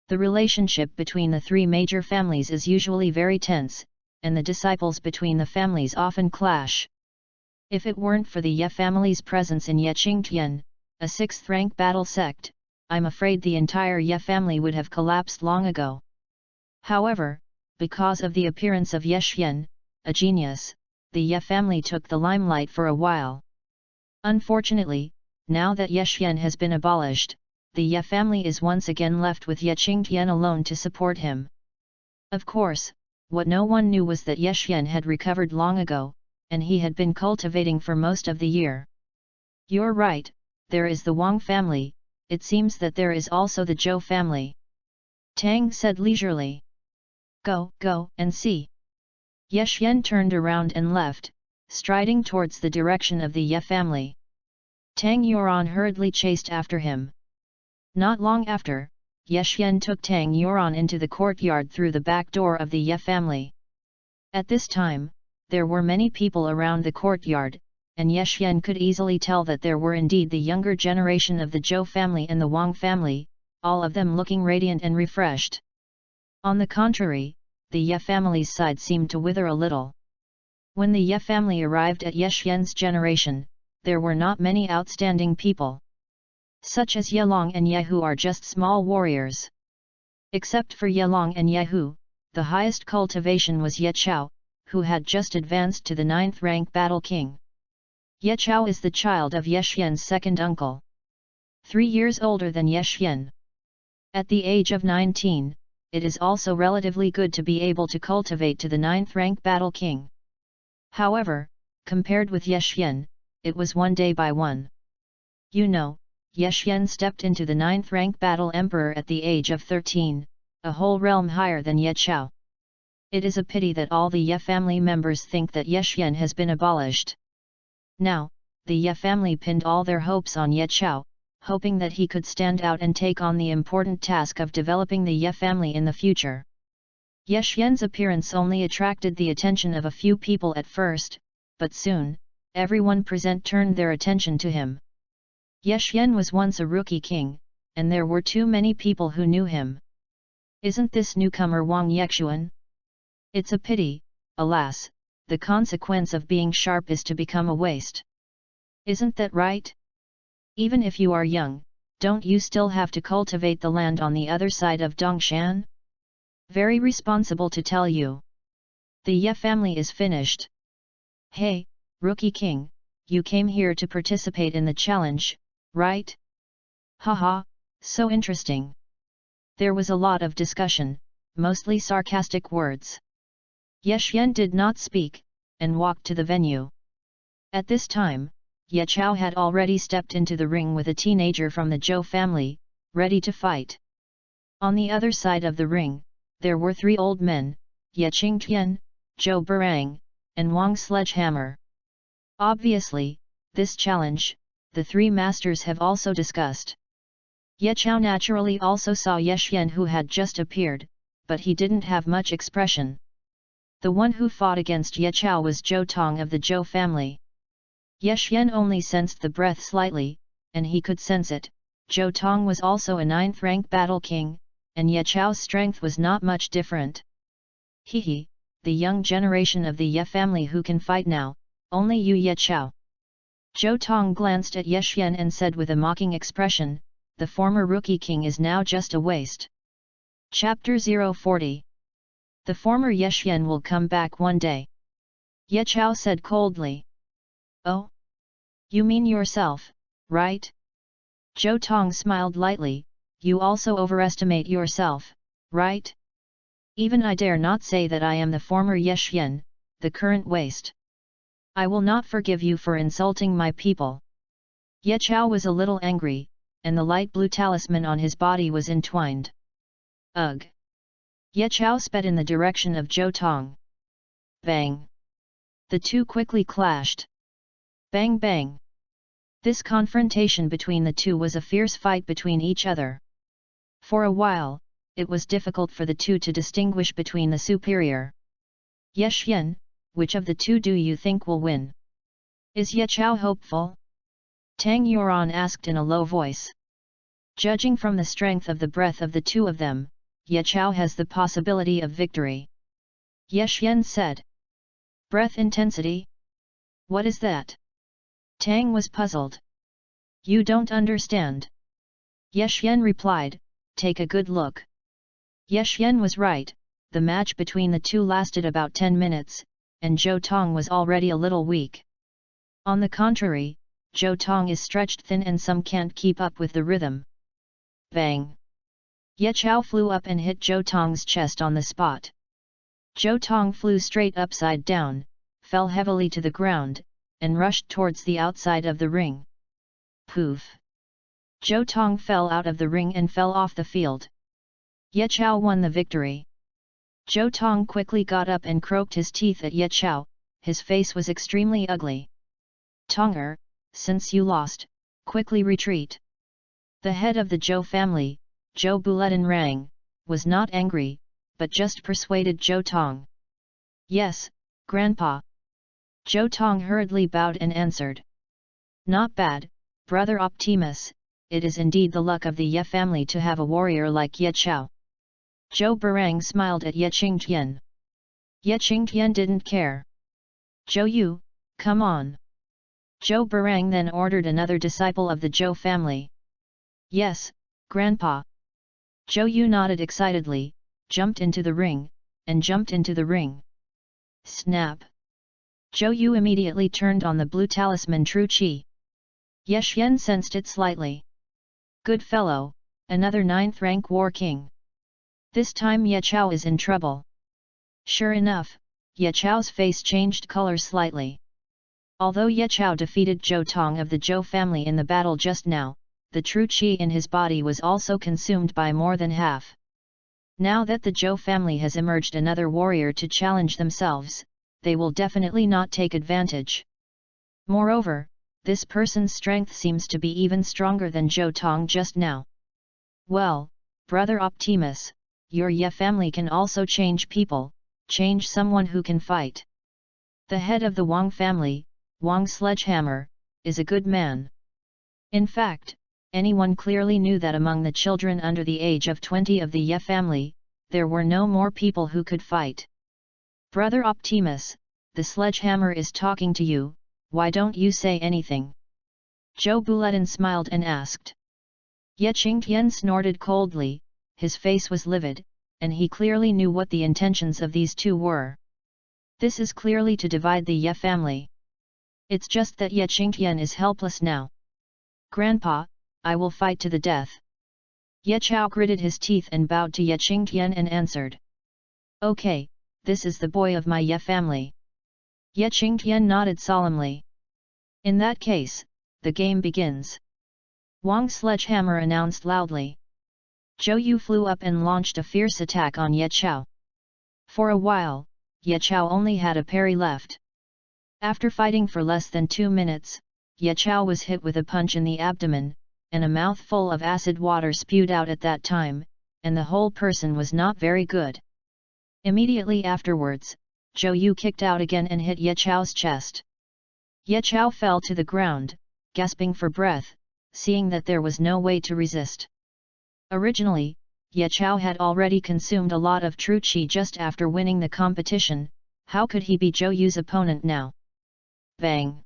Speaker 1: The relationship between the three major families is usually very tense, and the disciples between the families often clash. If it weren't for the Ye family's presence in Yechingtian, a 6th-rank battle sect, I'm afraid the entire Ye family would have collapsed long ago. However, because of the appearance of Ye Xian, a genius, the Ye family took the limelight for a while. Unfortunately, now that Ye Xian has been abolished, the Ye family is once again left with Ye Qingtian alone to support him. Of course, what no one knew was that Ye Xian had recovered long ago, and he had been cultivating for most of the year. You're right, there is the Wang family, it seems that there is also the Zhou family. Tang said leisurely. Go and see. Ye Xian turned around and left, striding towards the direction of the Ye family. Tang Yuan hurriedly chased after him. Not long after, Ye Xian took Tang Yuan into the courtyard through the back door of the Ye family. At this time, there were many people around the courtyard, and Ye Xian could easily tell that there were indeed the younger generation of the Zhou family and the Wang family, all of them looking radiant and refreshed. On the contrary, the Ye family's side seemed to wither a little. When the Ye family arrived at Ye Xian's generation, there were not many outstanding people. Such as Ye Long and Ye Hu are just small warriors. Except for Ye Long and Ye Hu, the highest cultivation was Ye Chao, who had just advanced to the 9th rank battle king. Ye Chao is the child of Ye Xian's second uncle. 3 years older than Ye Xian. At the age of 19, it is also relatively good to be able to cultivate to the 9th rank battle king. However, compared with Ye Xian, it was one day by one. You know, Ye Xian stepped into the 9th rank battle emperor at the age of 13, a whole realm higher than Ye Chao. It is a pity that all the Ye family members think that Ye Xian has been abolished. Now, the Ye family pinned all their hopes on Ye Chao, hoping that he could stand out and take on the important task of developing the Ye family in the future. Ye Xian's appearance only attracted the attention of a few people at first, but soon, everyone present turned their attention to him. Ye Xian was once a rookie king, and there were too many people who knew him. Isn't this newcomer Wang Yexuan? It's a pity, alas, the consequence of being sharp is to become a waste. Isn't that right? Even if you are young, don't you still have to cultivate the land on the other side of Dongshan? Very responsible to tell you. The Ye family is finished. Hey, Rookie King, you came here to participate in the challenge, right? Haha, so interesting. There was a lot of discussion, mostly sarcastic words. Ye Xian did not speak, and walked to the venue. At this time, Ye Chao had already stepped into the ring with a teenager from the Zhou family, ready to fight. On the other side of the ring, there were 3 old men, Ye Qingtian, Zhou Barang, and Wang Sledgehammer. Obviously, this challenge, the 3 masters have also discussed. Ye Chao naturally also saw Ye Xian who had just appeared, but he didn't have much expression. The one who fought against Ye Chao was Zhou Tong of the Zhou family. Ye Xian only sensed the breath slightly, and he could sense it. Zhou Tong was also a 9th rank battle king, and Ye Chao's strength was not much different. Hehe, the young generation of the Ye family who can fight now, only you Ye Chao. Zhou Tong glanced at Ye Xian and said with a mocking expression, the former rookie king is now just a waste. Chapter 040. The former Ye Xian will come back one day. Ye Chao said coldly. Oh? You mean yourself, right? Zhou Tong smiled lightly, you also overestimate yourself, right? Even I dare not say that I am the former Ye Xian, the current waste. I will not forgive you for insulting my people. Ye Chao was a little angry, and the light blue talisman on his body was entwined. Ugh! Ye Chao sped in the direction of Zhou Tong. Bang! The two quickly clashed. Bang bang! This confrontation between the two was a fierce fight between each other. For a while, it was difficult for the two to distinguish between the superior. Ye Xian, which of the two do you think will win? Is Ye Chao hopeful? Tang Yuan asked in a low voice. Judging from the strength of the breath of the two of them, Ye Chao has the possibility of victory. Ye Xian said. Breath intensity? What is that? Tang was puzzled. You don't understand. Ye Xian replied, take a good look. Ye Xian was right, the match between the two lasted about 10 minutes, and Zhou Tong was already a little weak. On the contrary, Zhou Tong is stretched thin and some can't keep up with the rhythm. Bang! Ye Chao flew up and hit Zhou Tong's chest on the spot. Zhou Tong flew straight upside down, fell heavily to the ground, and rushed towards the outside of the ring. Poof! Zhou Tong fell out of the ring and fell off the field. Ye Chao won the victory. Zhou Tong quickly got up and croaked his teeth at Ye Chao, his face was extremely ugly. Tonger, since you lost, quickly retreat. The head of the Zhou family, Zhou Buletin Rang, was not angry, but just persuaded Zhou Tong. Yes, Grandpa. Zhou Tong hurriedly bowed and answered. Not bad, Brother Optimus, it is indeed the luck of the Ye family to have a warrior like Ye Chao. Zhou Barang smiled at Ye Qingtian. Ye Qingtian didn't care. Zhou Yu, come on. Zhou Barang then ordered another disciple of the Zhou family. Yes, Grandpa. Zhou Yu nodded excitedly, jumped into the ring, and jumped into the ring. Snap! Zhou Yu immediately turned on the blue talisman True Qi. Ye Xian sensed it slightly. Good fellow, another 9th rank war king. This time Ye Chao is in trouble. Sure enough, Ye Chao's face changed color slightly. Although Ye Chao defeated Zhou Tong of the Zhou family in the battle just now, the true qi in his body was also consumed by more than half. Now that the Zhou family has emerged another warrior to challenge themselves, they will definitely not take advantage. Moreover, this person's strength seems to be even stronger than Zhou Tong just now. Well, Brother Optimus, your Ye family can also change people, change someone who can fight. The head of the Wang family, Wang Sledgehammer, is a good man. In fact, anyone clearly knew that among the children under the age of 20 of the Ye family, there were no more people who could fight. Brother Optimus, the Sledgehammer is talking to you, why don't you say anything? Zhou Buletin smiled and asked. Ye Qingtian snorted coldly, his face was livid, and he clearly knew what the intentions of these two were. This is clearly to divide the Ye family. It's just that Ye Qingtian is helpless now. Grandpa, I will fight to the death. Ye Chao gritted his teeth and bowed to Ye Qingtian and answered. Okay, this is the boy of my Ye family. Ye Qingtian nodded solemnly. In that case, the game begins. Wang Sledgehammer announced loudly. Zhou Yu flew up and launched a fierce attack on Ye Chao. For a while, Ye Chao only had a parry left. After fighting for less than 2 minutes, Ye Chao was hit with a punch in the abdomen, and a mouthful of acid water spewed out at that time, and the whole person was not very good. Immediately afterwards, Zhou Yu kicked out again and hit Ye Chao's chest. Ye Chao fell to the ground, gasping for breath, seeing that there was no way to resist. Originally, Ye Chao had already consumed a lot of true qi just after winning the competition, how could he be Zhou Yu's opponent now? Bang!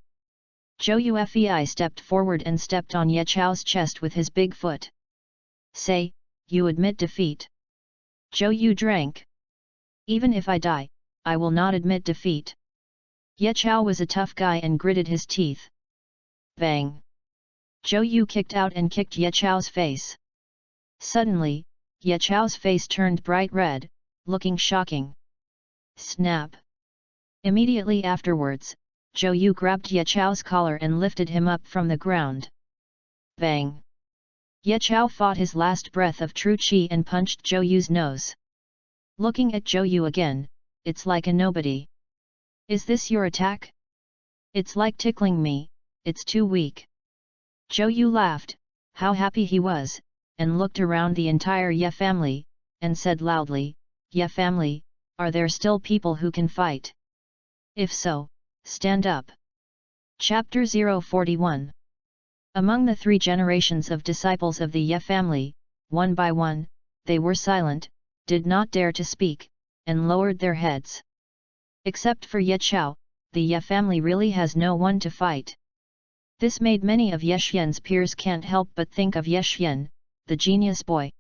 Speaker 1: Zhou Yu Fei stepped forward and stepped on Ye Chao's chest with his big foot. Say, you admit defeat. Zhou Yu drank. Even if I die, I will not admit defeat. Ye Chao was a tough guy and gritted his teeth. Bang! Zhou Yu kicked out and kicked Ye Chao's face. Suddenly, Ye Chao's face turned bright red, looking shocking. Snap! Immediately afterwards, Zhou Yu grabbed Ye Chao's collar and lifted him up from the ground. Bang! Ye Chao fought his last breath of true qi and punched Zhou Yu's nose. Looking at Zhou Yu again, it's like a nobody. Is this your attack? It's like tickling me, it's too weak. Zhou Yu laughed, how happy he was, and looked around the entire Ye family, and said loudly, Ye family, are there still people who can fight? If so, stand up. Chapter 041. Among the 3 generations of disciples of the Ye family, one by one, they were silent, did not dare to speak, and lowered their heads. Except for Ye Chao, the Ye family really has no one to fight. This made many of Ye Xian's peers can't help but think of Ye Xian, the genius boy.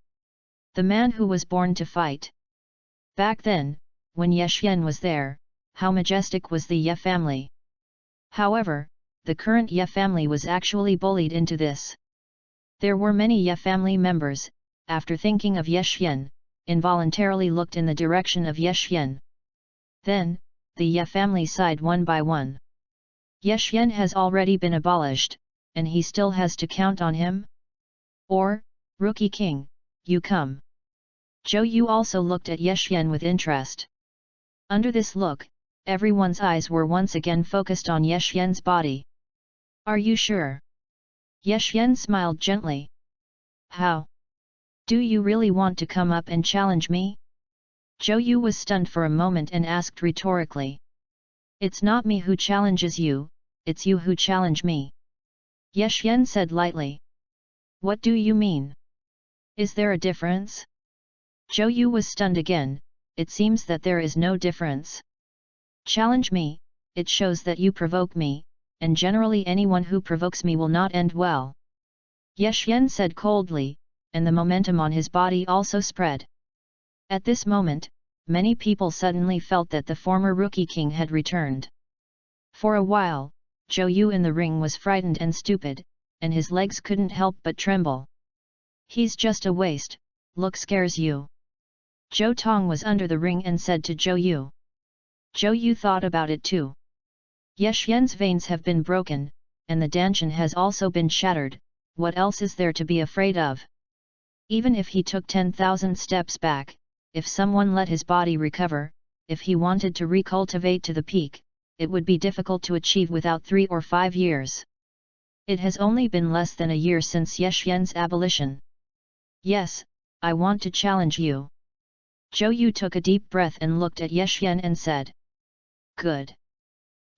Speaker 1: The man who was born to fight. Back then, when Ye Xian was there, how majestic was the Ye family. However, the current Ye family was actually bullied into this. There were many Ye family members, after thinking of Ye Xian, involuntarily looked in the direction of Ye Xian. Then, the Ye family sighed one by one. Ye Xian has already been abolished, and he still has to count on him? Or, Rookie King, you come. Zhou Yu also looked at Ye Xian with interest. Under this look, everyone's eyes were once again focused on Ye Xian's body. Are you sure? Ye Xian smiled gently. How? Do you really want to come up and challenge me? Zhou Yu was stunned for a moment and asked rhetorically. It's not me who challenges you, it's you who challenge me. Ye Xian said lightly. What do you mean? Is there a difference? Zhou Yu was stunned again. It seems that there is no difference. Challenge me, it shows that you provoke me, and generally anyone who provokes me will not end well. Ye Xian said coldly, and the momentum on his body also spread. At this moment, many people suddenly felt that the former rookie king had returned. For a while, Zhou Yu in the ring was frightened and stupid, and his legs couldn't help but tremble. He's just a waste, look scares you. Zhou Tong was under the ring and said to Zhou Yu. Zhou Yu thought about it too. Ye Xian's veins have been broken, and the dantian has also been shattered, what else is there to be afraid of? Even if he took 10,000 steps back, if someone let his body recover, if he wanted to recultivate to the peak, it would be difficult to achieve without 3 or 5 years. It has only been less than a year since Ye Xian's abolition. Yes, I want to challenge you. Zhou Yu took a deep breath and looked at Ye Xian and said. Good.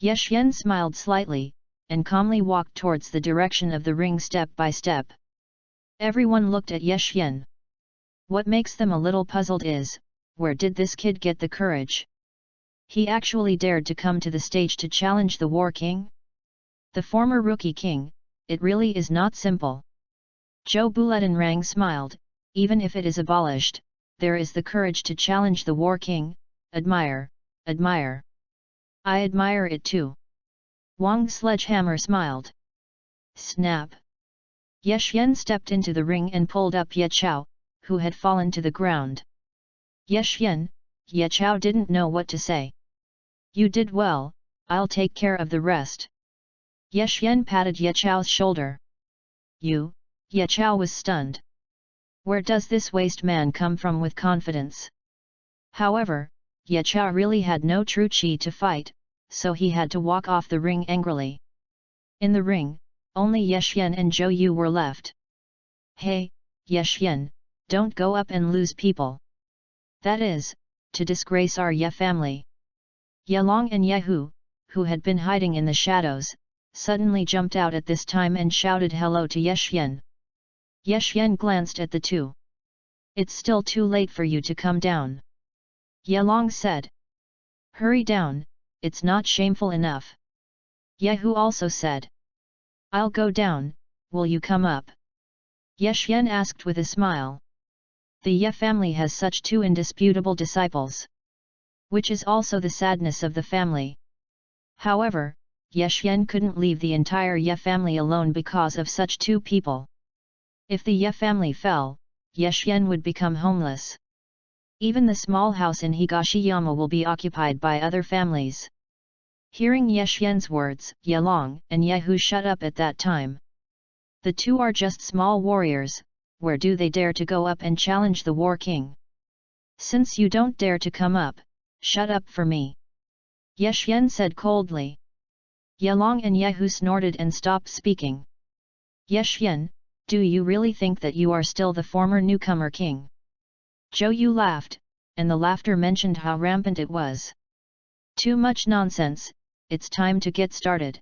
Speaker 1: Ye Xian smiled slightly, and calmly walked towards the direction of the ring step by step. Everyone looked at Ye Xian. What makes them a little puzzled is, where did this kid get the courage? He actually dared to come to the stage to challenge the War King? The former rookie king, it really is not simple. Zhou Buletinrang smiled, even if it is abolished, there is the courage to challenge the War King, admire, admire. I admire it too. Wang Sledgehammer smiled. Snap. Ye Xian stepped into the ring and pulled up Ye Chao, who had fallen to the ground. Ye Xian, Ye Chao didn't know what to say. You did well, I'll take care of the rest. Ye Xian patted Ye Chao's shoulder. You, Ye Chao was stunned. Where does this waste man come from with confidence? However, Ye Chao really had no true chi to fight, so he had to walk off the ring angrily. In the ring, only Ye Xian and Zhou Yu were left. Hey, Ye Xian, don't go up and lose people. That is, to disgrace our Ye family. Ye Long and Ye Hu, who had been hiding in the shadows, suddenly jumped out at this time and shouted hello to Ye Xian. Ye Xian glanced at the two. It's still too late for you to come down. Ye Long said. Hurry down, it's not shameful enough. Ye Hu also said. I'll go down, will you come up? Ye Xian asked with a smile. The Ye family has such two indisputable disciples. Which is also the sadness of the family. However, Ye Xian couldn't leave the entire Ye family alone because of such two people. If the Ye family fell, Ye Xian would become homeless. Even the small house in Higashiyama will be occupied by other families. Hearing Ye Xian's words, Ye Long and Ye Hu shut up at that time. The two are just small warriors, where do they dare to go up and challenge the War King? Since you don't dare to come up, shut up for me. Ye Xian said coldly. Ye Long and Ye Hu snorted and stopped speaking. Ye Xian, do you really think that you are still the former newcomer king? Zhou Yu laughed, and the laughter mentioned how rampant it was. Too much nonsense, it's time to get started.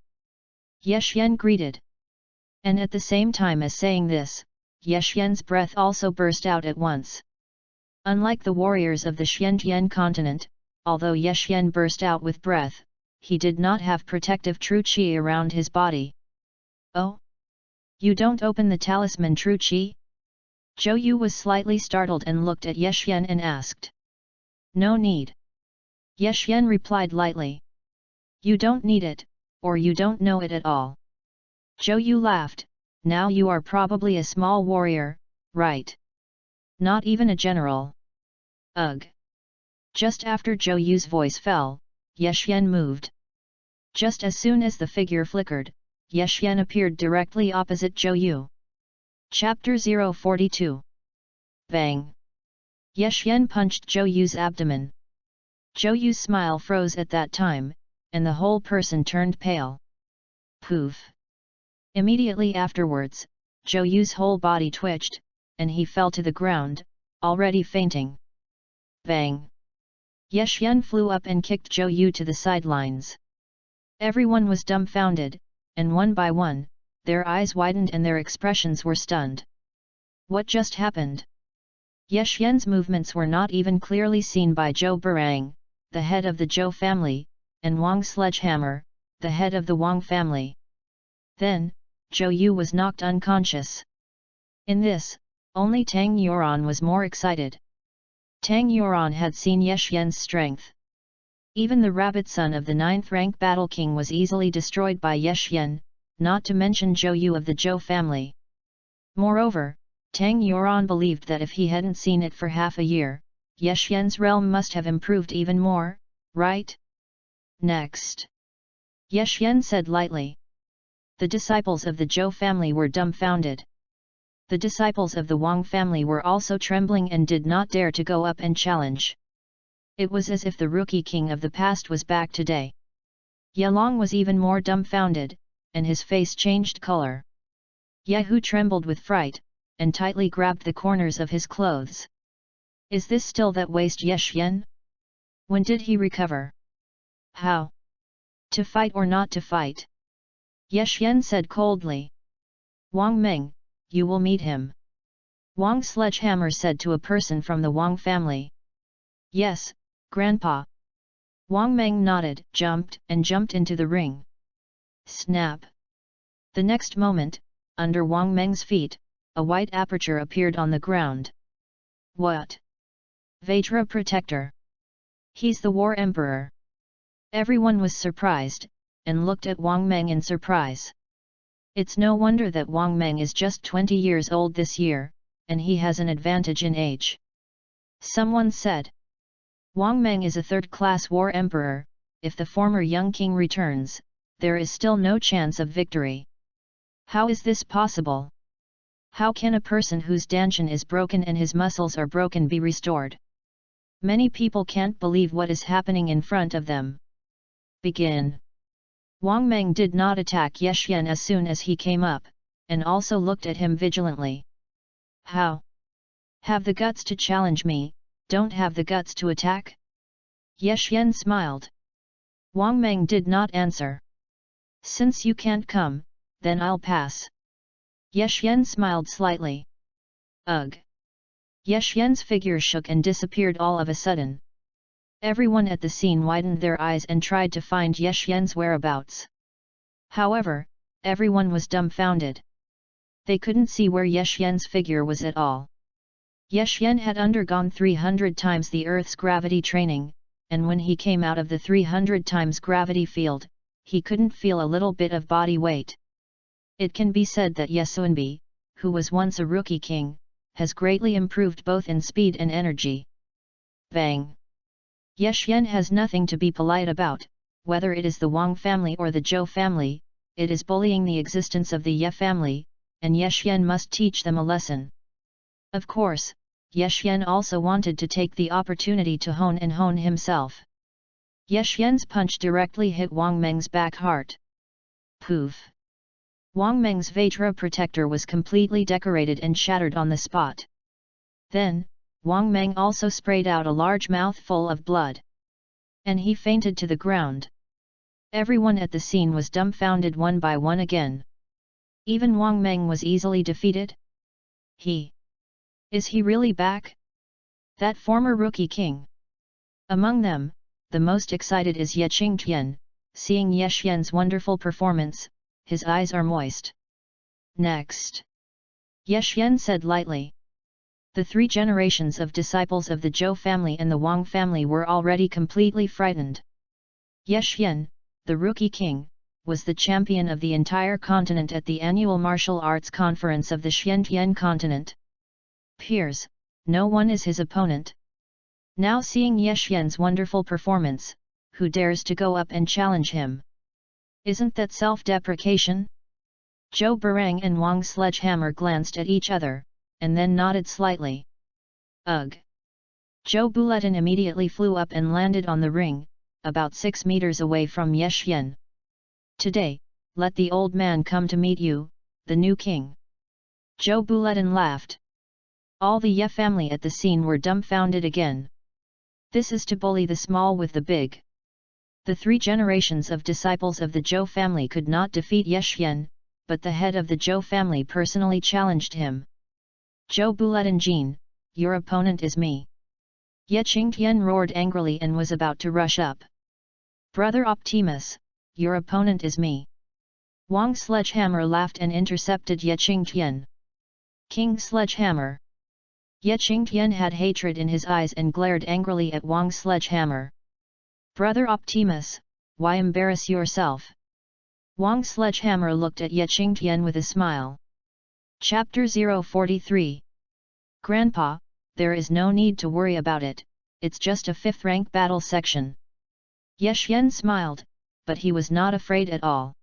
Speaker 1: Ye Xian greeted. And at the same time as saying this, Ye Xian's breath also burst out at once. Unlike the warriors of the Xiantian continent, although Ye Xian burst out with breath, he did not have protective true qi around his body. Oh? You don't open the talisman true qi? Zhou Yu was slightly startled and looked at Ye Xian and asked. No need. Ye Xian replied lightly. You don't need it, or you don't know it at all. Zhou Yu laughed, now you are probably a small warrior, right? Not even a general. Ugh. Just after Zhou Yu's voice fell, Ye Xian moved. Just as soon as the figure flickered, Ye Xian appeared directly opposite Zhou Yu. Chapter 042. Bang! Ye Xian punched Zhou Yu's abdomen. Zhou Yu's smile froze at that time, and the whole person turned pale. Poof! Immediately afterwards, Zhou Yu's whole body twitched, and he fell to the ground, already fainting. Bang! Ye Xian flew up and kicked Zhou Yu to the sidelines. Everyone was dumbfounded, and one by one, their eyes widened and their expressions were stunned. What just happened? Ye Xian's movements were not even clearly seen by Zhou Barang, the head of the Zhou family, and Wang Sledgehammer, the head of the Wang family. Then, Zhou Yu was knocked unconscious. In this, only Tang Yuan was more excited. Tang Yuan had seen Ye Xian's strength. Even the rabbit son of the 9th rank battle king was easily destroyed by Ye Xian, not to mention Zhou Yu of the Zhou family. Moreover, Tang Yuan believed that if he hadn't seen it for half a year, Ye Xian's realm must have improved even more, right? Next. Ye Xian said lightly. The disciples of the Zhou family were dumbfounded. The disciples of the Wang family were also trembling and did not dare to go up and challenge. It was as if the rookie king of the past was back today. Ye Long was even more dumbfounded, and his face changed color. Ye Hu trembled with fright, and tightly grabbed the corners of his clothes. Is this still that waste Ye Xian? When did he recover? How? To fight or not to fight? Ye Xian said coldly. Wang Meng, you will meet him. Wang Sledgehammer said to a person from the Wang family. Yes, Grandpa. Wang Meng nodded, jumped into the ring. Snap! The next moment, under Wang Meng's feet, a white aperture appeared on the ground. What? Vajra Protector. He's the War Emperor. Everyone was surprised, and looked at Wang Meng in surprise. It's no wonder that Wang Meng is just 20 years old this year, and he has an advantage in age. Someone said. Wang Meng is a third-class war emperor. If the former young king returns, there is still no chance of victory. How is this possible? How can a person whose dantian is broken and his muscles are broken be restored? Many people can't believe what is happening in front of them. Begin. Wang Meng did not attack Ye Xian as soon as he came up, and also looked at him vigilantly. How? Have the guts to challenge me, don't have the guts to attack? Ye Xian smiled. Wang Meng did not answer. Since you can't come, then I'll pass. Ye Xian smiled slightly. Ugh! Ye Xian's figure shook and disappeared all of a sudden. Everyone at the scene widened their eyes and tried to find Ye Xian's whereabouts. However, everyone was dumbfounded. They couldn't see where Ye Xian's figure was at all. Ye Xian had undergone 300 times the Earth's gravity training, and when he came out of the 300 times gravity field, he couldn't feel a little bit of body weight. It can be said that Ye Xuanbi, who was once a rookie king, has greatly improved both in speed and energy. Bang! Ye Xian has nothing to be polite about, whether it is the Wang family or the Zhou family, it is bullying the existence of the Ye family, and Ye Xian must teach them a lesson. Of course, Ye Xian also wanted to take the opportunity to hone himself. Ye Xian's punch directly hit Wang Meng's back heart. Poof! Wang Meng's Vajra protector was completely decorated and shattered on the spot. Then, Wang Meng also sprayed out a large mouthful of blood. And he fainted to the ground. Everyone at the scene was dumbfounded one by one again. Even Wang Meng was easily defeated? Is he really back? That former rookie king? Among them, the most excited is Ye Qingtian. Seeing Ye Xian's wonderful performance, his eyes are moist. Next. Ye Xian said lightly. The 3 generations of disciples of the Zhou family and the Wang family were already completely frightened. Ye Xian, the rookie king, was the champion of the entire continent at the annual martial arts conference of the Xiantian continent. Peers, no one is his opponent. Now seeing Ye Xian's wonderful performance, who dares to go up and challenge him? Isn't that self-deprecation? Zhou Barang and Wang Sledgehammer glanced at each other, and then nodded slightly. Ugh! Zhou Bulletin immediately flew up and landed on the ring, about 6 meters away from Ye Xian. Today, let the old man come to meet you, the new king. Zhou Bulletin laughed. All the Ye family at the scene were dumbfounded again. This is to bully the small with the big. The 3 generations of disciples of the Zhou family could not defeat Ye Xian, but the head of the Zhou family personally challenged him. Zhou Bulletin Jin, your opponent is me. Ye Qingtian roared angrily and was about to rush up. Brother Optimus, your opponent is me. Wang Sledgehammer laughed and intercepted Ye Qingtian. King Sledgehammer. Ye Qingtian had hatred in his eyes and glared angrily at Wang Sledgehammer. Brother Optimus, why embarrass yourself? Wang Sledgehammer looked at Ye Qingtian with a smile. Chapter 043. Grandpa, there is no need to worry about it, it's just a 5th rank battle section. Ye Xian smiled, but he was not afraid at all.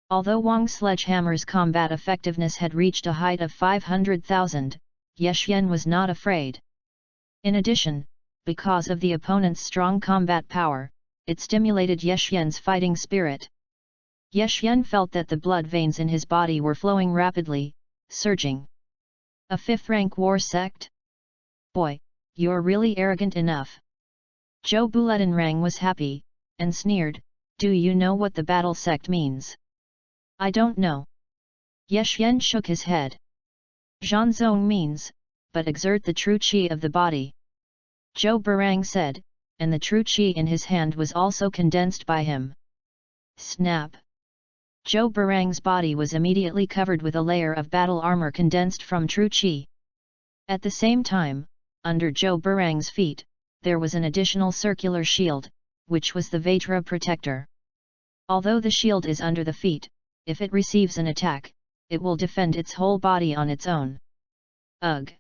Speaker 1: Although Wang Sledgehammer's combat effectiveness had reached a height of 500,000, Ye Xian was not afraid. In addition, because of the opponent's strong combat power, it stimulated Ye Xian's fighting spirit. Ye Xian felt that the blood veins in his body were flowing rapidly, surging. A 5th rank war sect? Boy, you're really arrogant enough. Zhou Buletinrang was happy, and sneered, do you know what the battle sect means? I don't know. Ye Xian shook his head. Zhanzong means, but exert the true qi of the body. Zhou Burang said, and the true qi in his hand was also condensed by him. Snap! Zhou Burang's body was immediately covered with a layer of battle armor condensed from true qi. At the same time, under Zhou Burang's feet, there was an additional circular shield, which was the Vajra protector. Although the shield is under the feet, if it receives an attack, it will defend its whole body on its own. Ugh!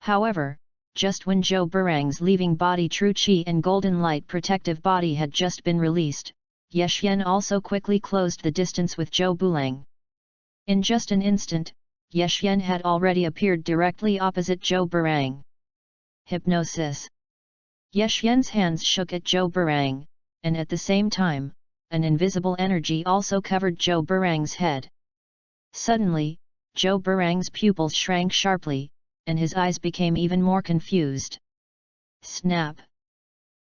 Speaker 1: However, just when Zhou Burang's leaving body true qi and golden light protective body had just been released, Ye Xian also quickly closed the distance with Zhou Bulang. In just an instant, Ye Xian had already appeared directly opposite Zhou Burang. Hypnosis. Ye Xian's hands shook at Zhou Burang, and at the same time, an invisible energy also covered Zhou Burang's head. Suddenly, Zhou Burang's pupils shrank sharply, and his eyes became even more confused. Snap!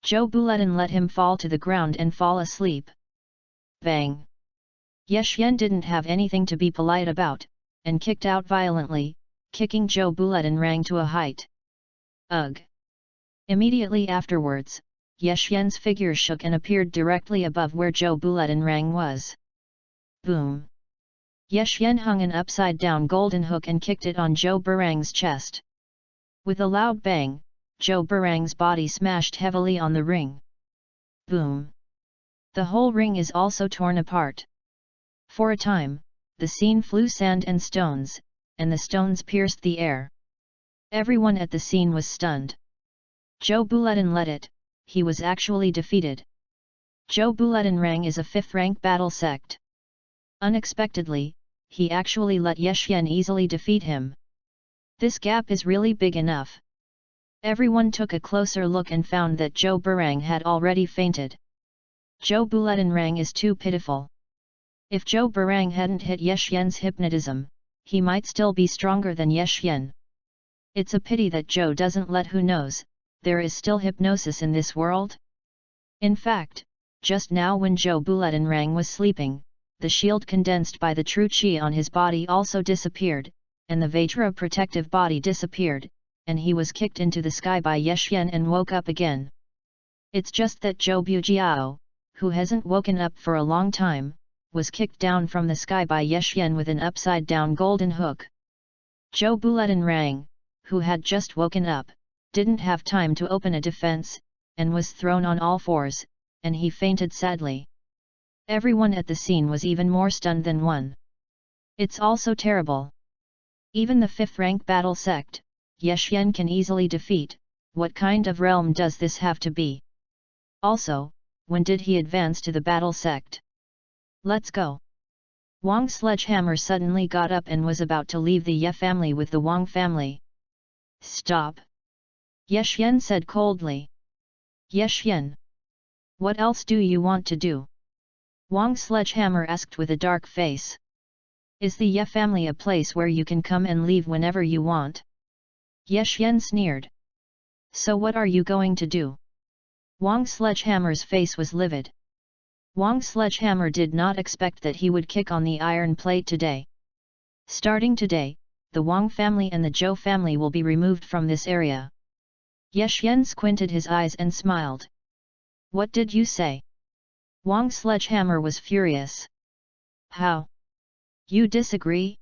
Speaker 1: Zhou Buletin let him fall to the ground and fall asleep. Bang! Ye Xian didn't have anything to be polite about, and kicked out violently, kicking Zhou Buletinrang to a height. Ugh! Immediately afterwards, Ye Xian's figure shook and appeared directly above where Zhou Buletinrang was. Boom! Ye Xian hung an upside-down golden hook and kicked it on Zhou Burang's chest. With a loud bang, Zhou Burang's body smashed heavily on the ring. Boom! The whole ring is also torn apart. For a time, the scene flew sand and stones, and the stones pierced the air. Everyone at the scene was stunned. Zhou Buletin let it, he was actually defeated. Zhou Buletinrang is a 5th rank battle sect. Unexpectedly, he actually let Ye Xian easily defeat him. This gap is really big enough. Everyone took a closer look and found that Zhou Burang had already fainted. Zhou Buletinrang is too pitiful. If Zhou Burang hadn't hit Ye Xian's hypnotism, he might still be stronger than Ye Xian. It's a pity that Zhou doesn't let who knows, there is still hypnosis in this world? In fact, just now when Zhou Buletinrang was sleeping, the shield condensed by the true qi on his body also disappeared, and the Vajra protective body disappeared, and he was kicked into the sky by Ye Xian and woke up again. It's just that Zhou Bujiao, who hasn't woken up for a long time, was kicked down from the sky by Ye Xian with an upside-down golden hook. Zhou Buletinrang, who had just woken up, didn't have time to open a defense, and was thrown on all fours, and he fainted sadly. Everyone at the scene was even more stunned than one. It's also terrible. Even the 5th rank battle sect, Ye Xian can easily defeat, what kind of realm does this have to be? Also, when did he advance to the battle sect? Let's go. Wang Sledgehammer suddenly got up and was about to leave the Ye family with the Wang family. Stop! Ye Xian said coldly. Ye Xian! What else do you want to do? Wang Sledgehammer asked with a dark face. Is the Ye family a place where you can come and leave whenever you want? Ye Xian sneered. So what are you going to do? Wang Sledgehammer's face was livid. Wang Sledgehammer did not expect that he would kick on the iron plate today. Starting today, the Wang family and the Zhou family will be removed from this area. Ye Xian squinted his eyes and smiled. What did you say? Wang Sledgehammer was furious. How? You disagree?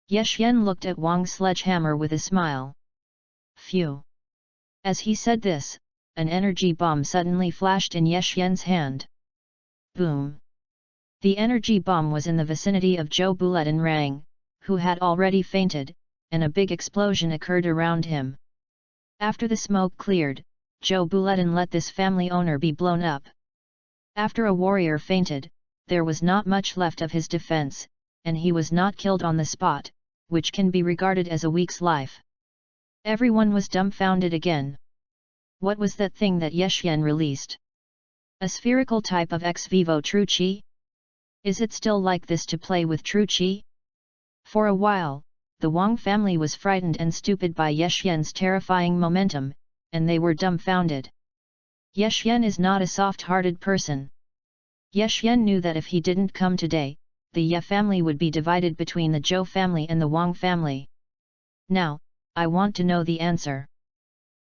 Speaker 1: Ye Xian looked at Wang Sledgehammer with a smile. Phew! As he said this, an energy bomb suddenly flashed in Ye Xian's hand. Boom! The energy bomb was in the vicinity of Zhou Buletin Rang, who had already fainted, and a big explosion occurred around him. After the smoke cleared, Zhou Buletin let this family owner be blown up. After a warrior fainted, there was not much left of his defense, and he was not killed on the spot, which can be regarded as a week's life. Everyone was dumbfounded again. What was that thing that Ye Xian released? A spherical type of ex vivo true qi? Is it still like this to play with true qi? For a while, the Wang family was frightened and stupid by Ye Xian's terrifying momentum, and they were dumbfounded. Ye Xian is not a soft-hearted person. Ye Xian knew that if he didn't come today, the Ye family would be divided between the Zhou family and the Wang family. Now, I want to know the answer.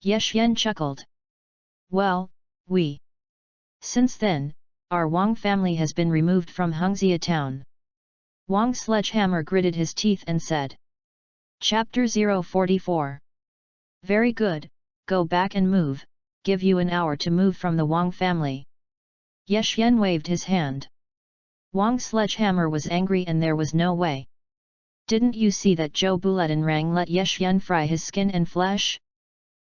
Speaker 1: Ye Xian chuckled. Well, Since then, our Wang family has been removed from Hengxia town. Wang Sledgehammer gritted his teeth and said. Chapter 044. Very good, go back and move, give you an hour to move from the Wang family. Ye Xian waved his hand. Wang Sledgehammer was angry and there was no way. Didn't you see that Zhou Buletin Rang let Ye Xian fry his skin and flesh?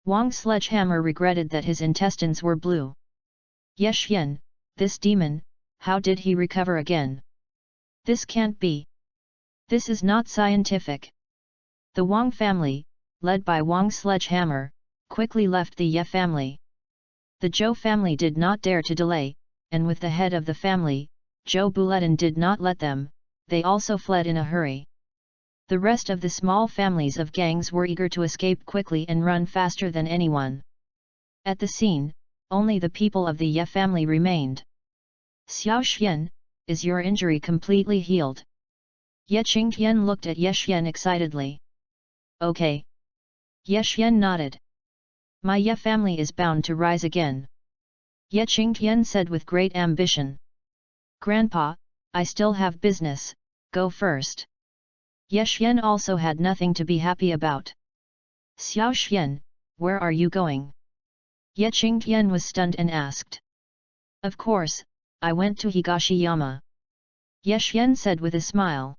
Speaker 1: Wang Sledgehammer regretted that his intestines were blue. Ye Xian, this demon, how did he recover again? This can't be. This is not scientific. The Wang family, led by Wang Sledgehammer, quickly left the Ye family. The Zhou family did not dare to delay, and with the head of the family, Zhou Buletin did not let them, they also fled in a hurry. The rest of the small families of gangs were eager to escape quickly and run faster than anyone. At the scene, only the people of the Ye family remained. Xiao Xian, is your injury completely healed? Ye Qingtian looked at Ye Xian excitedly. Okay. Ye Xian nodded. My Ye family is bound to rise again. Ye Qingtian said with great ambition. Grandpa, I still have business, go first. Ye Xian also had nothing to be happy about. Xiao Xian, where are you going? Ye Qingtian was stunned and asked. Of course, I went to Higashiyama. Ye Xian said with a smile.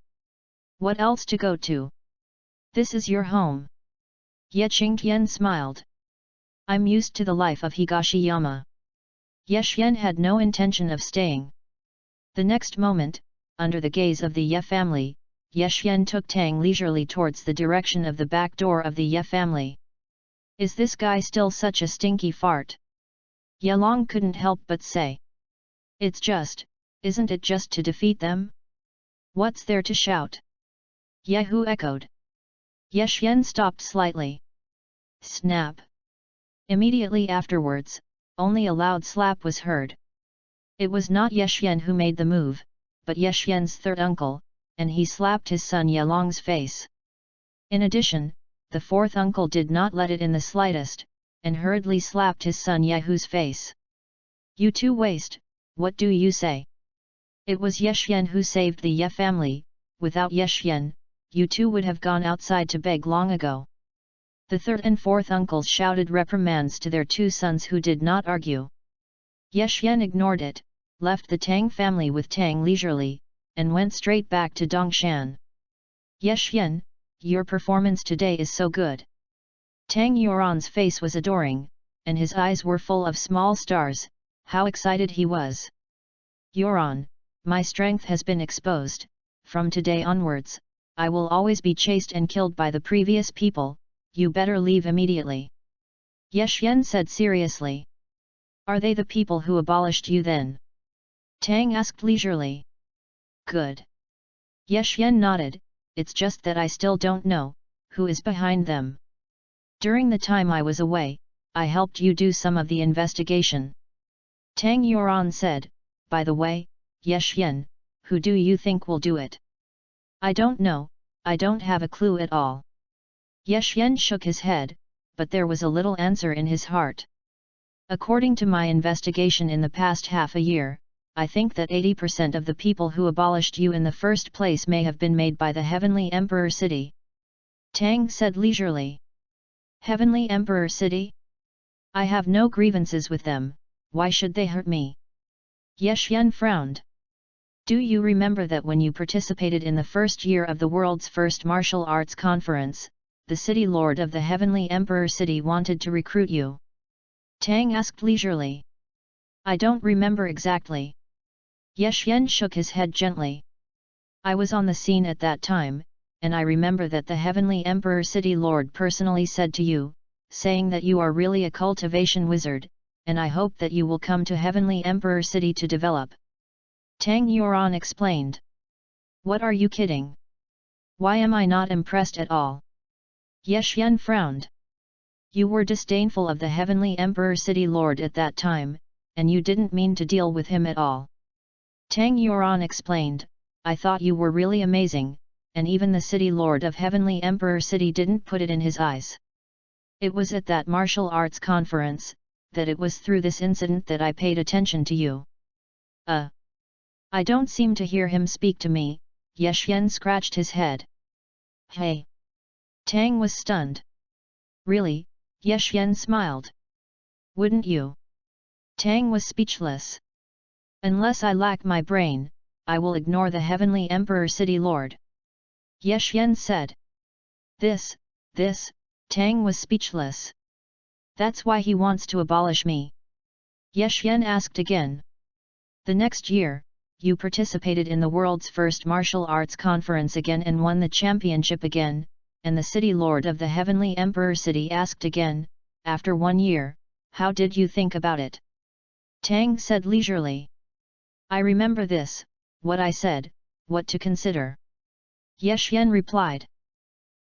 Speaker 1: What else to go to? This is your home. Ye Qingtian smiled. I'm used to the life of Higashiyama. Ye Xian had no intention of staying. The next moment, under the gaze of the Ye family, Ye Xian took Tang leisurely towards the direction of the back door of the Ye family. Is this guy still such a stinky fart? Ye Long couldn't help but say. Isn't it just to defeat them? What's there to shout? Ye Hu echoed. Ye Xian stopped slightly. Snap! Immediately afterwards, only a loud slap was heard. It was not Ye Xian who made the move, but Ye Xian's third uncle, and he slapped his son Ye Long's face. In addition, the fourth uncle did not let it in the slightest, and hurriedly slapped his son Ye Hu's face. You two waste, what do you say? It was Ye Xian who saved the Ye family, without Ye Xian, you two would have gone outside to beg long ago. The third and fourth uncles shouted reprimands to their two sons who did not argue. Ye Xian ignored it, left the Tang family with Tang leisurely, and went straight back to Dongshan. Ye Xian, your performance today is so good. Tang Yuan's face was adoring, and his eyes were full of small stars, how excited he was. Yuan, my strength has been exposed, from today onwards, I will always be chased and killed by the previous people, you better leave immediately. Ye Xian said seriously. Are they the people who abolished you then? Tang asked leisurely. Good. Ye Xian nodded, it's just that I still don't know, who is behind them. During the time I was away, I helped you do some of the investigation. Tang Yuan said, by the way, Ye Xian, who do you think will do it? I don't know, I don't have a clue at all. Ye Xian shook his head, but there was a little answer in his heart. According to my investigation in the past half a year, I think that 80% of the people who abolished you in the first place may have been made by the Heavenly Emperor City. Tang said leisurely. Heavenly Emperor City? I have no grievances with them, why should they hurt me? Ye Xian frowned. Do you remember that when you participated in the first year of the world's first martial arts conference, the city lord of the Heavenly Emperor City wanted to recruit you? Tang asked leisurely. I don't remember exactly. Ye Xian shook his head gently. I was on the scene at that time, and I remember that the Heavenly Emperor City Lord personally said to you, saying that you are really a cultivation wizard, and I hope that you will come to Heavenly Emperor City to develop. Tang Yuan explained. What are you kidding? Why am I not impressed at all? Ye Xian frowned. You were disdainful of the Heavenly Emperor City Lord at that time, and you didn't mean to deal with him at all. Tang Yuan explained, I thought you were really amazing, and even the City Lord of Heavenly Emperor City didn't put it in his eyes. It was at that martial arts conference, that it was through this incident that I paid attention to you. I don't seem to hear him speak to me, Ye Xian scratched his head. Hey! Tang was stunned. Really? Ye Xian smiled. Wouldn't you? Tang was speechless. Unless I lack my brain, I will ignore the Heavenly Emperor City Lord. Ye Xian said. This, Tang was speechless. That's why he wants to abolish me. Ye Xian asked again. The next year, you participated in the world's first martial arts conference again and won the championship again, and the City Lord of the Heavenly Emperor City asked again, after 1 year, how did you think about it? Tang said leisurely. I remember this, what I said, what to consider. Ye Xian replied.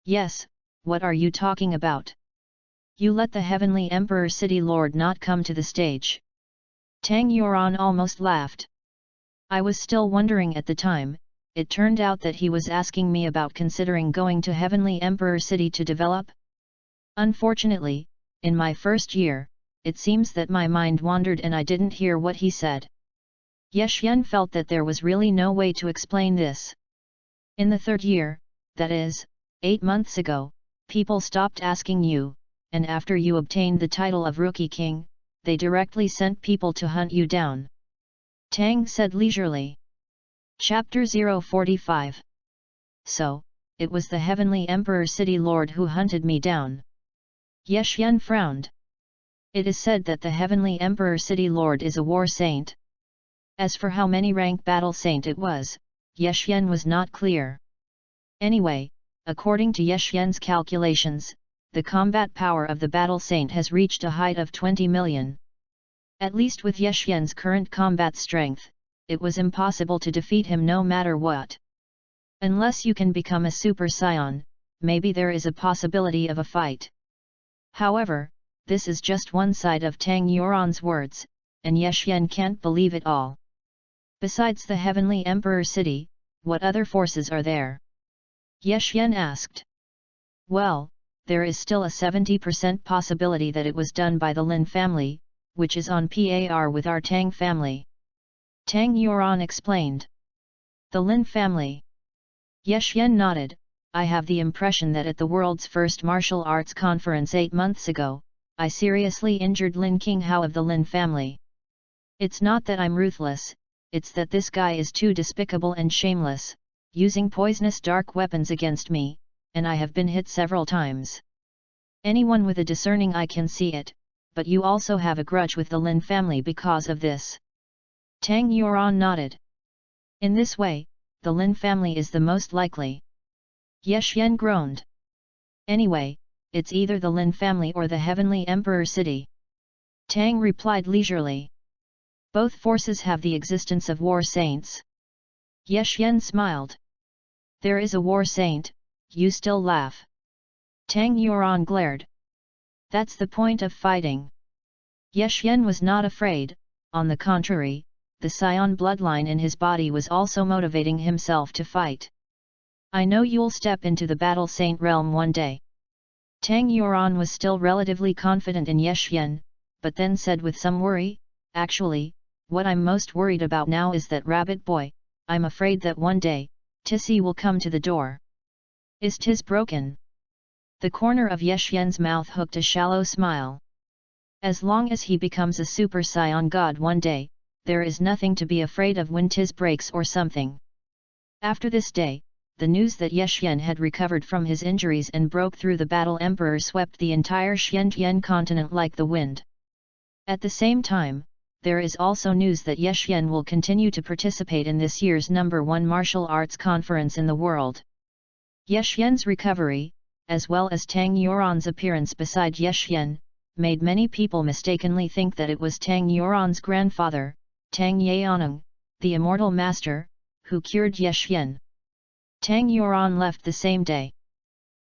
Speaker 1: Yes, what are you talking about? You let the Heavenly Emperor City Lord not come to the stage. Tang Yuan almost laughed. I was still wondering at the time, it turned out that he was asking me about considering going to Heavenly Emperor City to develop. Unfortunately, in my first year, it seems that my mind wandered and I didn't hear what he said. Ye Xian felt that there was really no way to explain this. In the third year, that is, 8 months ago, people stopped asking you, and after you obtained the title of Rookie King, they directly sent people to hunt you down. Tang said leisurely. Chapter 045. So, it was the Heavenly Emperor City Lord who hunted me down. Ye Xian frowned. It is said that the Heavenly Emperor City Lord is a war saint. As for how many rank battle saint it was, Ye Xian was not clear. Anyway, according to Ye Xian's calculations, the combat power of the battle saint has reached a height of 20 million. At least with Ye Xian's current combat strength, it was impossible to defeat him no matter what. Unless you can become a super scion, maybe there is a possibility of a fight. However, this is just one side of Tang Yuan's words, and Ye Xian can't believe it all. Besides the Heavenly Emperor City, what other forces are there? Ye Xian asked. Well, there is still a 70% possibility that it was done by the Lin family, which is on par with our Tang family. Tang Yuan explained. The Lin family. Ye Xian nodded. I have the impression that at the world's first martial arts conference 8 months ago, I seriously injured Lin King Hao of the Lin family. It's not that I'm ruthless, it's that this guy is too despicable and shameless, using poisonous dark weapons against me, and I have been hit several times. Anyone with a discerning eye can see it, but you also have a grudge with the Lin family because of this. Tang Yuan nodded. In this way, the Lin family is the most likely. Ye Xian groaned. Anyway, it's either the Lin family or the Heavenly Emperor City. Tang replied leisurely. Both forces have the existence of war saints. Ye Xian smiled. There is a war saint, you still laugh. Tang Yuan glared. That's the point of fighting. Ye Xian was not afraid, on the contrary, the scion bloodline in his body was also motivating himself to fight. I know you'll step into the battle saint realm one day. Tang Yuan was still relatively confident in Ye Xian, but then said with some worry, actually, what I'm most worried about now is that rabbit boy. I'm afraid that one day, Tissy will come to the door. Is tis broken? The corner of Ye Xian's mouth hooked a shallow smile. As long as he becomes a super scion god one day, there is nothing to be afraid of when tis breaks or something. After this day, the news that Ye Xian had recovered from his injuries and broke through the battle emperor swept the entire Xiantian continent like the wind. At the same time, there is also news that Ye Xian will continue to participate in this year's #1 martial arts conference in the world. Ye Xian's recovery, as well as Tang Yuan's appearance beside Ye Xian, made many people mistakenly think that it was Tang Yuan's grandfather, Tang Yaoneng, the immortal master, who cured Ye Xian. Tang Yuan left the same day.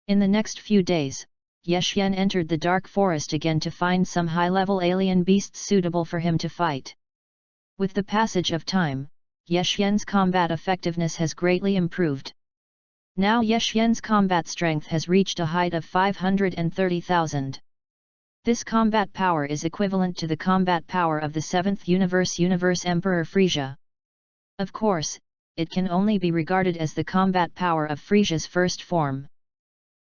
Speaker 1: In the next few days, Ye Xian entered the dark forest again to find some high-level alien beasts suitable for him to fight. With the passage of time, Ye Xian's combat effectiveness has greatly improved. Now Ye Xian's combat strength has reached a height of 530,000. This combat power is equivalent to the combat power of the 7th Universe Emperor Frisia. Of course, it can only be regarded as the combat power of Frisia's first form.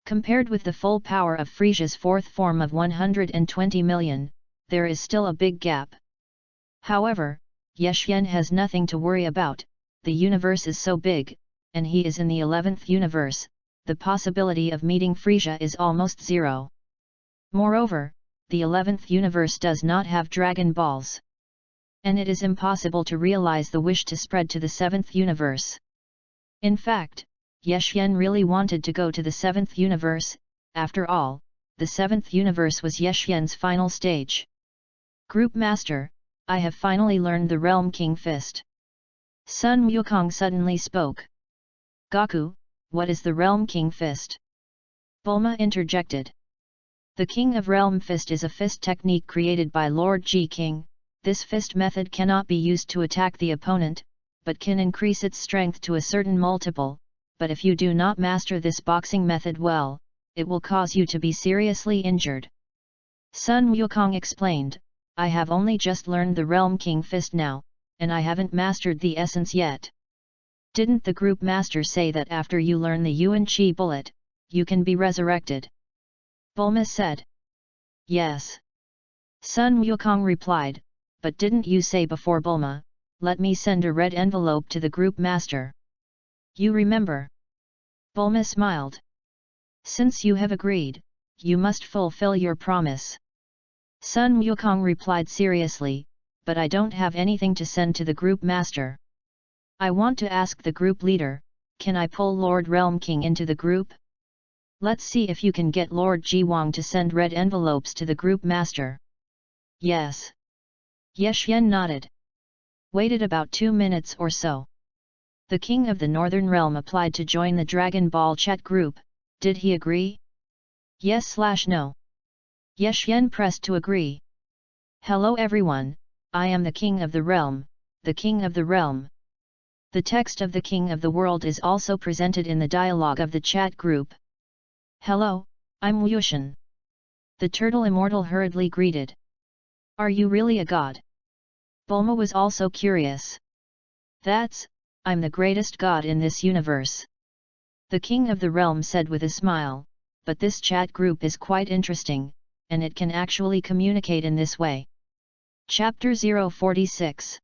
Speaker 1: Compared with the full power of Frisia's fourth form of 120 million, there is still a big gap. However, Ye Xian has nothing to worry about. The universe is so big, and he is in the 11th universe, the possibility of meeting Frisia is almost zero. Moreover, the 11th universe does not have Dragon Balls. And it is impossible to realize the wish to spread to the 7th universe. In fact, Ye Xian really wanted to go to the 7th universe. After all, the 7th universe was Ye Xian's final stage. Group Master, I have finally learned the Realm King Fist. Sun Wukong suddenly spoke. Gaku, what is the Realm King Fist? Bulma interjected. The King of Realm Fist is a fist technique created by Lord Ji King. This fist method cannot be used to attack the opponent, but can increase its strength to a certain multiple. But if you do not master this boxing method well, it will cause you to be seriously injured. Sun Wukong explained, I have only just learned the Realm King Fist now, and I haven't mastered the essence yet. Didn't the group master say that after you learn the Yuan Chi bullet, you can be resurrected? Bulma said. Yes. Sun Wukong replied, but didn't you say before Bulma, let me send a red envelope to the group master? You remember? Bulma smiled. Since you have agreed, you must fulfill your promise. Sun Wukong replied seriously, but I don't have anything to send to the group master. I want to ask the group leader, can I pull Lord Realm King into the group? Let's see if you can get Lord Ji Wang to send red envelopes to the group master. Yes. Ye Xian nodded. Waited about 2 minutes or so. The King of the Northern Realm applied to join the Dragon Ball chat group. Did he agree? Yes/no. Ye Xian pressed to agree. Hello everyone, I am the King of the Realm, the King of the Realm. The text of the King of the World is also presented in the dialogue of the chat group. Hello, I'm Wushan. The turtle immortal hurriedly greeted. Are you really a god? Bulma was also curious. I'm the greatest god in this universe. The King of the Realm said with a smile, but this chat group is quite interesting, and it can actually communicate in this way. Chapter 046.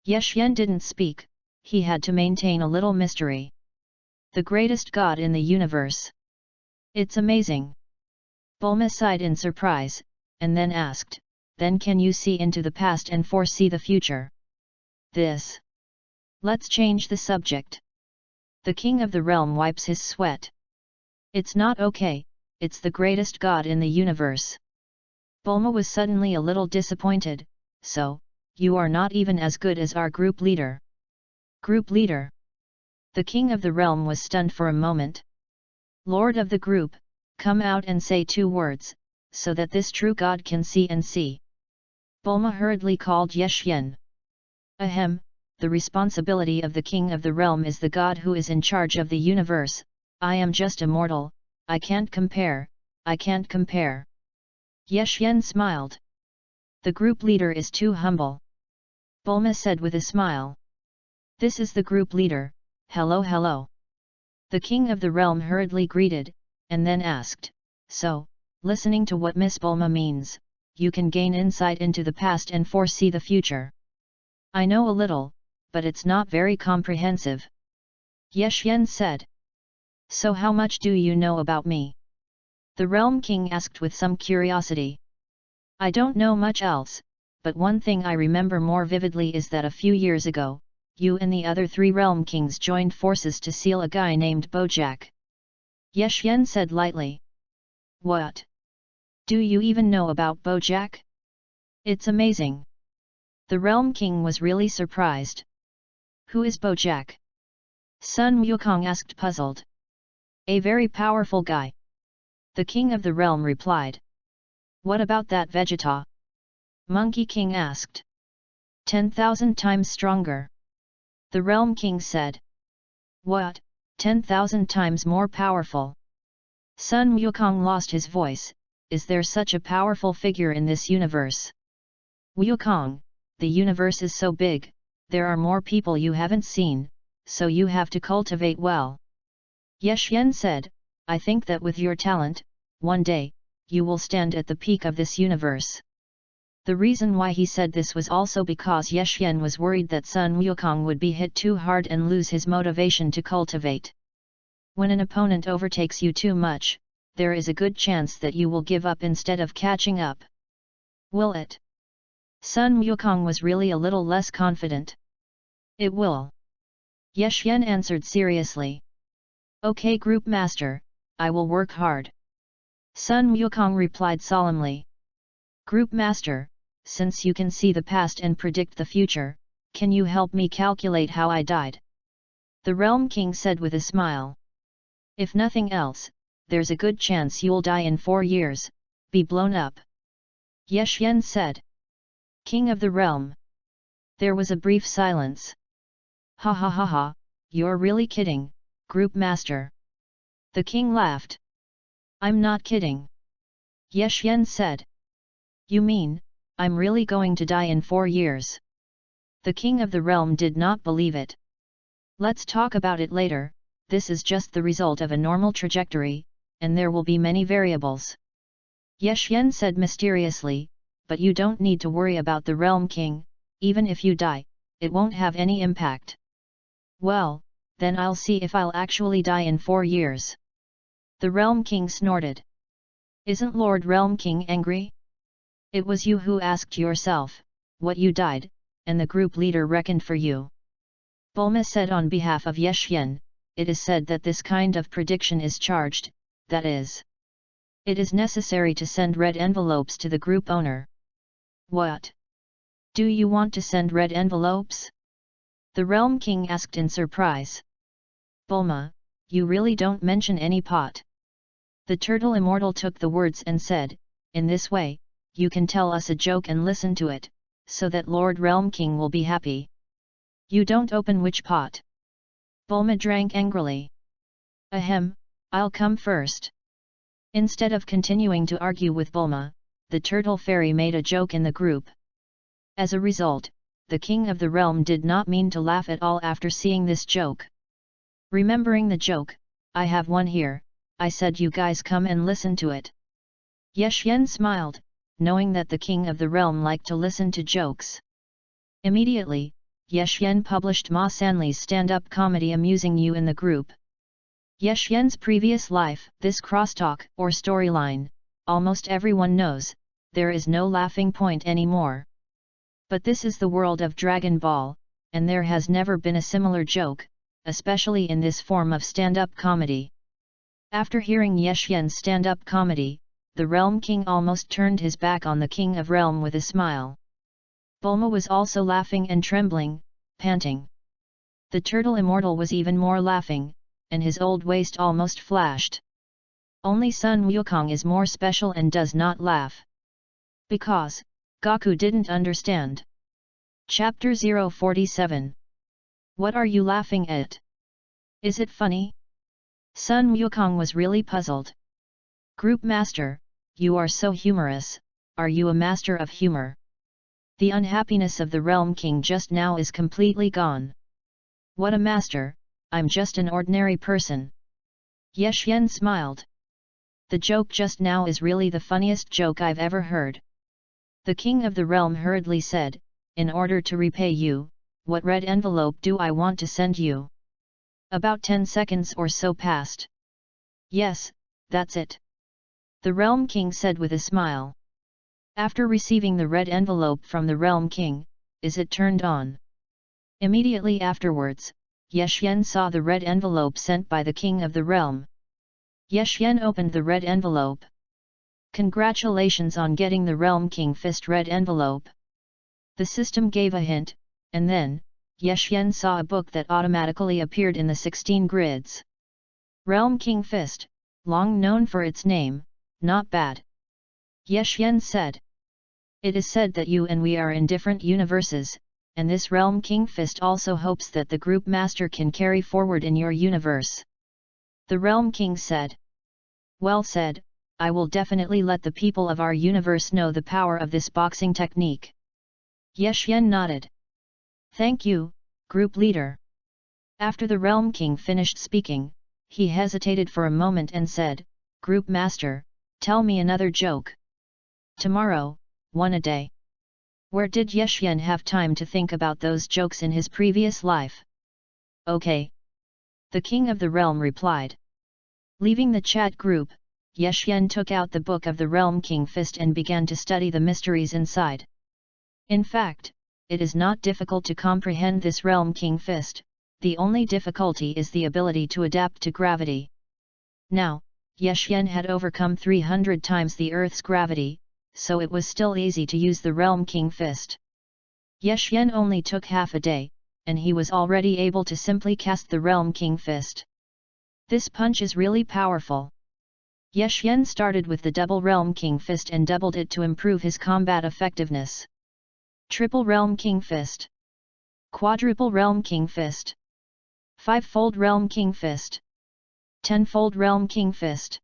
Speaker 1: Ye Xian didn't speak, he had to maintain a little mystery. The greatest god in the universe. It's amazing. Bulma sighed in surprise, and then asked, then can you see into the past and foresee the future? Let's change the subject. The King of the Realm wipes his sweat. It's not okay, it's the greatest god in the universe. Bulma was suddenly a little disappointed, so, you are not even as good as our group leader. Group leader? The King of the Realm was stunned for a moment. Lord of the group, come out and say 2 words, so that this true god can see and see. Bulma hurriedly called Ye Xian. Ahem, the responsibility of the king of the realm is the god who is in charge of the universe. I am just a mortal, I can't compare, I can't compare. Ye Xian smiled. The group leader is too humble. Bulma said with a smile. This is the group leader, hello hello. The king of the realm hurriedly greeted, and then asked, so, listening to what Miss Bulma means, you can gain insight into the past and foresee the future. I know a little, but it's not very comprehensive. Ye Xian said. So how much do you know about me? The Realm King asked with some curiosity. I don't know much else, but one thing I remember more vividly is that a few years ago, you and the other 3 Realm Kings joined forces to seal a guy named Bojack. Ye Xian said lightly. What? Do you even know about Bojack? It's amazing. The Realm King was really surprised. Who is Bojack? Sun Wukong asked puzzled. A very powerful guy. The King of the Realm replied. What about that Vegeta? Monkey King asked. 10,000 times stronger. The Realm King said. What, 10,000 times more powerful? Sun Wukong lost his voice. Is there such a powerful figure in this universe? Wukong, the universe is so big, there are more people you haven't seen, so you have to cultivate well. Ye Xian said, I think that with your talent, one day, you will stand at the peak of this universe. The reason why he said this was also because Ye Xian was worried that Sun Wukong would be hit too hard and lose his motivation to cultivate. When an opponent overtakes you too much, there is a good chance that you will give up instead of catching up. Will it? Sun Wukong was really a little less confident. It will. Ye Xian answered seriously. Okay Group Master, I will work hard. Sun Wukong replied solemnly. Group Master, since you can see the past and predict the future, can you help me calculate how I died? The Realm King said with a smile. If nothing else, there's a good chance you'll die in 4 years, be blown up. Ye Xian said. King of the Realm. There was a brief silence. Ha ha ha ha, you're really kidding, Group Master. The king laughed. I'm not kidding. Ye Xian said. You mean, I'm really going to die in 4 years? The king of the realm did not believe it. Let's talk about it later, this is just the result of a normal trajectory, and there will be many variables. Ye Xian said mysteriously, but you don't need to worry about the Realm King, even if you die, it won't have any impact. Well, then I'll see if I'll actually die in 4 years. The Realm King snorted. Isn't Lord Realm King angry? It was you who asked yourself, what you died, and the group leader reckoned for you. Bulma said on behalf of Ye Xian, it is said that this kind of prediction is charged, that is. It is necessary to send red envelopes to the group owner. What? Do you want to send red envelopes? The Realm King asked in surprise. Bulma, you really don't mention any pot. The Turtle Immortal took the words and said, in this way, you can tell us a joke and listen to it, so that Lord Realm King will be happy. You don't open which pot? Bulma drank angrily. Ahem, I'll come first. Instead of continuing to argue with Bulma, the Turtle Fairy made a joke in the group. As a result, the King of the Realm did not mean to laugh at all after seeing this joke. Remembering the joke, I have one here, I said you guys come and listen to it. Ye Xian smiled, knowing that the King of the Realm liked to listen to jokes. Immediately, Ye Xian published Ma Sanli's stand-up comedy Amusing You in the group. Ye Xian's previous life, this crosstalk or storyline, almost everyone knows, there is no laughing point anymore. But this is the world of Dragon Ball, and there has never been a similar joke, especially in this form of stand-up comedy. After hearing Ye Xian's stand-up comedy, the Realm King almost turned his back on the King of Realm with a smile. Bulma was also laughing and trembling, panting. The Turtle Immortal was even more laughing, and his old waist almost flashed. Only Sun Wukong is more special and does not laugh. Because, Goku didn't understand. Chapter 047 What are you laughing at? Is it funny? Sun Wukong was really puzzled. Group Master, you are so humorous, are you a master of humor? The unhappiness of the Realm King just now is completely gone. What a master, I'm just an ordinary person. Ye Xian smiled. The joke just now is really the funniest joke I've ever heard. The King of the Realm hurriedly said, in order to repay you, what red envelope do I want to send you? About 10 seconds or so passed. Yes, that's it. The Realm King said with a smile. After receiving the red envelope from the Realm King, is it turned on? Immediately afterwards, Ye Xian saw the red envelope sent by the King of the Realm. Ye Xian opened the red envelope. Congratulations on getting the Realm King Fist red envelope. The system gave a hint, and then, Ye Xian saw a book that automatically appeared in the 16 grids. Realm King Fist, long known for its name, not bad. Ye Xian said. It is said that you and we are in different universes, and this Realm King Fist also hopes that the Group Master can carry forward in your universe. The Realm King said. Well said, I will definitely let the people of our universe know the power of this boxing technique. Ye Xian nodded. Thank you, Group Leader. After the Realm King finished speaking, he hesitated for a moment and said, Group Master, tell me another joke. Tomorrow, one a day. Where did Ye Xian have time to think about those jokes in his previous life? Okay. The King of the Realm replied. Leaving the chat group, Ye Xian took out the book of the Realm King Fist and began to study the mysteries inside. In fact, it is not difficult to comprehend this Realm King Fist, the only difficulty is the ability to adapt to gravity. Now, Ye Xian had overcome 300 times the Earth's gravity, so it was still easy to use the Realm King Fist. Ye Xian only took half a day, and he was already able to simply cast the Realm King Fist. This punch is really powerful. Ye Xian started with the double Realm King Fist and doubled it to improve his combat effectiveness. Triple Realm King Fist. Quadruple Realm King Fist. Five-fold Realm King Fist. Tenfold Realm King Fist.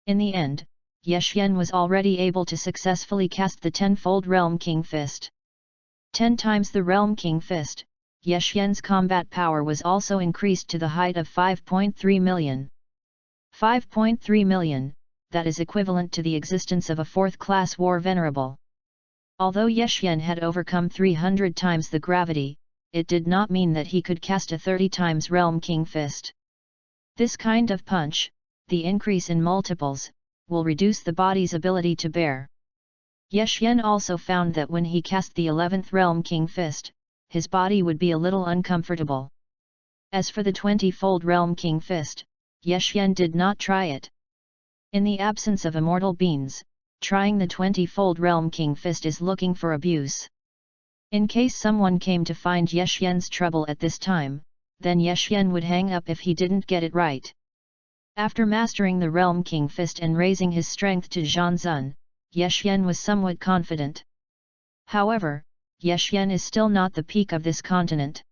Speaker 1: In the end, Ye Xian was already able to successfully cast the tenfold Realm King Fist. 10 times the Realm King Fist, Ye Xian's combat power was also increased to the height of 5.3 million. 5.3 million, that is equivalent to the existence of a fourth-class war venerable. Although Ye Xian had overcome 300 times the gravity, it did not mean that he could cast a 30 times Realm King Fist. This kind of punch, the increase in multiples, will reduce the body's ability to bear. Ye Xian also found that when he cast the 11th Realm King Fist, his body would be a little uncomfortable. As for the 20-fold Realm King Fist, Ye Xian did not try it. In the absence of immortal beings, trying the 20-fold Realm King Fist is looking for abuse. In case someone came to find Ye Xian's trouble at this time, then Ye Xian would hang up if he didn't get it right. After mastering the Realm King Fist and raising his strength to Zhanzun, Ye Xian was somewhat confident. However, Ye Xian is still not the peak of this continent.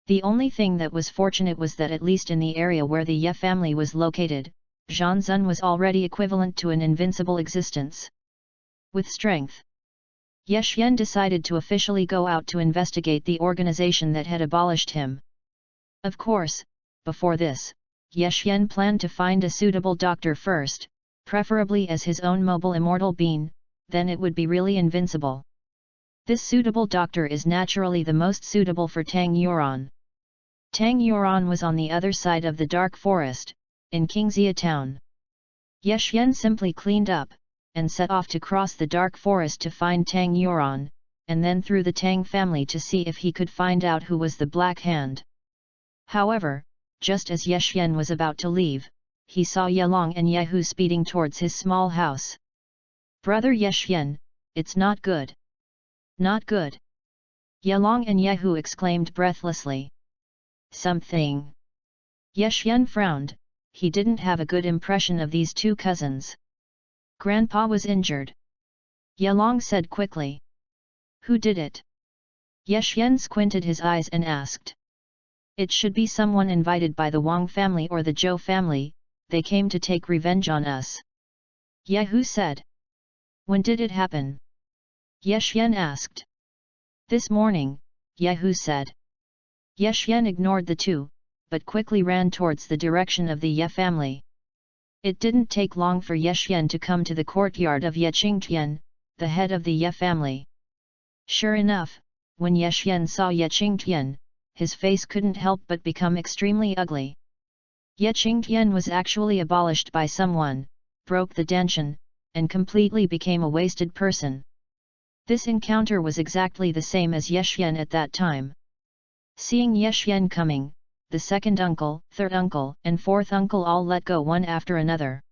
Speaker 1: The only thing that was fortunate was that at least in the area where the Ye family was located, Zhanzun was already equivalent to an invincible existence. With strength, Ye Xian decided to officially go out to investigate the organization that had abolished him. Of course, before this, Ye Xian planned to find a suitable doctor first, preferably as his own mobile immortal being, then it would be really invincible. This suitable doctor is naturally the most suitable for Tang Yuan. Tang Yuan was on the other side of the dark forest, in Qingxia town. Ye Xian simply cleaned up, and set off to cross the dark forest to find Tang Yuan, and then through the Tang family to see if he could find out who was the Black Hand. However, just as Ye Xian was about to leave, he saw Yelong and Yehu speeding towards his small house. Brother Ye Xian, it's not good. Not good. Yelong and Yehu exclaimed breathlessly. Something. Ye Xian frowned, he didn't have a good impression of these two cousins. Grandpa was injured. Yelong said quickly. Who did it? Ye Xian squinted his eyes and asked. It should be someone invited by the Wang family or the Zhou family, they came to take revenge on us. Ye said. When did it happen? Ye Xian asked. This morning, Ye said. Ye Xian ignored the two, but quickly ran towards the direction of the Ye family. It didn't take long for Ye Xian to come to the courtyard of Ye Qingtian, the head of the Ye family. Sure enough, when Ye Xian saw Ye Qingtian, his face couldn't help but become extremely ugly. Ye Qingtian was actually abolished by someone, broke the danshan, and completely became a wasted person. This encounter was exactly the same as Ye Xian at that time. Seeing Ye Xian coming, the second uncle, third uncle, and fourth uncle all let go one after another.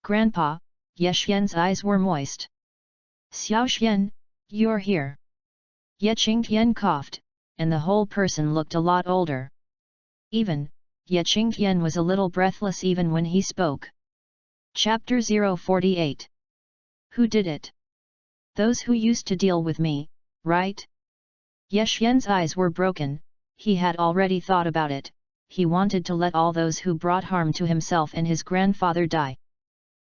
Speaker 1: Grandpa, Ye Xian's eyes were moist. Xiao Xian, you're here. Ye Qingtian coughed, and the whole person looked a lot older. Even, Ye Qingtian was a little breathless even when he spoke. Chapter 048. Who did it? Those who used to deal with me, right? Ye Xian's eyes were broken, he had already thought about it, he wanted to let all those who brought harm to himself and his grandfather die.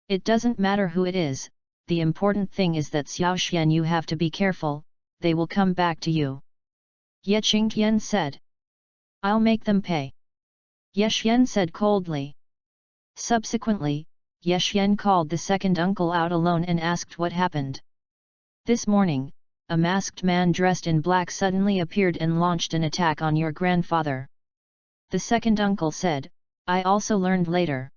Speaker 1: It doesn't matter who it is, the important thing is that Xiao Xian you have to be careful, they will come back to you. Ye Qingtian said. I'll make them pay. Ye Xian said coldly. Subsequently, Ye Xian called the second uncle out alone and asked what happened. This morning, a masked man dressed in black suddenly appeared and launched an attack on your grandfather. The second uncle said, I also learned later.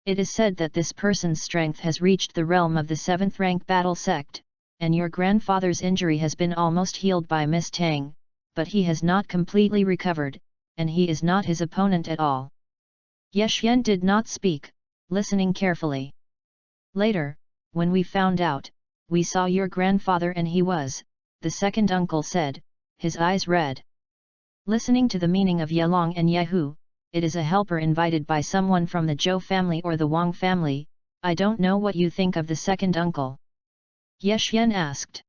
Speaker 1: It is said that this person's strength has reached the realm of the 7th rank battle sect, and your grandfather's injury has been almost healed by Miss Tang, but he has not completely recovered, and he is not his opponent at all. Ye Xian did not speak, listening carefully. Later, when we found out, we saw your grandfather and he was, the second uncle said, his eyes red. Listening to the meaning of Yelong and Yehu, it is a helper invited by someone from the Zhou family or the Wang family, I don't know what you think of the second uncle. Ye Xian asked.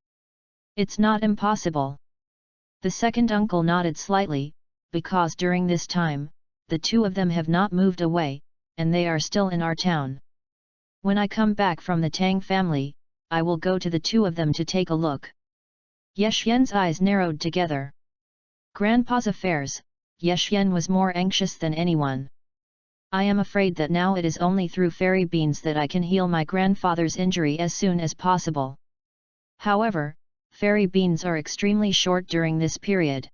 Speaker 1: It's not impossible. The second uncle nodded slightly, because during this time, the two of them have not moved away, and they are still in our town. When I come back from the Tang family, I will go to the two of them to take a look. Ye Xian's eyes narrowed together. Grandpa's affairs, Ye Xian was more anxious than anyone. I am afraid that now it is only through fairy beans that I can heal my grandfather's injury as soon as possible. However, fairy beans are extremely short during this period.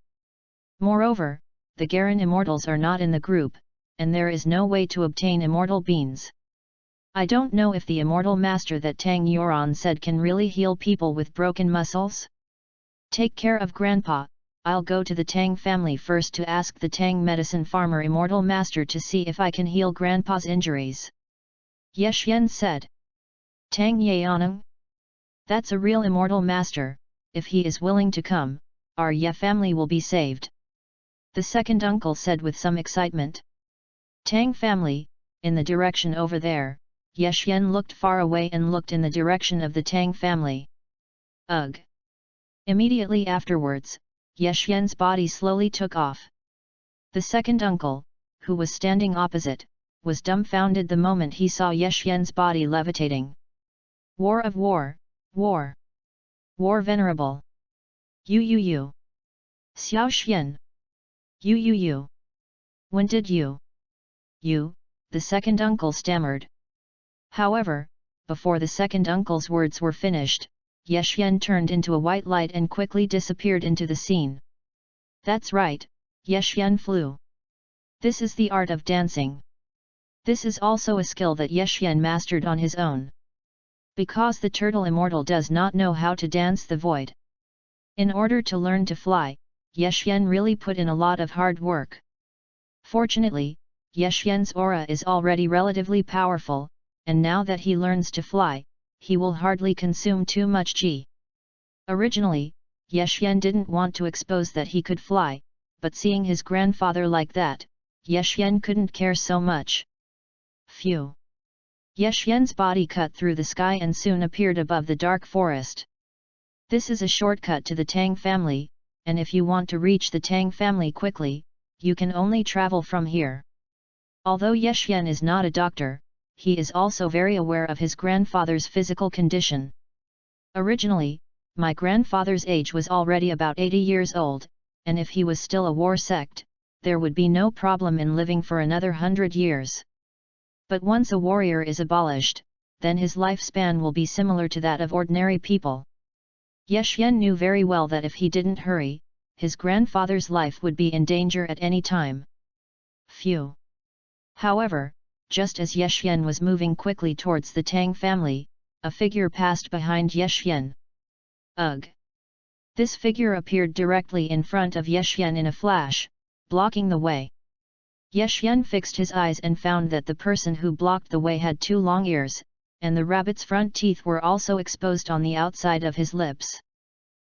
Speaker 1: Moreover, the Garen immortals are not in the group, and there is no way to obtain immortal beans. I don't know if the immortal master that Tang Yuan said can really heal people with broken muscles. Take care of Grandpa, I'll go to the Tang family first to ask the Tang medicine farmer immortal master to see if I can heal Grandpa's injuries. Ye Xian said. Tang Yaneng? That's a real immortal master, if he is willing to come, our Ye family will be saved. The second uncle said with some excitement. Tang family, in the direction over there. Ye Xian looked far away and looked in the direction of the Tang family. Ugh! Immediately afterwards, Ye Xian's body slowly took off. The second uncle, who was standing opposite, was dumbfounded the moment he saw Ye Xian's body levitating. War of war, war! War venerable! You! Xiao Xian! You! When did you? You, the second uncle stammered. However, before the second uncle's words were finished, Ye Xian turned into a white light and quickly disappeared into the scene. That's right, Ye Xian flew. This is the art of dancing. This is also a skill that Ye Xian mastered on his own. Because the turtle immortal does not know how to dance the void. In order to learn to fly, Ye Xian really put in a lot of hard work. Fortunately, Ye Xian's aura is already relatively powerful, and now that he learns to fly, he will hardly consume too much qi. Originally, Ye Xian didn't want to expose that he could fly, but seeing his grandfather like that, Ye Xian couldn't care so much. Phew! Ye Xian's body cut through the sky and soon appeared above the dark forest. This is a shortcut to the Tang family, and if you want to reach the Tang family quickly, you can only travel from here. Although Yeshyen is not a doctor, he is also very aware of his grandfather's physical condition. Originally, my grandfather's age was already about 80 years old, and if he was still a war sect, there would be no problem in living for another 100 years. But once a warrior is abolished, then his lifespan will be similar to that of ordinary people. Yeshyen knew very well that if he didn't hurry, his grandfather's life would be in danger at any time. Phew! However, just as Yeshyen was moving quickly towards the Tang family, a figure passed behind Yeshyen. Ugh! This figure appeared directly in front of Yeshyen in a flash, blocking the way. Yeshyen fixed his eyes and found that the person who blocked the way had 2 long ears, and the rabbit's front teeth were also exposed on the outside of his lips.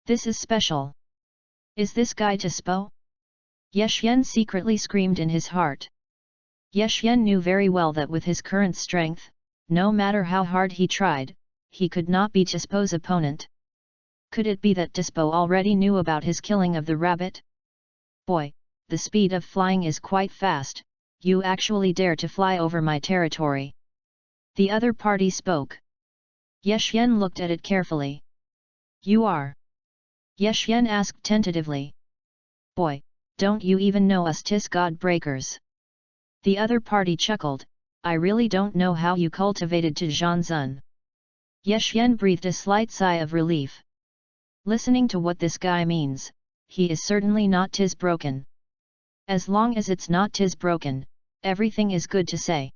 Speaker 1: This is special. Is this guy Tispo? Yeshyen secretly screamed in his heart. Yeshyen knew very well that with his current strength, no matter how hard he tried, he could not be Tispo's opponent. Could it be that Tispo already knew about his killing of the rabbit? Boy, the speed of flying is quite fast, you actually dare to fly over my territory. The other party spoke. Yeshyen looked at it carefully. You are? Yeshyen asked tentatively. Boy, don't you even know us Tis God Breakers? The other party chuckled, I really don't know how you cultivated to Zhanzun. Yeshyen breathed a slight sigh of relief. Listening to what this guy means, he is certainly not Tis broken. As long as it's not Tis broken, everything is good to say.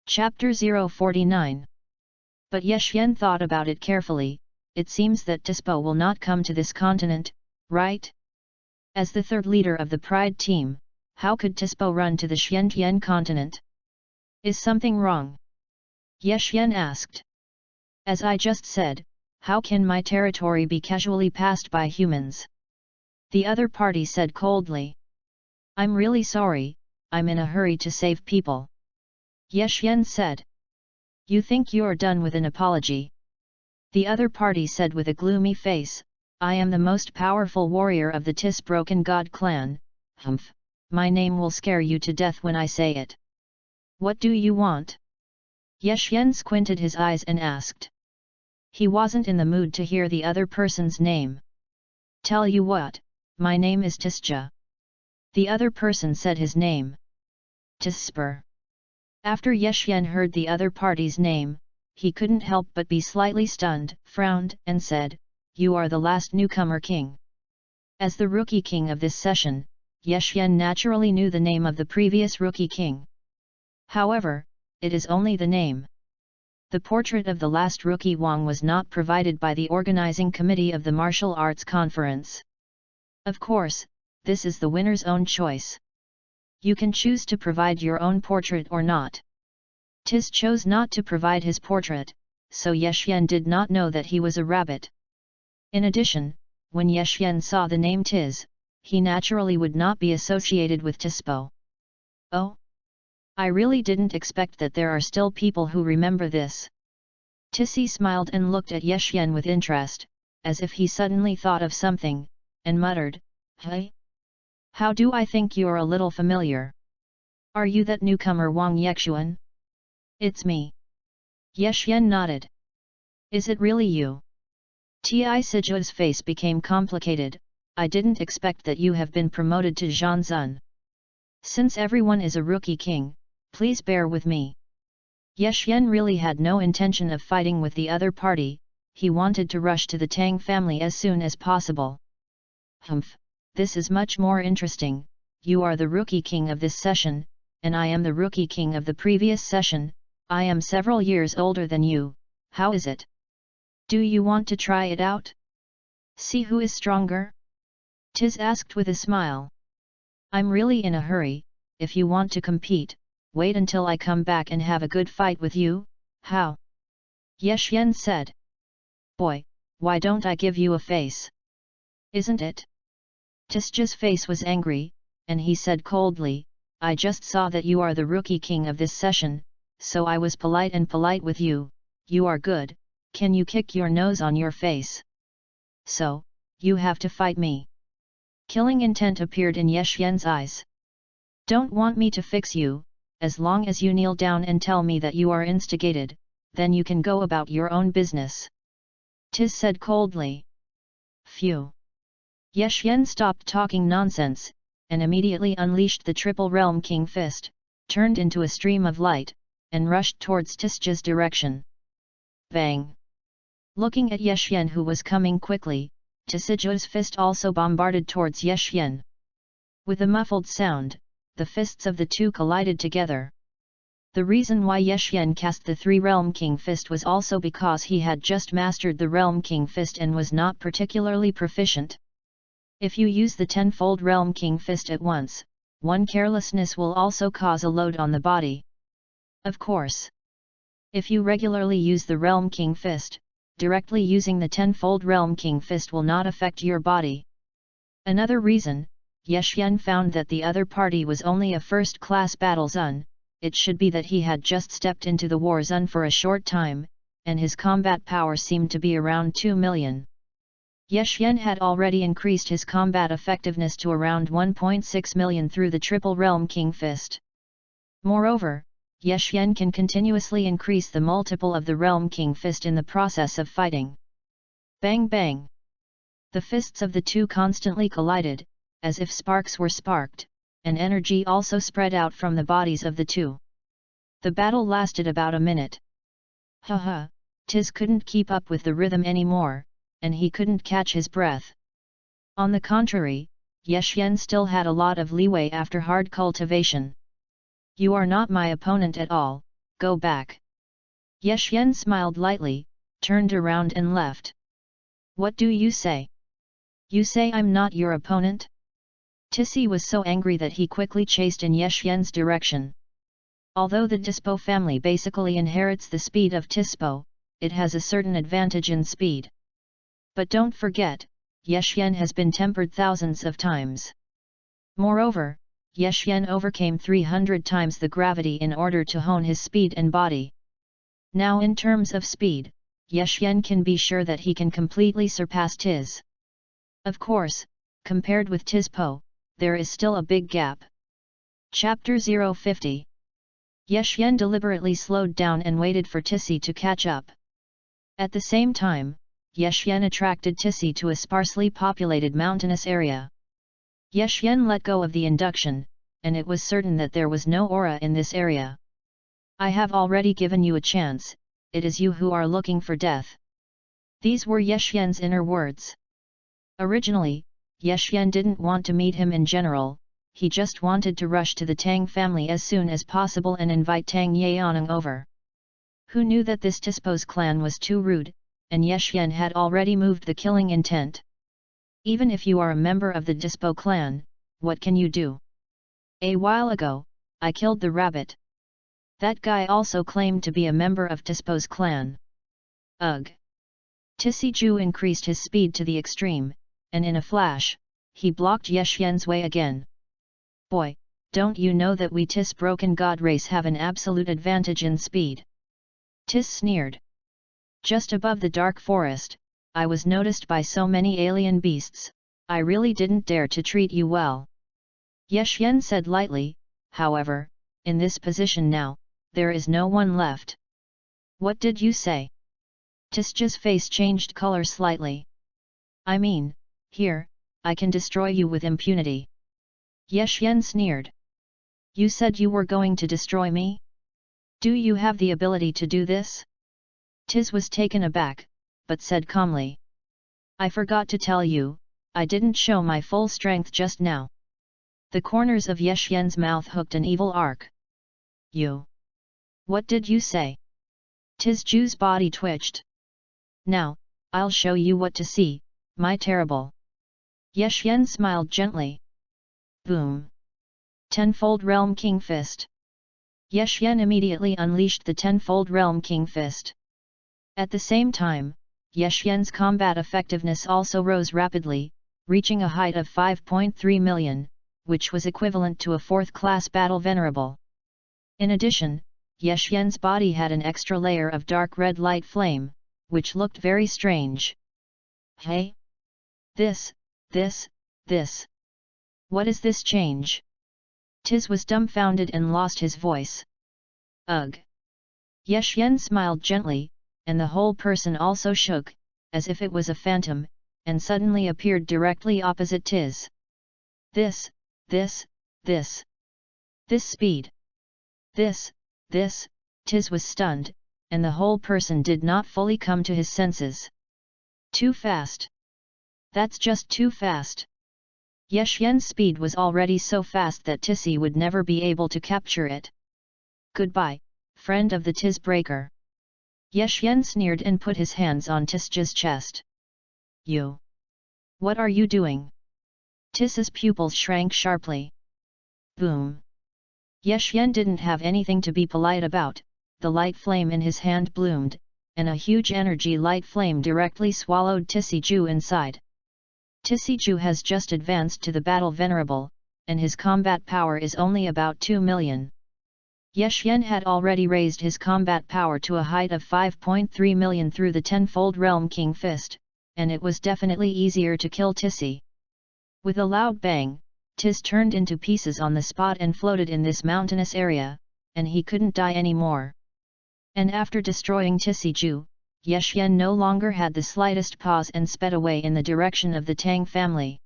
Speaker 1: Chapter 049. But Yeshyen thought about it carefully. It seems that Tispo will not come to this continent, right? As the third leader of the Pride team, how could Tispo run to the Xiantian continent? Is something wrong? Yeshyen asked. As I just said, how can my territory be casually passed by humans? The other party said coldly. I'm really sorry, I'm in a hurry to save people. Yeshyen said. You think you're done with an apology? The other party said with a gloomy face, I am the most powerful warrior of the Tis Broken God clan, humph, my name will scare you to death when I say it. What do you want? Yeshyen squinted his eyes and asked. He wasn't in the mood to hear the other person's name. Tell you what, my name is Tisja. The other person said his name. Tisper. After Yeshyen heard the other party's name, he couldn't help but be slightly stunned, frowned, and said, You are the last newcomer king. As the rookie king of this session, Yeshyen naturally knew the name of the previous rookie king. However, it is only the name. The portrait of the last rookie Wang was not provided by the organizing committee of the martial arts conference. Of course, this is the winner's own choice. You can choose to provide your own portrait or not. Tis chose not to provide his portrait, so Yeshyen did not know that he was a rabbit. In addition, when Yeshyen saw the name Tis, he naturally would not be associated with Tispo. Oh? I really didn't expect that there are still people who remember this. Tissi smiled and looked at Yeshyen with interest, as if he suddenly thought of something, and muttered, Hey? How do I think you're a little familiar? Are you that newcomer Wang Yexuan? It's me. Yeshyen nodded. Is it really you? Ti Siju's face became complicated. I didn't expect that you have been promoted to Zhanzun. Since everyone is a rookie king, please bear with me. Yeshyen really had no intention of fighting with the other party, he wanted to rush to the Tang family as soon as possible. Humph, this is much more interesting, you are the rookie king of this session, and I am the rookie king of the previous session, I am several years older than you, how is it? Do you want to try it out? See who is stronger? Tis asked with a smile. I'm really in a hurry, if you want to compete, wait until I come back and have a good fight with you, how? Yeshyen said. Boy, why don't I give you a face? Isn't it? Tisja's face was angry, and he said coldly, I just saw that you are the rookie king of this session, so I was polite with you, you are good, can you kick your nose on your face? So, you have to fight me. Killing intent appeared in Yeshyen's eyes. Don't want me to fix you, as long as you kneel down and tell me that you are instigated, then you can go about your own business. Tis said coldly. Phew. Ye Xian stopped talking nonsense, and immediately unleashed the Triple Realm King Fist, turned into a stream of light, and rushed towards Tisja's direction. Bang! Looking at Ye Xian who was coming quickly, Tisja's fist also bombarded towards Ye Xian. With a muffled sound, the fists of the two collided together. The reason why Ye Xian cast the Three-Realm King Fist was also because he had just mastered the Realm King Fist and was not particularly proficient. If you use the tenfold Realm King Fist at once, one carelessness will also cause a load on the body. Of course, if you regularly use the Realm King Fist, directly using the tenfold Realm King Fist will not affect your body. Another reason, Ye Xian found that the other party was only a first-class battle zone. It should be that he had just stepped into the war zone for a short time, and his combat power seemed to be around 2 million. Ye Xian had already increased his combat effectiveness to around 1.6 million through the Triple Realm King Fist. Moreover, Ye Xian can continuously increase the multiple of the Realm King Fist in the process of fighting. Bang bang! The fists of the two constantly collided, as if sparks were sparked, and energy also spread out from the bodies of the two. The battle lasted about a minute. Haha, Tis couldn't keep up with the rhythm anymore, and he couldn't catch his breath. On the contrary, Ye Xian still had a lot of leeway after hard cultivation. You are not my opponent at all, go back. Ye Xian smiled lightly, turned around and left. What do you say? You say I'm not your opponent? Tissy was so angry that he quickly chased in Ye Xian's direction. Although the Tispo family basically inherits the speed of Tispo, it has a certain advantage in speed. But don't forget, Ye Xian has been tempered thousands of times. Moreover, Ye Xian overcame 300 times the gravity in order to hone his speed and body. Now in terms of speed, Ye Xian can be sure that he can completely surpass Tis. Of course, compared with Tispo, there is still a big gap. Chapter 050. Ye Xian deliberately slowed down and waited for Tissy to catch up. At the same time, Ye Xian attracted Tissy to a sparsely populated mountainous area. Ye Xian let go of the induction, and it was certain that there was no aura in this area. I have already given you a chance, it is you who are looking for death. These were Ye Xian's inner words. Originally, Ye Xian didn't want to meet him in general, he just wanted to rush to the Tang family as soon as possible and invite Tang Yaoneng over. Who knew that this Tispo's clan was too rude, and Ye Xian had already moved the killing intent. Even if you are a member of the Tispo clan, what can you do? A while ago, I killed the rabbit. That guy also claimed to be a member of Tispo's clan. Ugh! Tissy Ju increased his speed to the extreme, and in a flash, he blocked Ye Xian's way again. Boy, don't you know that we Tis broken god race have an absolute advantage in speed? Tis sneered. Just above the dark forest, I was noticed by so many alien beasts, I really didn't dare to treat you well. Ye Xian said lightly, however, in this position now, there is no one left. What did you say? Tisja's face changed color slightly. I mean, here, I can destroy you with impunity. Ye Xian sneered. You said you were going to destroy me? Do you have the ability to do this? Tis was taken aback, but said calmly. I forgot to tell you, I didn't show my full strength just now. The corners of Ye Xian's mouth hooked an evil arc. You? What did you say? Tis Ju's body twitched. Now, I'll show you what to see, my terrible. Ye Xian smiled gently. Boom! Tenfold Realm King Fist. Ye Xian immediately unleashed the Tenfold Realm King Fist. At the same time, Ye Xian's combat effectiveness also rose rapidly, reaching a height of 5.3 million, which was equivalent to a 4th-class battle venerable. In addition, Ye Xian's body had an extra layer of dark red light flame, which looked very strange. Hey? This. What is this change? Tis was dumbfounded and lost his voice. Ugh! Yexian smiled gently, and the whole person also shook, as if it was a phantom, and suddenly appeared directly opposite Tis. This speed! This, Tis was stunned, and the whole person did not fully come to his senses. Too fast! That's just too fast! Yexian's speed was already so fast that Tissy would never be able to capture it. Goodbye, friend of the Tis breaker. Yexian sneered and put his hands on Tis's chest. You! What are you doing? Tis's pupils shrank sharply. Boom! Yexian didn't have anything to be polite about. The light flame in his hand bloomed, and a huge energy light flame directly swallowed Tissy inside. Tissy has just advanced to the battle venerable, and his combat power is only about 2 million. Yexian had already raised his combat power to a height of 5.3 million through the tenfold realm king fist, and it was definitely easier to kill Tissy. With a loud bang, Tis turned into pieces on the spot and floated in this mountainous area, and he couldn't die anymore. And after destroying Tissy, Yexian no longer had the slightest pause and sped away in the direction of the Tang family.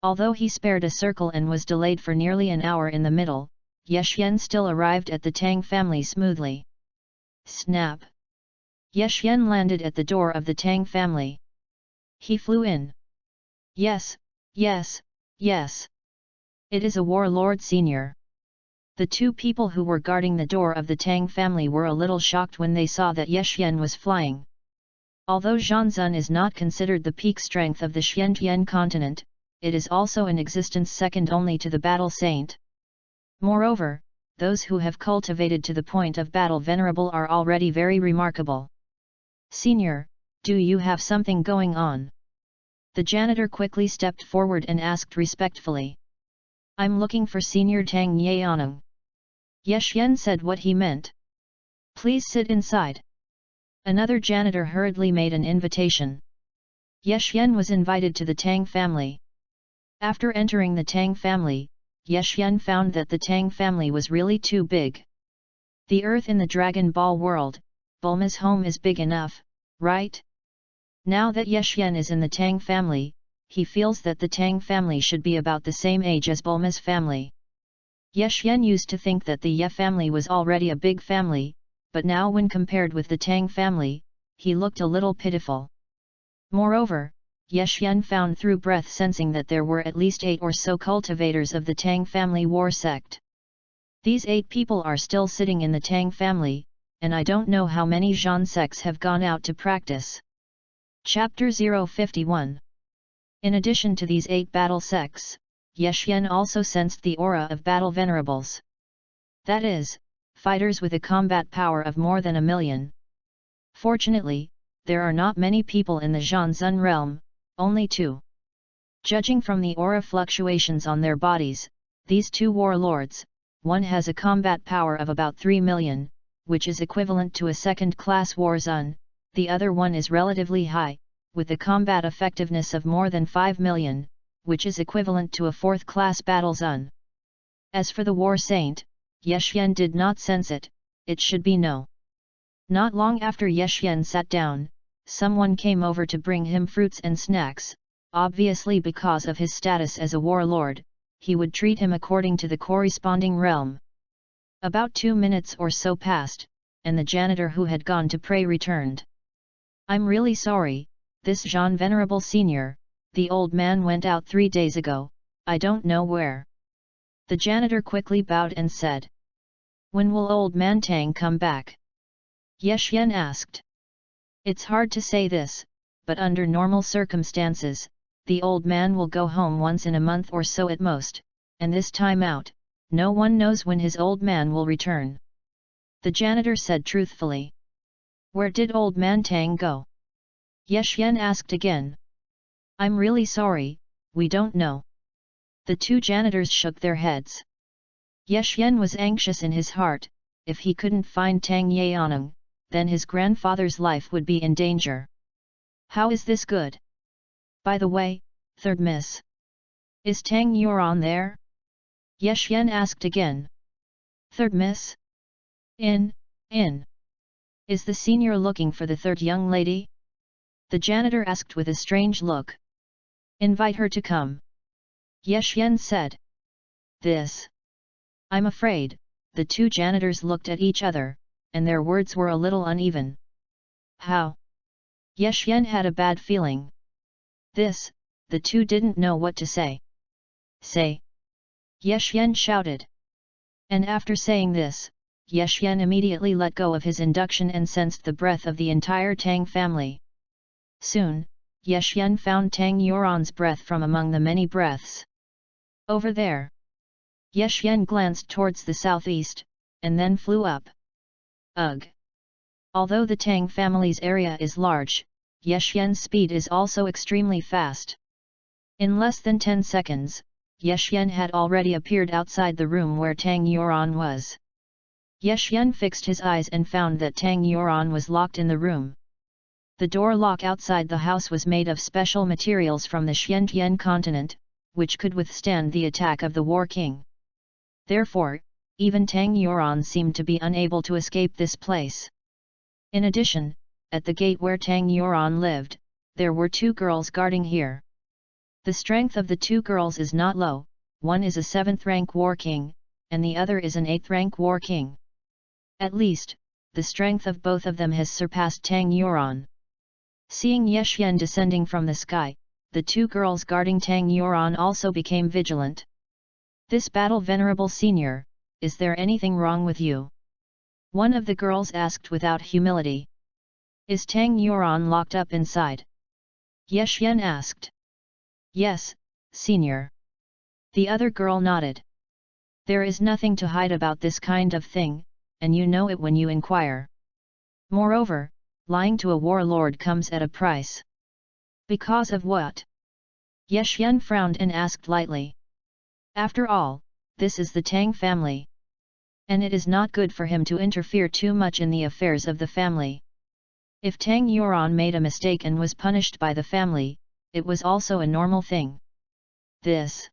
Speaker 1: Although he spared a circle and was delayed for nearly an hour in the middle, Yexian still arrived at the Tang family smoothly. Snap! Yexian landed at the door of the Tang family. He flew in. Yes. It is a warlord senior. The two people who were guarding the door of the Tang family were a little shocked when they saw that Yexian was flying. Although Zhanzun is not considered the peak strength of the Xiantian continent, it is also in existence second only to the battle saint. Moreover, those who have cultivated to the point of battle venerable are already very remarkable. Senior, do you have something going on? The janitor quickly stepped forward and asked respectfully. I'm looking for Senior Tang Yaoneng. Yexian said what he meant. Please sit inside. Another janitor hurriedly made an invitation. Yexian was invited to the Tang family. After entering the Tang family, Yexian found that the Tang family was really too big. The earth in the Dragon Ball world, Bulma's home is big enough, right? Now that Yexian is in the Tang family, he feels that the Tang family should be about the same age as Bulma's family. Yexian used to think that the Ye family was already a big family, but now when compared with the Tang family, he looked a little pitiful. Moreover, Yexian found through breath sensing that there were at least 8 or so cultivators of the Tang family war sect. These 8 people are still sitting in the Tang family, and I don't know how many Zhan sects have gone out to practice. Chapter 051. In addition to these 8 battle sects, Yexian also sensed the aura of battle venerables. That is, fighters with a combat power of more than 1 million. Fortunately, there are not many people in the Zhanzun realm, only 2. Judging from the aura fluctuations on their bodies, these 2 warlords, one has a combat power of about 3 million, which is equivalent to a second-class warzun, the other one is relatively high, with a combat effectiveness of more than 5 million, which is equivalent to a 4th-class battle zun. As for the war saint, Yexian did not sense it, it should be no. Not long after Yexian sat down, someone came over to bring him fruits and snacks, obviously because of his status as a warlord, he would treat him according to the corresponding realm. About 2 minutes or so passed, and the janitor who had gone to pray returned. I'm really sorry, this Zhan Venerable Senior, the old man went out 3 days ago, I don't know where. The janitor quickly bowed and said. When will old man Tang come back? Yexian asked. It's hard to say this, but under normal circumstances, the old man will go home once in a month or so at most, and this time out, no one knows when his old man will return. The janitor said truthfully. Where did old man Tang go? Yexian asked again. I'm really sorry, we don't know. The 2 janitors shook their heads. Yexian was anxious in his heart, if he couldn't find Tang Yaoneng, then his grandfather's life would be in danger. How is this good? By the way, third miss. Is Tang Yuan there? Yexian asked again. Third miss? In. Is the senior looking for the third young lady? The janitor asked with a strange look. Invite her to come. Yexian said. This. I'm afraid. The two janitors looked at each other, and their words were a little uneven. How? Yexian had a bad feeling. This, the two didn't know what to say. Say. Yexian shouted. And after saying this, Yexian immediately let go of his induction and sensed the breath of the entire Tang family. Soon, Yexian found Tang Yuan's breath from among the many breaths. Over there. Yexian glanced towards the southeast, and then flew up. Ugh! Although the Tang family's area is large, Yexian's speed is also extremely fast. In less than 10 seconds, Yexian had already appeared outside the room where Tang Yuan was. Yexian fixed his eyes and found that Tang Yuan was locked in the room. The door lock outside the house was made of special materials from the Xiantian continent, which could withstand the attack of the War King. Therefore, even Tang Yuan seemed to be unable to escape this place. In addition, at the gate where Tang Yuan lived, there were two girls guarding here. The strength of the two girls is not low, one is a 7th rank War King, and the other is an 8th rank War King. At least, the strength of both of them has surpassed Tang Yuan. Seeing Yexian descending from the sky, the two girls guarding Tang Yuan also became vigilant. This battle, venerable senior, is there anything wrong with you? One of the girls asked without humility. Is Tang Yuan locked up inside? Yexian asked. Yes, senior. The other girl nodded. There is nothing to hide about this kind of thing, and you know it when you inquire. Moreover, lying to a warlord comes at a price. Because of what? Yexian frowned and asked lightly. After all, this is the Tang family. And it is not good for him to interfere too much in the affairs of the family. If Tang Yuan made a mistake and was punished by the family, it was also a normal thing. The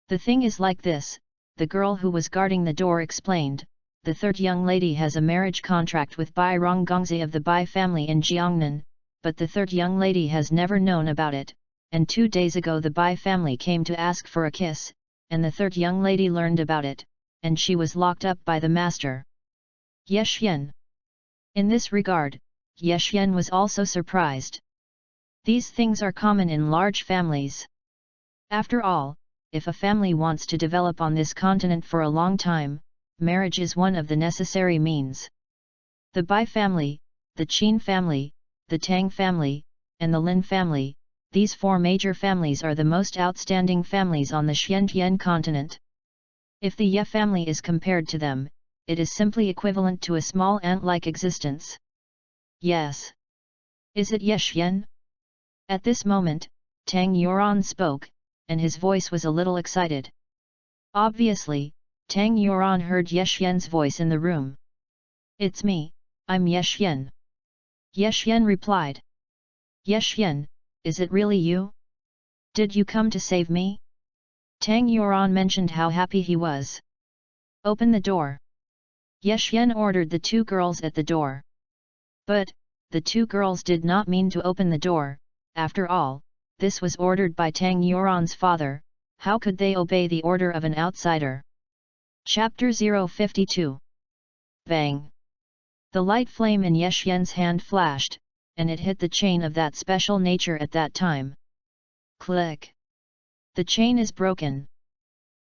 Speaker 1: thing is like this, the girl who was guarding the door explained. The third young lady has a marriage contract with Bai Ronggongzi of the Bai family in Jiangnan, but the third young lady has never known about it, and 2 days ago the Bai family came to ask for a kiss, and the third young lady learned about it, and she was locked up by the master. Yexian. In this regard, Yexian was also surprised. These things are common in large families. After all, if a family wants to develop on this continent for a long time, marriage is one of the necessary means. The Bai family, the Qin family, the Tang family, and the Lin family, these 4 major families are the most outstanding families on the Xiantian continent. If the Ye family is compared to them, it is simply equivalent to a small ant-like existence. Yes. Is it Yexian? At this moment, Tang Yuan spoke, and his voice was a little excited. Obviously, Tang Yuan heard Yexian's voice in the room. It's me, I'm Yexian. Yexian replied. Yexian, is it really you? Did you come to save me? Tang Yuan mentioned how happy he was. Open the door. Yexian ordered the 2 girls at the door. But, the 2 girls did not mean to open the door. After all, this was ordered by Tang Yuan's father, how could they obey the order of an outsider? Chapter 052. Bang! The light flame in Yexian's hand flashed, and it hit the chain of that special nature at that time. Click! The chain is broken.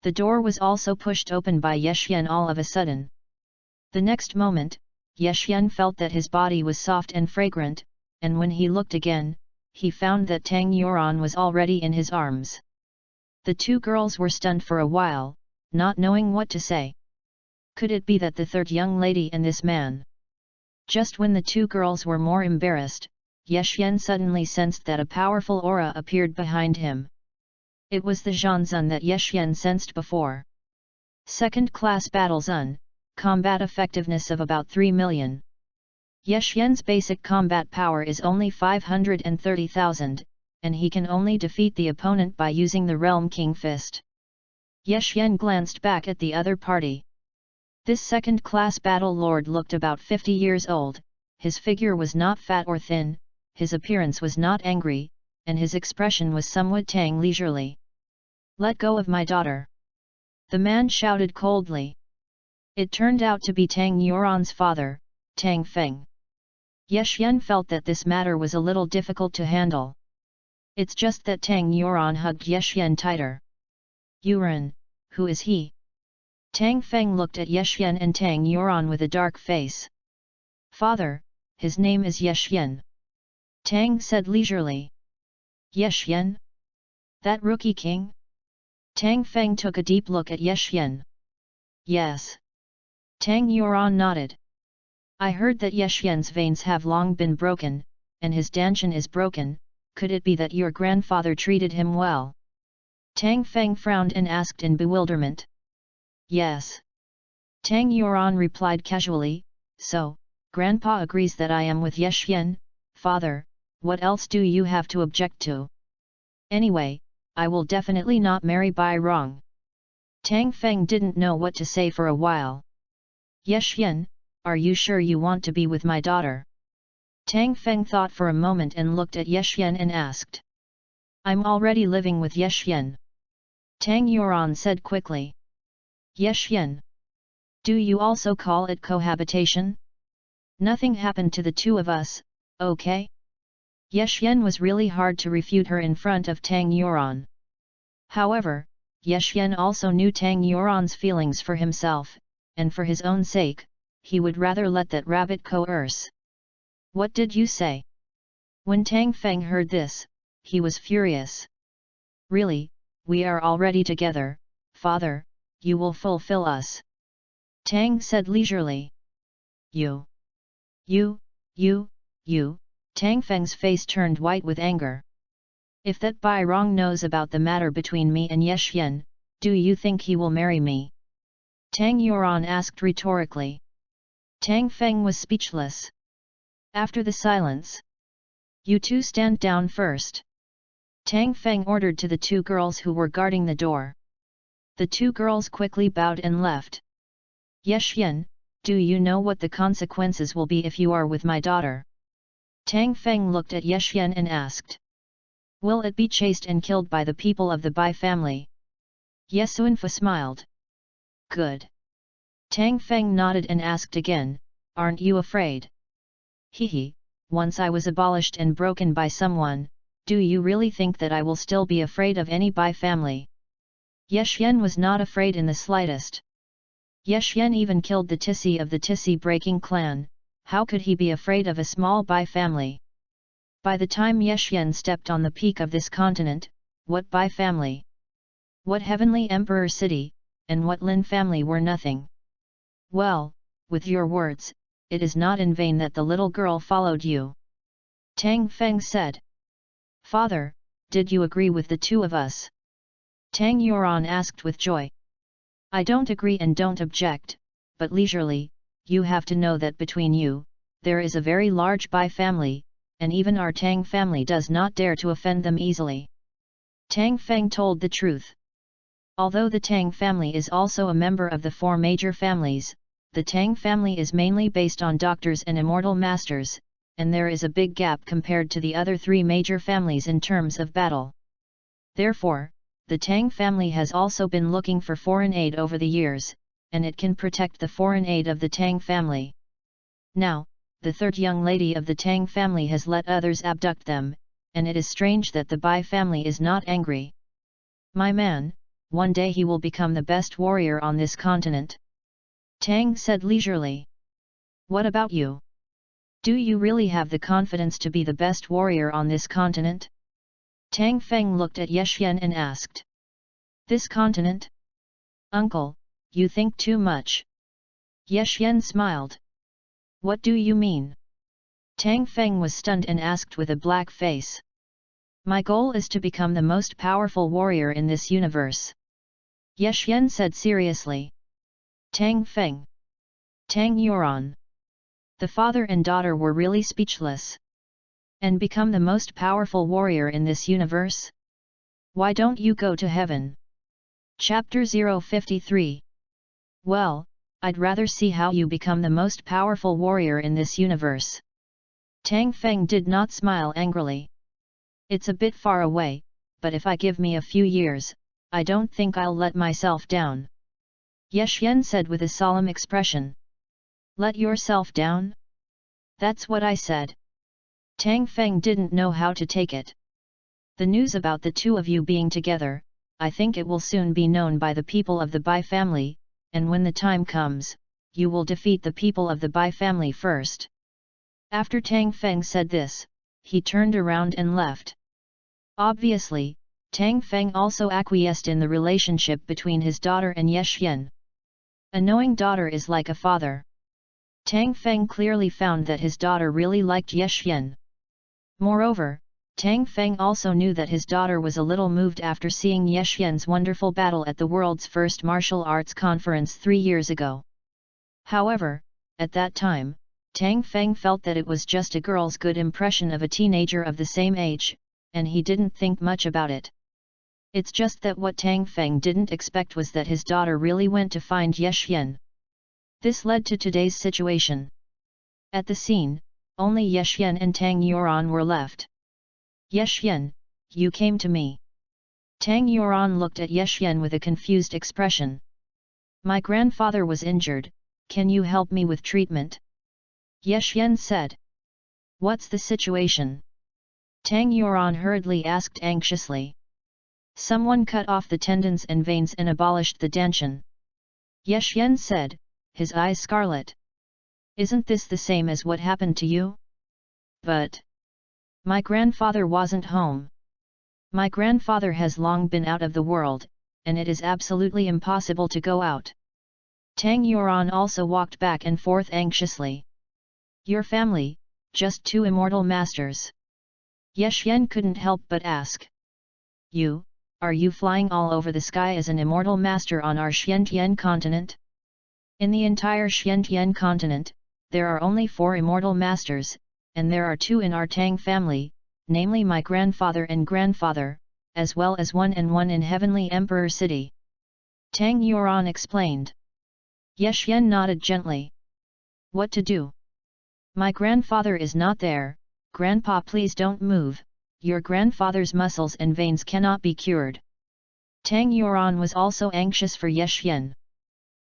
Speaker 1: The door was also pushed open by Yexian all of a sudden. The next moment, Yexian felt that his body was soft and fragrant, and when he looked again, he found that Tang Yuan was already in his arms. The 2 girls were stunned for a while, not knowing what to say. Could it be that the third young lady and this man? Just when the 2 girls were more embarrassed, Yexian suddenly sensed that a powerful aura appeared behind him. It was the Zhanzun that Yexian sensed before. Second-class battle Zun, combat effectiveness of about 3 million. Yexian's basic combat power is only 530,000, and he can only defeat the opponent by using the Realm King Fist. Ye Xian glanced back at the other party. This second-class battle lord looked about 50 years old, his figure was not fat or thin, his appearance was not angry, and his expression was somewhat tang leisurely. "Let go of my daughter!" the man shouted coldly. It turned out to be Tang Yuan's father, Tang Feng. Ye Xian felt that this matter was a little difficult to handle. It's just that Tang Yuan hugged Ye Xian tighter. "Yuan, who is he?" Tang Feng looked at Ye Xian and Tang Yuan with a dark face. "Father, his name is Ye Xian," Tang said leisurely. "Ye Xian? That rookie king?" Tang Feng took a deep look at Ye Xian. "Yes." Tang Yuan nodded. "I heard that Ye Xian's veins have long been broken, and his dantian is broken. Could it be that your grandfather treated him well?" Tang Feng frowned and asked in bewilderment. "Yes." Tang Yuan replied casually, "So, Grandpa agrees that I am with Ye Xian, father, what else do you have to object to? Anyway, I will definitely not marry Bai Rong." Tang Feng didn't know what to say for a while. "Ye Xian, are you sure you want to be with my daughter?" Tang Feng thought for a moment and looked at Ye Xian and asked. "I'm already living with Ye Xian," Tang Yuan said quickly. "Ye Xian? Do you also call it cohabitation? Nothing happened to the two of us, okay?" Ye Xian was really hard to refute her in front of Tang Yuan. However, Ye Xian also knew Tang Yuan's feelings for himself, and for his own sake, he would rather let that rabbit coerce. "What did you say?" When Tang Feng heard this, he was furious. "Really, we are already together, father, you will fulfill us," Tang said leisurely. You, Tang Feng's face turned white with anger. "If that Bai Rong knows about the matter between me and Ye Xian, do you think he will marry me?" Tang Yuan asked rhetorically. Tang Feng was speechless. After the silence, "You two stand down first," Tang Feng ordered to the two girls who were guarding the door. The two girls quickly bowed and left. "Ye Xian, do you know what the consequences will be if you are with my daughter?" Tang Feng looked at Ye Xian and asked. "Will it be chased and killed by the people of the Bai family?" Ye Xuanfa smiled. "Good." Tang Feng nodded and asked again, "Aren't you afraid?" "Hehe, once I was abolished and broken by someone, do you really think that I will still be afraid of any Bai family?" Ye Xian was not afraid in the slightest. Ye Xian even killed the Tissi of the Tissi breaking clan, how could he be afraid of a small Bai family? By the time Ye Xian stepped on the peak of this continent, what Bai family, what heavenly emperor city, and what Lin family were nothing. "Well, with your words, it is not in vain that the little girl followed you," Tang Feng said. "Father, did you agree with the two of us?" Tang Yuan asked with joy. "I don't agree and don't object, but leisurely, you have to know that between you, there is a very large Bai family, and even our Tang family does not dare to offend them easily." Tang Feng told the truth. Although the Tang family is also a member of the four major families, the Tang family is mainly based on doctors and immortal masters, and there is a big gap compared to the other three major families in terms of battle. Therefore, the Tang family has also been looking for foreign aid over the years, and it can protect the foreign aid of the Tang family. Now, the third young lady of the Tang family has let others abduct them, and it is strange that the Bai family is not angry. "My man, one day he will become the best warrior on this continent," Tang said leisurely. "What about you? Do you really have the confidence to be the best warrior on this continent?" Tang Feng looked at Ye Xian and asked. "This continent? Uncle, you think too much." Ye Xian smiled. "What do you mean?" Tang Feng was stunned and asked with a black face. "My goal is to become the most powerful warrior in this universe," Ye Xian said seriously. Tang Feng, Tang Yuan, the father and daughter were really speechless. "And become the most powerful warrior in this universe? Why don't you go to heaven?" Chapter 053. Well, I'd rather see how you become the most powerful warrior in this universe. Tang Feng did not smile angrily. It's a bit far away, but if I give me a few years, I don't think I'll let myself down. Ye Xian said with a solemn expression. Let yourself down? That's what I said. Tang Feng didn't know how to take it. The news about the two of you being together, I think it will soon be known by the people of the Bai family, and when the time comes, you will defeat the people of the Bai family first. After Tang Feng said this, he turned around and left. Obviously, Tang Feng also acquiesced in the relationship between his daughter and Ye Xian. A knowing daughter is like a father. Tang Feng clearly found that his daughter really liked Ye Xian. Moreover, Tang Feng also knew that his daughter was a little moved after seeing Ye Xian's wonderful battle at the world's first martial arts conference 3 years ago. However, at that time, Tang Feng felt that it was just a girl's good impression of a teenager of the same age, and he didn't think much about it. It's just that what Tang Feng didn't expect was that his daughter really went to find Ye Xian. This led to today's situation. At the scene, only Ye Xian and Tang Yuan were left. Ye Xian, you came to me. Tang Yuan looked at Ye Xian with a confused expression. My grandfather was injured, can you help me with treatment? Ye Xian said. What's the situation? Tang Yuan hurriedly asked anxiously. Someone cut off the tendons and veins and abolished the dantian. Ye Xian said, his eyes scarlet. Isn't this the same as what happened to you? But my grandfather wasn't home. My grandfather has long been out of the world, and it is absolutely impossible to go out. Tang Yuan also walked back and forth anxiously. Your family, just 2 immortal masters. Ye Xian couldn't help but ask. Are you flying all over the sky as an immortal master on our Xiantian continent? In the entire Xiantian continent, there are only 4 immortal masters, and there are 2 in our Tang family, namely my grandfather and grandfather, as well as 1 and 1 in Heavenly Emperor City. Tang Yuan explained. Ye Xian nodded gently. What to do? My grandfather is not there, Grandpa, please don't move, your grandfather's muscles and veins cannot be cured. Tang Yuan was also anxious for Ye Xian.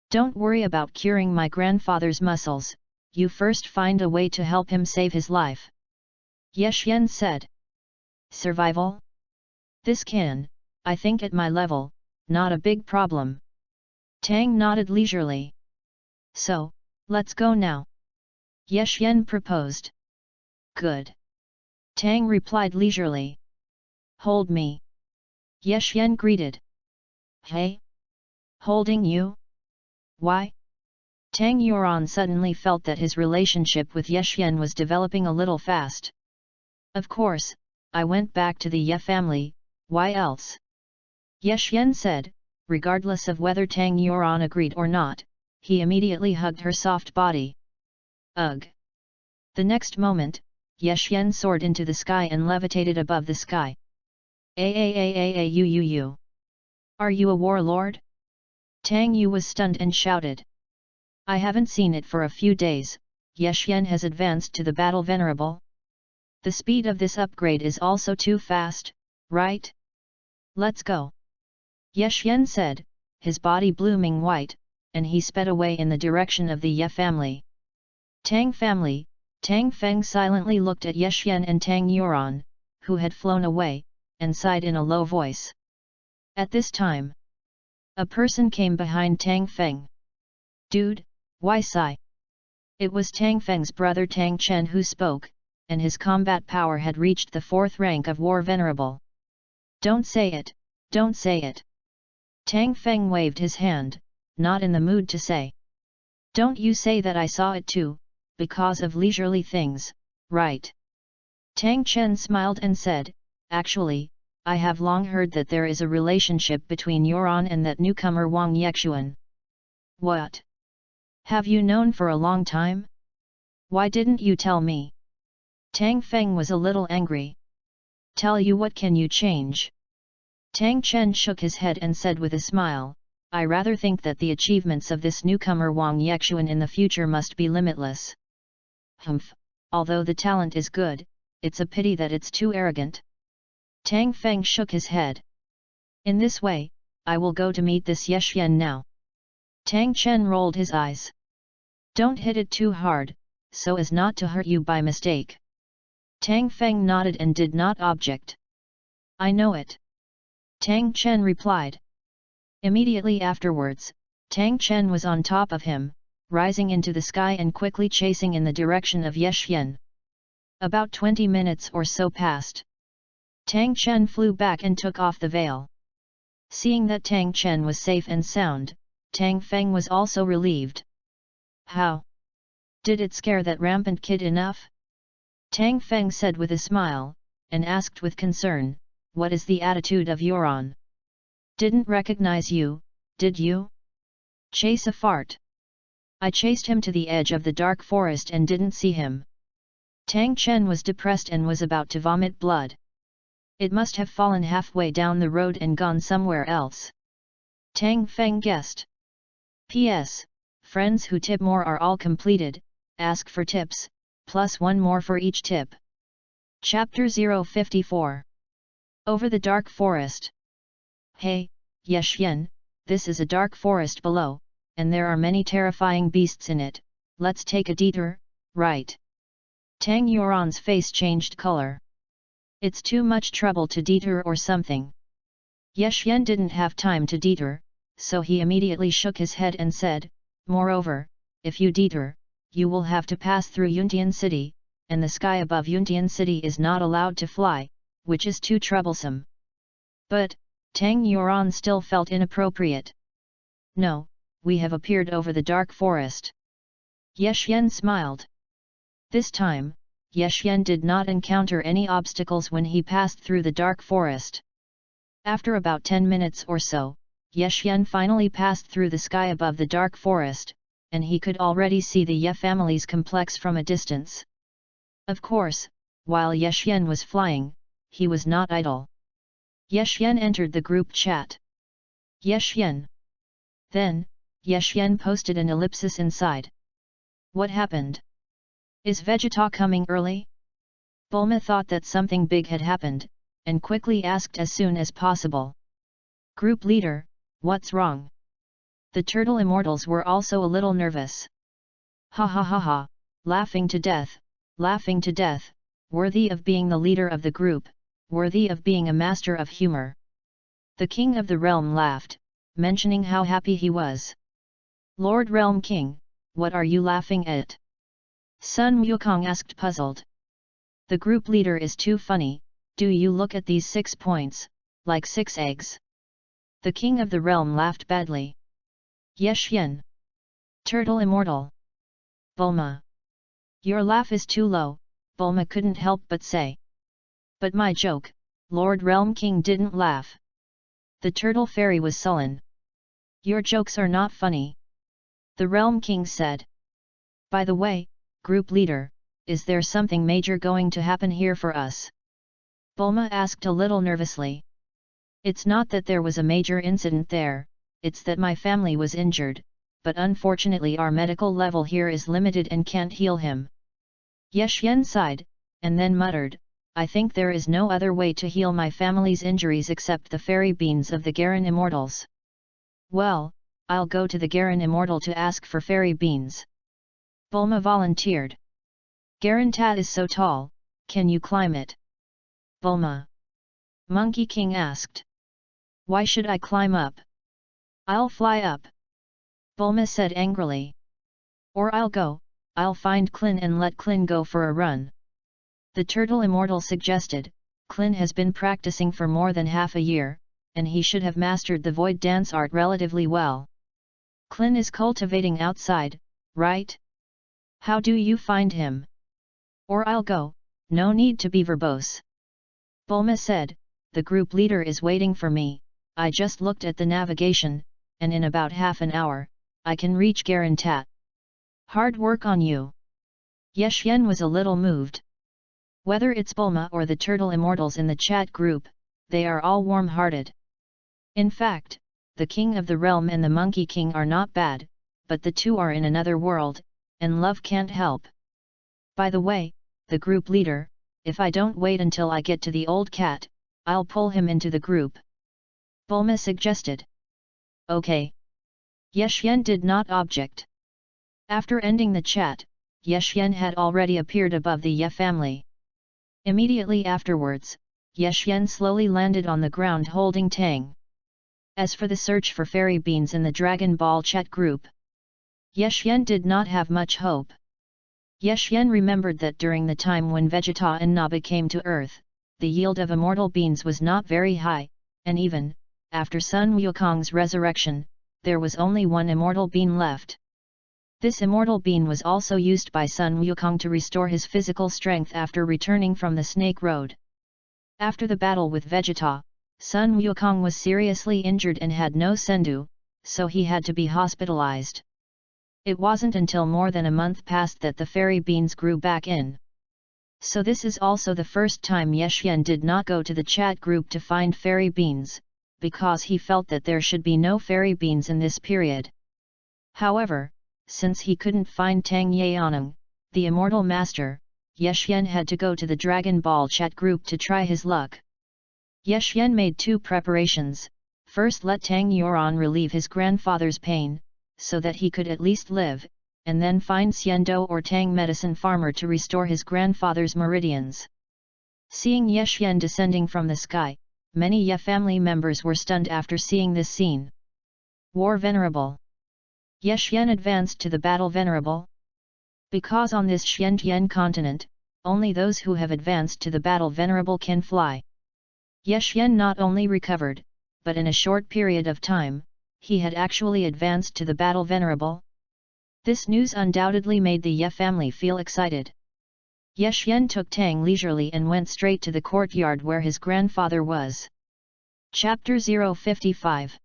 Speaker 1: Don't worry about curing my grandfather's muscles, you first find a way to help him save his life. Ye Xian said. Survival? This can, I think at my level, not a big problem. Tang nodded leisurely. So, let's go now. Ye Xian proposed. Good. Tang replied leisurely. Hold me. Ye Xian greeted. Hey? Holding you? Why? Tang Yuan suddenly felt that his relationship with Ye Xian was developing a little fast. Of course, I went back to the Ye family, why else? Ye Xian said, regardless of whether Tang Yuan agreed or not, he immediately hugged her soft body. Ugh! The next moment, Ye Xian soared into the sky and levitated above the sky. You. Are you a warlord? Tang Yu was stunned and shouted. I haven't seen it for a few days, Ye Xian has advanced to the battle venerable. The speed of this upgrade is also too fast, right? Let's go. Ye Xian said, his body blooming white, and he sped away in the direction of the Ye family. Tang family, Tang Feng silently looked at Ye Xian and Tang Yuan, who had flown away, and sighed in a low voice. At this time, a person came behind Tang Feng. Dude, why sigh? It was Tang Feng's brother Tang Chen who spoke, and his combat power had reached the 4th rank of War Venerable. Don't say it, don't say it. Tang Feng waved his hand, not in the mood to say. Don't you say that I saw it too, because of leisurely things, right? Tang Chen smiled and said, actually, I have long heard that there is a relationship between Yuan and that newcomer Wang Yexuan. What? Have you known for a long time? Why didn't you tell me? Tang Feng was a little angry. Tell you what can you change? Tang Chen shook his head and said with a smile, I rather think that the achievements of this newcomer Wang Yexuan in the future must be limitless. Humph, although the talent is good, it's a pity that it's too arrogant. Tang Feng shook his head. In this way, I will go to meet this Yexuan now. Tang Chen rolled his eyes. Don't hit it too hard, so as not to hurt you by mistake. Tang Feng nodded and did not object. I know it. Tang Chen replied. Immediately afterwards, Tang Chen was on top of him, rising into the sky and quickly chasing in the direction of Yexuan. About 20 minutes or so passed. Tang Chen flew back and took off the veil. Seeing that Tang Chen was safe and sound, Tang Feng was also relieved. How? Did it scare that rampant kid enough? Tang Feng said with a smile, and asked with concern, what is the attitude of Euron? Didn't recognize you, did you? Chase a fart. I chased him to the edge of the dark forest and didn't see him. Tang Chen was depressed and was about to vomit blood. It must have fallen halfway down the road and gone somewhere else. Tang Feng guessed. P.S. Friends who tip more are all completed, ask for tips, +1 more for each tip. Chapter 054. Over the Dark Forest. Hey, Yexuan, this is a dark forest below, and there are many terrifying beasts in it, let's take a detour, right? Tang Yuan's face changed color. It's too much trouble to detour or something. Yexuan didn't have time to detour, so he immediately shook his head and said, moreover, if you detour, you will have to pass through Yuntian City, and the sky above Yuntian City is not allowed to fly, which is too troublesome. But, Tang Yuan still felt inappropriate. No, we have appeared over the dark forest. Yexuan smiled. This time, Yexuan did not encounter any obstacles when he passed through the dark forest. After about 10 minutes or so, Yexuan finally passed through the sky above the dark forest, and he could already see the Ye family's complex from a distance. Of course, while Yexuan was flying, he was not idle. Yexuan entered the group chat. Yexuan. Then, Yexuan posted an ellipsis inside. What happened? Is Vegeta coming early? Bulma thought that something big had happened, and quickly asked as soon as possible. Group leader, what's wrong? The turtle immortals were also a little nervous. Ha ha ha ha, laughing to death, worthy of being the leader of the group, worthy of being a master of humor. The king of the realm laughed, mentioning how happy he was. Lord Realm King, what are you laughing at? Sun Wukong asked puzzled. The group leader is too funny, do you look at these 6 points, like 6 eggs? The king of the realm laughed badly. Yexuan. Turtle immortal. Bulma. Your laugh is too low, Bulma couldn't help but say. But my joke, Lord Realm King didn't laugh. The turtle fairy was sullen. Your jokes are not funny. The Realm King said. By the way, group leader, is there something major going to happen here for us? Bulma asked a little nervously. It's not that there was a major incident there, it's that my family was injured, but unfortunately our medical level here is limited and can't heal him. Yexuan sighed, and then muttered, I think there is no other way to heal my family's injuries except the fairy beans of the Garen Immortals. Well, I'll go to the Garen Immortal to ask for fairy beans. Bulma volunteered. Garantat is so tall, can you climb it? Bulma. Monkey King asked. Why should I climb up? I'll fly up. Bulma said angrily. Or I'll find Klin and let Klin go for a run. The Turtle Immortal suggested, Klin has been practicing for more than half a year, and he should have mastered the void dance art relatively well. Klin is cultivating outside, right? How do you find him? Or I'll go, no need to be verbose. Bulma said, the group leader is waiting for me, I just looked at the navigation, and in about half an hour, I can reach Garantat. Hard work on you. Yexuan was a little moved. Whether it's Bulma or the Turtle Immortals in the chat group, they are all warm-hearted. In fact, the king of the realm and the monkey king are not bad, but the two are in another world, and love can't help. By the way, the group leader, if I don't wait until I get to the old cat, I'll pull him into the group. Bulma suggested. Okay. Yexian did not object. After ending the chat, Yexian had already appeared above the Ye family. Immediately afterwards, Yexian slowly landed on the ground holding Tang. As for the search for fairy beans in the Dragon Ball chat group, Yexian did not have much hope. Yexian remembered that during the time when Vegeta and Naba came to Earth, the yield of immortal beans was not very high, and even, after Sun Wukong's resurrection, there was only one immortal bean left. This immortal bean was also used by Sun Wukong to restore his physical strength after returning from the Snake Road. After the battle with Vegeta, Sun Wukong was seriously injured and had no sendu, so he had to be hospitalized. It wasn't until more than a month passed that the fairy beans grew back in. So this is also the first time Yexian did not go to the chat group to find fairy beans, because he felt that there should be no fairy beans in this period. However, since he couldn't find Tang Yaoneng, the immortal master, Yexian had to go to the Dragon Ball chat group to try his luck. Yexian made two preparations. First, let Tang Yuan relieve his grandfather's pain, so that he could at least live, and then find Xiando or Tang medicine farmer to restore his grandfather's meridians. Seeing Yexian descending from the sky, many Ye family members were stunned after seeing this scene. War Venerable. Yexian advanced to the battle Venerable. Because on this Xiantian continent, only those who have advanced to the battle Venerable can fly. Yexian not only recovered, but in a short period of time, he had actually advanced to the battle Venerable. This news undoubtedly made the Ye family feel excited. Yexian took Tang leisurely and went straight to the courtyard where his grandfather was. Chapter 055.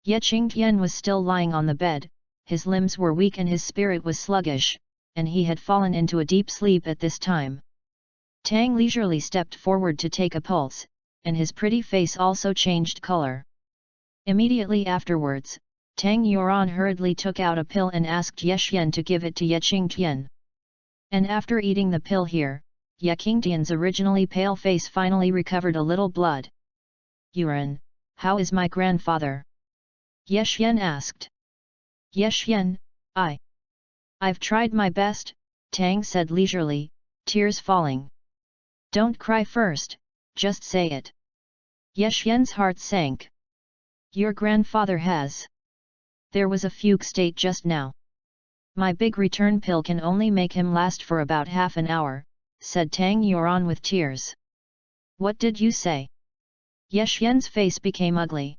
Speaker 1: Ye Qingtian was still lying on the bed, his limbs were weak and his spirit was sluggish, and he had fallen into a deep sleep at this time. Tang leisurely stepped forward to take a pulse, and his pretty face also changed color. Immediately afterwards, Tang Yuan hurriedly took out a pill and asked Yexian to give it to Ye Qingtian. And after eating the pill here, Ye Qingtian's originally pale face finally recovered a little blood. Yuan, how is my grandfather? Yexian asked. Yexian, I've tried my best, Tang said leisurely, tears falling. Don't cry first, just say it. Yexian's heart sank. Your grandfather has. There was a fugue state just now. My big return pill can only make him last for about half an hour, said Tang Yuan with tears. What did you say? Yexian's face became ugly.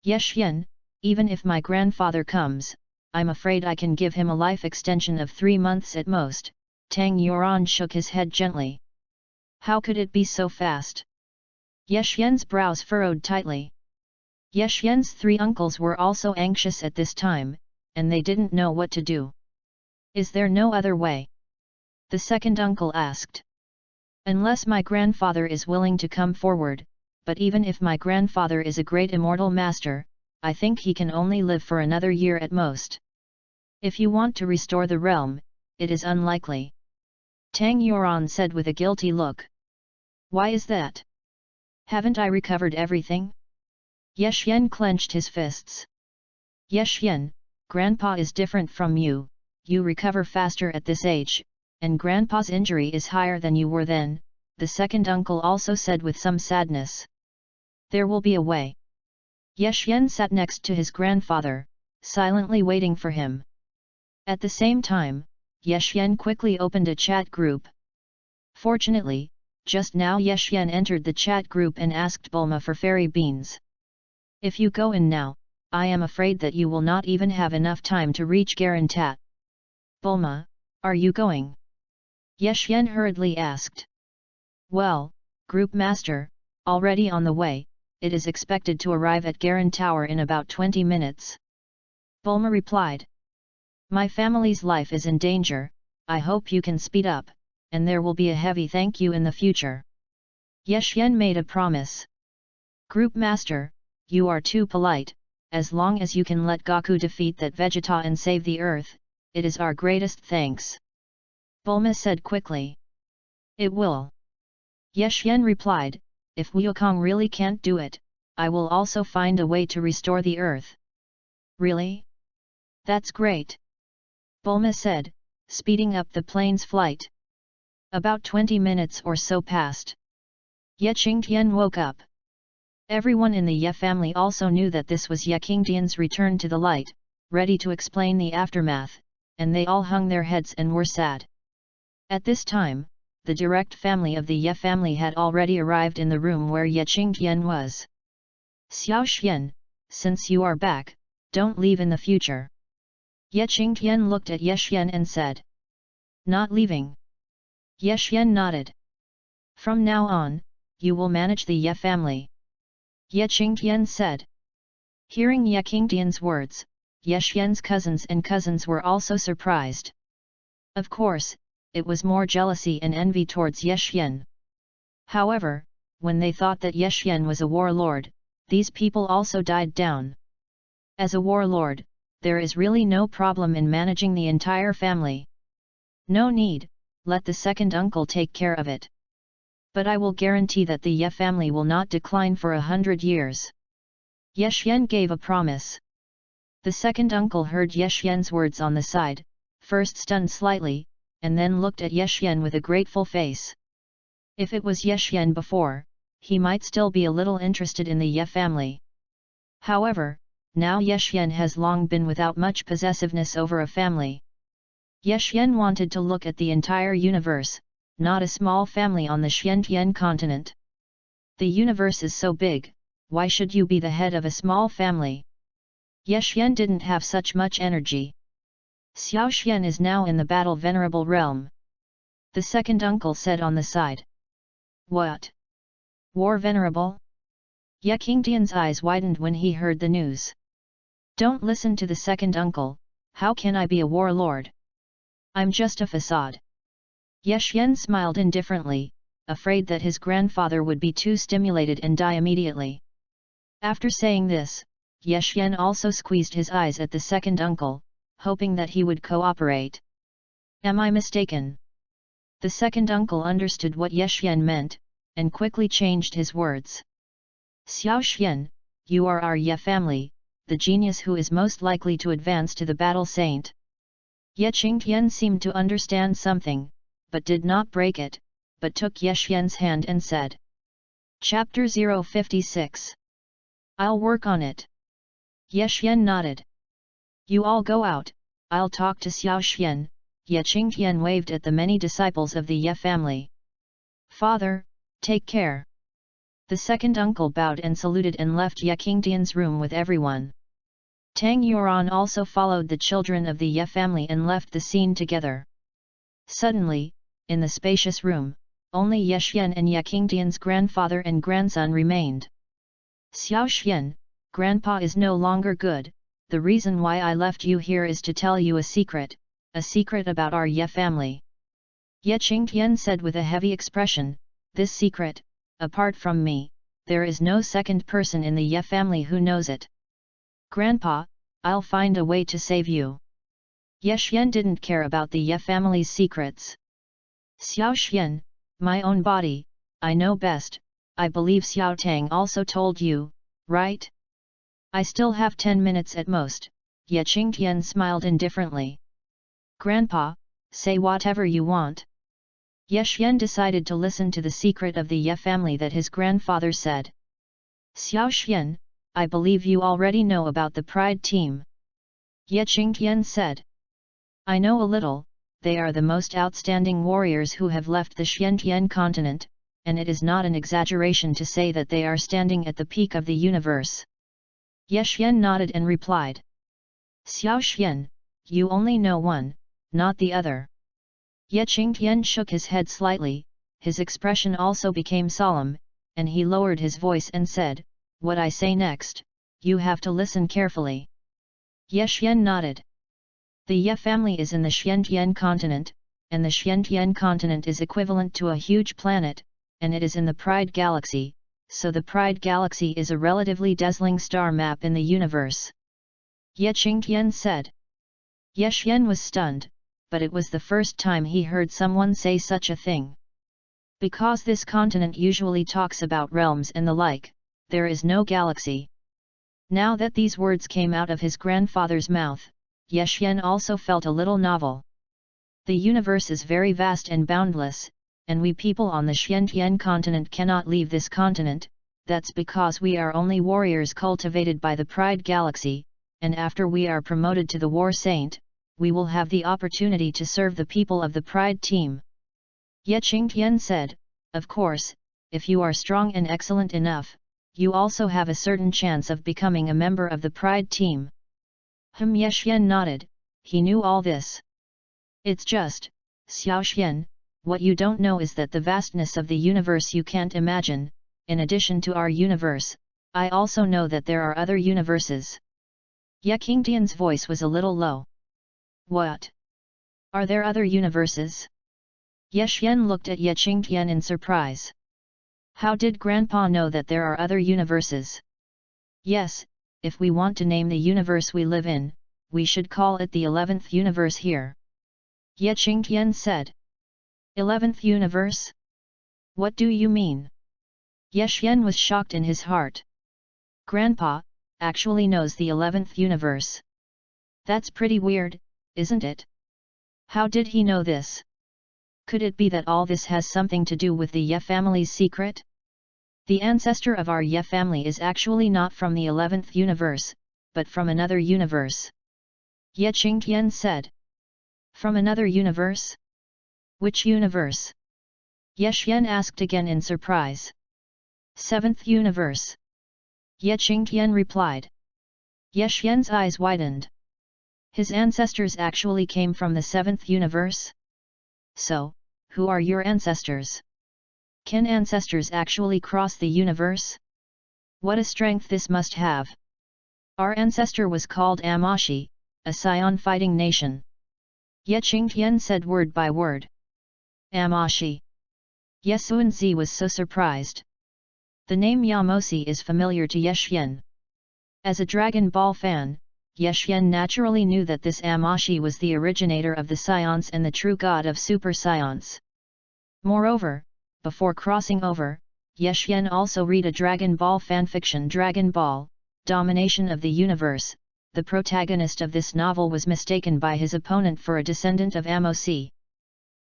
Speaker 1: Yexian, even if my grandfather comes, I'm afraid I can give him a life extension of 3 months at most. Tang Yuan shook his head gently. How could it be so fast? Yexian's brows furrowed tightly. Yexian's 3 uncles were also anxious at this time, and they didn't know what to do. Is there no other way? The second uncle asked. Unless my grandfather is willing to come forward, but even if my grandfather is a great immortal master, I think he can only live for another year at most. If you want to restore the realm, it is unlikely. Tang Yuan said with a guilty look. Why is that? Haven't I recovered everything? Yexian clenched his fists. Yexian, Grandpa is different from you, you recover faster at this age, and Grandpa's injury is higher than you were then, the second uncle also said with some sadness. There will be a way. Yexian sat next to his grandfather, silently waiting for him. At the same time, Yexian quickly opened a chat group. Fortunately, just now Yexian entered the chat group and asked Bulma for fairy beans. If you go in now, I am afraid that you will not even have enough time to reach Garantat. Bulma, are you going? Yexian hurriedly asked. Well, Group Master, already on the way, it is expected to arrive at Garan Tower in about 20 minutes. Bulma replied. My family's life is in danger, I hope you can speed up, and there will be a heavy thank you in the future. Yexian made a promise. Group Master, you are too polite. As long as you can let Goku defeat that Vegeta and save the Earth, it is our greatest thanks. Bulma said quickly. It will. Ye Xian replied, if Wukong really can't do it, I will also find a way to restore the Earth. Really? That's great. Bulma said, speeding up the plane's flight. About 20 minutes or so passed. Ye Qingtian woke up. Everyone in the Ye family also knew that this was Ye Qingtian's return to the light, ready to explain the aftermath, and they all hung their heads and were sad. At this time, the direct family of the Ye family had already arrived in the room where Ye Qingtian was. Xiao Xian, since you are back, don't leave in the future. Ye Qingtian looked at Ye Xian and said. Not leaving. Ye Xian nodded. From now on, you will manage the Ye family. Ye Qingtian said. Hearing Ye Qingtian's words, Ye Xian's cousins were also surprised. Of course, it was more jealousy and envy towards Ye Xian. However, when they thought that Ye Xian was a warlord, these people also died down. As a warlord, there is really no problem in managing the entire family. No need, let the second uncle take care of it. But I will guarantee that the Ye family will not decline for 100 years. Ye Xian gave a promise. The second uncle heard Ye Xian's words on the side, first stunned slightly, and then looked at Ye Xian with a grateful face. If it was Ye Xian before, he might still be a little interested in the Ye family. However, now Ye Xian has long been without much possessiveness over a family. Ye Xian wanted to look at the entire universe, not a small family on the Xiantian continent. The universe is so big, why should you be the head of a small family? Ye Xian didn't have such much energy. Xiao Xian is now in the battle venerable realm. The second uncle said on the side. What? War venerable? Ye Qingtian's eyes widened when he heard the news. Don't listen to the second uncle, how can I be a warlord? I'm just a facade. Ye Xian smiled indifferently, afraid that his grandfather would be too stimulated and die immediately. After saying this, Ye Xian also squeezed his eyes at the second uncle, hoping that he would cooperate. Am I mistaken? The second uncle understood what Ye Xian meant, and quickly changed his words. Xiao Xian, you are our Ye family, the genius who is most likely to advance to the battle saint. Ye Qingtian seemed to understand something, but did not break it, but took Ye Xian's hand and said. Chapter 056. I'll work on it. Ye Xian nodded. You all go out, I'll talk to Xiao Xian. Ye Qingtian waved at the many disciples of the Ye family. Father, take care. The second uncle bowed and saluted and left Ye Qingtian's room with everyone. Tang Yuan also followed the children of the Ye family and left the scene together. Suddenly, in the spacious room, only Ye Xian and Ye Qingtian's grandfather and grandson remained. Xiao Xian, Grandpa is no longer good, the reason why I left you here is to tell you a secret about our Ye family. Ye Qingtian said with a heavy expression, this secret, apart from me, there is no second person in the Ye family who knows it. Grandpa, I'll find a way to save you. Ye Xian didn't care about the Ye family's secrets. Xiao Xian, my own body, I know best, I believe Xiao Tang also told you, right? I still have 10 minutes at most, Ye Qingtian smiled indifferently. Grandpa, say whatever you want. Ye Xian decided to listen to the secret of the Ye family that his grandfather said. Xiao Xian, I believe you already know about the Pride team. Ye Qingtian said. I know a little, they are the most outstanding warriors who have left the Xiantian continent, and it is not an exaggeration to say that they are standing at the peak of the universe. Ye Xian nodded and replied. Xiao Xian, you only know one, not the other. Ye Qingtian shook his head slightly, his expression also became solemn, and he lowered his voice and said, what I say next, you have to listen carefully. Ye Xian nodded. The Ye family is in the Xiantian continent, and the Xiantian continent is equivalent to a huge planet, and it is in the Pride galaxy, so the Pride Galaxy is a relatively dazzling star map in the universe. Ye Qingtian said. Ye Xian was stunned, but it was the first time he heard someone say such a thing. Because this continent usually talks about realms and the like, there is no galaxy. Now that these words came out of his grandfather's mouth, Ye Xian also felt a little novel. The universe is very vast and boundless, and we people on the Xiantian continent cannot leave this continent. That's because we are only warriors cultivated by the Pride Galaxy, and after we are promoted to the War Saint, we will have the opportunity to serve the people of the Pride team. Ye Qingtian said, of course, if you are strong and excellent enough, you also have a certain chance of becoming a member of the Pride team. Ye Xian nodded, he knew all this. It's just, Xiao Xian, what you don't know is that the vastness of the universe you can't imagine. In addition to our universe, I also know that there are other universes. Ye Qingtian's voice was a little low. What? Are there other universes? Ye Xian looked at Ye Qingtian in surprise. How did Grandpa know that there are other universes? Yes, if we want to name the universe we live in, we should call it the 11th universe here. Ye Qingtian said. 11th universe? What do you mean? Ye Xian was shocked in his heart. Grandpa actually knows the 11th universe. That's pretty weird, isn't it? How did he know this? Could it be that all this has something to do with the Ye family's secret? The ancestor of our Ye family is actually not from the 11th universe, but from another universe. Ye Qingtian said. From another universe? Which universe? Ye Xian asked again in surprise. 7th universe. Ye Qingtian replied. Ye Xian's eyes widened. His ancestors actually came from the 7th universe? So, who are your ancestors? Can ancestors actually cross the universe? What a strength this must have! Our ancestor was called Amashi, a scion fighting nation. Ye Qingtian said word by word. Amashi. Ye Xuanzi was so surprised. The name Yamosi is familiar to Ye Xian. As a Dragon Ball fan, Ye Xian naturally knew that this Amashi was the originator of the Scions and the true god of Super Scions. Moreover, before crossing over, Ye Xian also read a Dragon Ball fanfiction Dragon Ball, Domination of the Universe. The protagonist of this novel was mistaken by his opponent for a descendant of Amosi.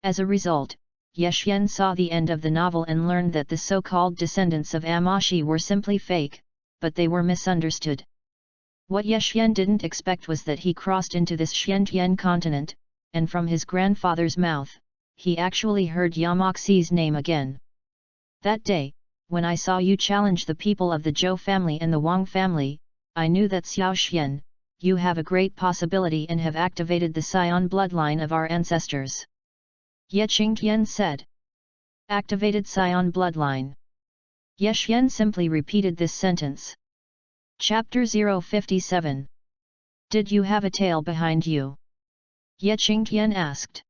Speaker 1: As a result, Ye Xian saw the end of the novel and learned that the so-called descendants of Amashi were simply fake, but they were misunderstood. What Ye Xian didn't expect was that he crossed into this Xiantian continent, and from his grandfather's mouth, he actually heard Yamoxi's name again. That day, when I saw you challenge the people of the Zhou family and the Wang family, I knew that Xiao Xian, you have a great possibility and have activated the Scion bloodline of our ancestors. Ye Qingtian said. Activated Scion bloodline. Ye Xian simply repeated this sentence. Chapter 057. Did you have a tail behind you? Ye Qingtian asked.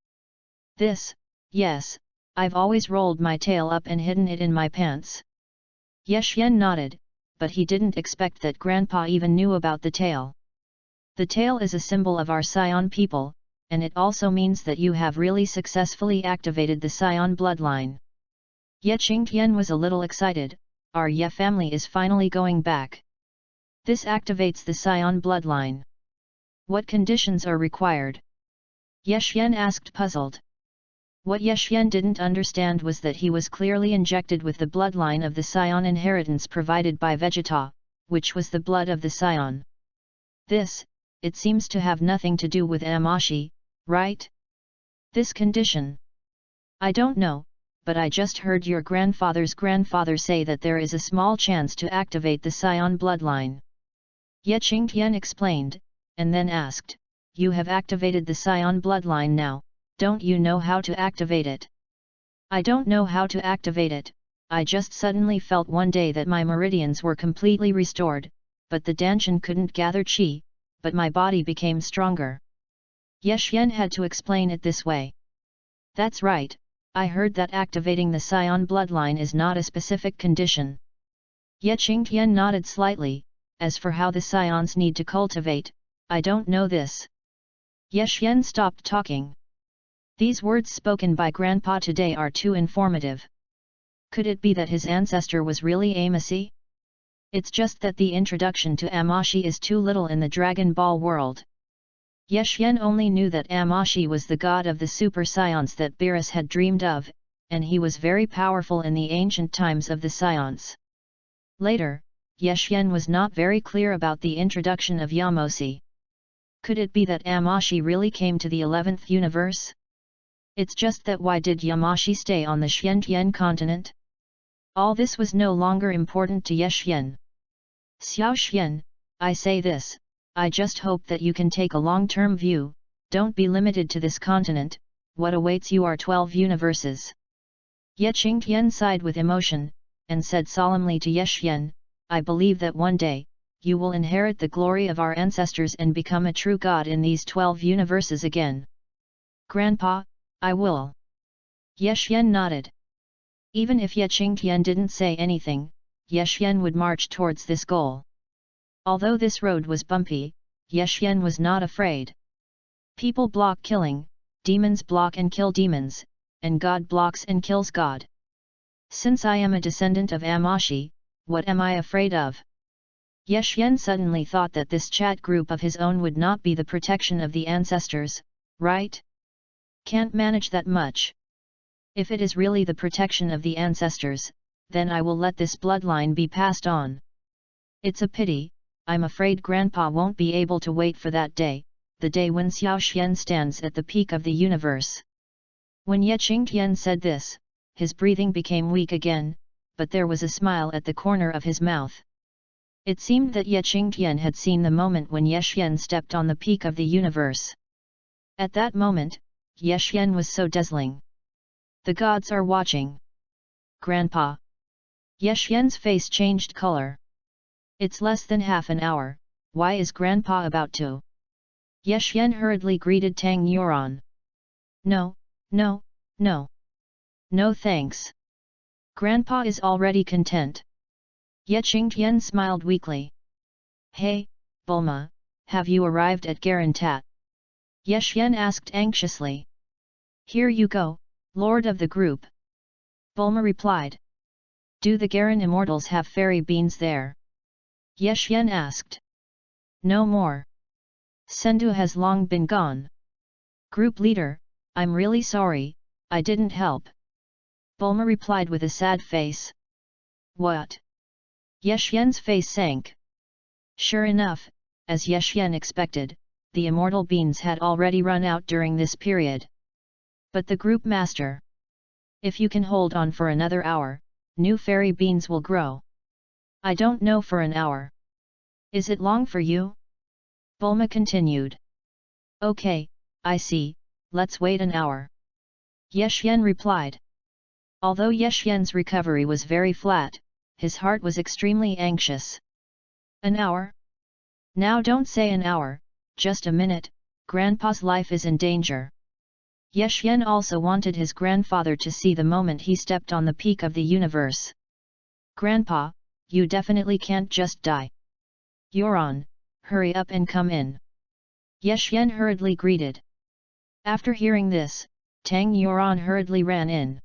Speaker 1: Yes, I've always rolled my tail up and hidden it in my pants. Ye Xian nodded, but he didn't expect that Grandpa even knew about the tail. The tail is a symbol of our Scion people, and it also means that you have really successfully activated the Scion bloodline. Ye Qingtian was a little excited. Our Ye family is finally going back. This activates the Scion bloodline. What conditions are required? Ye Xian asked puzzled. What Ye Xian didn't understand was that he was clearly injected with the bloodline of the Scion inheritance provided by Vegeta, which was the blood of the Scion. It seems to have nothing to do with Amashi, right? This condition. I don't know, but I just heard your grandfather's grandfather say that there is a small chance to activate the Scion bloodline. Ye Qingtian explained, and then asked, you have activated the Scion bloodline now, don't you know how to activate it? I don't know how to activate it, I just suddenly felt one day that my meridians were completely restored, but the Danshan couldn't gather qi, but my body became stronger. Ye Xian had to explain it this way. That's right, I heard that activating the Scion bloodline is not a specific condition. Ye Qingtian nodded slightly. As for how the scions need to cultivate, I don't know this. Ye Xian stopped talking. These words spoken by Grandpa today are too informative. Could it be that his ancestor was really Amashi? It's just that the introduction to Amashi is too little in the Dragon Ball world. Ye Xian only knew that Amashi was the god of the super scions that Beerus had dreamed of, and he was very powerful in the ancient times of the scions. Later, Ye Xian was not very clear about the introduction of Yamoshi. Could it be that Amashi really came to the 11th universe? It's just that why did Yamashi stay on the Xiantian continent? All this was no longer important to Ye Xian. Xiao Xian, I say this, I just hope that you can take a long-term view, don't be limited to this continent, what awaits you are 12 universes. Ye Qingtian sighed with emotion, and said solemnly to Ye Xian, I believe that one day, you will inherit the glory of our ancestors and become a true god in these 12 universes again. Grandpa, I will. Ye Xian nodded. Even if Ye Qingtian didn't say anything, Ye Xian would march towards this goal. Although this road was bumpy, Ye Xian was not afraid. People block killing, demons block and kill demons, and God blocks and kills God. Since I am a descendant of Amashi, what am I afraid of? Ye Xian suddenly thought that this chat group of his own would not be the protection of the ancestors, right? Can't manage that much. If it is really the protection of the ancestors, then I will let this bloodline be passed on. It's a pity, I'm afraid Grandpa won't be able to wait for that day, the day when Xiao Xian stands at the peak of the universe. When Ye Qingtian said this, his breathing became weak again, but there was a smile at the corner of his mouth. It seemed that Ye Qingtian had seen the moment when Ye Xian stepped on the peak of the universe. At that moment, Ye Xian was so dazzling. The gods are watching. Grandpa. Ye Xian's face changed color. It's less than half an hour, why is Grandpa about to? Ye Xian hurriedly greeted Tang Yuan. No, no, no. No thanks. Grandpa is already content. Ye Qingtian smiled weakly. Hey, Bulma, have you arrived at Garantat? Ye Xian asked anxiously. Here you go, Lord of the group. Bulma replied. Do the Garan immortals have fairy beans there? Ye Xian asked. No more. Sendu has long been gone. Group leader, I'm really sorry, I didn't help. Bulma replied with a sad face. What? Ye Xian's face sank. Sure enough, as Ye Xian expected, the immortal beans had already run out during this period. But the group master. If you can hold on for another hour, new fairy beans will grow. I don't know for an hour. Is it long for you? Bulma continued. Okay, I see, let's wait an hour. Ye Xian replied. Although Ye Xian's recovery was very flat, his heart was extremely anxious. An hour? Now don't say an hour, just a minute, Grandpa's life is in danger. Ye Xian also wanted his grandfather to see the moment he stepped on the peak of the universe. Grandpa, you definitely can't just die. Yuan, hurry up and come in. Ye Xian hurriedly greeted. After hearing this, Tang Yuan hurriedly ran in.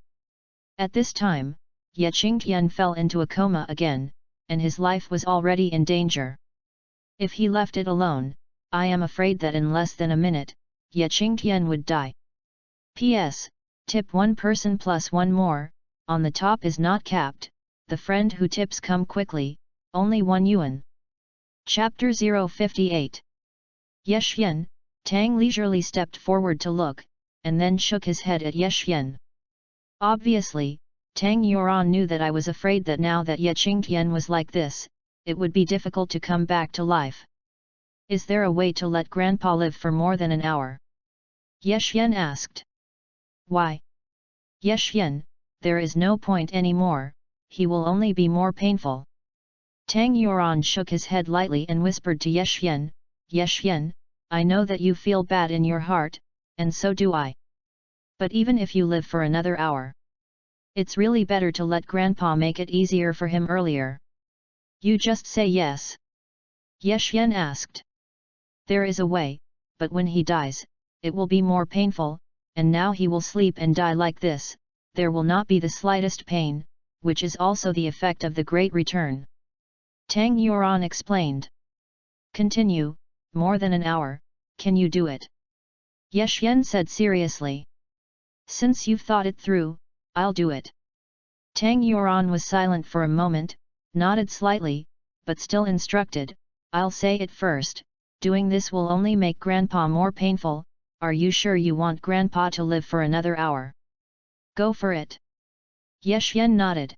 Speaker 1: At this time, Ye Qingtian fell into a coma again, and his life was already in danger. If he left it alone, I am afraid that in less than a minute, Ye Qingtian would die. P.S. Tip one person plus one more, on the top is not capped, the friend who tips come quickly, only 1 yuan. Chapter 058. Ye Xian, Tang leisurely stepped forward to look, and then shook his head at Ye Xian. Obviously, Tang Yuan knew that I was afraid that now that Ye Qingtian was like this, it would be difficult to come back to life. Is there a way to let Grandpa live for more than an hour? Ye Xian asked. Why? Ye Xian, there is no point anymore, he will only be more painful. Tang Yuan shook his head lightly and whispered to Ye Xian, Ye Xian, I know that you feel bad in your heart, and so do I. But even if you live for another hour, it's really better to let Grandpa make it easier for him earlier. You just say yes. Ye Xian asked. There is a way, but when he dies, it will be more painful, and now he will sleep and die like this, there will not be the slightest pain, which is also the effect of the Great Return. Tang Yuan explained. Continue, more than an hour, can you do it? Ye Xian said seriously. Since you've thought it through, I'll do it. Tang Yuan was silent for a moment, nodded slightly, but still instructed, I'll say it first, doing this will only make Grandpa more painful, are you sure you want Grandpa to live for another hour? Go for it. Ye Xian nodded.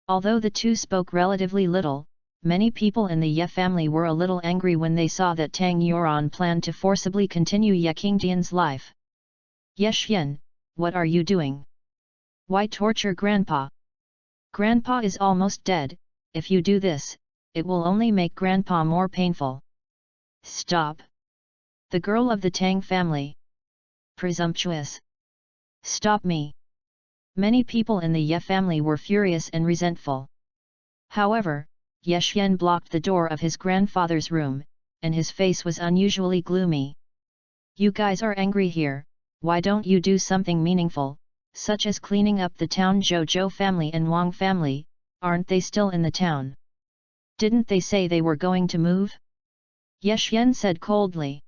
Speaker 1: Although the two spoke relatively little, many people in the Ye family were a little angry when they saw that Tang Yuan planned to forcibly continue Ye Qingtian's life. Ye Xian, what are you doing? Why torture Grandpa? Grandpa is almost dead, if you do this, it will only make Grandpa more painful. Stop! The girl of the Tang family. Presumptuous! Stop me! Many people in the Ye family were furious and resentful. However, Ye Xian blocked the door of his grandfather's room, and his face was unusually gloomy. You guys are angry here, why don't you do something meaningful, such as cleaning up the town? Zhou family and Wang family, aren't they still in the town? Didn't they say they were going to move? Ye Xian said coldly.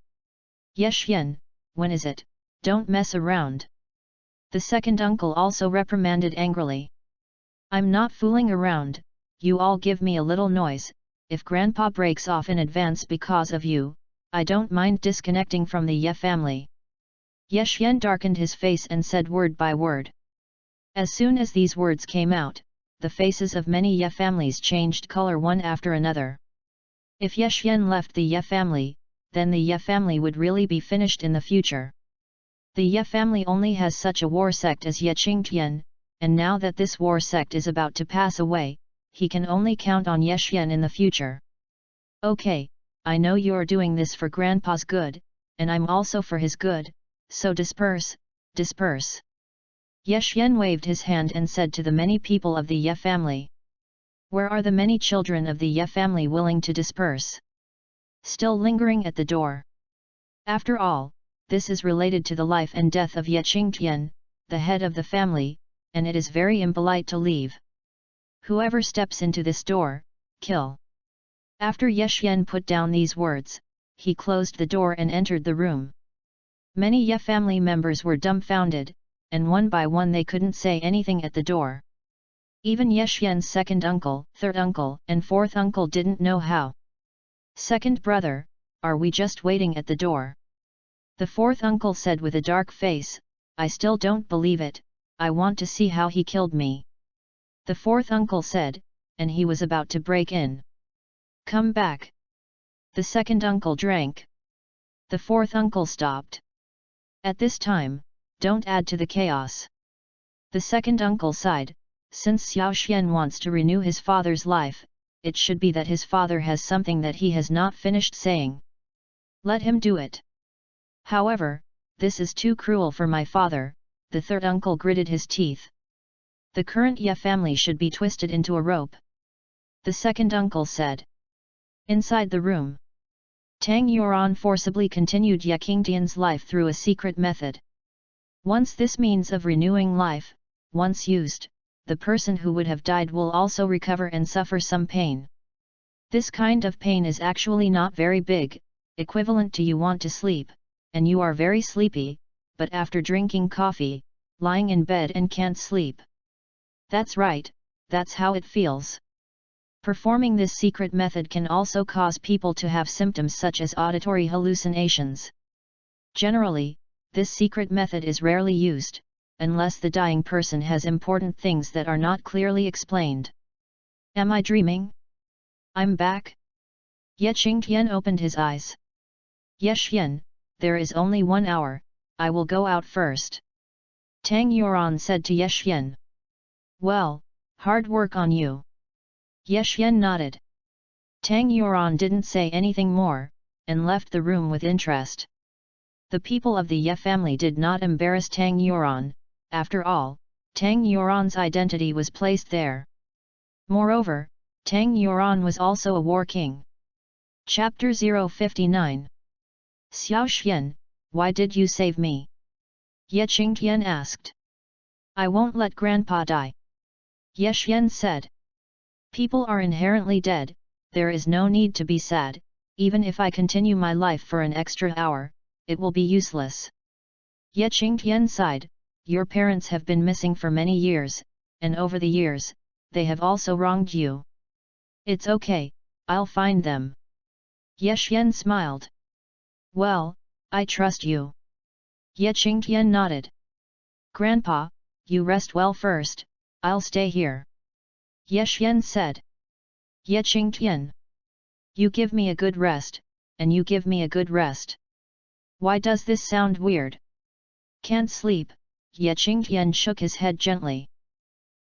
Speaker 1: Ye Xian, when is it? Don't mess around. The second uncle also reprimanded angrily. I'm not fooling around, you all give me a little noise, if Grandpa breaks off in advance because of you, I don't mind disconnecting from the Ye family. Ye Xian darkened his face and said word by word. As soon as these words came out, the faces of many Ye families changed color one after another. If Ye Xian left the Ye family, then the Ye family would really be finished in the future. The Ye family only has such a war sect as Ye Qingtian, and now that this war sect is about to pass away, he can only count on Ye Xian in the future. Okay, I know you're doing this for Grandpa's good, and I'm also for his good, so disperse, disperse. Ye Xian waved his hand and said to the many people of the Ye family. Where are the many children of the Ye family willing to disperse? Still lingering at the door. After all, this is related to the life and death of Ye Qingtian, the head of the family, and it is very impolite to leave. Whoever steps into this door, kill. After Ye Xian put down these words, he closed the door and entered the room. Many Ye family members were dumbfounded, and one by one they couldn't say anything at the door. Even Ye Xian's second uncle, third uncle, and fourth uncle didn't know how. Second brother, are we just waiting at the door? The fourth uncle said with a dark face, I still don't believe it, I want to see how he killed me. The fourth uncle said, and he was about to break in. Come back. The second uncle drank. The fourth uncle stopped. At this time, don't add to the chaos. The second uncle sighed, since Xiao Xian wants to renew his father's life, it should be that his father has something that he has not finished saying. Let him do it. However, this is too cruel for my father, the third uncle gritted his teeth. The current Ye family should be twisted into a rope. The second uncle said. Inside the room, Tang Yuan forcibly continued Ye Qingtian's life through a secret method. Once this means of renewing life, once used, the person who would have died will also recover and suffer some pain. This kind of pain is actually not very big, equivalent to you want to sleep, and you are very sleepy, but after drinking coffee, lying in bed and can't sleep. That's right, that's how it feels. Performing this secret method can also cause people to have symptoms such as auditory hallucinations. Generally, this secret method is rarely used, unless the dying person has important things that are not clearly explained. Am I dreaming? I'm back? Ye Qingtian opened his eyes. Ye Xian, there is only 1 hour, I will go out first. Tang Yuan said to Ye Xian. Well, hard work on you. Ye Xian nodded. Tang Yuan didn't say anything more, and left the room with interest. The people of the Ye family did not embarrass Tang Yuan, after all, Tang Yuan's identity was placed there. Moreover, Tang Yuan was also a war king. Chapter 059. Xiao Xian, why did you save me? Ye Qingtian asked. I won't let Grandpa die. Ye Xian said. People are inherently dead, there is no need to be sad, even if I continue my life for an extra hour, it will be useless. Ye Qingtian sighed, your parents have been missing for many years, and over the years, they have also wronged you. It's okay, I'll find them. Ye Xian smiled. Well, I trust you. Ye Qingtian nodded. Grandpa, you rest well first, I'll stay here. Ye Xian said. Ye Qingtian. You give me a good rest, and you give me a good rest. Why does this sound weird? Can't sleep, Ye Qingtian shook his head gently.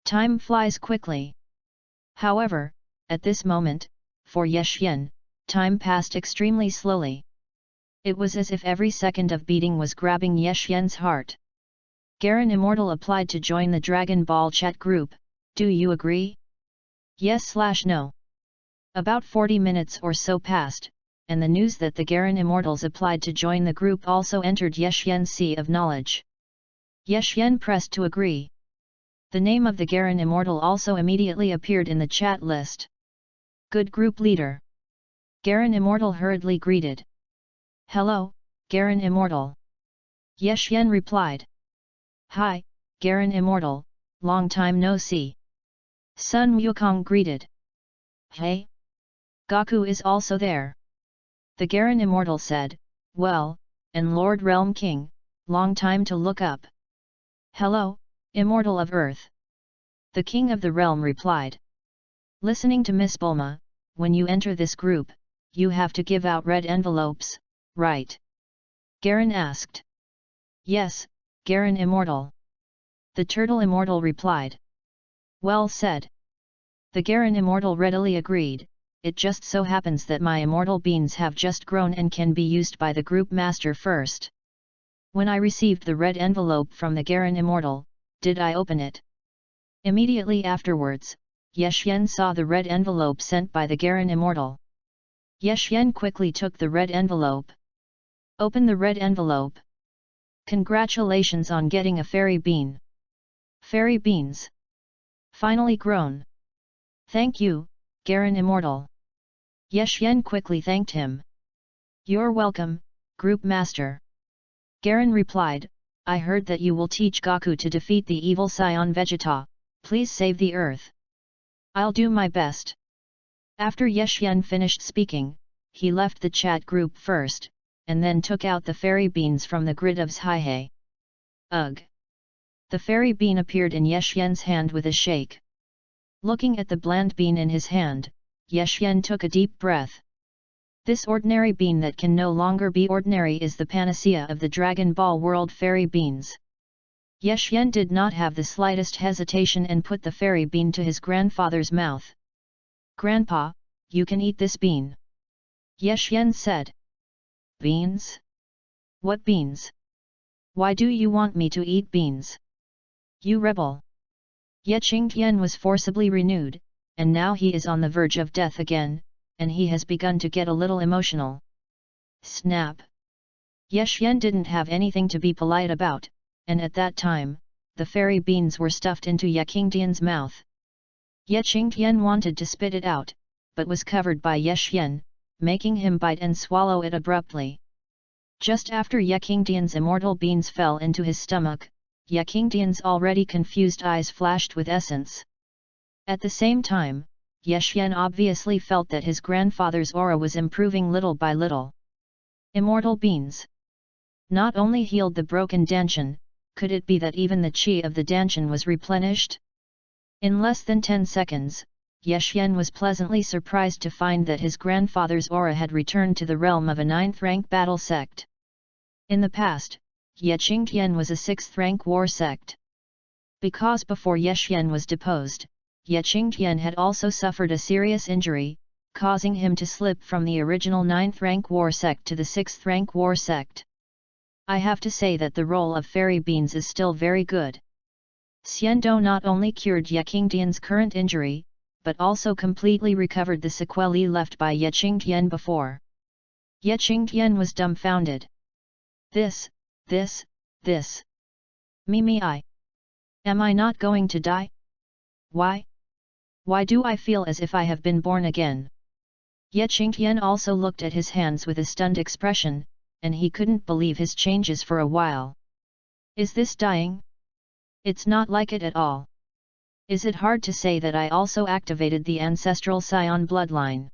Speaker 1: Time flies quickly. However, at this moment, for Ye Xian, time passed extremely slowly. It was as if every second of beating was grabbing Ye Xian's heart. Garen Immortal applied to join the Dragon Ball chat group, do you agree? Yes/no. About 40 minutes or so passed, and the news that the Garen Immortals applied to join the group also entered Ye Xian's sea of knowledge. Ye Xian pressed to agree. The name of the Garen Immortal also immediately appeared in the chat list. Good group leader. Garen Immortal hurriedly greeted. Hello, Garen Immortal. Ye Xian replied. Hi, Garen Immortal, long time no see. Sun Wukong greeted. Hey? Gaku is also there. The Garen Immortal said, well, and Lord Realm King, long time to look up. Hello, Immortal of Earth. The King of the Realm replied. Listening to Miss Bulma, when you enter this group, you have to give out red envelopes, right? Garen asked. Yes, Garen Immortal. The Turtle Immortal replied. Well said. The Garen Immortal readily agreed, it just so happens that my immortal beans have just grown and can be used by the group master first. When I received the red envelope from the Garen Immortal, did I open it? Immediately afterwards, Ye Xian saw the red envelope sent by the Garen Immortal. Ye Xian quickly took the red envelope. Open the red envelope. Congratulations on getting a fairy bean. Fairy beans. Finally grown. Thank you, Garen Immortal. Ye Xian quickly thanked him. You're welcome, Group Master. Garen replied, I heard that you will teach Gaku to defeat the evil Scion Vegeta, please save the earth. I'll do my best. After Ye Xian finished speaking, he left the chat group first, and then took out the fairy beans from the grid of Zhaihe. Ugh! The fairy bean appeared in Ye Xian's hand with a shake. Looking at the bland bean in his hand, Ye Xian took a deep breath. This ordinary bean that can no longer be ordinary is the panacea of the Dragon Ball world fairy beans. Ye Xian did not have the slightest hesitation and put the fairy bean to his grandfather's mouth. Grandpa, you can eat this bean. Ye Xian said. Beans? What beans? Why do you want me to eat beans? You rebel! Ye Qingtian was forcibly renewed, and now he is on the verge of death again, and he has begun to get a little emotional. Snap! Ye Xian didn't have anything to be polite about, and at that time, the fairy beans were stuffed into Ye Qingtian's mouth. Ye Qingtian wanted to spit it out, but was covered by Ye Xian, making him bite and swallow it abruptly. Just after Ye Qingtian's immortal beans fell into his stomach, Ye Qingtian's already confused eyes flashed with essence. At the same time, Ye Xian obviously felt that his grandfather's aura was improving little by little. Immortal beans not only healed the broken Danshan, could it be that even the qi of the Danshan was replenished? In less than 10 seconds, Ye Xian was pleasantly surprised to find that his grandfather's aura had returned to the realm of a 9th-rank battle sect. In the past, Ye Qingtian was a 6th-rank war sect. Because before Ye Xian was deposed, Ye Qingtian had also suffered a serious injury, causing him to slip from the original 9th-rank war sect to the 6th-rank war sect. I have to say that the role of fairy beans is still very good. Xiando not only cured Ye Qingtian's current injury, but also completely recovered the sequelae left by Ye Qingtian before. Ye Qingtian was dumbfounded. This. Me I. Am I not going to die? Why? Why do I feel as if I have been born again? Ye Qingtian also looked at his hands with a stunned expression, and he couldn't believe his changes for a while. Is this dying? It's not like it at all. Is it hard to say that I also activated the ancestral scion bloodline?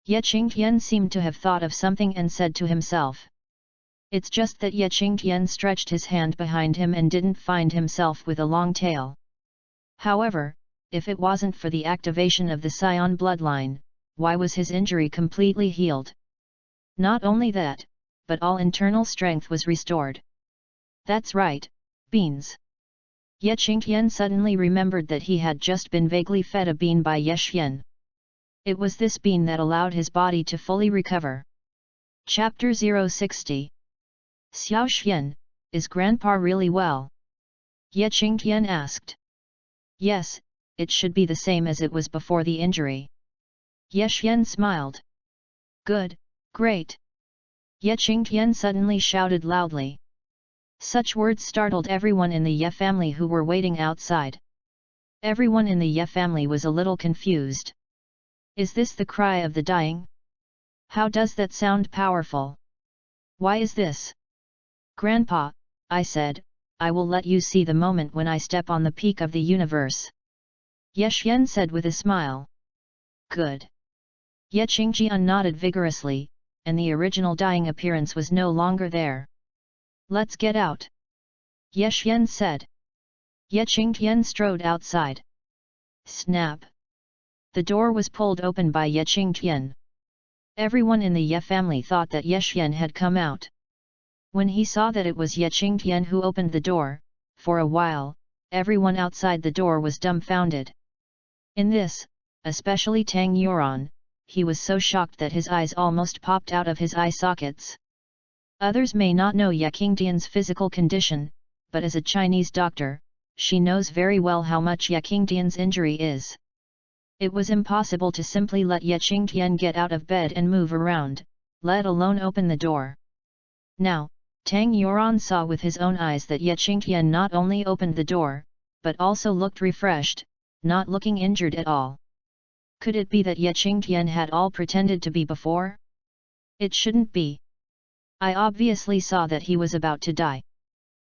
Speaker 1: Ye Qingtian seemed to have thought of something and said to himself. It's just that Ye Qingtian stretched his hand behind him and didn't find himself with a long tail. However, if it wasn't for the activation of the scion bloodline, why was his injury completely healed? Not only that, but all internal strength was restored. That's right, beans. Ye Qingtian suddenly remembered that he had just been vaguely fed a bean by Ye Xian. It was this bean that allowed his body to fully recover. Chapter 060. Xiao Xian, is Grandpa really well? Ye Qingtian asked. Yes, it should be the same as it was before the injury. Ye Xian smiled. Good, great. Ye Qingtian suddenly shouted loudly. Such words startled everyone in the Ye family who were waiting outside. Everyone in the Ye family was a little confused. Is this the cry of the dying? How does that sound powerful? Why is this? Grandpa, I said, I will let you see the moment when I step on the peak of the universe. Ye Xian said with a smile. Good. Ye Qingtian nodded vigorously, and the original dying appearance was no longer there. Let's get out. Ye Xian said. Ye Qingtian strode outside. Snap. The door was pulled open by Ye Qingtian. Everyone in the Ye family thought that Ye Xian had come out. When he saw that it was Ye Qingtian who opened the door, for a while, everyone outside the door was dumbfounded. In this, especially Tang Yuan, he was so shocked that his eyes almost popped out of his eye sockets. Others may not know Ye Qingtian's physical condition, but as a Chinese doctor, she knows very well how much Ye Qingtian's injury is. It was impossible to simply let Ye Qingtian get out of bed and move around, let alone open the door. Now, Tang Yuan saw with his own eyes that Ye Qingtian not only opened the door, but also looked refreshed, not looking injured at all. Could it be that Ye Qingtian had all pretended to be before? It shouldn't be. I obviously saw that he was about to die.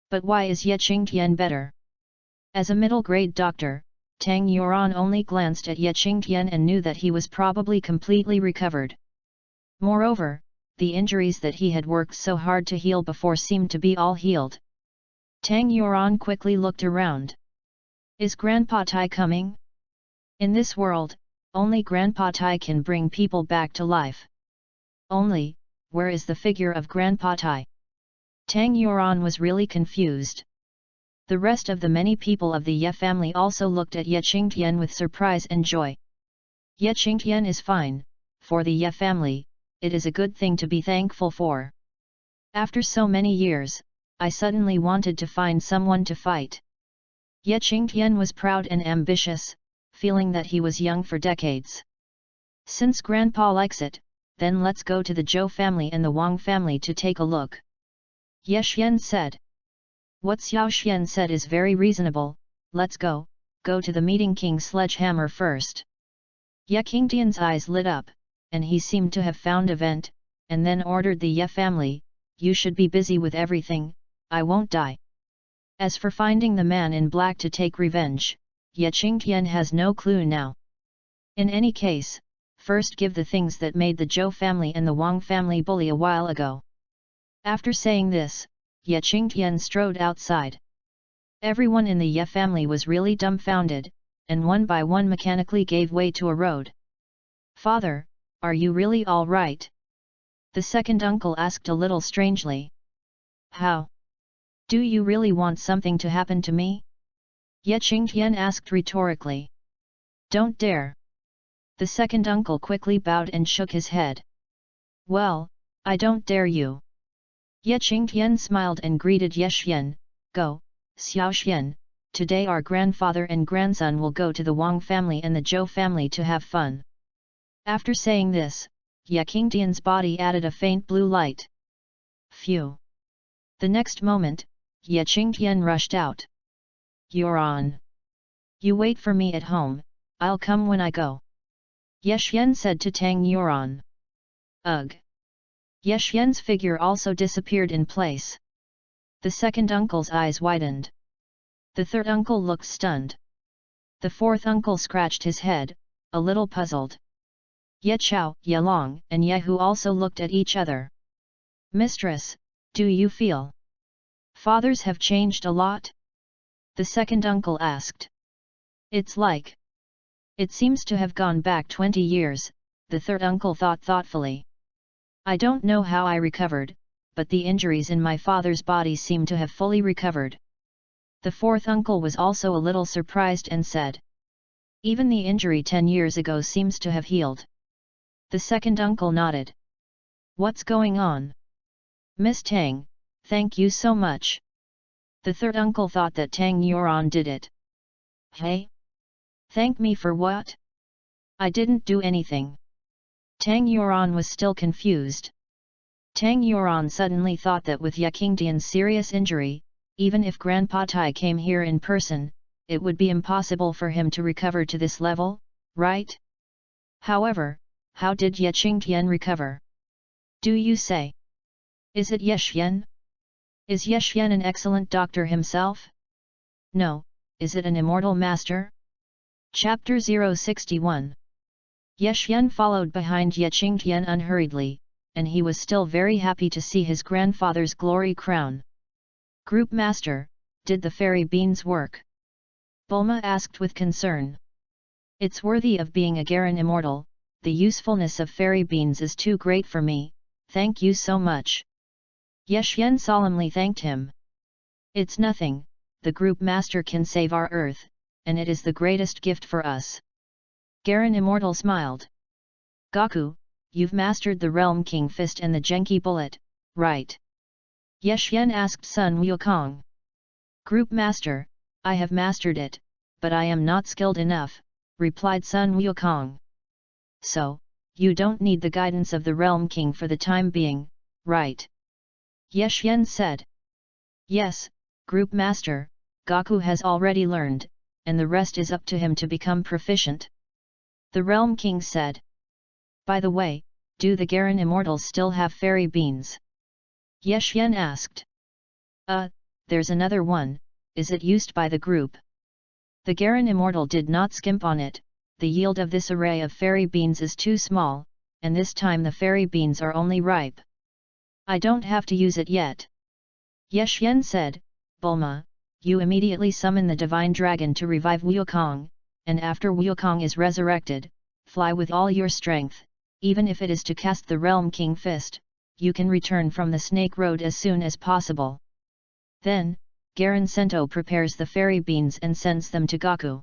Speaker 1: But why is Ye Qingtian better? As a middle-grade doctor, Tang Yuan only glanced at Ye Qingtian and knew that he was probably completely recovered. Moreover, the injuries that he had worked so hard to heal before seemed to be all healed. Tang Yuan quickly looked around. Is Grandpa Tai coming? In this world, only Grandpa Tai can bring people back to life. Only, where is the figure of Grandpa Tai? Tang Yuan was really confused. The rest of the many people of the Ye family also looked at Ye Qingtian with surprise and joy. Ye Qingtian is fine, for the Ye family, it is a good thing to be thankful for. After so many years, I suddenly wanted to find someone to fight. Ye Qingtian was proud and ambitious, feeling that he was young for decades. Since Grandpa likes it, then let's go to the Zhou family and the Wang family to take a look. Ye Xian said. What Xiao Xian said is very reasonable, let's go to the meeting King Sledgehammer first. Ye Qingtian's eyes lit up, and he seemed to have found a vent, and then ordered the Ye family, you should be busy with everything, I won't die. As for finding the man in black to take revenge, Ye Qingtian has no clue now. In any case, first give the things that made the Zhou family and the Wang family bully a while ago. After saying this, Ye Qingtian strode outside. Everyone in the Ye family was really dumbfounded, and one by one mechanically gave way to a road. Father, are you really all right? The second uncle asked a little strangely. How? Do you really want something to happen to me? Ye Qingtian asked rhetorically. Don't dare. The second uncle quickly bowed and shook his head. Well, I don't dare you. Ye Qingtian smiled and greeted Ye Xian, go, Xiao Xian, today our grandfather and grandson will go to the Wang family and the Zhou family to have fun. After saying this, Ye Qingtian's body added a faint blue light. Phew! The next moment, Ye Qingtian rushed out. You're on. You wait for me at home, I'll come when I go. Ye Xian said to Tang Yuan. Ugh! Ye Xian's figure also disappeared in place. The second uncle's eyes widened. The third uncle looked stunned. The fourth uncle scratched his head, a little puzzled. Ye Chao, Ye Long and Ye Hu also looked at each other. Mistress, do you feel fathers have changed a lot? The second uncle asked. It's like. It seems to have gone back 20 years, the third uncle thought thoughtfully. I don't know how I recovered, but the injuries in my father's body seem to have fully recovered. The fourth uncle was also a little surprised and said. Even the injury 10 years ago seems to have healed. The second uncle nodded. What's going on? Miss Tang, thank you so much. The third uncle thought that Tang Yuan did it. Hey? Thank me for what? I didn't do anything. Tang Yuan was still confused. Tang Yuan suddenly thought that with Ye Qingtian's serious injury, even if Grandpa Tai came here in person, it would be impossible for him to recover to this level, right? However, how did Ye Qingtian recover? Do you say? Is it Ye Xian? Is Ye Xian an excellent doctor himself? No, is it an immortal master? Chapter 061. Ye Xian followed behind Ye Qingtian unhurriedly, and he was still very happy to see his grandfather's glory crown. Group Master, did the fairy beans work? Bulma asked with concern. It's worthy of being a Garen immortal, the usefulness of fairy beans is too great for me, thank you so much. Ye Xian solemnly thanked him. It's nothing, the Group Master can save our Earth, and it is the greatest gift for us. Garen Immortal smiled. Goku, you've mastered the Realm King Fist and the Genki Bullet, right? Ye Xian asked Sun Wukong. Group Master, I have mastered it, but I am not skilled enough, replied Sun Wukong. So, you don't need the guidance of the Realm King for the time being, right? Ye Xian said. Yes, Group Master, Goku has already learned, and the rest is up to him to become proficient. The Realm King said. By the way, do the Garen Immortals still have fairy beans? Ye Xian asked. There's another one, is it used by the group? The Garen Immortal did not skimp on it, the yield of this array of fairy beans is too small, and this time the fairy beans are only ripe. I don't have to use it yet. Ye Xian said, Bulma, you immediately summon the Divine Dragon to revive Wukong, and after Wukong is resurrected, fly with all your strength, even if it is to cast the Realm King Fist, you can return from the Snake Road as soon as possible. Then, Garen Sento prepares the fairy beans and sends them to Goku.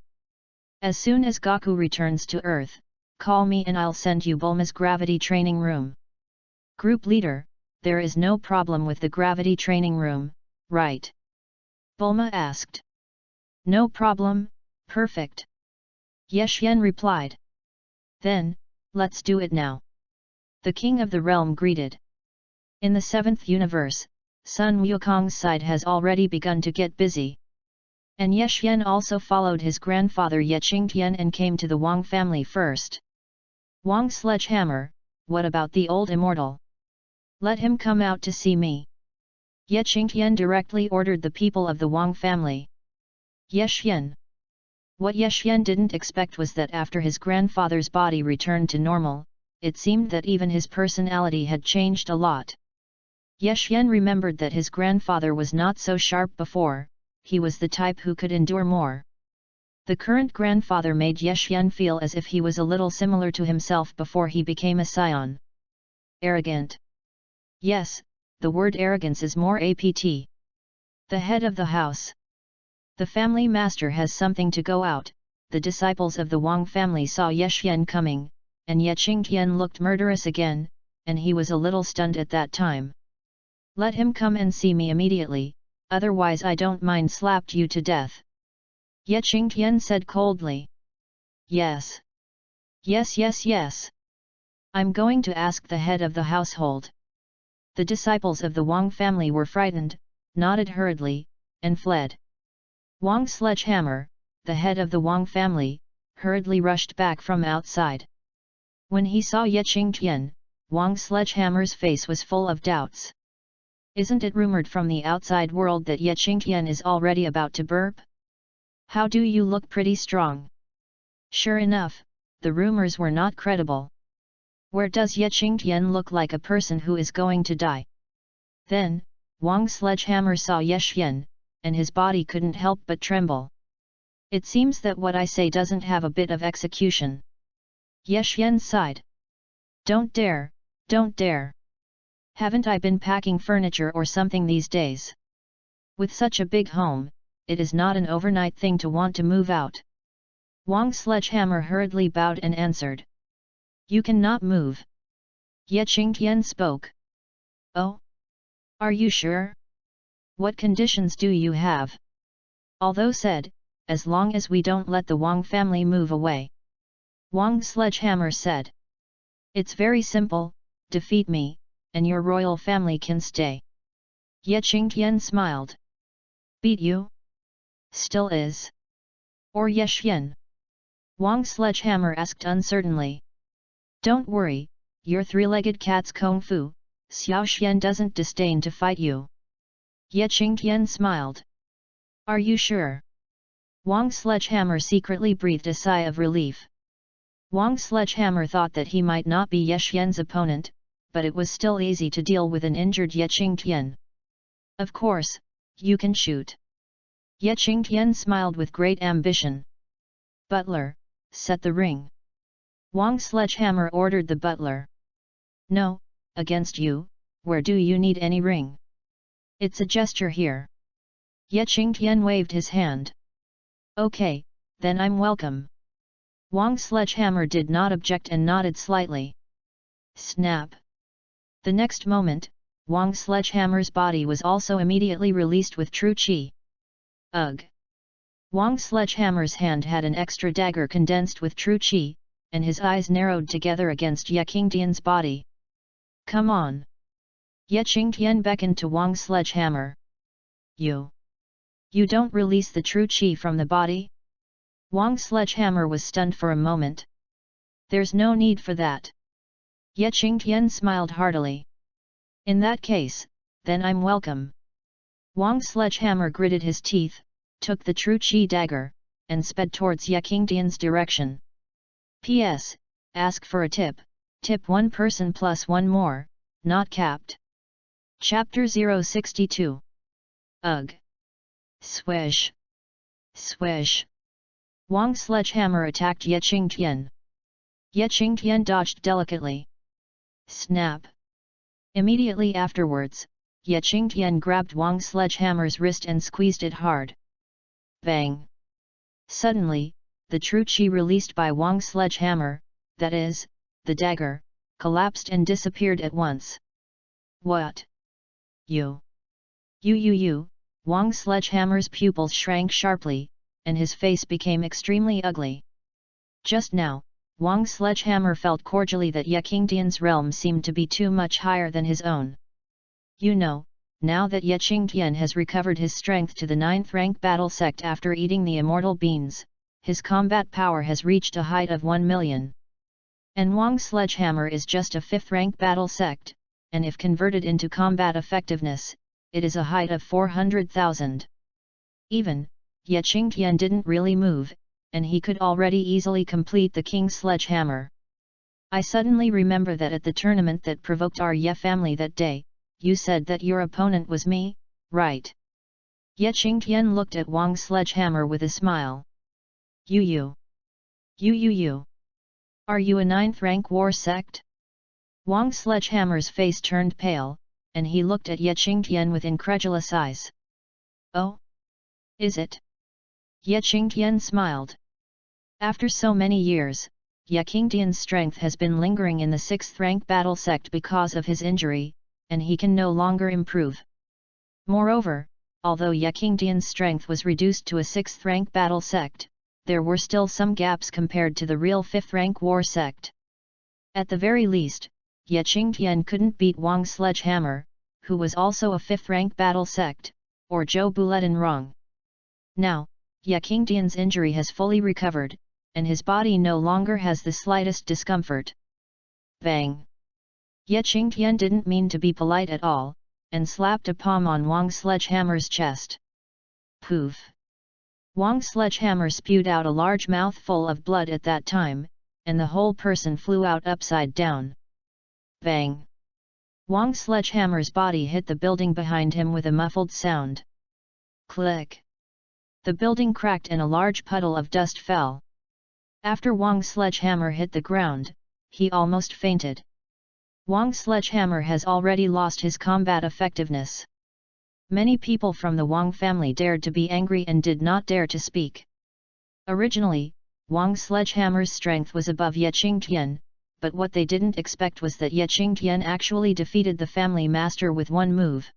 Speaker 1: As soon as Goku returns to Earth, call me and I'll send you Bulma's gravity training room. Group Leader, there is no problem with the gravity training room, right? Bulma asked. No problem, perfect. Ye Xian replied. Then, let's do it now. The King of the Realm greeted. In the 7th universe, Sun Wukong's side has already begun to get busy. And Ye Xian also followed his grandfather Ye Qingtian and came to the Wang family first. Wang Sledgehammer, what about the old immortal? Let him come out to see me. Ye Qingtian directly ordered the people of the Wang family. Ye Xian. What Ye Xian didn't expect was that after his grandfather's body returned to normal, it seemed that even his personality had changed a lot. Ye Xian remembered that his grandfather was not so sharp before, he was the type who could endure more. The current grandfather made Ye Xian feel as if he was a little similar to himself before he became a scion. Arrogant. Yes, the word arrogance is more apt. The head of the house. The family master has something to go out. The disciples of the Wang family saw Ye Xian coming, and Ye Qingtian looked murderous again, and he was a little stunned at that time. Let him come and see me immediately, otherwise I don't mind slapped you to death. Ye Qingtian said coldly. Yes. Yes. I'm going to ask the head of the household. The disciples of the Wang family were frightened, nodded hurriedly, and fled. Wang Sledgehammer, the head of the Wang family, hurriedly rushed back from outside. When he saw Ye Qingtian, Wang Sledgehammer's face was full of doubts. Isn't it rumored from the outside world that Ye Qingtian is already about to burp? How do you look pretty strong? Sure enough, the rumors were not credible. Where does Ye Qingtian look like a person who is going to die? Then, Wang Sledgehammer saw Ye Xian, and his body couldn't help but tremble. It seems that what I say doesn't have a bit of execution. Ye Xian sighed. Don't dare, don't dare. Haven't I been packing furniture or something these days? With such a big home, it is not an overnight thing to want to move out. Wang Sledgehammer hurriedly bowed and answered. You cannot move. Ye Qingtian spoke. Oh? Are you sure? What conditions do you have? Although said, as long as we don't let the Wang family move away. Wang Sledgehammer said. It's very simple, defeat me, and your royal family can stay. Ye Qingtian smiled. Beat you? Still is. Or Ye Xian? Wang Sledgehammer asked uncertainly. Don't worry, your three-legged cat's kung fu, Xiao Xian doesn't disdain to fight you. Ye Qingtian smiled. Are you sure? Wang Sledgehammer secretly breathed a sigh of relief. Wang Sledgehammer thought that he might not be Ye Xian's opponent, but it was still easy to deal with an injured Ye Qingtian. Of course, you can shoot. Ye Qingtian smiled with great ambition. Butler, set the ring. Wang Sledgehammer ordered the butler. No, against you, where do you need any ring? It's a gesture here. Ye Qingtian waved his hand. Okay, then I'm welcome. Wang Sledgehammer did not object and nodded slightly. Snap! The next moment, Wang Sledgehammer's body was also immediately released with true qi. Ugh! Wang Sledgehammer's hand had an extra dagger condensed with true qi, and his eyes narrowed together against Ye Qingtian's body. Come on! Ye Qingtian beckoned to Wang Sledgehammer. You don't release the true qi from the body? Wang Sledgehammer was stunned for a moment. There's no need for that. Ye Qingtian smiled heartily. In that case, then I'm welcome. Wang Sledgehammer gritted his teeth, took the true qi dagger, and sped towards Ye Qingtian's direction. P.S. Ask for a tip, tip one person plus one more, not capped. Chapter 062. Ugh! Swish! Swish! Wang Sledgehammer attacked Ye Qingtian. Ye Qingtian dodged delicately. Snap! Immediately afterwards, Ye Qingtian grabbed Wang Sledgehammer's wrist and squeezed it hard. Bang! Suddenly, the true qi released by Wang Sledgehammer, that is, the dagger, collapsed and disappeared at once. What? You! Wang Sledgehammer's pupils shrank sharply, and his face became extremely ugly. Just now, Wang Sledgehammer felt cordially that Ye Qingtian's realm seemed to be too much higher than his own. You know, now that Ye Qingtian has recovered his strength to the 9th rank battle sect after eating the immortal beans, his combat power has reached a height of 1 million. And Wang Sledgehammer is just a 5th rank battle sect, and if converted into combat effectiveness, it is a height of 400,000. Even, Ye Qingtian didn't really move, and he could already easily complete the King's Sledgehammer. I suddenly remember that at the tournament that provoked our Ye family that day, you said that your opponent was me, right? Ye Qingtian looked at Wang Sledgehammer with a smile. You. Are you a 9th rank war sect? Wang Sledgehammer's face turned pale, and he looked at Ye Qingtian with incredulous eyes. Oh? Is it? Ye Qingtian smiled. After so many years, Ye Qingtian's strength has been lingering in the 6th rank battle sect because of his injury, and he can no longer improve. Moreover, although Ye Qingdian's strength was reduced to a 6th rank battle sect, there were still some gaps compared to the real 5th rank war sect. At the very least, Ye Qingdian couldn't beat Wang Sledgehammer, who was also a 5th rank battle sect, or Zhou Buletin Rong. Now, Ye Qingdian's injury has fully recovered, and his body no longer has the slightest discomfort. Bang! Ye Qingdian didn't mean to be polite at all, and slapped a palm on Wang Sledgehammer's chest. Poof! Wang Sledgehammer spewed out a large mouthful of blood at that time, and the whole person flew out upside down. Bang! Wang Sledgehammer's body hit the building behind him with a muffled sound. Click! The building cracked and a large puddle of dust fell. After Wang Sledgehammer hit the ground, he almost fainted. Wang Sledgehammer has already lost his combat effectiveness. Many people from the Wang family dared to be angry and did not dare to speak. Originally, Wang Sledgehammer's strength was above Ye Qingdian, but what they didn't expect was that Ye Qingdian actually defeated the family master with one move.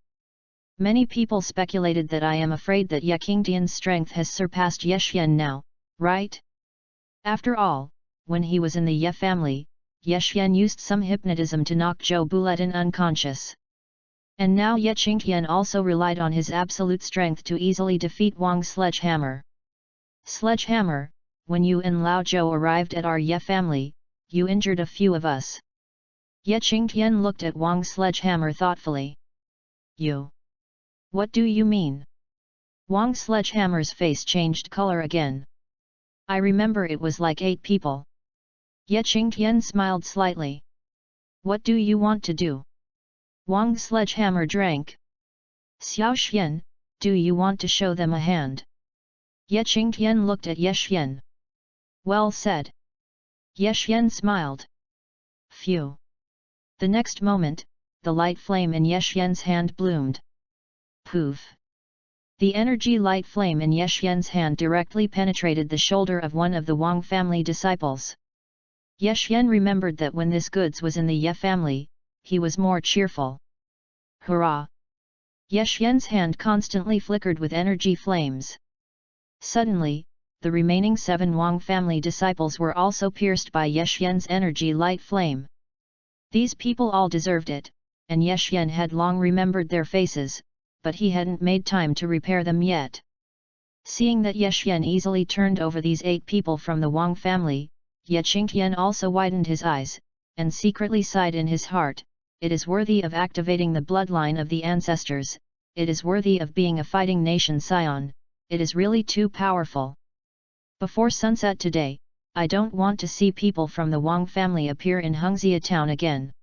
Speaker 1: Many people speculated that I am afraid that Ye Qingdian's strength has surpassed Ye Xian now, right? After all, when he was in the Ye family, Ye Xian used some hypnotism to knock Zhou Buletin unconscious. And now Ye Qingdian also relied on his absolute strength to easily defeat Wang Sledgehammer. Sledgehammer, when you and Lao Zhou arrived at our Ye family, you injured a few of us. Ye Qingdian looked at Wang Sledgehammer thoughtfully. You? What do you mean? Wang Sledgehammer's face changed color again. I remember it was like 8 people. Ye Qingdian smiled slightly. What do you want to do? Wang Sledgehammer drank. Xiao Xian, do you want to show them a hand? Ye Qingdian looked at Ye Xian. Well said. Ye Xian smiled. Phew. The next moment, the light flame in Ye Xian's hand bloomed. Poof. The energy light flame in Ye Xian's hand directly penetrated the shoulder of one of the Wang family disciples. Ye Xian remembered that when this goods was in the Ye family, he was more cheerful. Hurrah! Ye Xian's hand constantly flickered with energy flames. Suddenly, the remaining 7 Wang family disciples were also pierced by Ye Xian's energy light flame. These people all deserved it, and Ye Xian had long remembered their faces, but he hadn't made time to repair them yet. Seeing that Ye Xian easily turned over these 8 people from the Wang family, Ye Qingdian also widened his eyes, and secretly sighed in his heart, it is worthy of activating the bloodline of the ancestors, it is worthy of being a fighting nation scion, it is really too powerful. Before sunset today, I don't want to see people from the Wang family appear in Hengxia town again.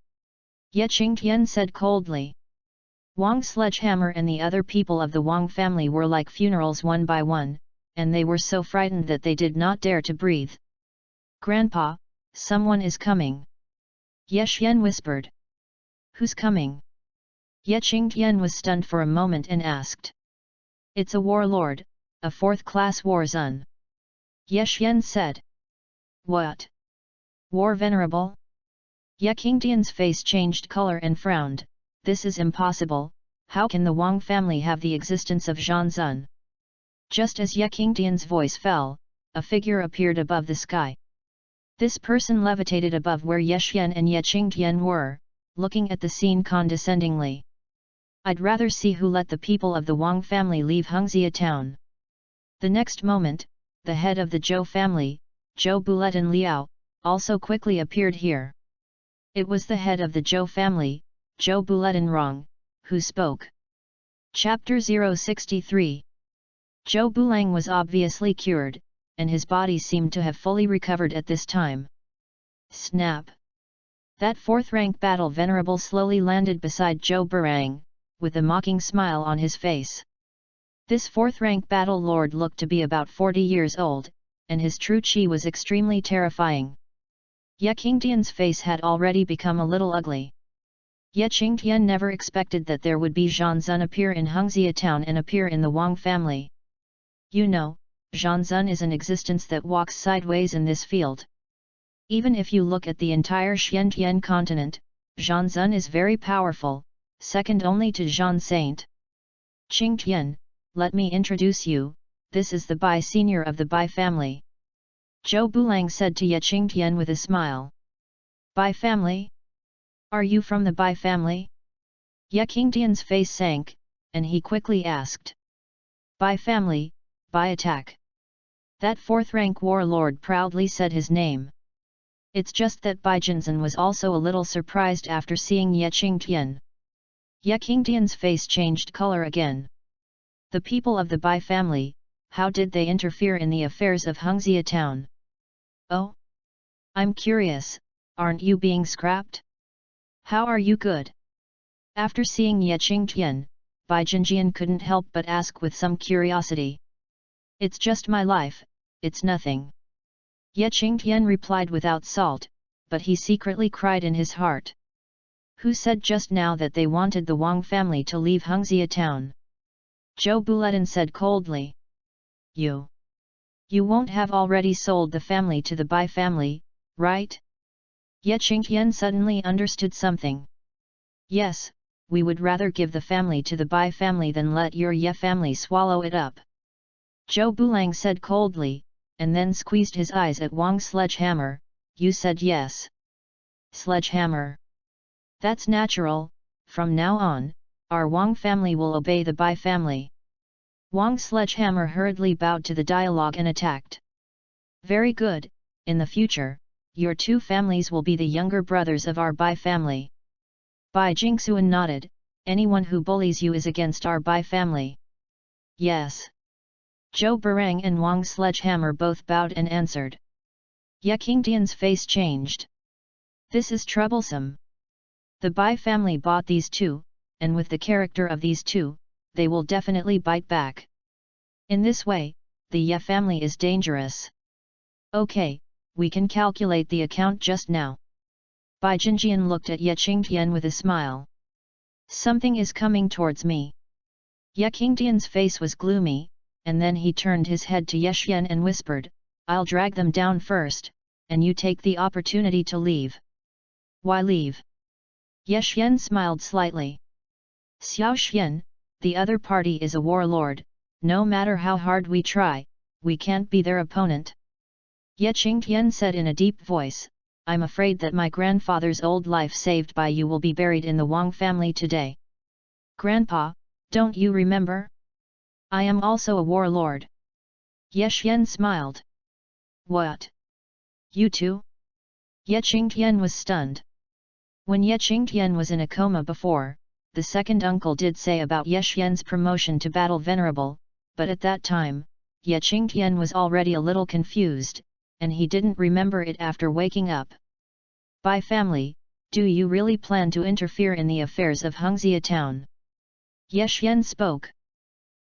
Speaker 1: Ye Qingdian said coldly. Wang Sledgehammer and the other people of the Wang family were like funerals one by one, and they were so frightened that they did not dare to breathe. Grandpa, someone is coming. Ye Xian whispered. Who's coming? Ye Qingdian was stunned for a moment and asked. It's a warlord, a 4th-class war zun. Ye Xian said. What? War venerable? Ye Qingdian's face changed color and frowned. This is impossible, how can the Wang family have the existence of Zhanzun? Just as Ye Qingdian's voice fell, a figure appeared above the sky. This person levitated above where Ye Xian and Ye Qingdian were, looking at the scene condescendingly. I'd rather see who let the people of the Wang family leave Hengxia town. The next moment, the head of the Zhou family, Zhou Buletin Liao, also quickly appeared here. It was the head of the Zhou family, Zhou Buletin Rong, who spoke. Chapter 063. Zhou Bulang was obviously cured, and his body seemed to have fully recovered at this time. Snap! That 4th-rank battle venerable slowly landed beside Zhou Burang, with a mocking smile on his face. This 4th-rank battle lord looked to be about 40 years old, and his true qi was extremely terrifying. Ye Qingdian's face had already become a little ugly. Ye Qingdian never expected that there would be Zhanzun appear in Hengxia town and appear in the Wang family. You know, Zhanzun is an existence that walks sideways in this field. Even if you look at the entire Xiantian continent, Zhanzun is very powerful, second only to Zhan Saint. Qingtian, let me introduce you, this is the Bai senior of the Bai family. Zhou Bulang said to Ye Qingtian with a smile. Bai family? Are you from the Bai family? Ye Qingtian's face sank, and he quickly asked. Bai family, Bai attack. That fourth-rank warlord proudly said his name. It's just that Bai Jinzan was also a little surprised after seeing Ye Qingtian. Ye Qingtian's face changed color again. The people of the Bai family, how did they interfere in the affairs of Hengxia town? Oh? I'm curious, aren't you being scrapped? How are you good? After seeing Ye Qingtian, Bai Jinjian couldn't help but ask with some curiosity. It's just my life, it's nothing. Ye Qingtian replied without salt, but he secretly cried in his heart. Who said just now that they wanted the Wang family to leave Hengxia town? Zhou Buletin said coldly. You won't have already sold the family to the Bai family, right? Ye Qingtian suddenly understood something. Yes, we would rather give the family to the Bai family than let your Ye family swallow it up. Zhou Bulang said coldly, and then squeezed his eyes at Wang's sledgehammer. You said yes. Sledgehammer. That's natural, from now on, our Wang family will obey the Bai family. Wang's sledgehammer hurriedly bowed to the dialogue and attacked. Very good, in the future, your two families will be the younger brothers of our Bai family. Bai Jingxuan nodded, anyone who bullies you is against our Bai family. Yes. Zhou Barang and Wang's sledgehammer both bowed and answered. Ye Qingtian's face changed. This is troublesome. The Bai family bought these two, and with the character of these two, they will definitely bite back. In this way, the Ye family is dangerous. Okay, we can calculate the account just now. Bai Jinjian looked at Ye Qingtian with a smile. Something is coming towards me. Ye Qingtian's face was gloomy, and then he turned his head to Ye Xian and whispered, I'll drag them down first, and you take the opportunity to leave. Why leave? Ye Xian smiled slightly. Xiao Xian, the other party is a warlord, no matter how hard we try, we can't be their opponent. Ye Qingtian said in a deep voice, I'm afraid that my grandfather's old life saved by you will be buried in the Wang family today. Grandpa, don't you remember? I am also a warlord. Ye Xian smiled. What? You too? Ye Qingtian was stunned. When Ye Qingtian was in a coma before, the second uncle did say about Ye Xian's promotion to battle venerable, but at that time, Ye Qingtian was already a little confused, and he didn't remember it after waking up. Bai family, do you really plan to interfere in the affairs of Hengxia town? Ye Xian spoke.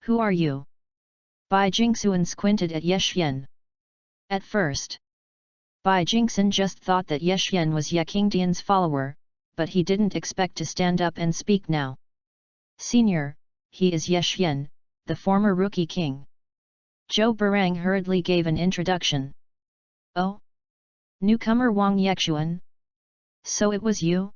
Speaker 1: Who are you? Bai Jingxuan squinted at Ye Xian. At first, Bai Jingxuan just thought that Ye Xian was Ye Qingtian's follower, but he didn't expect to stand up and speak now. Senior, he is Ye Xian, the former rookie king. Zhou Barang hurriedly gave an introduction. Oh? Newcomer Wang Yexuan? So it was you?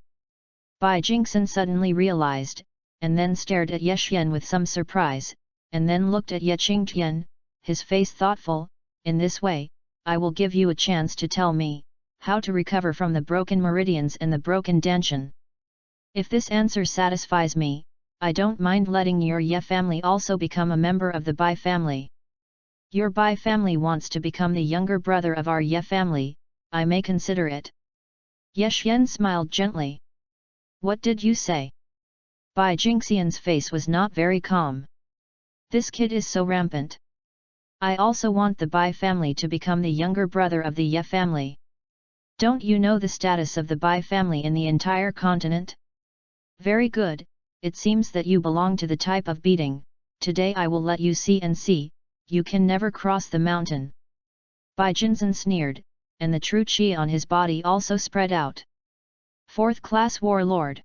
Speaker 1: Bai Jingxuan suddenly realized, and then stared at Ye Xian with some surprise, and then looked at Ye Qingtian, his face thoughtful. In this way, I will give you a chance to tell me how to recover from the broken meridians and the broken dantian. If this answer satisfies me, I don't mind letting your Ye family also become a member of the Bai family. Your Bai family wants to become the younger brother of our Ye family, I may consider it. Ye Xian smiled gently. What did you say? Bai Jingxian's face was not very calm. This kid is so rampant. I also want the Bai family to become the younger brother of the Ye family. Don't you know the status of the Bai family in the entire continent? Very good, it seems that you belong to the type of beating. Today I will let you see and see, you can never cross the mountain. Bai Jinzan sneered, and the true qi on his body also spread out. Fourth-class warlord.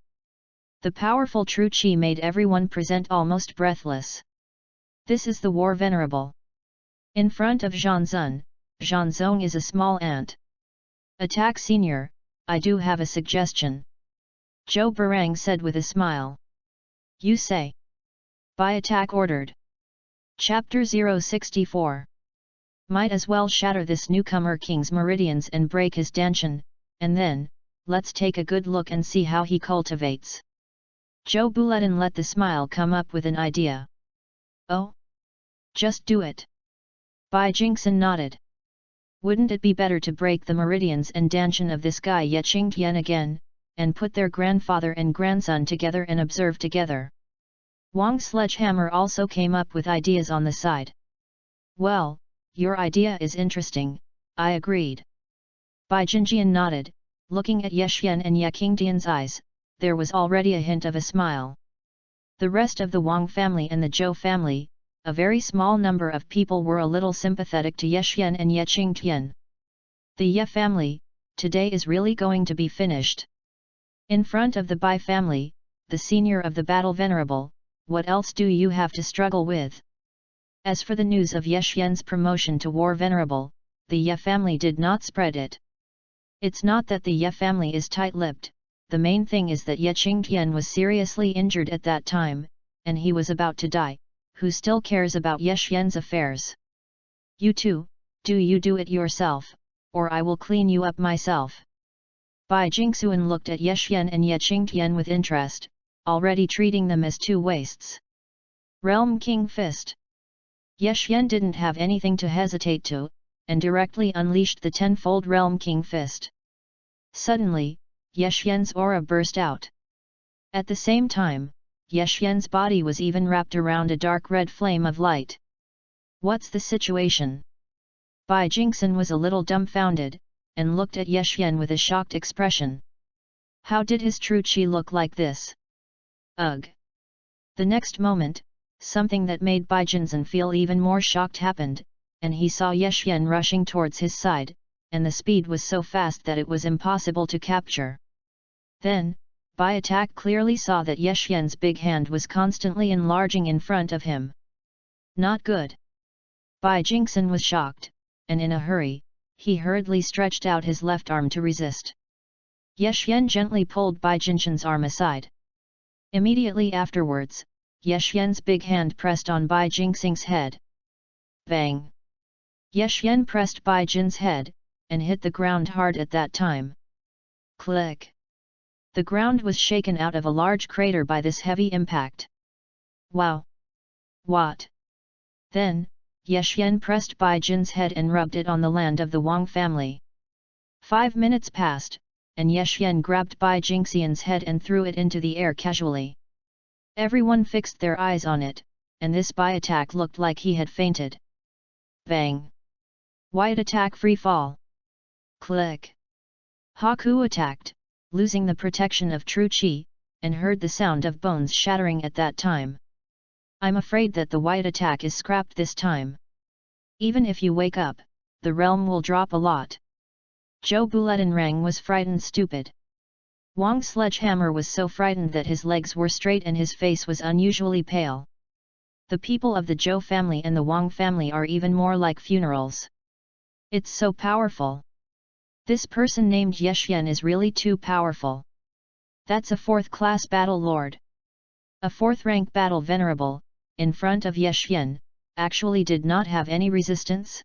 Speaker 1: The powerful true qi made everyone present almost breathless. This is the war venerable. In front of Zhanzun, Zhanzong is a small ant. Attack senior, I do have a suggestion. Zhou Barang said with a smile. You say. Bai attack ordered. Chapter 064. Might as well shatter this newcomer king's meridians and break his dantian, and then, let's take a good look and see how he cultivates. Joe Bulletin let the smile come up with an idea. Oh? Just do it. Bai Jingxin nodded. Wouldn't it be better to break the meridians and dantian of this guy Ye Qingtian again, and put their grandfather and grandson together and observe together? Wang Sledgehammer also came up with ideas on the side. Well, your idea is interesting, I agreed. Bai Jinjian nodded, looking at Ye Xian and Ye Qingtian's eyes, there was already a hint of a smile. The rest of the Wang family and the Zhou family, a very small number of people were a little sympathetic to Ye Xian and Ye Qingtian. The Ye family, today is really going to be finished. In front of the Bai family, the senior of the battle venerable, what else do you have to struggle with? As for the news of Ye Xian's promotion to war venerable, the Ye family did not spread it. It's not that the Ye family is tight-lipped, the main thing is that Ye Qingtian was seriously injured at that time, and he was about to die. Who still cares about Ye Xian's affairs? You too, do you do it yourself, or I will clean you up myself. Bai Jingxuan looked at Ye Xian and Ye Qingtian with interest, already treating them as two wastes. Realm King Fist. Ye Xian didn't have anything to hesitate to, and directly unleashed the tenfold Realm King Fist. Suddenly, Ye Xian's aura burst out. At the same time, Ye Xian's body was even wrapped around a dark red flame of light. What's the situation? Bai Jingxin was a little dumbfounded, and looked at Ye Xian with a shocked expression. How did his true qi look like this? Ugh! The next moment, something that made Bai Jingxin feel even more shocked happened, and he saw Ye Xian rushing towards his side, and the speed was so fast that it was impossible to capture. Then, Bai Attack clearly saw that Ye Xian's big hand was constantly enlarging in front of him. Not good. Bai Jingxin was shocked, and in a hurry, he hurriedly stretched out his left arm to resist. Ye Xian gently pulled Bai Jingxin's arm aside. Immediately afterwards, Ye Xian's big hand pressed on Bai Jingxing's head. Bang! Ye Xian pressed Bai Jin's head, and hit the ground hard at that time. Click! The ground was shaken out of a large crater by this heavy impact. Wow! What? Then, Ye Xian pressed Bai Jin's head and rubbed it on the land of the Wang family. 5 minutes passed, and Ye Xian grabbed Bai Jingxian's head and threw it into the air casually. Everyone fixed their eyes on it, and this Bai Attack looked like he had fainted. Bang! Wide Attack free fall. Click! Haku attacked, losing the protection of true qi, and heard the sound of bones shattering at that time. I'm afraid that the White Attack is scrapped this time. Even if you wake up, the realm will drop a lot. Zhou Bulletin Rang was frightened stupid. Wang Sledgehammer was so frightened that his legs were straight and his face was unusually pale. The people of the Zhou family and the Wang family are even more like funerals. It's so powerful. This person named Ye Xian is really too powerful. That's a 4th-class battle lord. A 4th-rank battle venerable, in front of Ye Xian, actually did not have any resistance.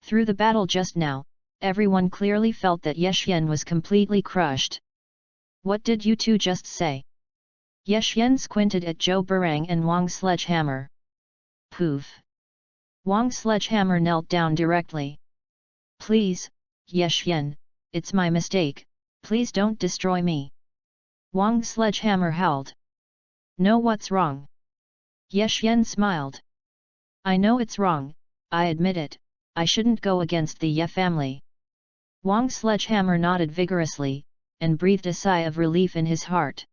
Speaker 1: Through the battle just now, everyone clearly felt that Ye Xian was completely crushed. What did you two just say? Ye Xian squinted at Zhou Burang and Wang Sledgehammer. Poof! Wang Sledgehammer knelt down directly. Please, Ye Xian, it's my mistake, please don't destroy me. Wang Sledgehammer howled. Know what's wrong? Ye Xian smiled. I know it's wrong, I admit it, I shouldn't go against the Ye family. Wang Sledgehammer nodded vigorously, and breathed a sigh of relief in his heart.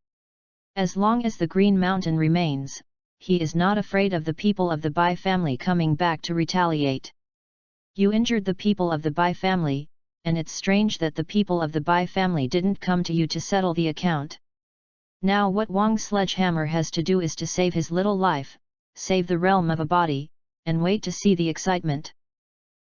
Speaker 1: As long as the Green Mountain remains, he is not afraid of the people of the Bai family coming back to retaliate. You injured the people of the Bai family, and it's strange that the people of the Bai family didn't come to you to settle the account. Now what Wang Sledgehammer has to do is to save his little life, save the realm of a body, and wait to see the excitement.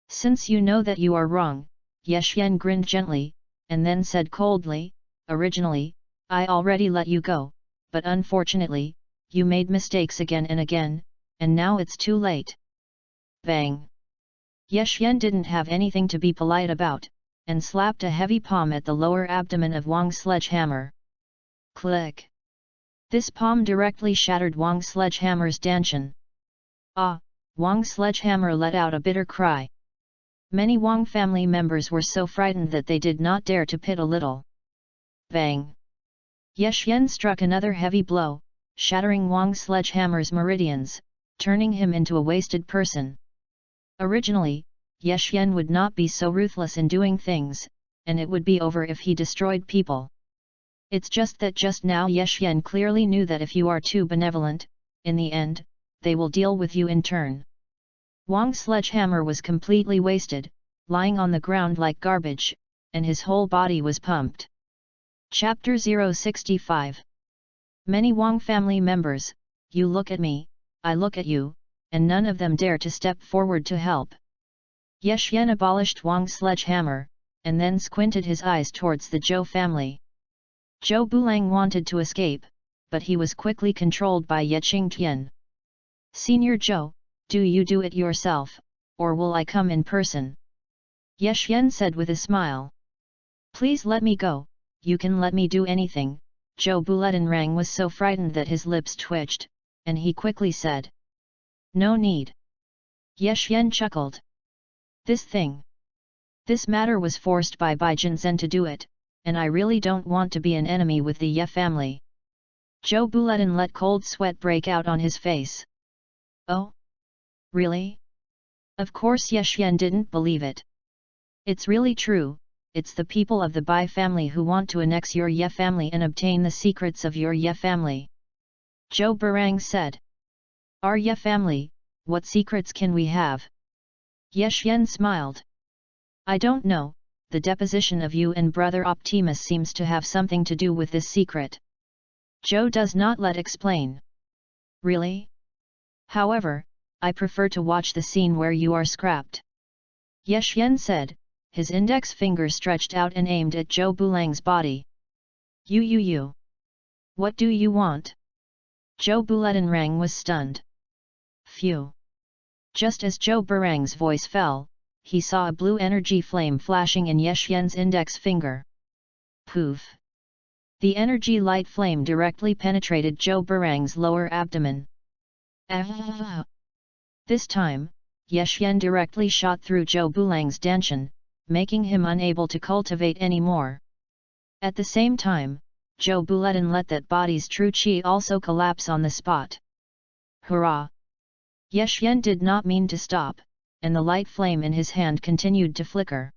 Speaker 1: Since you know that you are wrong, Ye Xian grinned gently, and then said coldly, originally, I already let you go, but unfortunately, you made mistakes again and again, and now it's too late. Bang! Ye Xian didn't have anything to be polite about, and slapped a heavy palm at the lower abdomen of Wang's sledgehammer. Click! This palm directly shattered Wang's sledgehammer's dantian. Ah! Wang's sledgehammer let out a bitter cry. Many Wang family members were so frightened that they did not dare to pit a little. Bang! Ye Xian struck another heavy blow, shattering Wang's sledgehammer's meridians, turning him into a wasted person. Originally, Ye Xian would not be so ruthless in doing things, and it would be over if he destroyed people. It's just that just now Ye Xian clearly knew that if you are too benevolent, in the end, they will deal with you in turn. Wang's sledgehammer was completely wasted, lying on the ground like garbage, and his whole body was pumped. Chapter 065. Many Wang family members, you look at me, I look at you, and none of them dare to step forward to help. Ye Xian abolished Wang's sledgehammer, and then squinted his eyes towards the Zhou family. Zhou Bulang wanted to escape, but he was quickly controlled by Ye Qingtian. Senior Zhou, do you do it yourself, or will I come in person? Ye Xian said with a smile. Please let me go, you can let me do anything. Zhou Buledanrang was so frightened that his lips twitched, and he quickly said. No need. Ye Xian chuckled. This matter was forced by Bai Jinzhen to do it, and I really don't want to be an enemy with the Ye family. Zhou Buledan let cold sweat break out on his face. Oh? Really? Of course Ye Xian didn't believe it. It's really true, it's the people of the Bai family who want to annex your Ye family and obtain the secrets of your Ye family. Zhou Barang said. Our Ye family, what secrets can we have? Ye Xian smiled. I don't know, the deposition of you and brother Optimus seems to have something to do with this secret. Zhou does not let explain. Really? However, I prefer to watch the scene where you are scrapped. Ye Xian said, his index finger stretched out and aimed at Zhou Bulang's body. You. What do you want? Zhou Buledanrang was stunned. Phew. Just as Zhou Barang's voice fell, he saw a blue energy flame flashing in Ye Xian's index finger. Poof! The energy light flame directly penetrated Zhou Barang's lower abdomen. Ah! This time, Ye Xian directly shot through Zhou Bulang's dantian, making him unable to cultivate anymore. At the same time, Zhou Buledan let that body's true qi also collapse on the spot. Hurrah! Ye Xian did not mean to stop, and the light flame in his hand continued to flicker.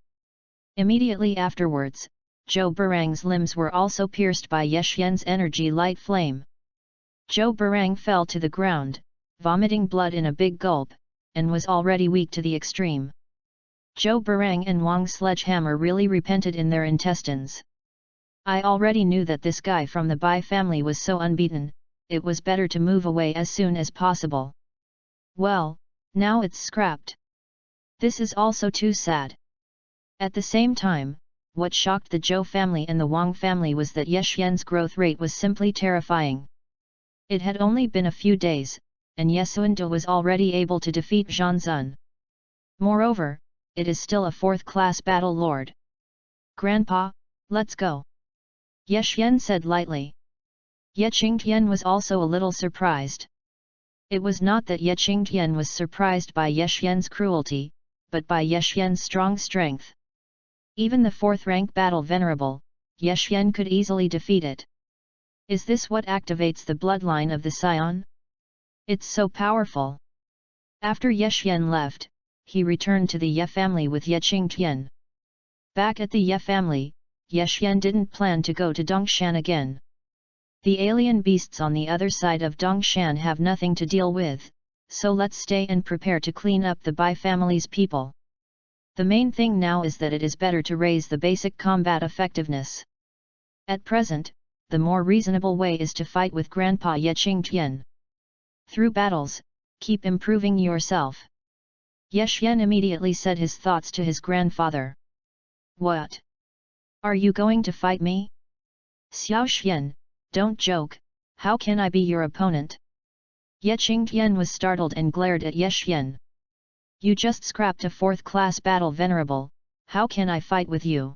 Speaker 1: Immediately afterwards, Zhou Barang's limbs were also pierced by Ye Xian's energy light flame. Zhou Barang fell to the ground, vomiting blood in a big gulp, and was already weak to the extreme. Zhou Barang and Wang's sledgehammer really repented in their intestines. I already knew that this guy from the Bai family was so unbeaten, it was better to move away as soon as possible. Well, now it's scrapped. This is also too sad. At the same time, what shocked the Zhou family and the Wang family was that Ye Xian's growth rate was simply terrifying. It had only been a few days, and Ye Xuande was already able to defeat Zhan Zun. Moreover, it is still a fourth-class battle lord. Grandpa, let's go. Ye Xian said lightly. Ye Qingtian was also a little surprised. It was not that Ye Qingtian was surprised by Ye Xian's cruelty, but by Ye Xian's strong strength. Even the fourth-rank battle venerable, Ye Xian could easily defeat it. Is this what activates the bloodline of the Scion? It's so powerful. After Ye Xian left, he returned to the Ye family with Ye Qingtian. Back at the Ye family, Ye Xian didn't plan to go to Dongshan again. The alien beasts on the other side of Dongshan have nothing to deal with, so let's stay and prepare to clean up the Bai family's people. The main thing now is that it is better to raise the basic combat effectiveness. At present, the more reasonable way is to fight with Grandpa Ye Qingtian. Through battles, keep improving yourself. Ye Xian immediately said his thoughts to his grandfather. What? Are you going to fight me? Xiao Xian, don't joke, how can I be your opponent? Ye Qingtian was startled and glared at Ye Xian. You just scrapped a 4th-class battle, Venerable, how can I fight with you?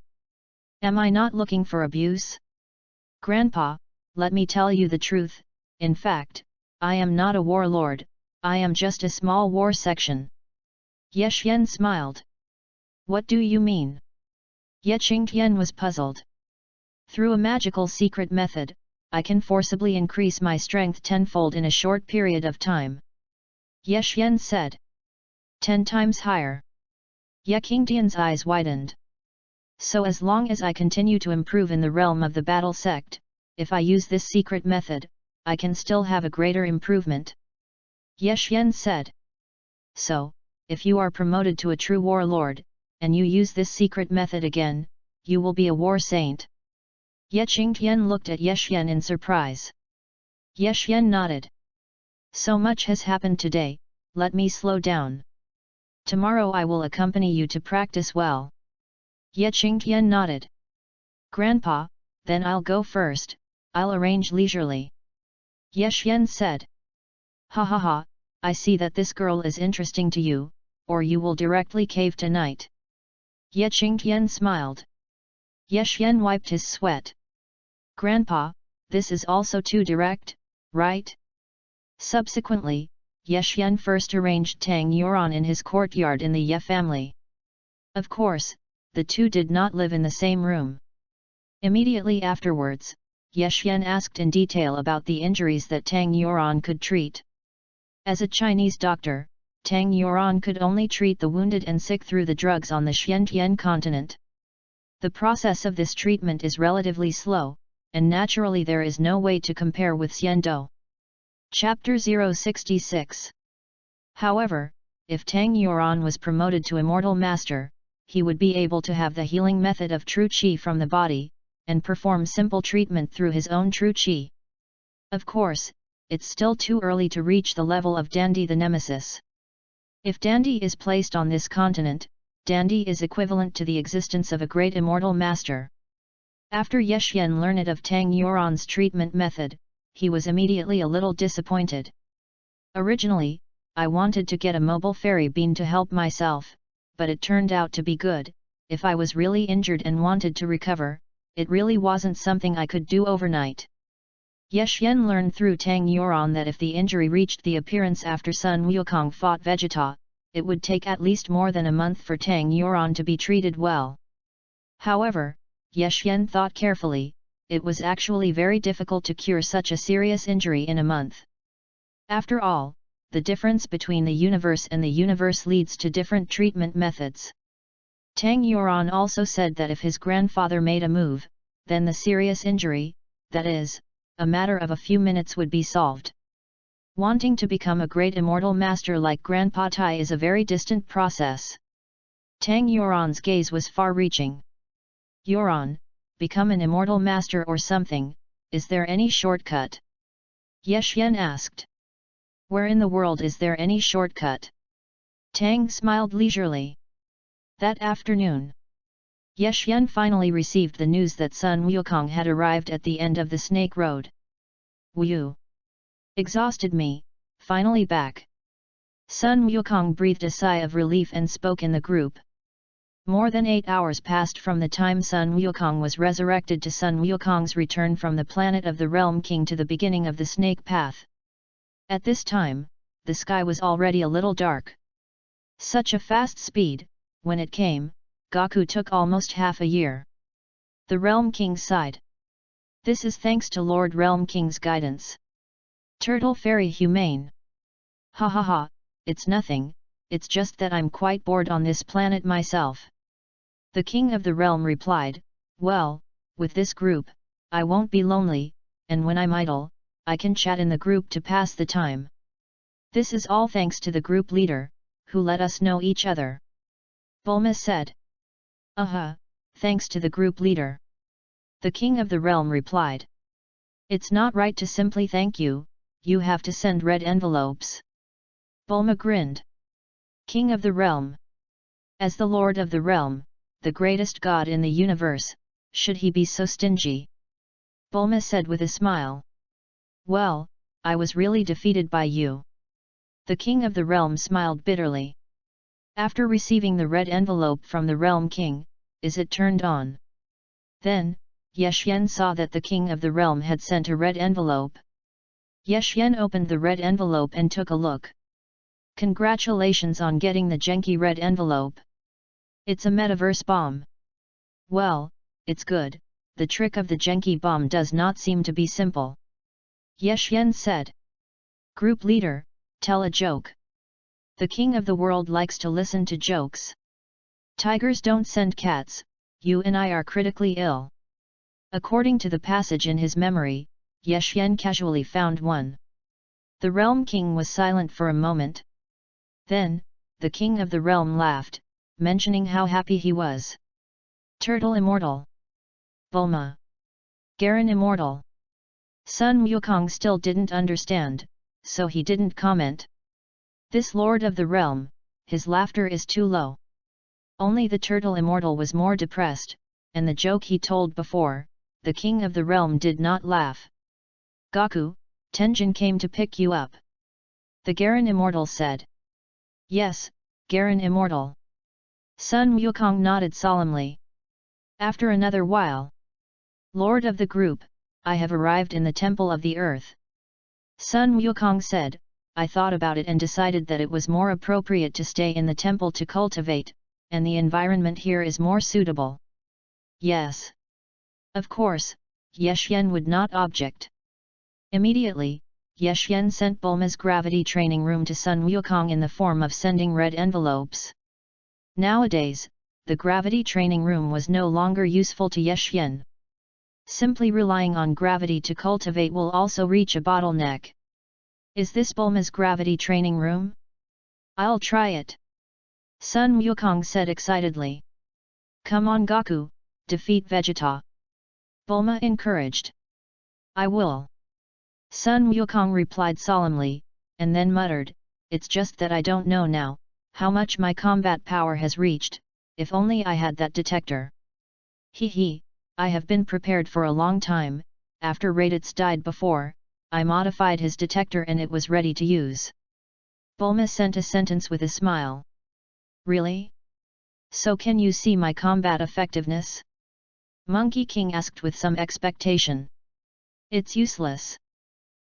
Speaker 1: Am I not looking for abuse? Grandpa, let me tell you the truth, in fact, I am not a warlord, I am just a small war section. Ye Xian smiled. What do you mean? Ye Qingtian was puzzled. Through a magical secret method, I can forcibly increase my strength tenfold in a short period of time. Ye Xian said. 10 times higher. Ye Qingtian's eyes widened. So as long as I continue to improve in the realm of the battle sect, if I use this secret method, I can still have a greater improvement. Ye Xian said. So, if you are promoted to a true warlord, and you use this secret method again, you will be a war saint. Ye Qingtian looked at Ye Xian in surprise. Ye Xian nodded. So much has happened today, let me slow down. Tomorrow I will accompany you to practice well. Ye Qingtian nodded. Grandpa, then I'll go first, I'll arrange leisurely. Ye Xian said. Ha ha ha, I see that this girl is interesting to you, or you will directly cave tonight. Ye Qingtian smiled. Ye Xian wiped his sweat. Grandpa, this is also too direct, right? Subsequently, Ye Xian first arranged Tang Yuan in his courtyard in the Ye family. Of course, the two did not live in the same room. Immediately afterwards, Ye Xian asked in detail about the injuries that Tang Yuan could treat. As a Chinese doctor, Tang Yuan could only treat the wounded and sick through the drugs on the Xiantian continent. The process of this treatment is relatively slow, and naturally there is no way to compare with Xiando. Chapter 066. However, if Tang Yuan was promoted to Immortal Master, he would be able to have the healing method of true qi from the body, and perform simple treatment through his own true qi. Of course, it's still too early to reach the level of Dandy the Nemesis. If Dandy is placed on this continent, Dandy is equivalent to the existence of a great immortal master. After Ye Xian learned of Tang Yuan's treatment method, he was immediately a little disappointed. Originally, I wanted to get a mobile fairy bean to help myself, but it turned out to be good. If I was really injured and wanted to recover, it really wasn't something I could do overnight. Ye Xian learned through Tang Yuan that if the injury reached the appearance after Sun Wukong fought Vegeta, it would take at least more than a month for Tang Yuan to be treated well. However, Ye Xian thought carefully, it was actually very difficult to cure such a serious injury in a month. After all, the difference between the universe and the universe leads to different treatment methods. Tang Yuan also said that if his grandfather made a move, then the serious injury, that is, a matter of a few minutes, would be solved. Wanting to become a great immortal master like Grandpa Tai is a very distant process. Tang Yuan's gaze was far-reaching. Yuan, become an immortal master or something, is there any shortcut? Ye Xian asked. Where in the world is there any shortcut? Tang smiled leisurely. That afternoon, Ye Xian finally received the news that Sun Wukong had arrived at the end of the Snake Road. Wu! Exhausted me, finally back. Sun Wukong breathed a sigh of relief and spoke in the group. More than 8 hours passed from the time Sun Wukong was resurrected to Sun Wukong's return from the planet of the Realm King to the beginning of the Snake Path. At this time, the sky was already a little dark. Such a fast speed, when it came, Gaku took almost half a year. The Realm King sighed. This is thanks to Lord Realm King's guidance. Turtle Fairy humane. Ha ha ha, it's nothing, it's just that I'm quite bored on this planet myself. The King of the Realm replied, well, with this group, I won't be lonely, and when I'm idle, I can chat in the group to pass the time. This is all thanks to the group leader, who let us know each other. Bulma said. Thanks to the group leader. The King of the Realm replied. It's not right to simply thank you, you have to send red envelopes. Bulma grinned. King of the Realm. As the Lord of the Realm, the greatest god in the universe, should he be so stingy? Bulma said with a smile. Well, I was really defeated by you. The king of the realm smiled bitterly. After receiving the red envelope from the realm king, is it turned on? Then, Ye saw that the king of the realm had sent a red envelope. Ye opened the red envelope and took a look. Congratulations on getting the Genki red envelope. It's a metaverse bomb. Well, it's good, the trick of the Genki bomb does not seem to be simple. Ye said. Group leader, tell a joke. The king of the world likes to listen to jokes. Tigers don't send cats, you and I are critically ill. According to the passage in his memory, Ye casually found one. The realm king was silent for a moment. Then, the king of the realm laughed, mentioning how happy he was. Turtle immortal. Bulma. Garen immortal. Sun Wukong still didn't understand, so he didn't comment. This lord of the realm, his laughter is too low. Only the turtle immortal was more depressed, and the joke he told before, the king of the realm did not laugh. Gaku, Tenjin came to pick you up. The Garen immortal said. Yes, Garen immortal. Sun Wukong nodded solemnly. After another while. Lord of the group, I have arrived in the temple of the earth. Sun Wukong said, I thought about it and decided that it was more appropriate to stay in the temple to cultivate, and the environment here is more suitable. Yes. Of course, Ye would not object. Immediately, Ye sent Bulma's gravity training room to Sun Wukong in the form of sending red envelopes. Nowadays, the gravity training room was no longer useful to Ye. Simply relying on gravity to cultivate will also reach a bottleneck. Is this Bulma's gravity training room? I'll try it. Sun Wukong said excitedly. Come on Gaku, defeat Vegeta. Bulma encouraged. I will. Sun Wukong replied solemnly, and then muttered, it's just that I don't know now, how much my combat power has reached, if only I had that detector. Hee, I have been prepared for a long time, after Raditz died before, I modified his detector and it was ready to use. Bulma sent a sentence with a smile. Really? So can you see my combat effectiveness? Monkey King asked with some expectation. It's useless.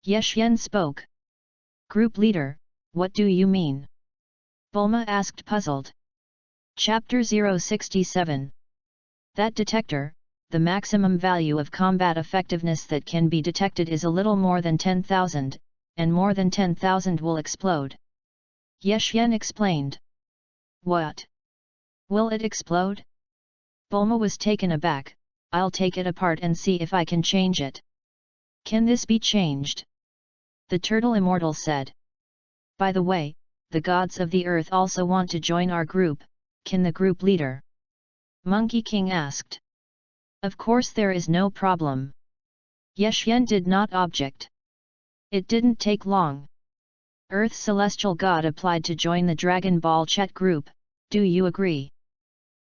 Speaker 1: Ye spoke. Group leader, what do you mean? Bulma asked puzzled. Chapter 067. That detector, the maximum value of combat effectiveness that can be detected is a little more than 10,000, and more than 10,000 will explode. Ye explained. What? Will it explode? Bulma was taken aback. I'll take it apart and see if I can change it. Can this be changed? The turtle immortal said. By the way, the gods of the earth also want to join our group, can the group leader? Monkey King asked. Of course there is no problem. Ye did not object. It didn't take long. Earth's celestial god applied to join the Dragon Ball chat group, do you agree?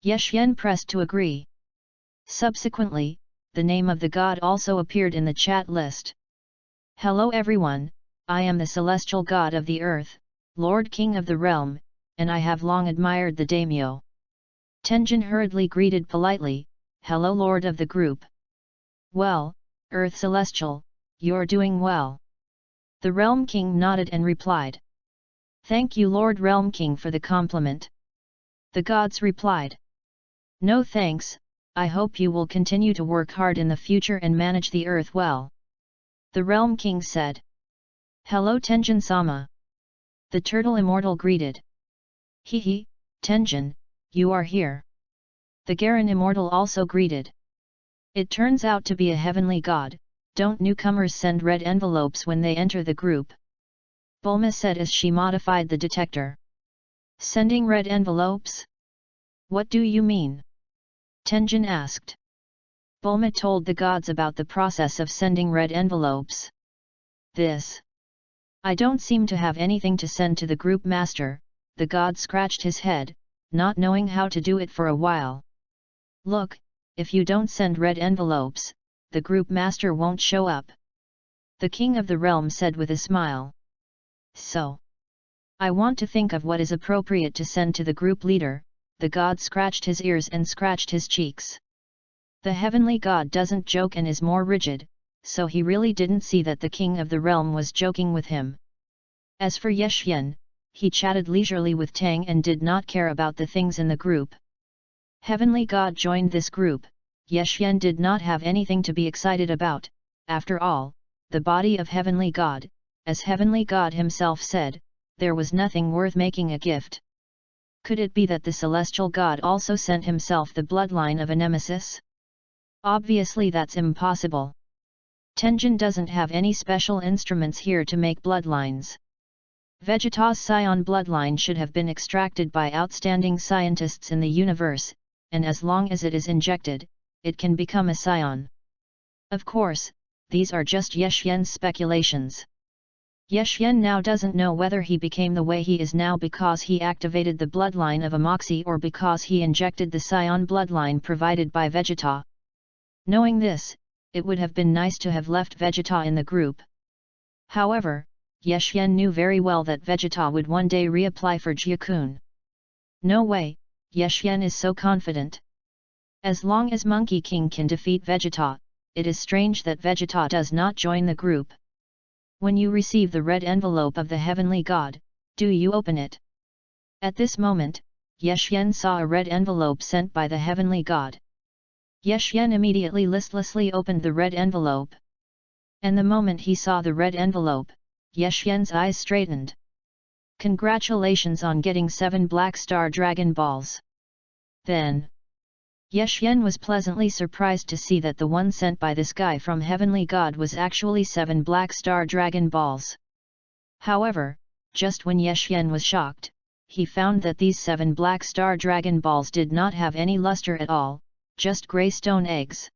Speaker 1: Ye pressed to agree. Subsequently, the name of the god also appeared in the chat list. Hello everyone, I am the celestial god of the earth, Lord King of the realm, and I have long admired the daimyo. Tenjin hurriedly greeted politely, hello lord of the group. Well, Earth Celestial, you're doing well. The Realm King nodded and replied. Thank you Lord Realm King for the compliment. The gods replied. No thanks, I hope you will continue to work hard in the future and manage the earth well. The Realm King said. Hello Tenjin-sama. The turtle immortal greeted. Hee, Tenjin, you are here. The Garen immortal also greeted. It turns out to be a heavenly god, don't newcomers send red envelopes when they enter the group? Bulma said as she modified the detector. Sending red envelopes? What do you mean? Tenjin asked. Bulma told the gods about the process of sending red envelopes. This. I don't seem to have anything to send to the group master, the god scratched his head, not knowing how to do it for a while. Look, if you don't send red envelopes, the group master won't show up. The king of the realm said with a smile. So, I want to think of what is appropriate to send to the group leader. The god scratched his ears and scratched his cheeks. The heavenly god doesn't joke and is more rigid, so he really didn't see that the king of the realm was joking with him. As for Ye Xian, he chatted leisurely with Tang and did not care about the things in the group. Heavenly god joined this group. Ye Xian did not have anything to be excited about. After all, the body of heavenly god, as heavenly god himself said, there was nothing worth making a gift. Could it be that the celestial god also sent himself the bloodline of a nemesis? Obviously that's impossible. Tenjin doesn't have any special instruments here to make bloodlines. Vegeta's scion bloodline should have been extracted by outstanding scientists in the universe, and as long as it is injected, it can become a scion. Of course, these are just Ye Xian's speculations. Ye Xian now doesn't know whether he became the way he is now because he activated the bloodline of a moxie or because he injected the scion bloodline provided by Vegeta. Knowing this, it would have been nice to have left Vegeta in the group. However, Ye Xian knew very well that Vegeta would one day reapply for Jiakun. No way, Ye Xian is so confident. As long as Monkey King can defeat Vegeta, it is strange that Vegeta does not join the group. When you receive the red envelope of the heavenly god, do you open it? At this moment, Ye Xian saw a red envelope sent by the heavenly god. Ye Xian immediately listlessly opened the red envelope. And the moment he saw the red envelope, Ye Xian's eyes straightened. Congratulations on getting 7 Black Star Dragon Balls. Then, Ye Xian was pleasantly surprised to see that the one sent by this guy from Heavenly God was actually 7 Black Star Dragon Balls. However, just when Ye Xian was shocked, he found that these 7 Black Star Dragon Balls did not have any luster at all, just grey stone eggs.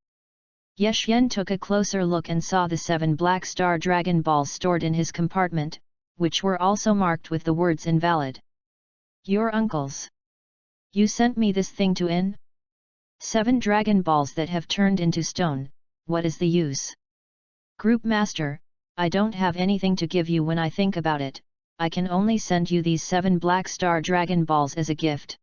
Speaker 1: Ye Xian took a closer look and saw the 7 Black Star Dragon Balls stored in his compartment, which were also marked with the words invalid. Your uncle's. You sent me this thing to in? 7 Dragon Balls that have turned into stone, what is the use? Group Master, I don't have anything to give you when I think about it, I can only send you these 7 Black Star Dragon Balls as a gift.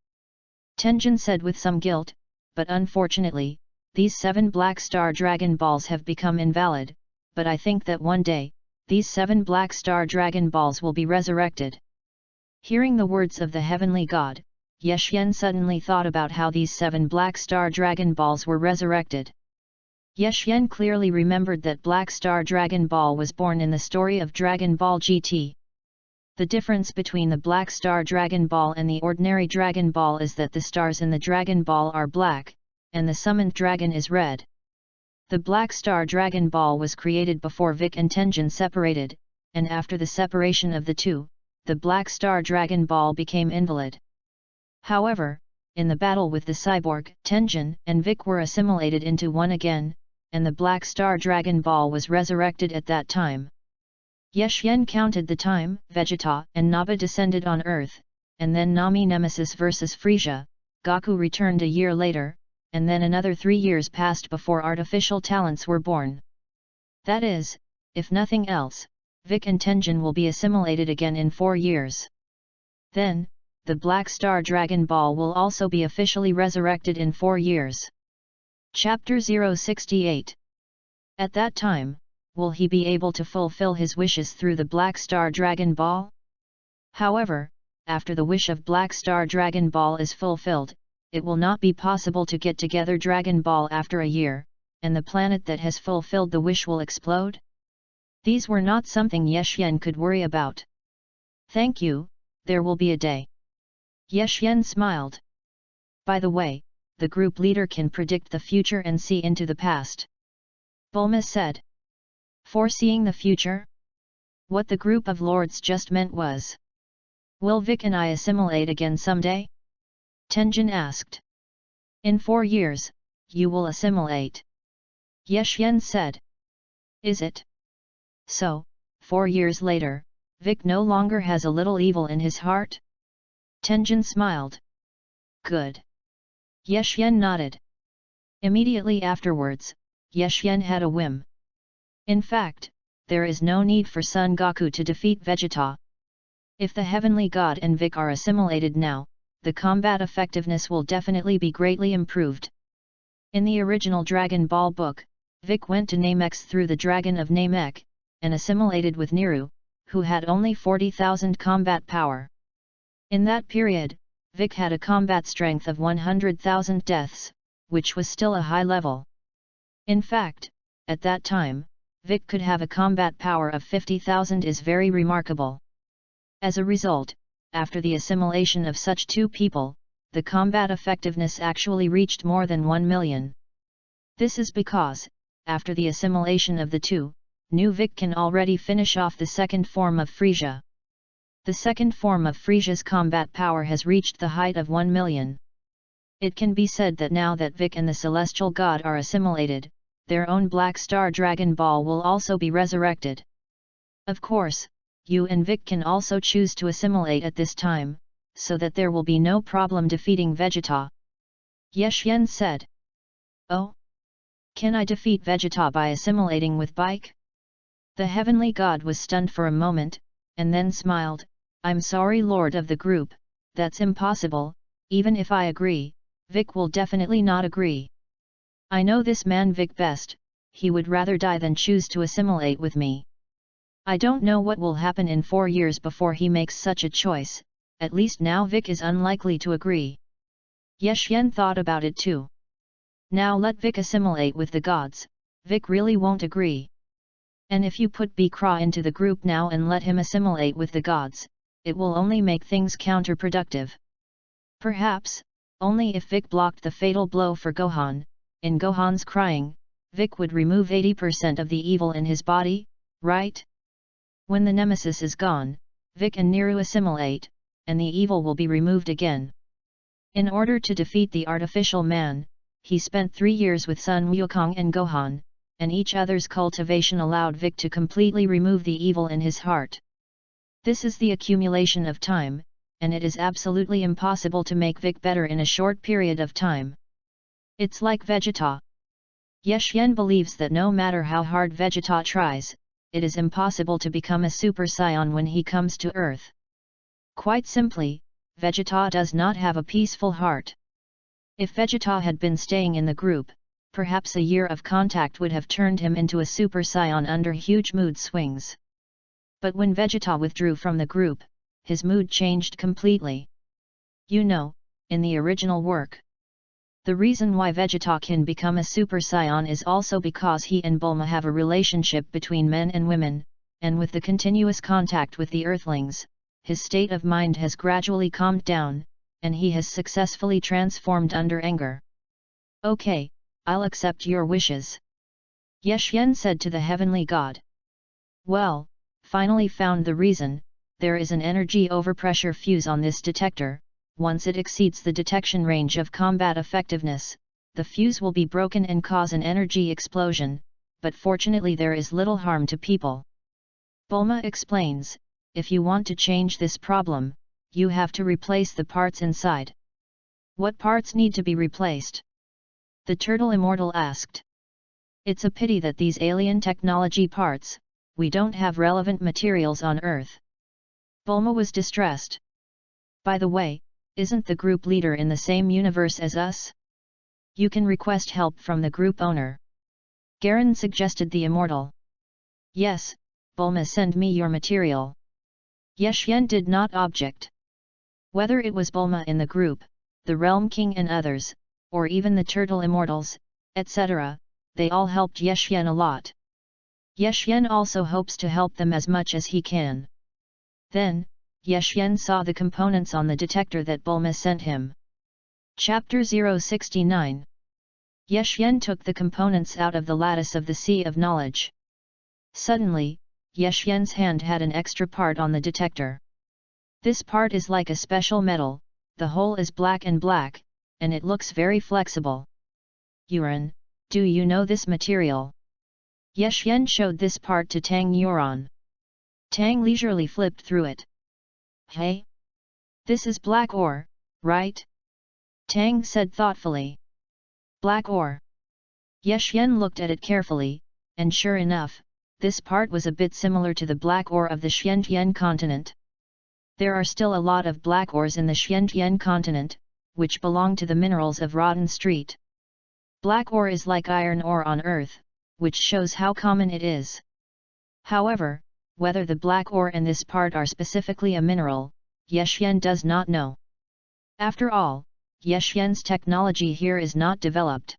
Speaker 1: Tenjin said with some guilt, but unfortunately, these 7 Black Star Dragon Balls have become invalid, but I think that one day, these 7 Black Star Dragon Balls will be resurrected. Hearing the words of the Heavenly God, Ye Xian suddenly thought about how these 7 Black Star Dragon Balls were resurrected. Ye Xian clearly remembered that Black Star Dragon Ball was born in the story of Dragon Ball GT. The difference between the Black Star Dragon Ball and the ordinary Dragon Ball is that the stars in the Dragon Ball are black, and the summoned dragon is red. The Black Star Dragon Ball was created before Vic and Tenjin separated, and after the separation of the two, the Black Star Dragon Ball became invalid. However, in the battle with the cyborg, Tenjin and Vic were assimilated into one again, and the Black Star Dragon Ball was resurrected at that time. Ye Xian counted the time. Vegeta and Nappa descended on Earth, and then Nami Nemesis vs Frieza, Goku returned a year later, and then another 3 years passed before artificial talents were born. That is, if nothing else, Vic and Tenjin will be assimilated again in 4 years. Then, the Black Star Dragon Ball will also be officially resurrected in 4 years. Chapter 068. At that time, will he be able to fulfill his wishes through the Black Star Dragon Ball? However, after the wish of Black Star Dragon Ball is fulfilled, it will not be possible to get together Dragon Ball after a year, and the planet that has fulfilled the wish will explode? These were not something Ye Xian could worry about. Thank you, there will be a day. Ye Xian smiled. By the way, the group leader can predict the future and see into the past. Bulma said. Foreseeing the future? What the group of lords just meant was, will Vic and I assimilate again someday? Tenjin asked. In 4 years, you will assimilate. Ye Xian said. Is it? So, 4 years later, Vic no longer has a little evil in his heart? Tenjin smiled. Good. Ye Xian nodded. Immediately afterwards, Ye Xian had a whim. In fact, there is no need for Son Goku to defeat Vegeta. If the Heavenly God and Vic are assimilated now, the combat effectiveness will definitely be greatly improved. In the original Dragon Ball book, Vic went to Namex through the Dragon of Namek, and assimilated with Niru, who had only 40,000 combat power. In that period, Vic had a combat strength of 100,000 deaths, which was still a high level. In fact, at that time, Vic could have a combat power of 50,000 is very remarkable. As a result, after the assimilation of such two people, the combat effectiveness actually reached more than 1 million. This is because, after the assimilation of the two, new Vic can already finish off the second form of Frieza. The second form of Frieza's combat power has reached the height of 1 million. It can be said that now that Vic and the Celestial God are assimilated, their own Black Star Dragon Ball will also be resurrected. Of course, you and Vic can also choose to assimilate at this time, so that there will be no problem defeating Vegeta. Yeshyen said. Oh? Can I defeat Vegeta by assimilating with Bike? The Heavenly God was stunned for a moment, and then smiled. I'm sorry, Lord of the group, that's impossible. Even if I agree, Vic will definitely not agree. I know this man Vic best, he would rather die than choose to assimilate with me. I don't know what will happen in 4 years before he makes such a choice, at least now Vic is unlikely to agree. Yeshyen thought about it too. Now let Vic assimilate with the gods, Vic really won't agree. And if you put Bikra into the group now and let him assimilate with the gods, it will only make things counterproductive. Perhaps, only if Vic blocked the fatal blow for Gohan, in Gohan's crying, Vic would remove 80% of the evil in his body, right? When the nemesis is gone, Vic and Niru assimilate, and the evil will be removed again. In order to defeat the artificial man, he spent 3 years with Sun Wukong and Gohan, and each other's cultivation allowed Vic to completely remove the evil in his heart. This is the accumulation of time, and it is absolutely impossible to make Vic better in a short period of time. It's like Vegeta. Yeshyen believes that no matter how hard Vegeta tries, it is impossible to become a Super Saiyan when he comes to Earth. Quite simply, Vegeta does not have a peaceful heart. If Vegeta had been staying in the group, perhaps a year of contact would have turned him into a Super Saiyan under huge mood swings. But when Vegeta withdrew from the group, his mood changed completely. You know, in the original work, the reason why Vegeta can become a Super Saiyan is also because he and Bulma have a relationship between men and women, and with the continuous contact with the Earthlings, his state of mind has gradually calmed down, and he has successfully transformed under anger. Okay, I'll accept your wishes. Yeshyen said to the Heavenly God. Well, finally found the reason. There is an energy overpressure fuse on this detector. Once it exceeds the detection range of combat effectiveness, the fuse will be broken and cause an energy explosion, but fortunately there is little harm to people. Bulma explains, if you want to change this problem, you have to replace the parts inside. What parts need to be replaced? The turtle immortal asked. It's a pity that these alien technology parts, we don't have relevant materials on Earth. Bulma was distressed. By the way, isn't the group leader in the same universe as us? You can request help from the group owner. Garen suggested the immortal. Yes, Bulma, send me your material. Yeshyen did not object. Whether it was Bulma in the group, the Realm King and others, or even the Turtle Immortals, etc., they all helped Yeshyen a lot. Yeshyen also hopes to help them as much as he can. Then, Yeshyen saw the components on the detector that Bulma sent him. Chapter 069. Yeshyen took the components out of the lattice of the Sea of Knowledge. Suddenly, Yeshyen's hand had an extra part on the detector. This part is like a special metal, the hole is black, and it looks very flexible. Yuran, do you know this material? Yeshyen showed this part to Tang Yuran. Tang leisurely flipped through it. Hey? This is black ore, right? Tang said thoughtfully. Black ore. Yeshyen looked at it carefully, and sure enough, this part was a bit similar to the black ore of the Xiantian continent. There are still a lot of black ores in the Xiantian continent, which belong to the minerals of Rotten Street. Black ore is like iron ore on Earth, which shows how common it is. However, whether the black ore in this part are specifically a mineral, Yexian does not know. After all, Yexian's technology here is not developed.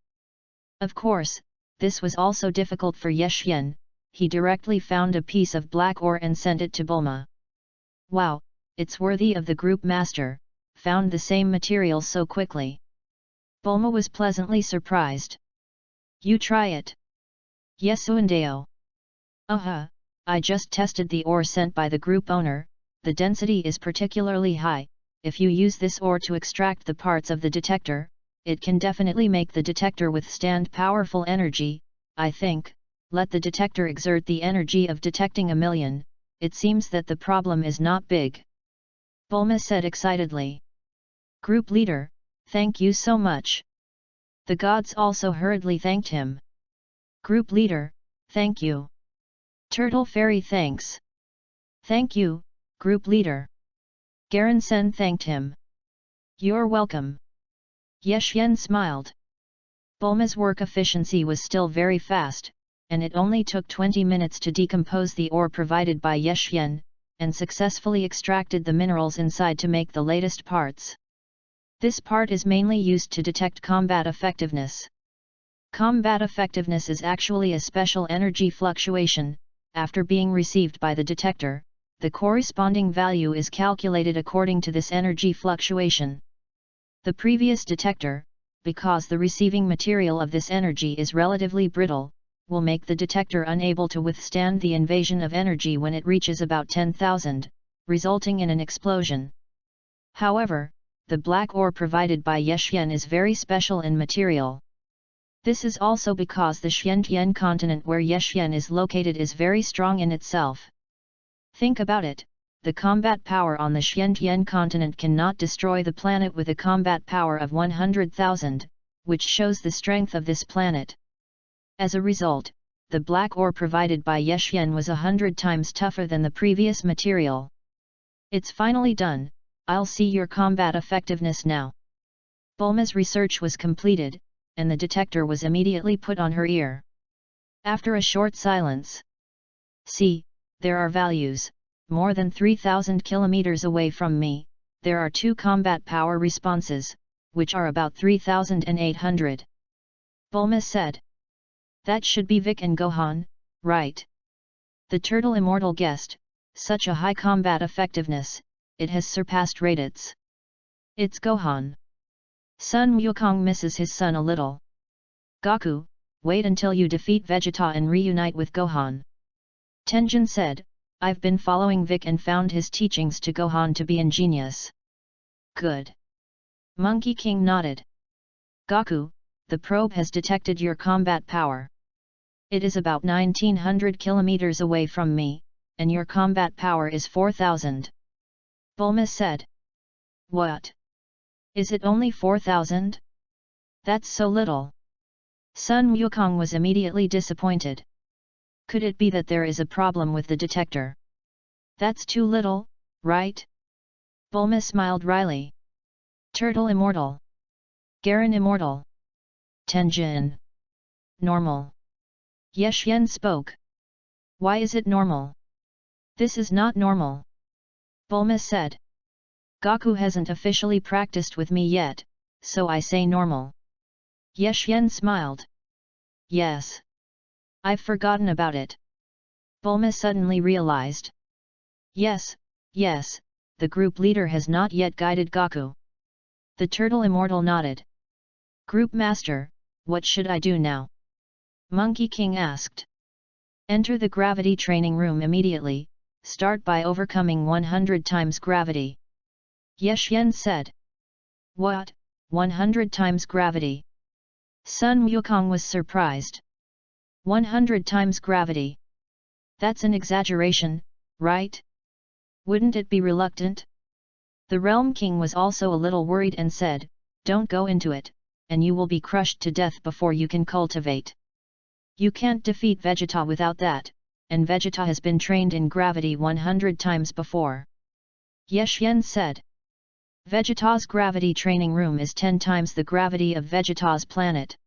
Speaker 1: Of course, this was also difficult for Yexian. He directly found a piece of black ore and sent it to Bulma. Wow, it's worthy of the group master, found the same material so quickly. Bulma was pleasantly surprised. You try it. Yesuandeo. I just tested the ore sent by the group owner, the density is particularly high. If you use this ore to extract the parts of the detector, it can definitely make the detector withstand powerful energy. I think, let the detector exert the energy of detecting a million, it seems that the problem is not big. Bulma said excitedly. Group leader, thank you so much. The gods also hurriedly thanked him. Group leader, thank you. Turtle Fairy thanks. Thank you, group leader. Garen Sen thanked him. You're welcome. Yexian smiled. Bulma's work efficiency was still very fast, and it only took 20 minutes to decompose the ore provided by Yexian, and successfully extracted the minerals inside to make the latest parts. This part is mainly used to detect combat effectiveness. Combat effectiveness is actually a special energy fluctuation. After being received by the detector, the corresponding value is calculated according to this energy fluctuation. The previous detector, because the receiving material of this energy is relatively brittle, will make the detector unable to withstand the invasion of energy when it reaches about 10,000, resulting in an explosion. However, the black ore provided by Yexian is very special in material. This is also because the Xiantian continent where Yexian is located is very strong in itself. Think about it, the combat power on the Xiantian continent cannot destroy the planet with a combat power of 100,000, which shows the strength of this planet. As a result, the black ore provided by Yexian was 100 times tougher than the previous material. It's finally done, I'll see your combat effectiveness now. Bulma's research was completed, and the detector was immediately put on her ear. After a short silence. See, there are values, more than 3,000 kilometers away from me, there are 2 combat power responses, which are about 3,800. Bulma said. That should be Vic and Gohan, right? The turtle immortal guessed, such a high combat effectiveness, it has surpassed Raditz. It's Gohan. Sun Wukong misses his son a little. Goku, wait until you defeat Vegeta and reunite with Gohan. Tenjin said, I've been following Vic and found his teachings to Gohan to be ingenious. Good. Monkey King nodded. Goku, the probe has detected your combat power. It is about 1900 kilometers away from me, and your combat power is 4000. Bulma said. What? Is it only 4000? That's so little. Sun Wukong was immediately disappointed. Could it be that there is a problem with the detector? That's too little, right? Bulma smiled wryly. Turtle immortal. Garen immortal. Tenjin. Normal. Yexian spoke. Why is it normal? This is not normal. Bulma said. Goku hasn't officially practiced with me yet, so I say normal. Yexian smiled. Yes. I've forgotten about it. Bulma suddenly realized. Yes, the group leader has not yet guided Goku. The turtle immortal nodded. Group master, what should I do now? Monkey King asked. Enter the gravity training room immediately, start by overcoming 100 times gravity. Yexian said. What, 100 times gravity? Sun Wukong was surprised. 100 times gravity. That's an exaggeration, right? Wouldn't it be reluctant? The Realm King was also a little worried and said, don't go into it, and you will be crushed to death before you can cultivate. You can't defeat Vegeta without that, and Vegeta has been trained in gravity 100 times before. Ye Xian said. Vegeta's gravity training room is 10 times the gravity of Vegeta's planet.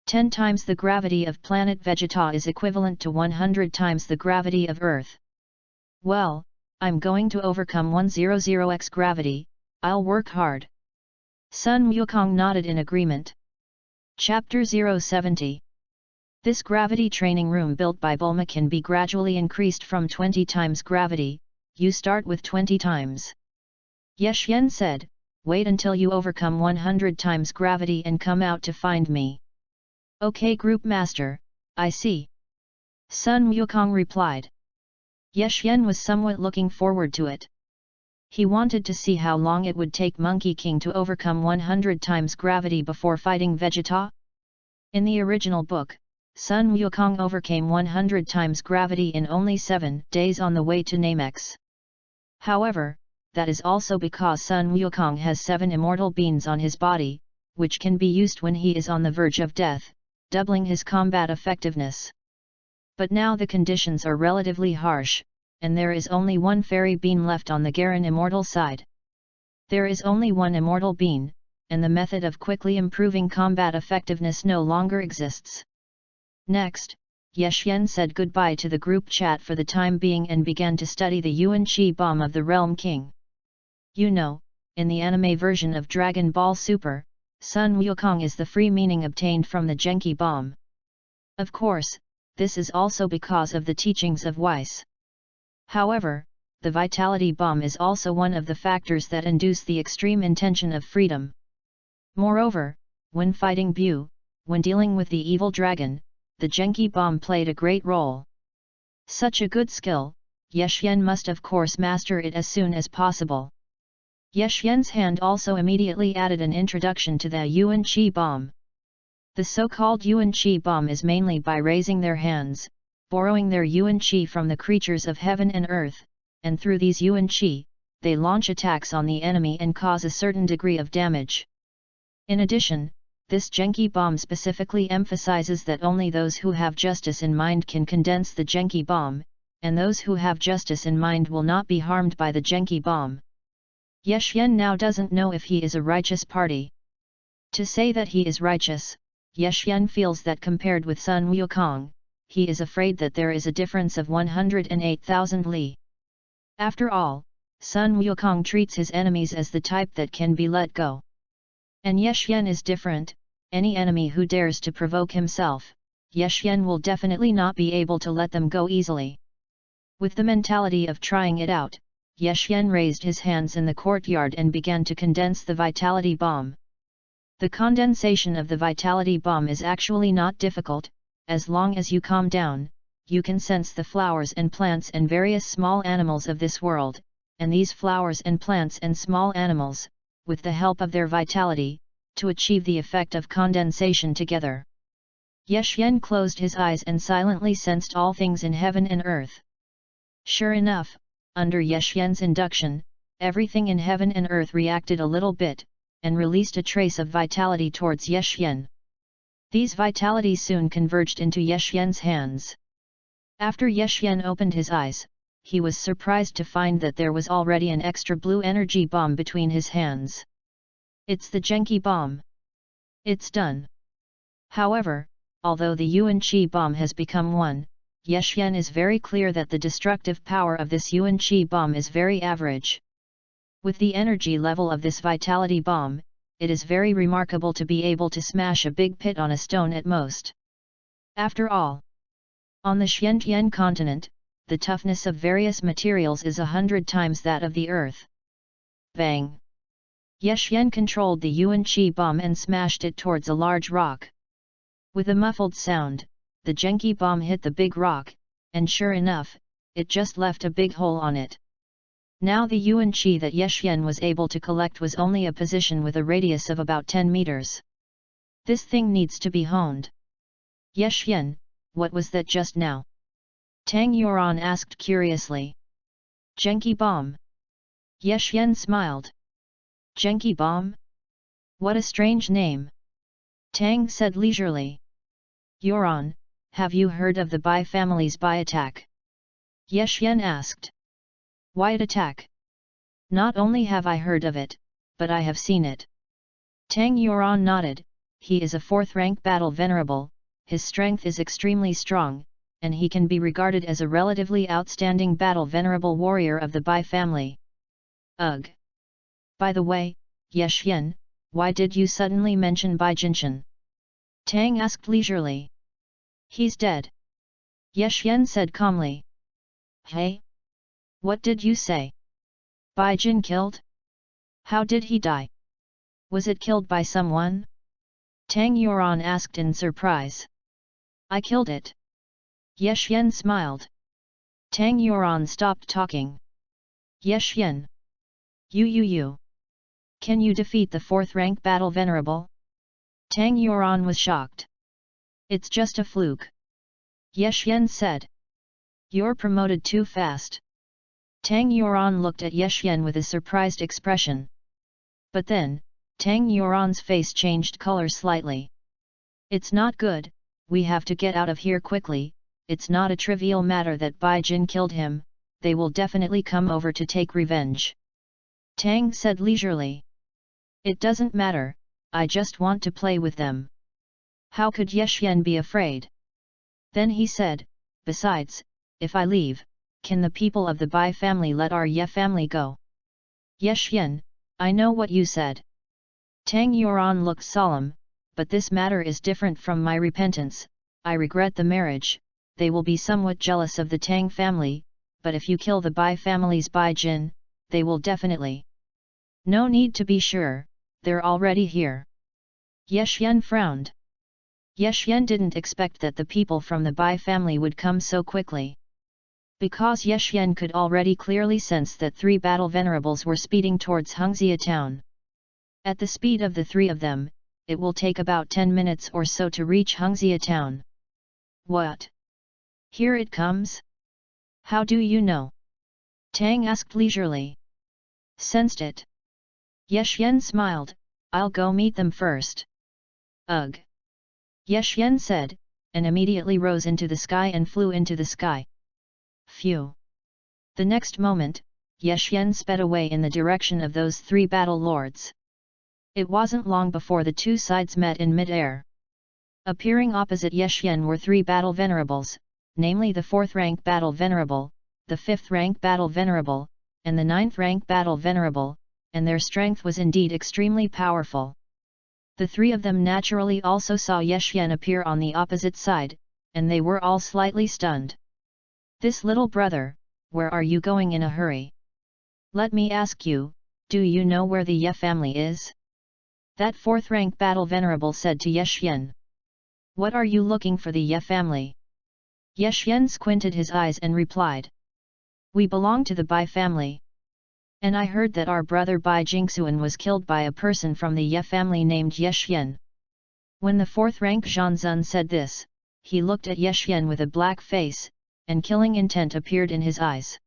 Speaker 1: 10 times the gravity of planet Vegeta is equivalent to 100 times the gravity of Earth. Well, I'm going to overcome 100x gravity, I'll work hard. Sun Wukong nodded in agreement. Chapter 070. This gravity training room built by Bulma can be gradually increased from 20 times gravity, you start with 20 times. Ye Xian said, wait until you overcome 100 times gravity and come out to find me. Okay Group Master, I see. Sun Wukong replied. Ye Xian was somewhat looking forward to it. He wanted to see how long it would take Monkey King to overcome 100 times gravity before fighting Vegeta. In the original book, Sun Wukong overcame 100 times gravity in only 7 days on the way to Namex. However, that is also because Sun Wukong has 7 immortal beans on his body, which can be used when he is on the verge of death, doubling his combat effectiveness. But now the conditions are relatively harsh, and there is only 1 fairy bean left on the Garen immortal side. There is only 1 immortal bean, and the method of quickly improving combat effectiveness no longer exists. Next, Ye Xian said goodbye to the group chat for the time being and began to study the Yuan Chi bomb of the Realm King. You know, in the anime version of Dragon Ball Super, Sun Wukong is the free meaning obtained from the Genki bomb. Of course, this is also because of the teachings of Weiss. However, the Vitality Bomb is also one of the factors that induce the extreme intention of freedom. Moreover, when fighting Bu, when dealing with the evil dragon, the Genki Bomb played a great role. Such a good skill, Ye Xian must of course master it as soon as possible. Ye Xian's hand also immediately added an introduction to the Yuan Chi Bomb. The so-called Yuan Chi Bomb is mainly by raising their hands, borrowing their Yuan Chi from the creatures of heaven and earth, and through these Yuan Chi, they launch attacks on the enemy and cause a certain degree of damage. In addition, this Genki Bomb specifically emphasizes that only those who have justice in mind can condense the Genki Bomb, and those who have justice in mind will not be harmed by the Genki Bomb. Ye Xian now doesn't know if he is a righteous party. To say that he is righteous, Ye Xian feels that compared with Sun Wukong, he is afraid that there is a difference of 108,000 li. After all, Sun Wukong treats his enemies as the type that can be let go. And Ye Xian is different, any enemy who dares to provoke himself, Ye Xian will definitely not be able to let them go easily. With the mentality of trying it out, Ye Xian raised his hands in the courtyard and began to condense the Vitality Bomb. The condensation of the Vitality Bomb is actually not difficult, as long as you calm down, you can sense the flowers and plants and various small animals of this world, and these flowers and plants and small animals, with the help of their vitality, to achieve the effect of condensation together. Ye Xian closed his eyes and silently sensed all things in heaven and earth. Sure enough, under Ye Xian's induction, everything in heaven and earth reacted a little bit, and released a trace of vitality towards Ye Xian. These vitalities soon converged into Ye Xian's hands. After Ye Xian opened his eyes, he was surprised to find that there was already an extra blue energy bomb between his hands. It's the Genki Bomb. It's done. However, although the Yuan Chi Bomb has become one, Ye Xian is very clear that the destructive power of this Yuan Chi Bomb is very average. With the energy level of this Vitality Bomb, it is very remarkable to be able to smash a big pit on a stone at most. After all, on the Xiantian continent, the toughness of various materials is 100 times that of the earth. Bang! Ye Xian controlled the Yuan Chi Bomb and smashed it towards a large rock. With a muffled sound, the Genki Bomb hit the big rock, and sure enough, it just left a big hole on it. Now the Yuan Chi that Ye Xian was able to collect was only a position with a radius of about 10 meters. This thing needs to be honed. Ye Xian, what was that just now? Tang Yuan asked curiously. Genki Bomb. Ye Xian smiled. Genki Bomb? What a strange name. Tang said leisurely. Yuan, have you heard of the Bai family's Bai attack? Ye Xian asked. Why'd attack? Not only have I heard of it, but I have seen it. Tang Yuan nodded. He is a 4th rank battle venerable, his strength is extremely strong, and he can be regarded as a relatively outstanding battle venerable warrior of the Bai family. Ugh! By the way, Ye Xian, why did you suddenly mention Bai Jinshan? Tang asked leisurely. He's dead. Ye Xian said calmly. Hey? What did you say? Bai Jin killed? How did he die? Was it killed by someone? Tang Yuan asked in surprise. I killed it. Ye Xian smiled. Tang Yuan stopped talking. Ye Xian. You. Can you defeat the 4th rank battle venerable? Tang Yuan was shocked. It's just a fluke. Ye Xian said. You're promoted too fast. Tang Yuan looked at Ye Xian with a surprised expression. But then, Tang Yuan's face changed color slightly. It's not good, we have to get out of here quickly. It's not a trivial matter that Bai Jin killed him, they will definitely come over to take revenge. Tang said leisurely. It doesn't matter, I just want to play with them. How could Ye Xian be afraid? Then he said, besides, if I leave, can the people of the Bai family let our Ye family go? Ye Xian, I know what you said. Tang Yuan looked solemn, but this matter is different from my repentance. I regret the marriage. They will be somewhat jealous of the Tang family, but if you kill the Bai family's Bai Jin, they will definitely. No need to be sure, they're already here. Ye Xian frowned. Ye Xian didn't expect that the people from the Bai family would come so quickly. Because Ye Xian could already clearly sense that 3 battle venerables were speeding towards Hengxia town. At the speed of the 3 of them, it will take about 10 minutes or so to reach Hengxia town. What? Here it comes? How do you know? Tang asked leisurely. Sensed it. Ye Xian smiled, I'll go meet them first. Ugh! Ye Xian said, and immediately rose into the sky and flew into the sky. Phew! The next moment, Ye Xian sped away in the direction of those 3 battle lords. It wasn't long before the 2 sides met in mid-air. Appearing opposite Ye Xian were 3 battle venerables, namely the 4th rank battle venerable, the 5th rank battle venerable, and the 9th rank battle venerable, and their strength was indeed extremely powerful. The 3 of them naturally also saw Ye Xian appear on the opposite side, and they were all slightly stunned. This little brother, where are you going in a hurry? Let me ask you, do you know where the Ye family is? That 4th rank battle venerable said to Ye Xian. What are you looking for the Ye family? Ye Xian squinted his eyes and replied. We belong to the Bai family. And I heard that our brother Bai Jingxuan was killed by a person from the Ye family named Ye Xian. When the 4th rank Zhanzun said this, he looked at Ye Xian with a black face, and killing intent appeared in his eyes.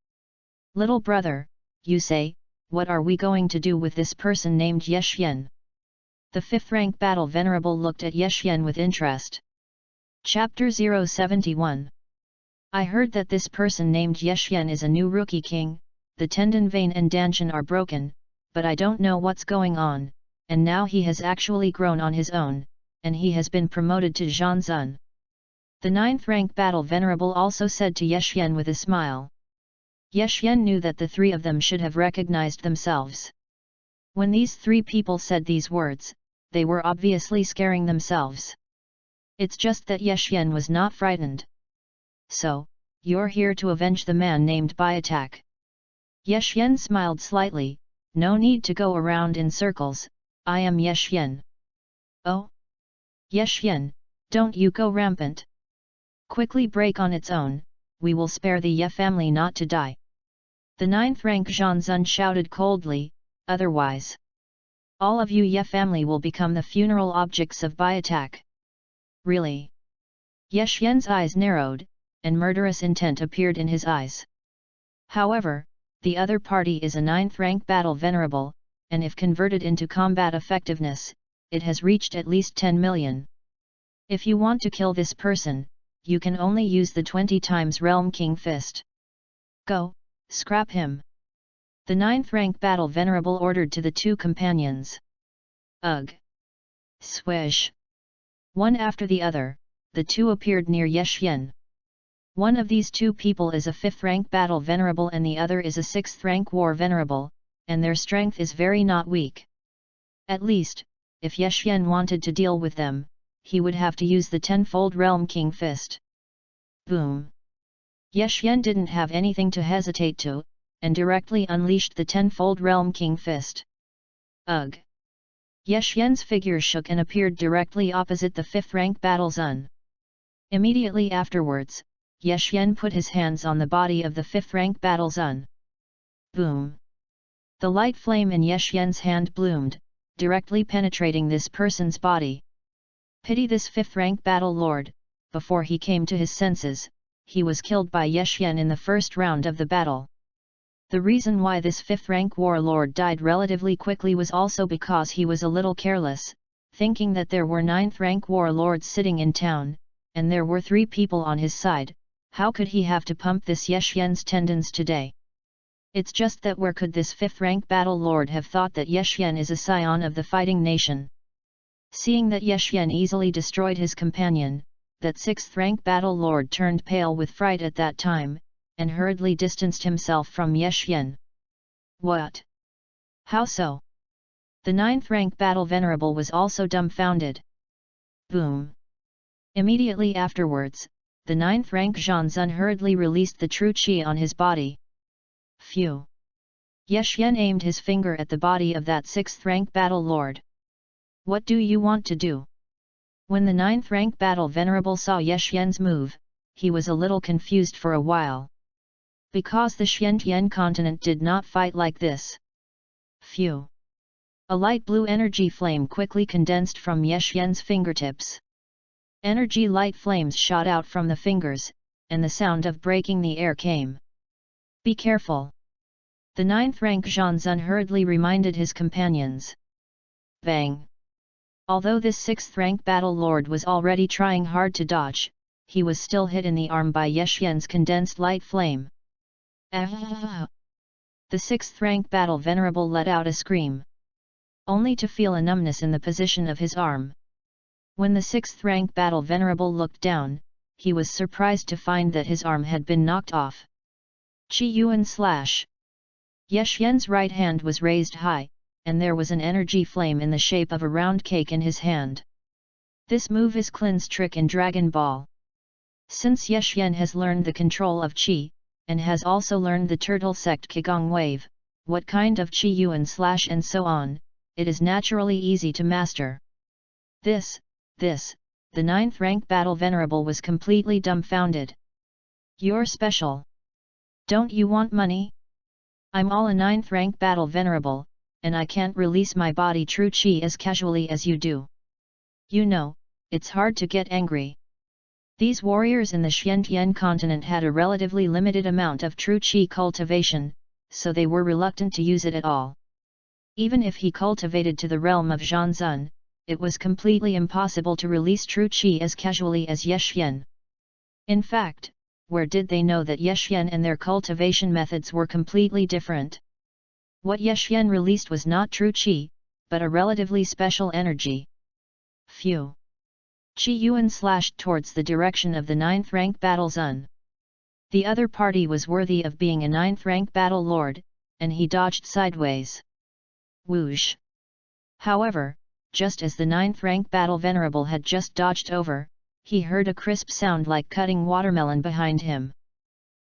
Speaker 1: Little brother, you say, what are we going to do with this person named Ye Xian? The 5th rank battle venerable looked at Ye Xian with interest. Chapter 071. I heard that this person named Ye Xian is a new rookie king, the tendon vein and danshan are broken, but I don't know what's going on, and now he has actually grown on his own, and he has been promoted to Zhanzun. The 9th rank battle venerable also said to Ye Xian with a smile. Ye Xian knew that the 3 of them should have recognized themselves. When these 3 people said these words, they were obviously scaring themselves. It's just that Ye Xian was not frightened. So, you're here to avenge the man named Bai attack. Ye Xian smiled slightly, no need to go around in circles, I am Ye Xian. Oh? Ye Xian, don't you go rampant. Quickly break on its own, we will spare the Ye family not to die. The 9th rank Zhanzun shouted coldly, otherwise. All of you Ye family will become the funeral objects of Bai attack. Really? Ye Xian's eyes narrowed, and murderous intent appeared in his eyes. However, the other party is a 9th rank battle venerable, and if converted into combat effectiveness, it has reached at least 10 million. If you want to kill this person, you can only use the 20 times Realm King Fist. Go, scrap him. The 9th rank battle venerable ordered to the 2 companions. Ugh! Swish! One after the other, the 2 appeared near Yexian. One of these 2 people is a 5th rank battle venerable and the other is a 6th rank war venerable, and their strength is very not weak. At least, if Yexian wanted to deal with them, he would have to use the 10-fold Realm King Fist. Boom! Yexian didn't have anything to hesitate to, and directly unleashed the 10-fold Realm King Fist. Ugh! Yexian's figure shook and appeared directly opposite the 5th rank battle Zun. Immediately afterwards, Yexian put his hands on the body of the 5th rank battle Zun. Boom! The light flame in Yexian's hand bloomed, directly penetrating this person's body. Pity this 5th rank battle lord, before he came to his senses, he was killed by Yexian in the first round of the battle. The reason why this 5th rank warlord died relatively quickly was also because he was a little careless, thinking that there were 9th rank warlords sitting in town, and there were 3 people on his side. How could he have to pump this Yexian's tendons today? It's just that where could this 5th rank battle lord have thought that Yexian is a scion of the fighting nation? Seeing that Yexian easily destroyed his companion, that 6th rank battle lord turned pale with fright at that time, and hurriedly distanced himself from Yexian. What? How so? The 9th rank battle venerable was also dumbfounded. Boom! Immediately afterwards, the 9th rank Zhanzun hurriedly released the true qi on his body. Phew! Yexian aimed his finger at the body of that 6th rank battle lord. What do you want to do? When the 9th rank battle venerable saw Yexian's move, he was a little confused for a while. Because the Xiantian continent did not fight like this. Phew! A light blue energy flame quickly condensed from Yexian's fingertips. Energy light flames shot out from the fingers, and the sound of breaking the air came. Be careful! The 9th rank Zhanzun hurriedly reminded his companions. Bang! Although this 6th rank battle lord was already trying hard to dodge, he was still hit in the arm by Yexian's condensed light flame. Ah! The 6th rank battle venerable let out a scream, only to feel a numbness in the position of his arm. When the 6th rank battle venerable looked down, he was surprised to find that his arm had been knocked off. Qi Yuan slash! Yexian's right hand was raised high, and there was an energy flame in the shape of a round cake in his hand. This move is Qin's trick in Dragon Ball. Since Yexian has learned the control of Qi, and has also learned the turtle sect Qigong wave, what kind of Qi Yuan slash and so on, it is naturally easy to master. The 9th rank battle venerable was completely dumbfounded. You're special. Don't you want money? I'm all a 9th rank battle venerable, and I can't release my body true qi as casually as you do. You know, it's hard to get angry. These warriors in the Xiantian continent had a relatively limited amount of true qi cultivation, so they were reluctant to use it at all. Even if he cultivated to the realm of Zhanzun, it was completely impossible to release true qi as casually as Yexian. In fact, where did they know that Yexian and their cultivation methods were completely different? What Yexian released was not true qi, but a relatively special energy. Phew! Qi Yuan slashed towards the direction of the 9th rank battle Zun. The other party was worthy of being a 9th rank battle lord, and he dodged sideways. Whoosh! However, just as the 9th rank battle venerable had just dodged over, he heard a crisp sound like cutting watermelon behind him.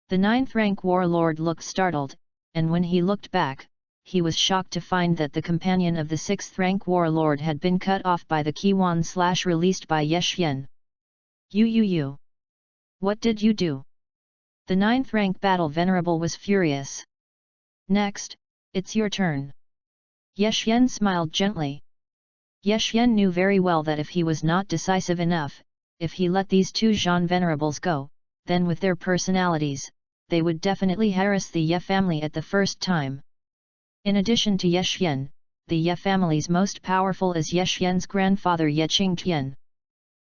Speaker 1: The 9th rank warlord looked startled, and when he looked back, he was shocked to find that the companion of the 6th rank warlord had been cut off by the Qiwan slash released by Yexian. You! What did you do? The 9th rank battle venerable was furious. Next, it's your turn. Yexian smiled gently. Yexian knew very well that if he was not decisive enough, if he let these 2 Zhan venerables go, then with their personalities, they would definitely harass the Ye family at the first time. In addition to Yexian, the Ye family's most powerful is Yexian's grandfather Ye Qingtian.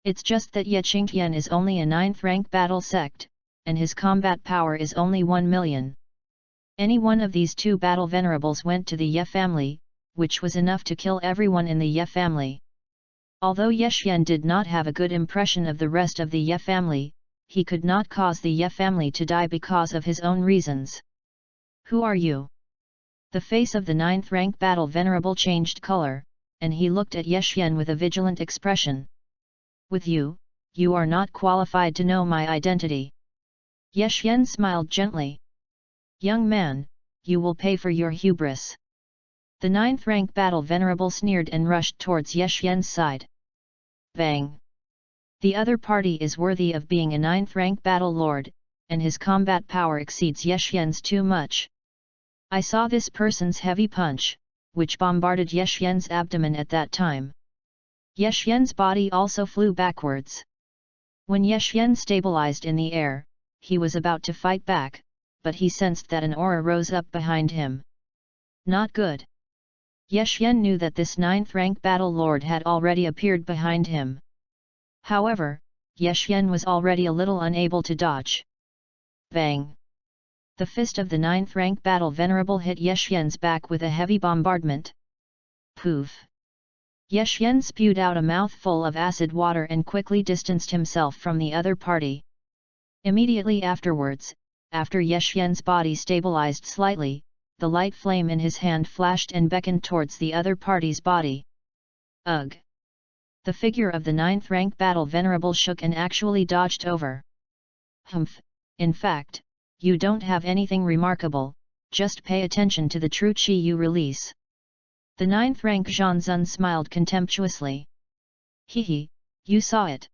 Speaker 1: It's just that Ye Qingtian is only a 9th rank battle sect, and his combat power is only 1 million. Any one of these two battle venerables went to the Ye family, which was enough to kill everyone in the Ye family. Although Ye Xian did not have a good impression of the rest of the Ye family, he could not cause the Ye family to die because of his own reasons. Who are you? The face of the 9th rank battle venerable changed color, and he looked at Ye Xian with a vigilant expression. With you, you are not qualified to know my identity. Ye Xian smiled gently. Young man, you will pay for your hubris. The 9th rank battle venerable sneered and rushed towards Ye Xian's side. Bang! The other party is worthy of being a 9th rank battle lord, and his combat power exceeds Ye Xian's too much. I saw this person's heavy punch, which bombarded Ye Xian's abdomen at that time. Ye Xian's body also flew backwards. When Ye Xian stabilized in the air, he was about to fight back, but he sensed that an aura rose up behind him. Not good. Ye Xian knew that this 9th rank battle lord had already appeared behind him. However, Ye Xian was already a little unable to dodge. Bang! The fist of the 9th rank battle venerable hit Ye Xian's back with a heavy bombardment. Poof! Ye Xian spewed out a mouthful of acid water and quickly distanced himself from the other party. Immediately afterwards, after Ye Xian's body stabilized slightly, the light flame in his hand flashed and beckoned towards the other party's body. Ugh! The figure of the 9th rank battle venerable shook and actually dodged over. Humph! In fact, you don't have anything remarkable, just pay attention to the true chi you release. The 9th rank Zhanzun smiled contemptuously. Hehe, you saw it.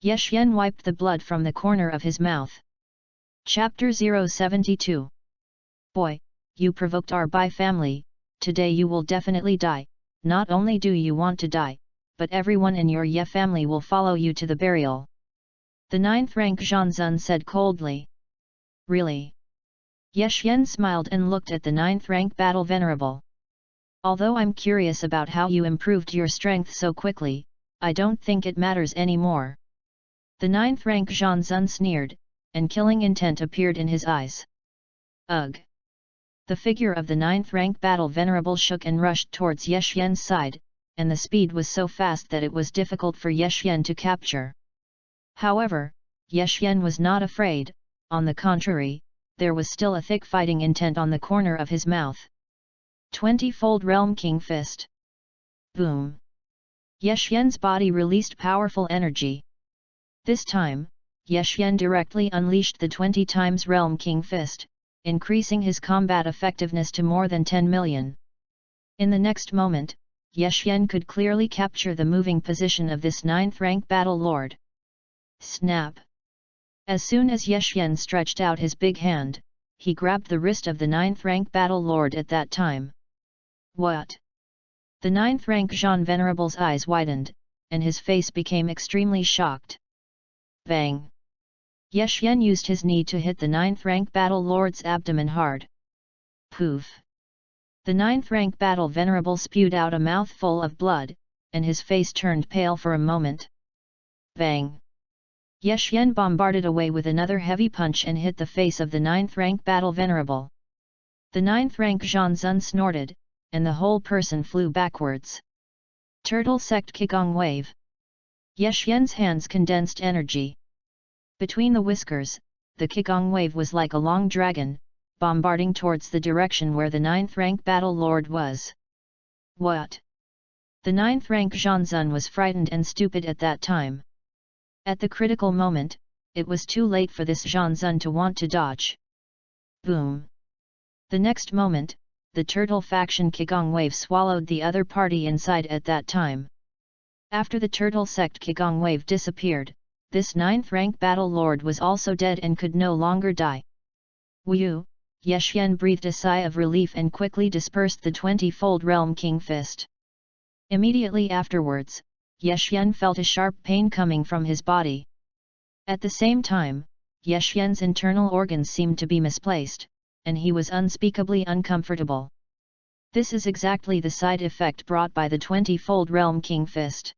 Speaker 1: Ye Xian wiped the blood from the corner of his mouth. Chapter 072. Boy, you provoked our Bai family, today you will definitely die. Not only do you want to die, but everyone in your Ye family will follow you to the burial. The 9th rank Zhanzun said coldly. Really? Ye Xian smiled and looked at the 9th rank battle venerable. Although I'm curious about how you improved your strength so quickly, I don't think it matters anymore. The 9th rank Zhanzun sneered, and killing intent appeared in his eyes. Ugh! The figure of the 9th rank battle venerable shook and rushed towards Ye Xian's side, and the speed was so fast that it was difficult for Ye Xian to capture. However, Ye Xian was not afraid, on the contrary, there was still a thick fighting intent on the corner of his mouth. 20-fold Realm King Fist. Boom! Ye Xian's body released powerful energy. This time, Ye Xian directly unleashed the 20 times Realm King Fist, increasing his combat effectiveness to more than 10 million. In the next moment, Ye Xian could clearly capture the moving position of this 9th rank battle lord. Snap! As soon as Ye Xian stretched out his big hand, he grabbed the wrist of the 9th rank battle lord at that time. What? The 9th rank Zhan Venerable's eyes widened, and his face became extremely shocked. Bang! Ye Xian used his knee to hit the 9th rank battle lord's abdomen hard. Poof! The 9th rank battle venerable spewed out a mouthful of blood, and his face turned pale for a moment. Bang! Ye Xian bombarded away with another heavy punch and hit the face of the 9th rank battle venerable. The 9th rank Zhanzun snorted, and the whole person flew backwards. Turtle Sect Qigong Wave. Ye Xian's hands condensed energy. Between the whiskers, the Qigong Wave was like a long dragon, bombarding towards the direction where the 9th rank battle lord was. What? The 9th rank Zhanzun was frightened and stupid at that time. At the critical moment, it was too late for this Zhanzun to want to dodge. Boom! The next moment, the turtle faction Qigong Wave swallowed the other party inside at that time. After the turtle sect Qigong Wave disappeared, this 9th rank battle lord was also dead and could no longer die. Wu! Ye Xian breathed a sigh of relief and quickly dispersed the 20-fold Realm King Fist. Immediately afterwards, Ye Xian felt a sharp pain coming from his body. At the same time, Ye Xian's internal organs seemed to be misplaced, and he was unspeakably uncomfortable. This is exactly the side effect brought by the 20-fold Realm King Fist.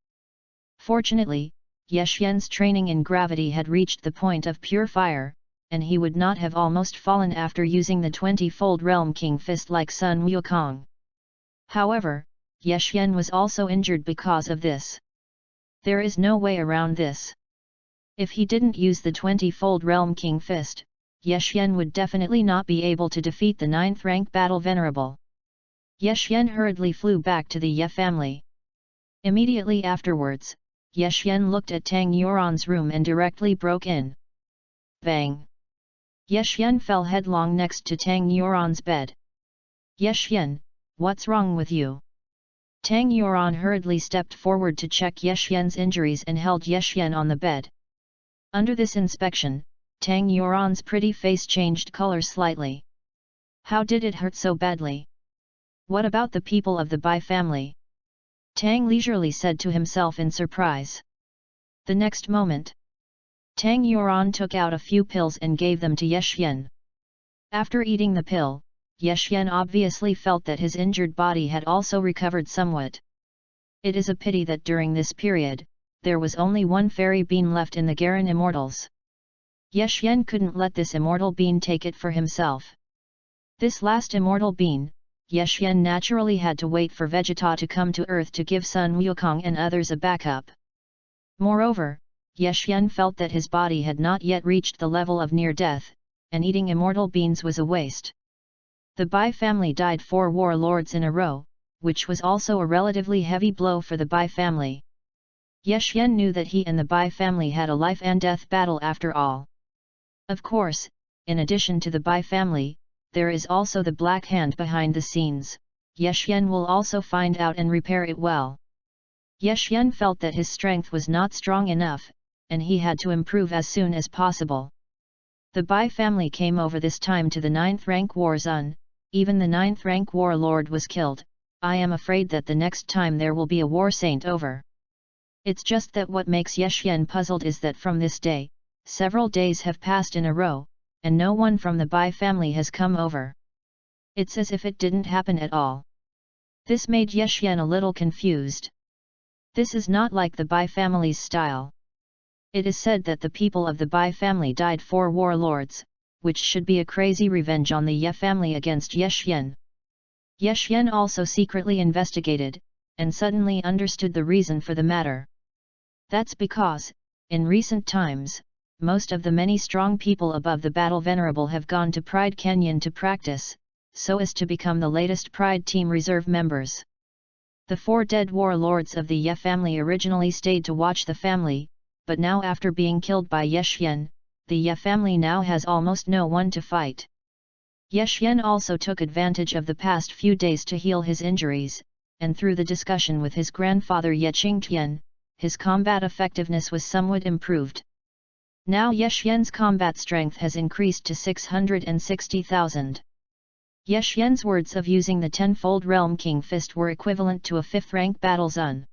Speaker 1: Fortunately, Ye Xian's training in gravity had reached the point of pure fire, and he would not have almost fallen after using the 20-fold Realm King Fist like Sun Wukong. However, Ye Xian was also injured because of this. There is no way around this. If he didn't use the 20-fold Realm King Fist, Ye Xian would definitely not be able to defeat the 9th rank Battle Venerable. Ye Xian hurriedly flew back to the Ye family. Immediately afterwards, Ye Xian looked at Tang Yuan's room and directly broke in. Bang! Ye Xian fell headlong next to Tang Yuan's bed. Ye Xian, what's wrong with you? Tang Yuan hurriedly stepped forward to check Ye Xian's injuries and held Ye Xian on the bed. Under this inspection, Tang Yuan's pretty face changed color slightly. How did it hurt so badly? What about the people of the Bai family? Tang leisurely said to himself in surprise. The next moment, Tang Yuan took out a few pills and gave them to Ye Xian. After eating the pill, Ye Xian obviously felt that his injured body had also recovered somewhat. It is a pity that during this period, there was only one fairy bean left in the Garen Immortals. Ye Xian couldn't let this immortal bean take it for himself. This last immortal bean, Ye Xian naturally had to wait for Vegeta to come to Earth to give Sun Wukong and others a backup. Moreover, Ye Xian felt that his body had not yet reached the level of near death, and eating immortal beans was a waste. The Bai family died 4 warlords in a row, which was also a relatively heavy blow for the Bai family. Ye Xian knew that he and the Bai family had a life and death battle after all. Of course, in addition to the Bai family, there is also the Black Hand behind the scenes. Ye Xian will also find out and repair it well. Ye Xian felt that his strength was not strong enough, and he had to improve as soon as possible. The Bai family came over this time to the 9th rank war zone. Even the 9th rank warlord was killed. I am afraid that the next time there will be a war saint over. It's just that what makes Ye Xian puzzled is that from this day, several days have passed in a row, and no one from the Bai family has come over. It's as if it didn't happen at all. This made Ye Xian a little confused. This is not like the Bai family's style. It is said that the people of the Bai family died 4 warlords, which should be a crazy revenge on the Ye family against Ye Xian. Ye Xian also secretly investigated, and suddenly understood the reason for the matter. That's because, in recent times, most of the many strong people above the Battle Venerable have gone to Pride Canyon to practice, so as to become the latest Pride Team reserve members. The 4 dead warlords of the Ye family originally stayed to watch the family, but now after being killed by Ye Xian, the Ye family now has almost no one to fight. Ye Xian also took advantage of the past few days to heal his injuries, and through the discussion with his grandfather Ye Qingtian, his combat effectiveness was somewhat improved. Now Ye Xian's combat strength has increased to 660,000. Ye Xian's words of using the 10-fold Realm King Fist were equivalent to a 5th rank battle zone.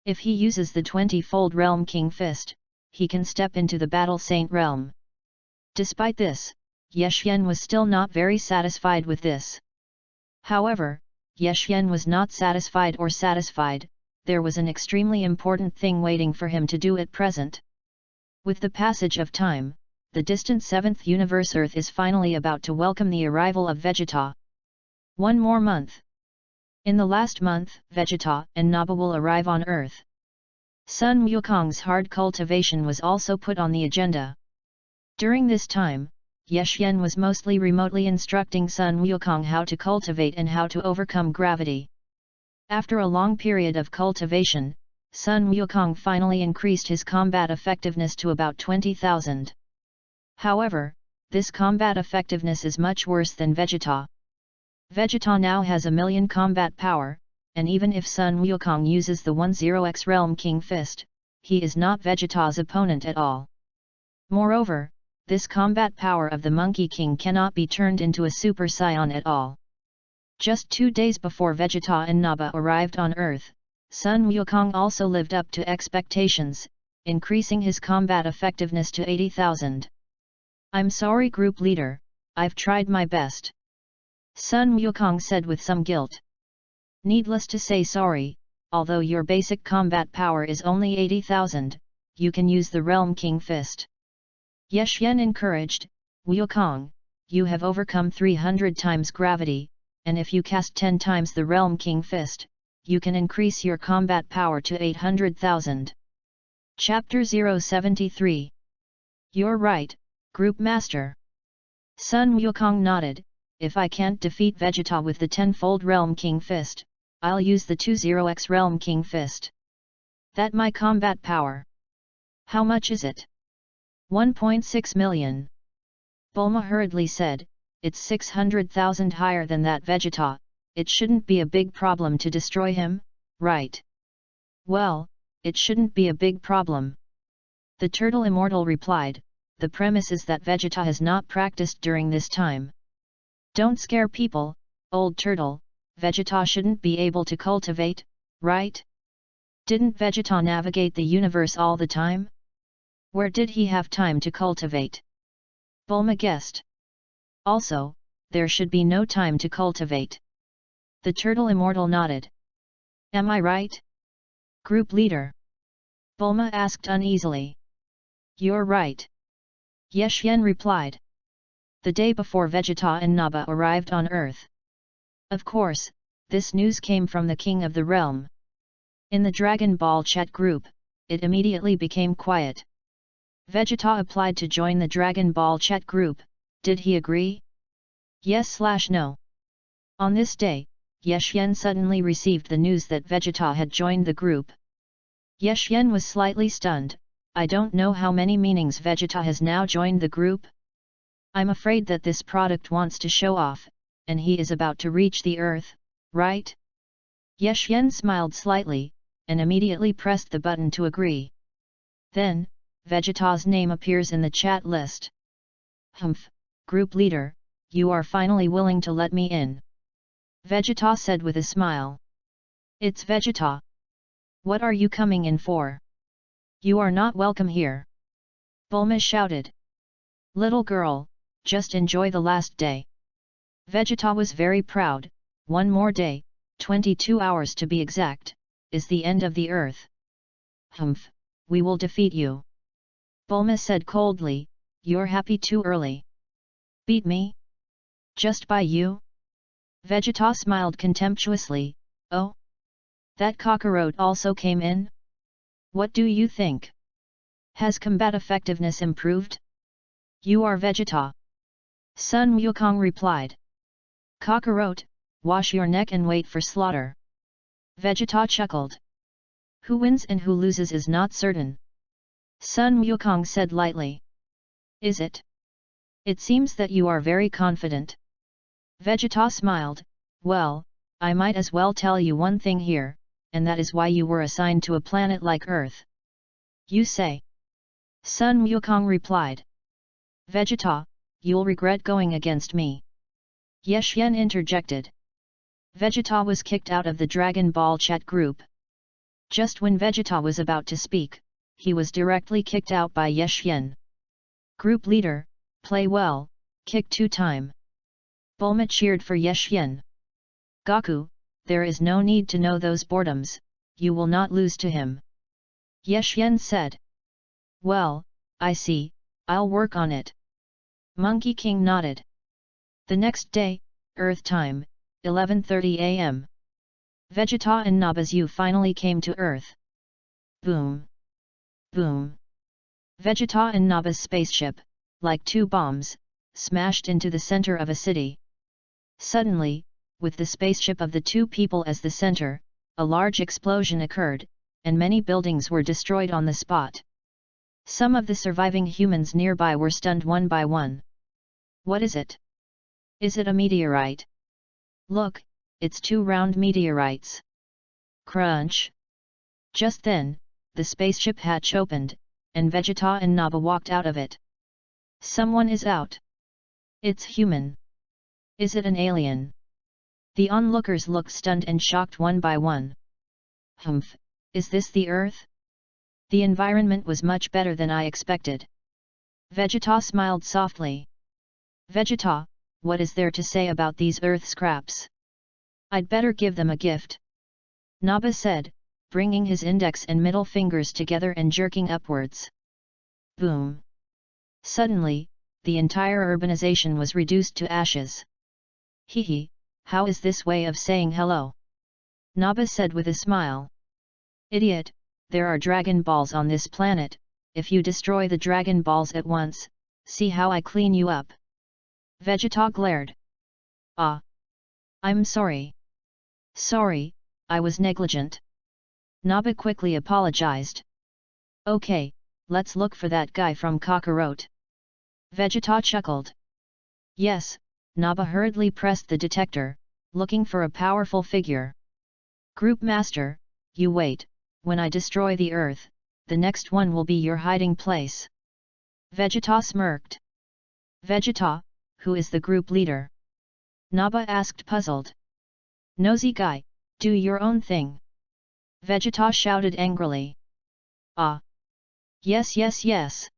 Speaker 1: If he uses the 20-fold Realm King Fist, he can step into the Battle Saint realm. Despite this, Ye Xian was still not very satisfied with this. However, Ye Xian was not satisfied, there was an extremely important thing waiting for him to do at present. With the passage of time, the distant 7th universe Earth is finally about to welcome the arrival of Vegeta. 1 more month. In the last month, Vegeta and Nappa will arrive on Earth. Sun Wukong's hard cultivation was also put on the agenda. During this time, Ye Xian was mostly remotely instructing Sun Wukong how to cultivate and how to overcome gravity. After a long period of cultivation, Sun Wukong finally increased his combat effectiveness to about 20,000. However, this combat effectiveness is much worse than Vegeta. Vegeta now has 1,000,000 combat power, and even if Sun Wukong uses the 10x Realm King Fist, he is not Vegeta's opponent at all. Moreover, this combat power of the Monkey King cannot be turned into a Super Saiyan at all. Just 2 days before Vegeta and Nappa arrived on Earth, Sun Wukong also lived up to expectations, increasing his combat effectiveness to 80,000. I'm sorry, group leader, I've tried my best. Sun Wukong said with some guilt. Needless to say, sorry, although your basic combat power is only 80,000, you can use the Realm King Fist. Ye Xian encouraged, Wukong, you have overcome 300 times gravity, and if you cast 10 times the Realm King Fist, you can increase your combat power to 800,000. Chapter 073. You're right, Group Master. Sun Wukong nodded. If I can't defeat Vegeta with the 10-fold Realm King Fist, I'll use the 20x Realm King Fist. That my combat power. How much is it? 1.6 million. Bulma hurriedly said, it's 600,000 higher than that Vegeta, it shouldn't be a big problem to destroy him, right? Well, it shouldn't be a big problem. The Turtle Immortal replied, the premise is that Vegeta has not practiced during this time. Don't scare people, old turtle, Vegeta shouldn't be able to cultivate, right? Didn't Vegeta navigate the universe all the time? Where did he have time to cultivate? Bulma guessed. Also, there should be no time to cultivate. The Turtle Immortal nodded. Am I right? Group Leader. Bulma asked uneasily. You're right. Yeshyen replied. The day before Vegeta and Nappa arrived on Earth. Of course, this news came from the King of the Realm. In the Dragon Ball chat group, it immediately became quiet. Vegeta applied to join the Dragon Ball chat group, did he agree? Yes/no. On this day, Yeshyen suddenly received the news that Vegeta had joined the group. Yeshyen was slightly stunned. I don't know how many meanings Vegeta has now joined the group. I'm afraid that this product wants to show off, and he is about to reach the Earth, right? Yeshyen smiled slightly, and immediately pressed the button to agree. Then, Vegeta's name appears in the chat list. Humph, Group Leader, you are finally willing to let me in. Vegeta said with a smile. It's Vegeta. What are you coming in for? You are not welcome here. Bulma shouted. Little girl, just enjoy the last day. Vegeta was very proud. One more day, 22 hours to be exact, is the end of the Earth. Humph, we will defeat you. Bulma said coldly, you're happy too early. Beat me? Just by you? Vegeta smiled contemptuously, oh? That cockroach also came in? What do you think? Has combat effectiveness improved? You are Vegeta. Sun Wukong replied. Cockroach, wash your neck and wait for slaughter. Vegeta chuckled. Who wins and who loses is not certain. Sun Wukong said lightly. Is it? It seems that you are very confident. Vegeta smiled, well, I might as well tell you one thing here, and that is why you were assigned to a planet like Earth. You say? Sun Wukong replied. Vegeta, you'll regret going against me. Yeshyen interjected. Vegeta was kicked out of the Dragon Ball chat group. Just when Vegeta was about to speak, he was directly kicked out by Yeshyen. Group Leader, play well, kick 2 time. Bulma cheered for Yeshyen. Goku, there is no need to know those boredoms, you will not lose to him. Yeshyen said. Well, I see, I'll work on it. Monkey King nodded. The next day, Earth time, 11:30 am. Vegeta and Nabazu finally came to Earth. Boom! Boom! Vegeta and Naba's spaceship, like 2 bombs, smashed into the center of a city. Suddenly, with the spaceship of the 2 people as the center, a large explosion occurred, and many buildings were destroyed on the spot. Some of the surviving humans nearby were stunned one by one. What is it? Is it a meteorite? Look, it's 2 round meteorites. Crunch! Just then, the spaceship hatch opened, and Vegeta and Nappa walked out of it. Someone is out. It's human. Is it an alien? The onlookers looked stunned and shocked one by one. Humph, is this the Earth? The environment was much better than I expected. Vegeta smiled softly. Vegeta, what is there to say about these Earth scraps? I'd better give them a gift. Nappa said, bringing his index and middle fingers together and jerking upwards. Boom! Suddenly, the entire urbanization was reduced to ashes. Hee, how is this way of saying hello? Naba said with a smile. Idiot, there are Dragon Balls on this planet, if you destroy the Dragon Balls at once, see how I clean you up. Vegeta glared. Ah. I'm sorry. Sorry, I was negligent. Naba quickly apologized. Okay, let's look for that guy from Kakarot. Vegeta chuckled. Yes, Naba hurriedly pressed the detector, looking for a powerful figure. Group Master, you wait, when I destroy the Earth, the next one will be your hiding place. Vegeta smirked. Vegeta, who is the group leader? Naba asked puzzled. Nosy guy, do your own thing. Vegeta shouted angrily. Ah. Yes yes yes.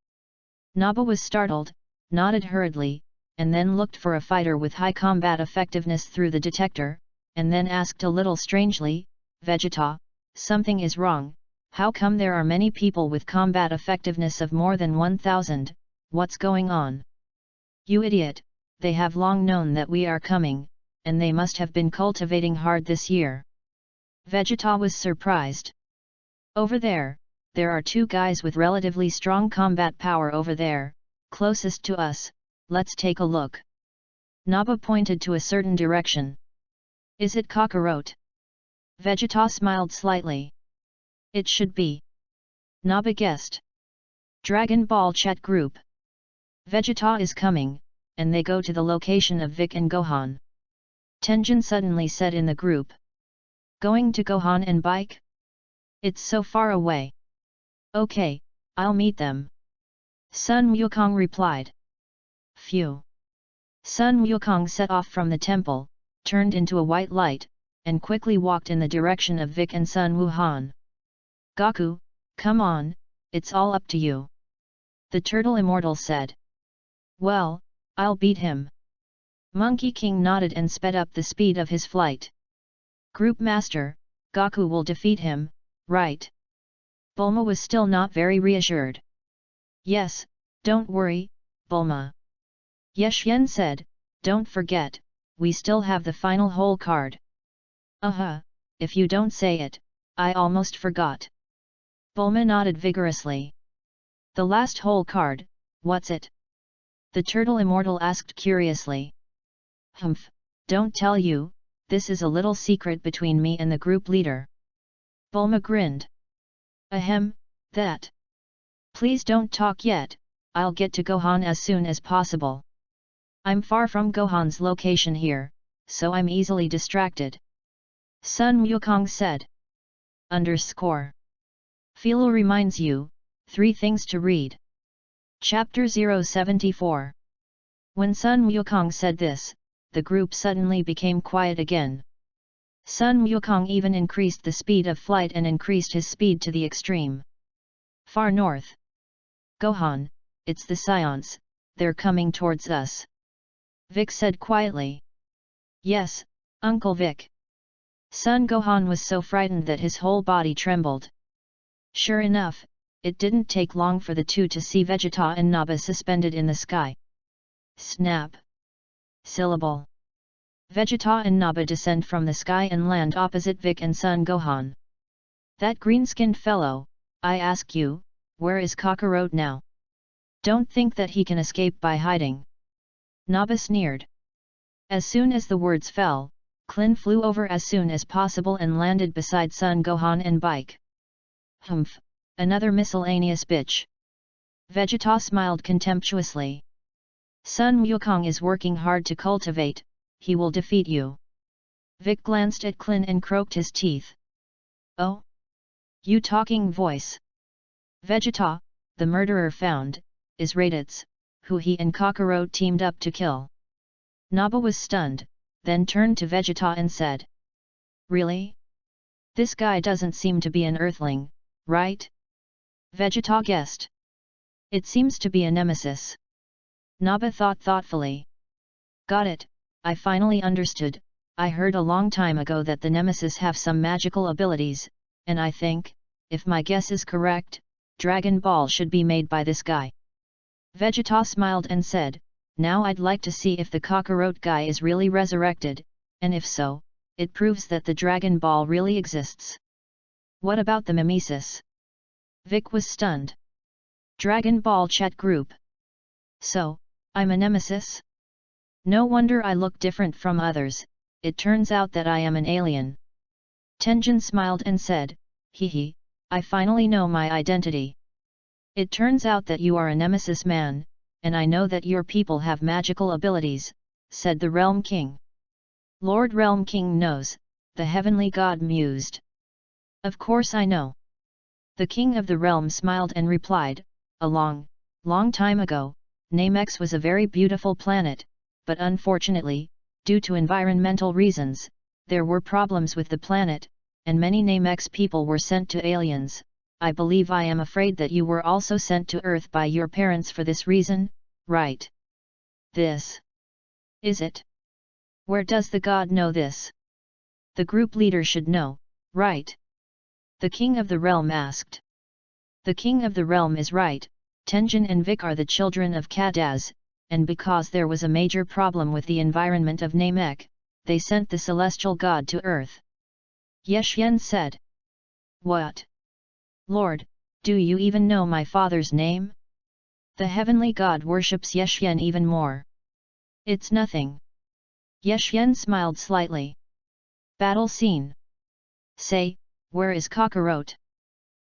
Speaker 1: Naba was startled, nodded hurriedly, and then looked for a fighter with high combat effectiveness through the detector, and then asked a little strangely, Vegeta, something is wrong, how come there are many people with combat effectiveness of more than 1000, what's going on? You idiot, they have long known that we are coming, and they must have been cultivating hard this year. Vegeta was surprised. Over there are two guys with relatively strong combat power over there, closest to us, let's take a look. Naba pointed to a certain direction. Is it Kakarot? Vegeta smiled slightly. It should be. Naba guessed. Dragon Ball chat group. Vegeta is coming, and they go to the location of Vic and Gohan. Tenjin suddenly said in the group. Going to Gohan and bike? It's so far away. Okay, I'll meet them. Sun Wukong replied. Phew. Sun Wukong set off from the temple, turned into a white light, and quickly walked in the direction of Vic and Sun Wuhan. Goku, come on, it's all up to you. The Turtle Immortal said. Well, I'll beat him. Monkey King nodded and sped up the speed of his flight. Group Master, Goku will defeat him, right? Bulma was still not very reassured. Yes, don't worry, Bulma. Yeshyen said, don't forget, we still have the final hole card. If you don't say it, I almost forgot. Bulma nodded vigorously. The last hole card, what's it? The Turtle Immortal asked curiously. Humph, don't tell you, this is a little secret between me and the group leader. Bulma grinned. Ahem, that. Please don't talk yet, I'll get to Gohan as soon as possible. I'm far from Gohan's location here, so I'm easily distracted. Sun Wukong said. _ Philo reminds you, 3 things to read. Chapter 074. When Sun Wukong said this, the group suddenly became quiet again. Sun Wukong even increased the speed of flight and increased his speed to the extreme. Far north. Gohan, it's the Scions, they're coming towards us. Vic said quietly. Yes, Uncle Vic. Son Gohan was so frightened that his whole body trembled. Sure enough, it didn't take long for the two to see Vegeta and Naba suspended in the sky. Snap! Syllable. Vegeta and Naba descend from the sky and land opposite Vic and Son Gohan. That green-skinned fellow, I ask you, where is Kakarot now? Don't think that he can escape by hiding. Naba sneered. As soon as the words fell, Klin flew over as soon as possible and landed beside Son Gohan and Bike. Humph, another miscellaneous bitch. Vegeta smiled contemptuously. Sun Wukong is working hard to cultivate, he will defeat you. Vic glanced at Klin and croaked his teeth. Oh? You talking voice. Vegeta, the murderer found, is Raditz, who he and Kakarot teamed up to kill. Naba was stunned, then turned to Vegeta and said. Really? This guy doesn't seem to be an Earthling, right? Vegeta guessed. It seems to be a nemesis. Naba thought thoughtfully. Got it, I finally understood. I heard a long time ago that the nemesis have some magical abilities, and I think, if my guess is correct, Dragon Ball should be made by this guy. Vegeta smiled and said, "Now I'd like to see if the cockroach guy is really resurrected, and if so, it proves that the Dragon Ball really exists." "What about the mimesis?" Vic was stunned. "Dragon Ball chat group. So, I'm a nemesis? No wonder I look different from others, it turns out that I am an alien." Tenjin smiled and said, "Hehe, I finally know my identity. It turns out that you are a nemesis man, and I know that your people have magical abilities," said the Realm King. "Lord Realm King knows," the heavenly god mused. "Of course I know." The King of the Realm smiled and replied, "A long time ago, Namex was a very beautiful planet, but unfortunately, due to environmental reasons, there were problems with the planet, and many Namex people were sent to aliens. I believe I am afraid that you were also sent to Earth by your parents for this reason, right? This is it. Where does the god know this? The group leader should know, right?" the King of the Realm asked. "The King of the Realm is right, Tenjin and Vic are the children of Kadaz, and because there was a major problem with the environment of Namek, they sent the celestial god to Earth." Yeshyen said. "What? Lord, do you even know my father's name?" The heavenly god worships Yeshyen even more. "It's nothing." Yeshyen smiled slightly. Battle scene. "Say, where is Kakarot?"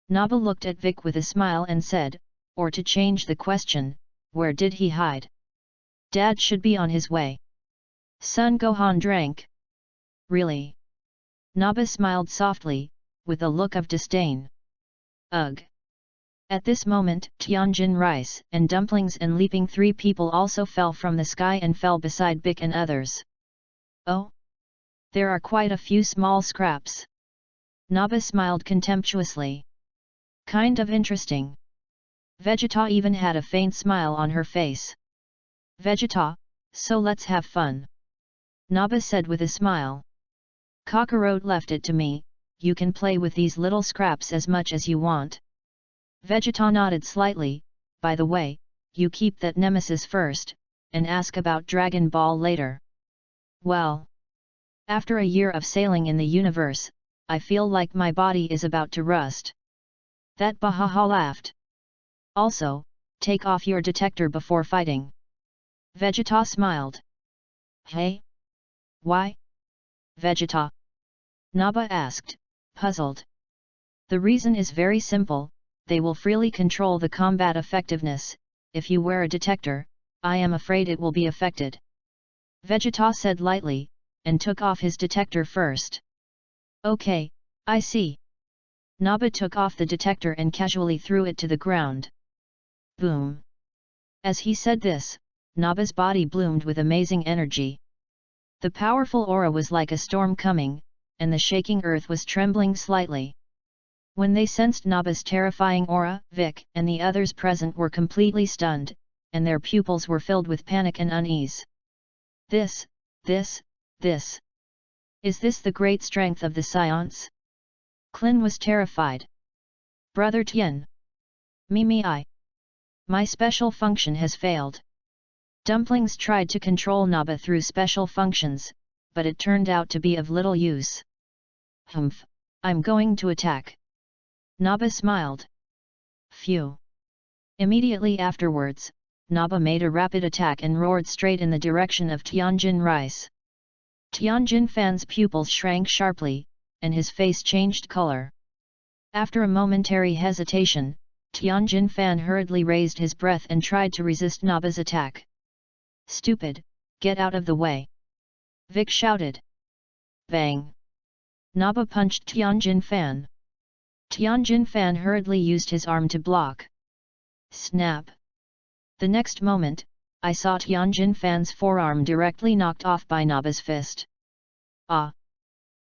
Speaker 1: Naba looked at Vic with a smile and said, or to change the question, where did he hide? Dad should be on his way. Son Gohan drank. Really? Naba smiled softly, with a look of disdain. Ugh. At this moment, Tianjin rice and dumplings and leaping 3 people also fell from the sky and fell beside Bic and others. Oh? There are quite a few small scraps. Naba smiled contemptuously. Kind of interesting. Vegeta even had a faint smile on her face. Vegeta, so let's have fun. Naba said with a smile. Kakarot left it to me, you can play with these little scraps as much as you want. Vegeta nodded slightly, by the way, you keep that nemesis first, and ask about Dragon Ball later. Well. After a year of sailing in the universe, I feel like my body is about to rust. That Bahaha laughed. Also, take off your detector before fighting. Vegeta smiled. Hey? Why? Vegeta? Naba asked, puzzled. The reason is very simple, they will freely control the combat effectiveness. If you wear a detector, I am afraid it will be affected. Vegeta said lightly, and took off his detector first. Okay, I see. Naba took off the detector and casually threw it to the ground. Boom! As he said this, Naba's body bloomed with amazing energy. The powerful aura was like a storm coming, and the shaking earth was trembling slightly. When they sensed Naba's terrifying aura, Vic and the others present were completely stunned, and their pupils were filled with panic and unease. This. Is this the great strength of the Science? Klin was terrified. Brother Tien. I. My special function has failed. Dumplings tried to control Naba through special functions, but it turned out to be of little use. Humph, I'm going to attack. Naba smiled. Phew. Immediately afterwards, Naba made a rapid attack and roared straight in the direction of Tianjin Rice. Tianjin Fan's pupils shrank sharply, and his face changed color. After a momentary hesitation, Tianjin Fan hurriedly raised his breath and tried to resist Naba's attack. Stupid, get out of the way! Vic shouted. Bang! Naba punched Tianjin Fan. Tianjin Fan hurriedly used his arm to block. Snap! The next moment, I saw Tianjin Fan's forearm directly knocked off by Naba's fist. Ah!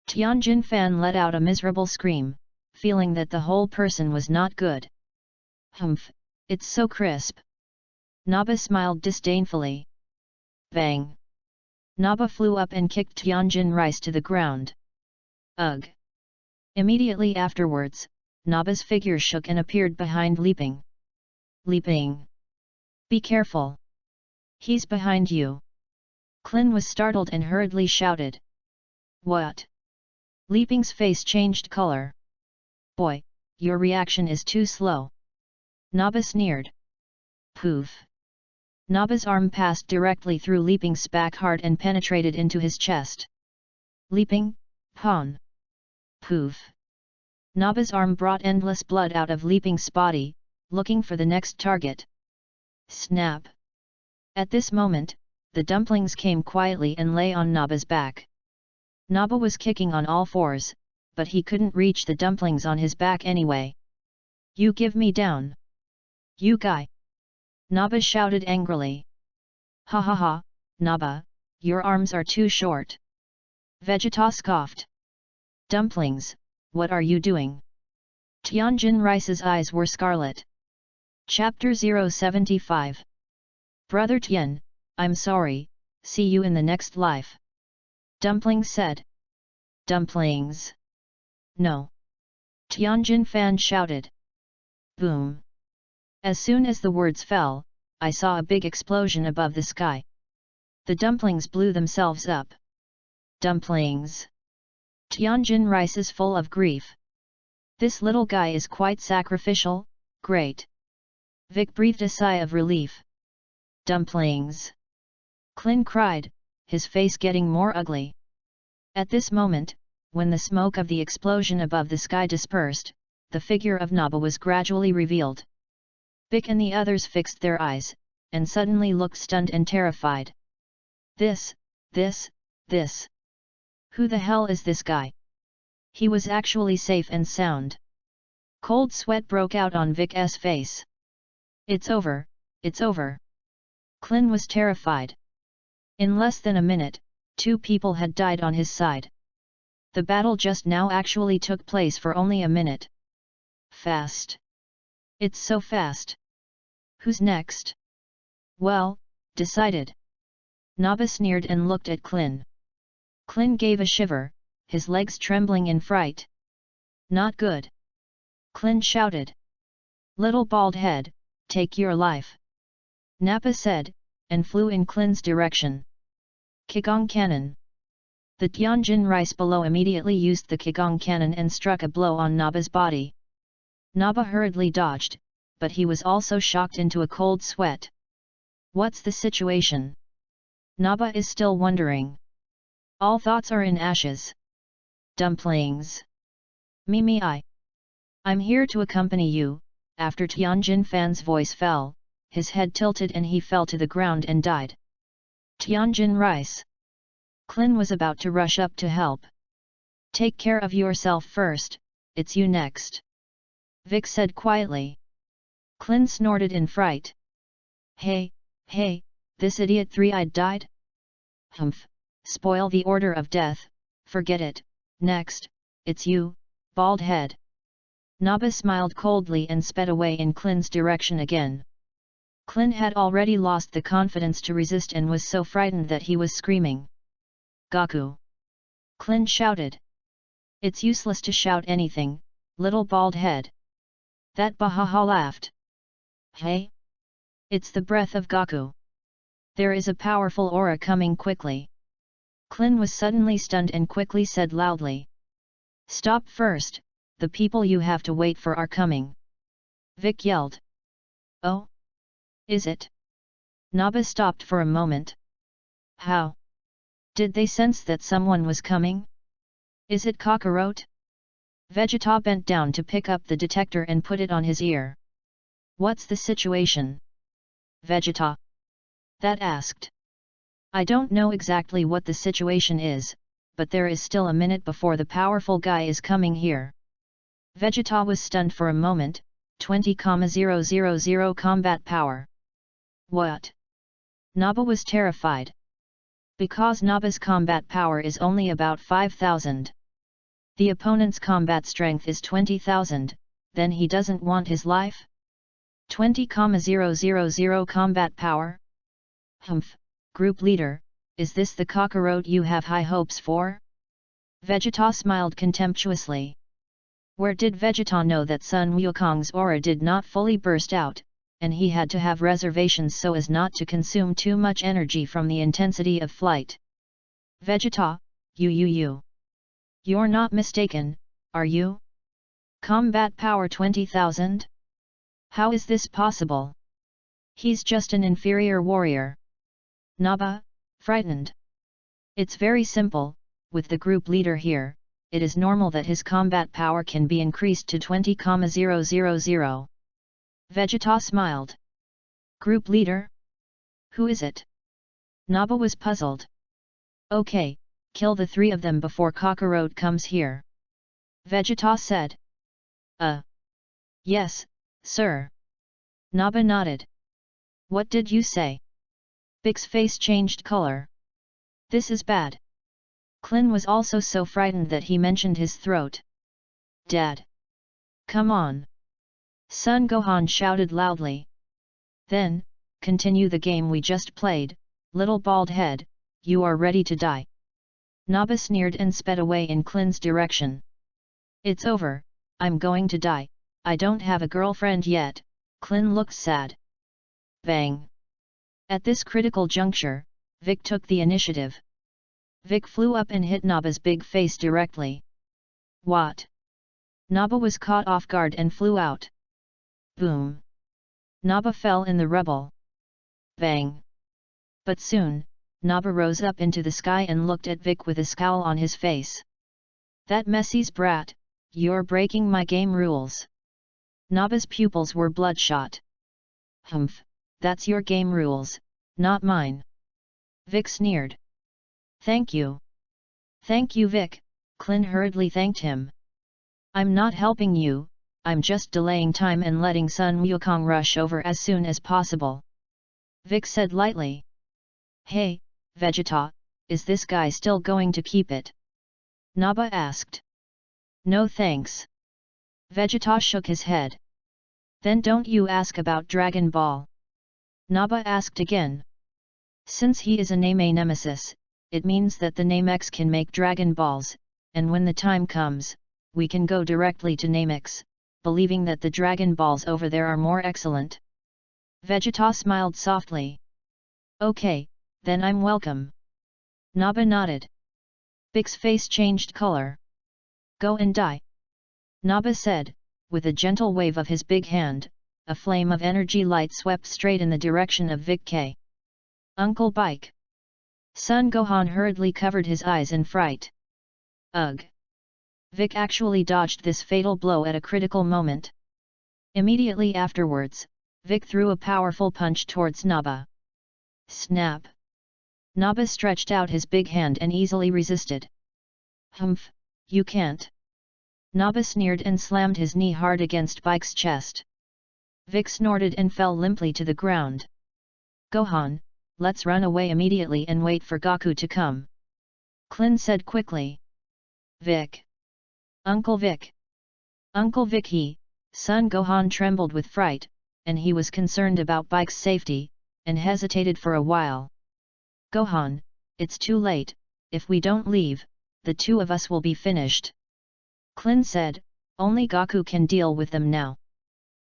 Speaker 1: Tianjin Fan let out a miserable scream, feeling that the whole person was not good. Humph, it's so crisp. Naba smiled disdainfully. Bang! Naba flew up and kicked Tianjin Rice to the ground. Ugh! Immediately afterwards, Naba's figure shook and appeared behind Leaping. Leaping! Be careful! He's behind you! Klin was startled and hurriedly shouted. What? Leaping's face changed color. Boy, your reaction is too slow. Naba sneered. Poof! Naba's arm passed directly through Leaping's back hard and penetrated into his chest. Leaping, pawn! Poof! Naba's arm brought endless blood out of Leaping's body, looking for the next target. Snap! At this moment, the dumplings came quietly and lay on Naba's back. Naba was kicking on all fours, but he couldn't reach the dumplings on his back anyway. You give me down! You guy! Naba shouted angrily. Ha ha ha, Naba, your arms are too short. Vegeta scoffed. Dumplings, what are you doing? Tianjin Rice's eyes were scarlet. Chapter 075. Brother Tian, I'm sorry, see you in the next life. Dumplings said. Dumplings! No! Tianjin Fan shouted. Boom! As soon as the words fell, I saw a big explosion above the sky. The dumplings blew themselves up. Dumplings! Tianjin Rice is full of grief. This little guy is quite sacrificial, great. Vic breathed a sigh of relief. Dumplings! Klin cried, his face getting more ugly. At this moment, when the smoke of the explosion above the sky dispersed, the figure of Naba was gradually revealed. Vic and the others fixed their eyes, and suddenly looked stunned and terrified. This. Who the hell is this guy? He was actually safe and sound. Cold sweat broke out on Vic's face. It's over, it's over. Klin was terrified. In less than a minute, 2 people had died on his side. The battle just now actually took place for only a minute. Fast. It's so fast. Who's next? Well, decided. Naba sneered and looked at Klin. Klin gave a shiver, his legs trembling in fright. Not good. Klin shouted. Little bald head, take your life. Nappa said, and flew in Klin's direction. Qigong Cannon. The Tianjin Rice below immediately used the Qigong Cannon and struck a blow on Naba's body. Naba hurriedly dodged, but he was also shocked into a cold sweat. What's the situation? Naba is still wondering. All thoughts are in ashes. Dumplings. Mimi I'm here to accompany you. After Tianjin Fan's voice fell, his head tilted and he fell to the ground and died. Tianjin Rice. Klin was about to rush up to help. Take care of yourself first, it's you next. Vic said quietly. Klin snorted in fright. Hey, this idiot three-eyed died? Humph, spoil the order of death, forget it, next, it's you, bald head. Naba smiled coldly and sped away in Klin's direction again. Klin had already lost the confidence to resist and was so frightened that he was screaming. Gaku! Klin shouted. It's useless to shout anything, little bald head. That Bahaha laughed. Hey? It's the breath of Gaku. There is a powerful aura coming quickly. Klin was suddenly stunned and quickly said loudly. Stop first, the people you have to wait for are coming. Vic yelled. Oh? Is it? Naba stopped for a moment. How? Did they sense that someone was coming? Is it Kakarot? Vegeta bent down to pick up the detector and put it on his ear. What's the situation? Vegeta. That asked. I don't know exactly what the situation is, but there is still a minute before the powerful guy is coming here. Vegeta was stunned for a moment. 20,000 combat power. What? Naba was terrified. Because Naba's combat power is only about 5,000. The opponent's combat strength is 20,000, then he doesn't want his life? 20,000 combat power? Humph, group leader, is this the Kakarot you have high hopes for? Vegeta smiled contemptuously. Where did Vegeta know that Sun Wukong's aura did not fully burst out, and he had to have reservations so as not to consume too much energy from the intensity of flight. Vegeta, You're not mistaken, are you? Combat power 20,000? How is this possible? He's just an inferior warrior. Naba, frightened. It's very simple, with the group leader here, it is normal that his combat power can be increased to 20,000. Vegeta smiled. Group leader? Who is it? Naba was puzzled. Okay, kill the 3 of them before Kakarot comes here. Vegeta said. Yes, sir. Naba nodded. What did you say? Vic's face changed color. This is bad. Klin was also so frightened that he mentioned his throat. Dad! Come on! Son Gohan shouted loudly. Then, continue the game we just played, little bald head, you are ready to die. Naba sneered and sped away in Klin's direction. It's over, I'm going to die, I don't have a girlfriend yet, Klin looked sad. Bang! At this critical juncture, Vic took the initiative. Vic flew up and hit Naba's big face directly. What? Naba was caught off guard and flew out. Boom! Naba fell in the rubble. Bang! But soon, Naba rose up into the sky and looked at Vic with a scowl on his face. That Messi's brat, you're breaking my game rules. Naba's pupils were bloodshot. Humph, that's your game rules, not mine. Vic sneered. Thank you. Thank you, Vic, Klin hurriedly thanked him. I'm not helping you, I'm just delaying time and letting Sun Wukong rush over as soon as possible. Vic said lightly. Hey, Vegeta, is this guy still going to keep it? Naba asked. No thanks. Vegeta shook his head. Then don't you ask about Dragon Ball? Naba asked again. Since he is a Name nemesis, it means that the Namex can make Dragon Balls, and when the time comes, we can go directly to Namex, believing that the Dragon Balls over there are more excellent. Vegeta smiled softly. Okay, then I'm welcome. Naba nodded. Vic's face changed color. Go and die. Naba said, with a gentle wave of his big hand, a flame of energy light swept straight in the direction of Vic K. Uncle Bike. Son Gohan hurriedly covered his eyes in fright. Ugh! Vic actually dodged this fatal blow at a critical moment. Immediately afterwards, Vic threw a powerful punch towards Naba. Snap! Naba stretched out his big hand and easily resisted. Humph, you can't. Naba sneered and slammed his knee hard against Bike's chest. Vic snorted and fell limply to the ground. Gohan, let's run away immediately and wait for Goku to come. Klin said quickly. Vic! Uncle Vic! Uncle Vic! Son Gohan trembled with fright, and he was concerned about Bike's safety, and hesitated for a while. Gohan, it's too late, if we don't leave, the 2 of us will be finished. Klin said, only Goku can deal with them now.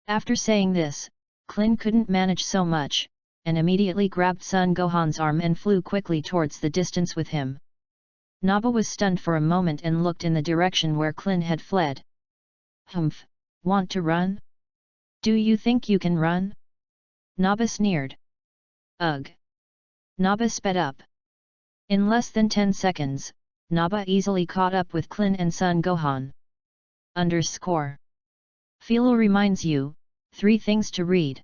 Speaker 1: After saying this, Klin couldn't manage so much, and immediately grabbed Son Gohan's arm and flew quickly towards the distance with him. Naba was stunned for a moment and looked in the direction where Klin had fled. Humph, want to run? Do you think you can run? Naba sneered. Ugh! Naba sped up. In less than 10 seconds, Naba easily caught up with Klin and Son Gohan. _Philo reminds you, 3 things to read.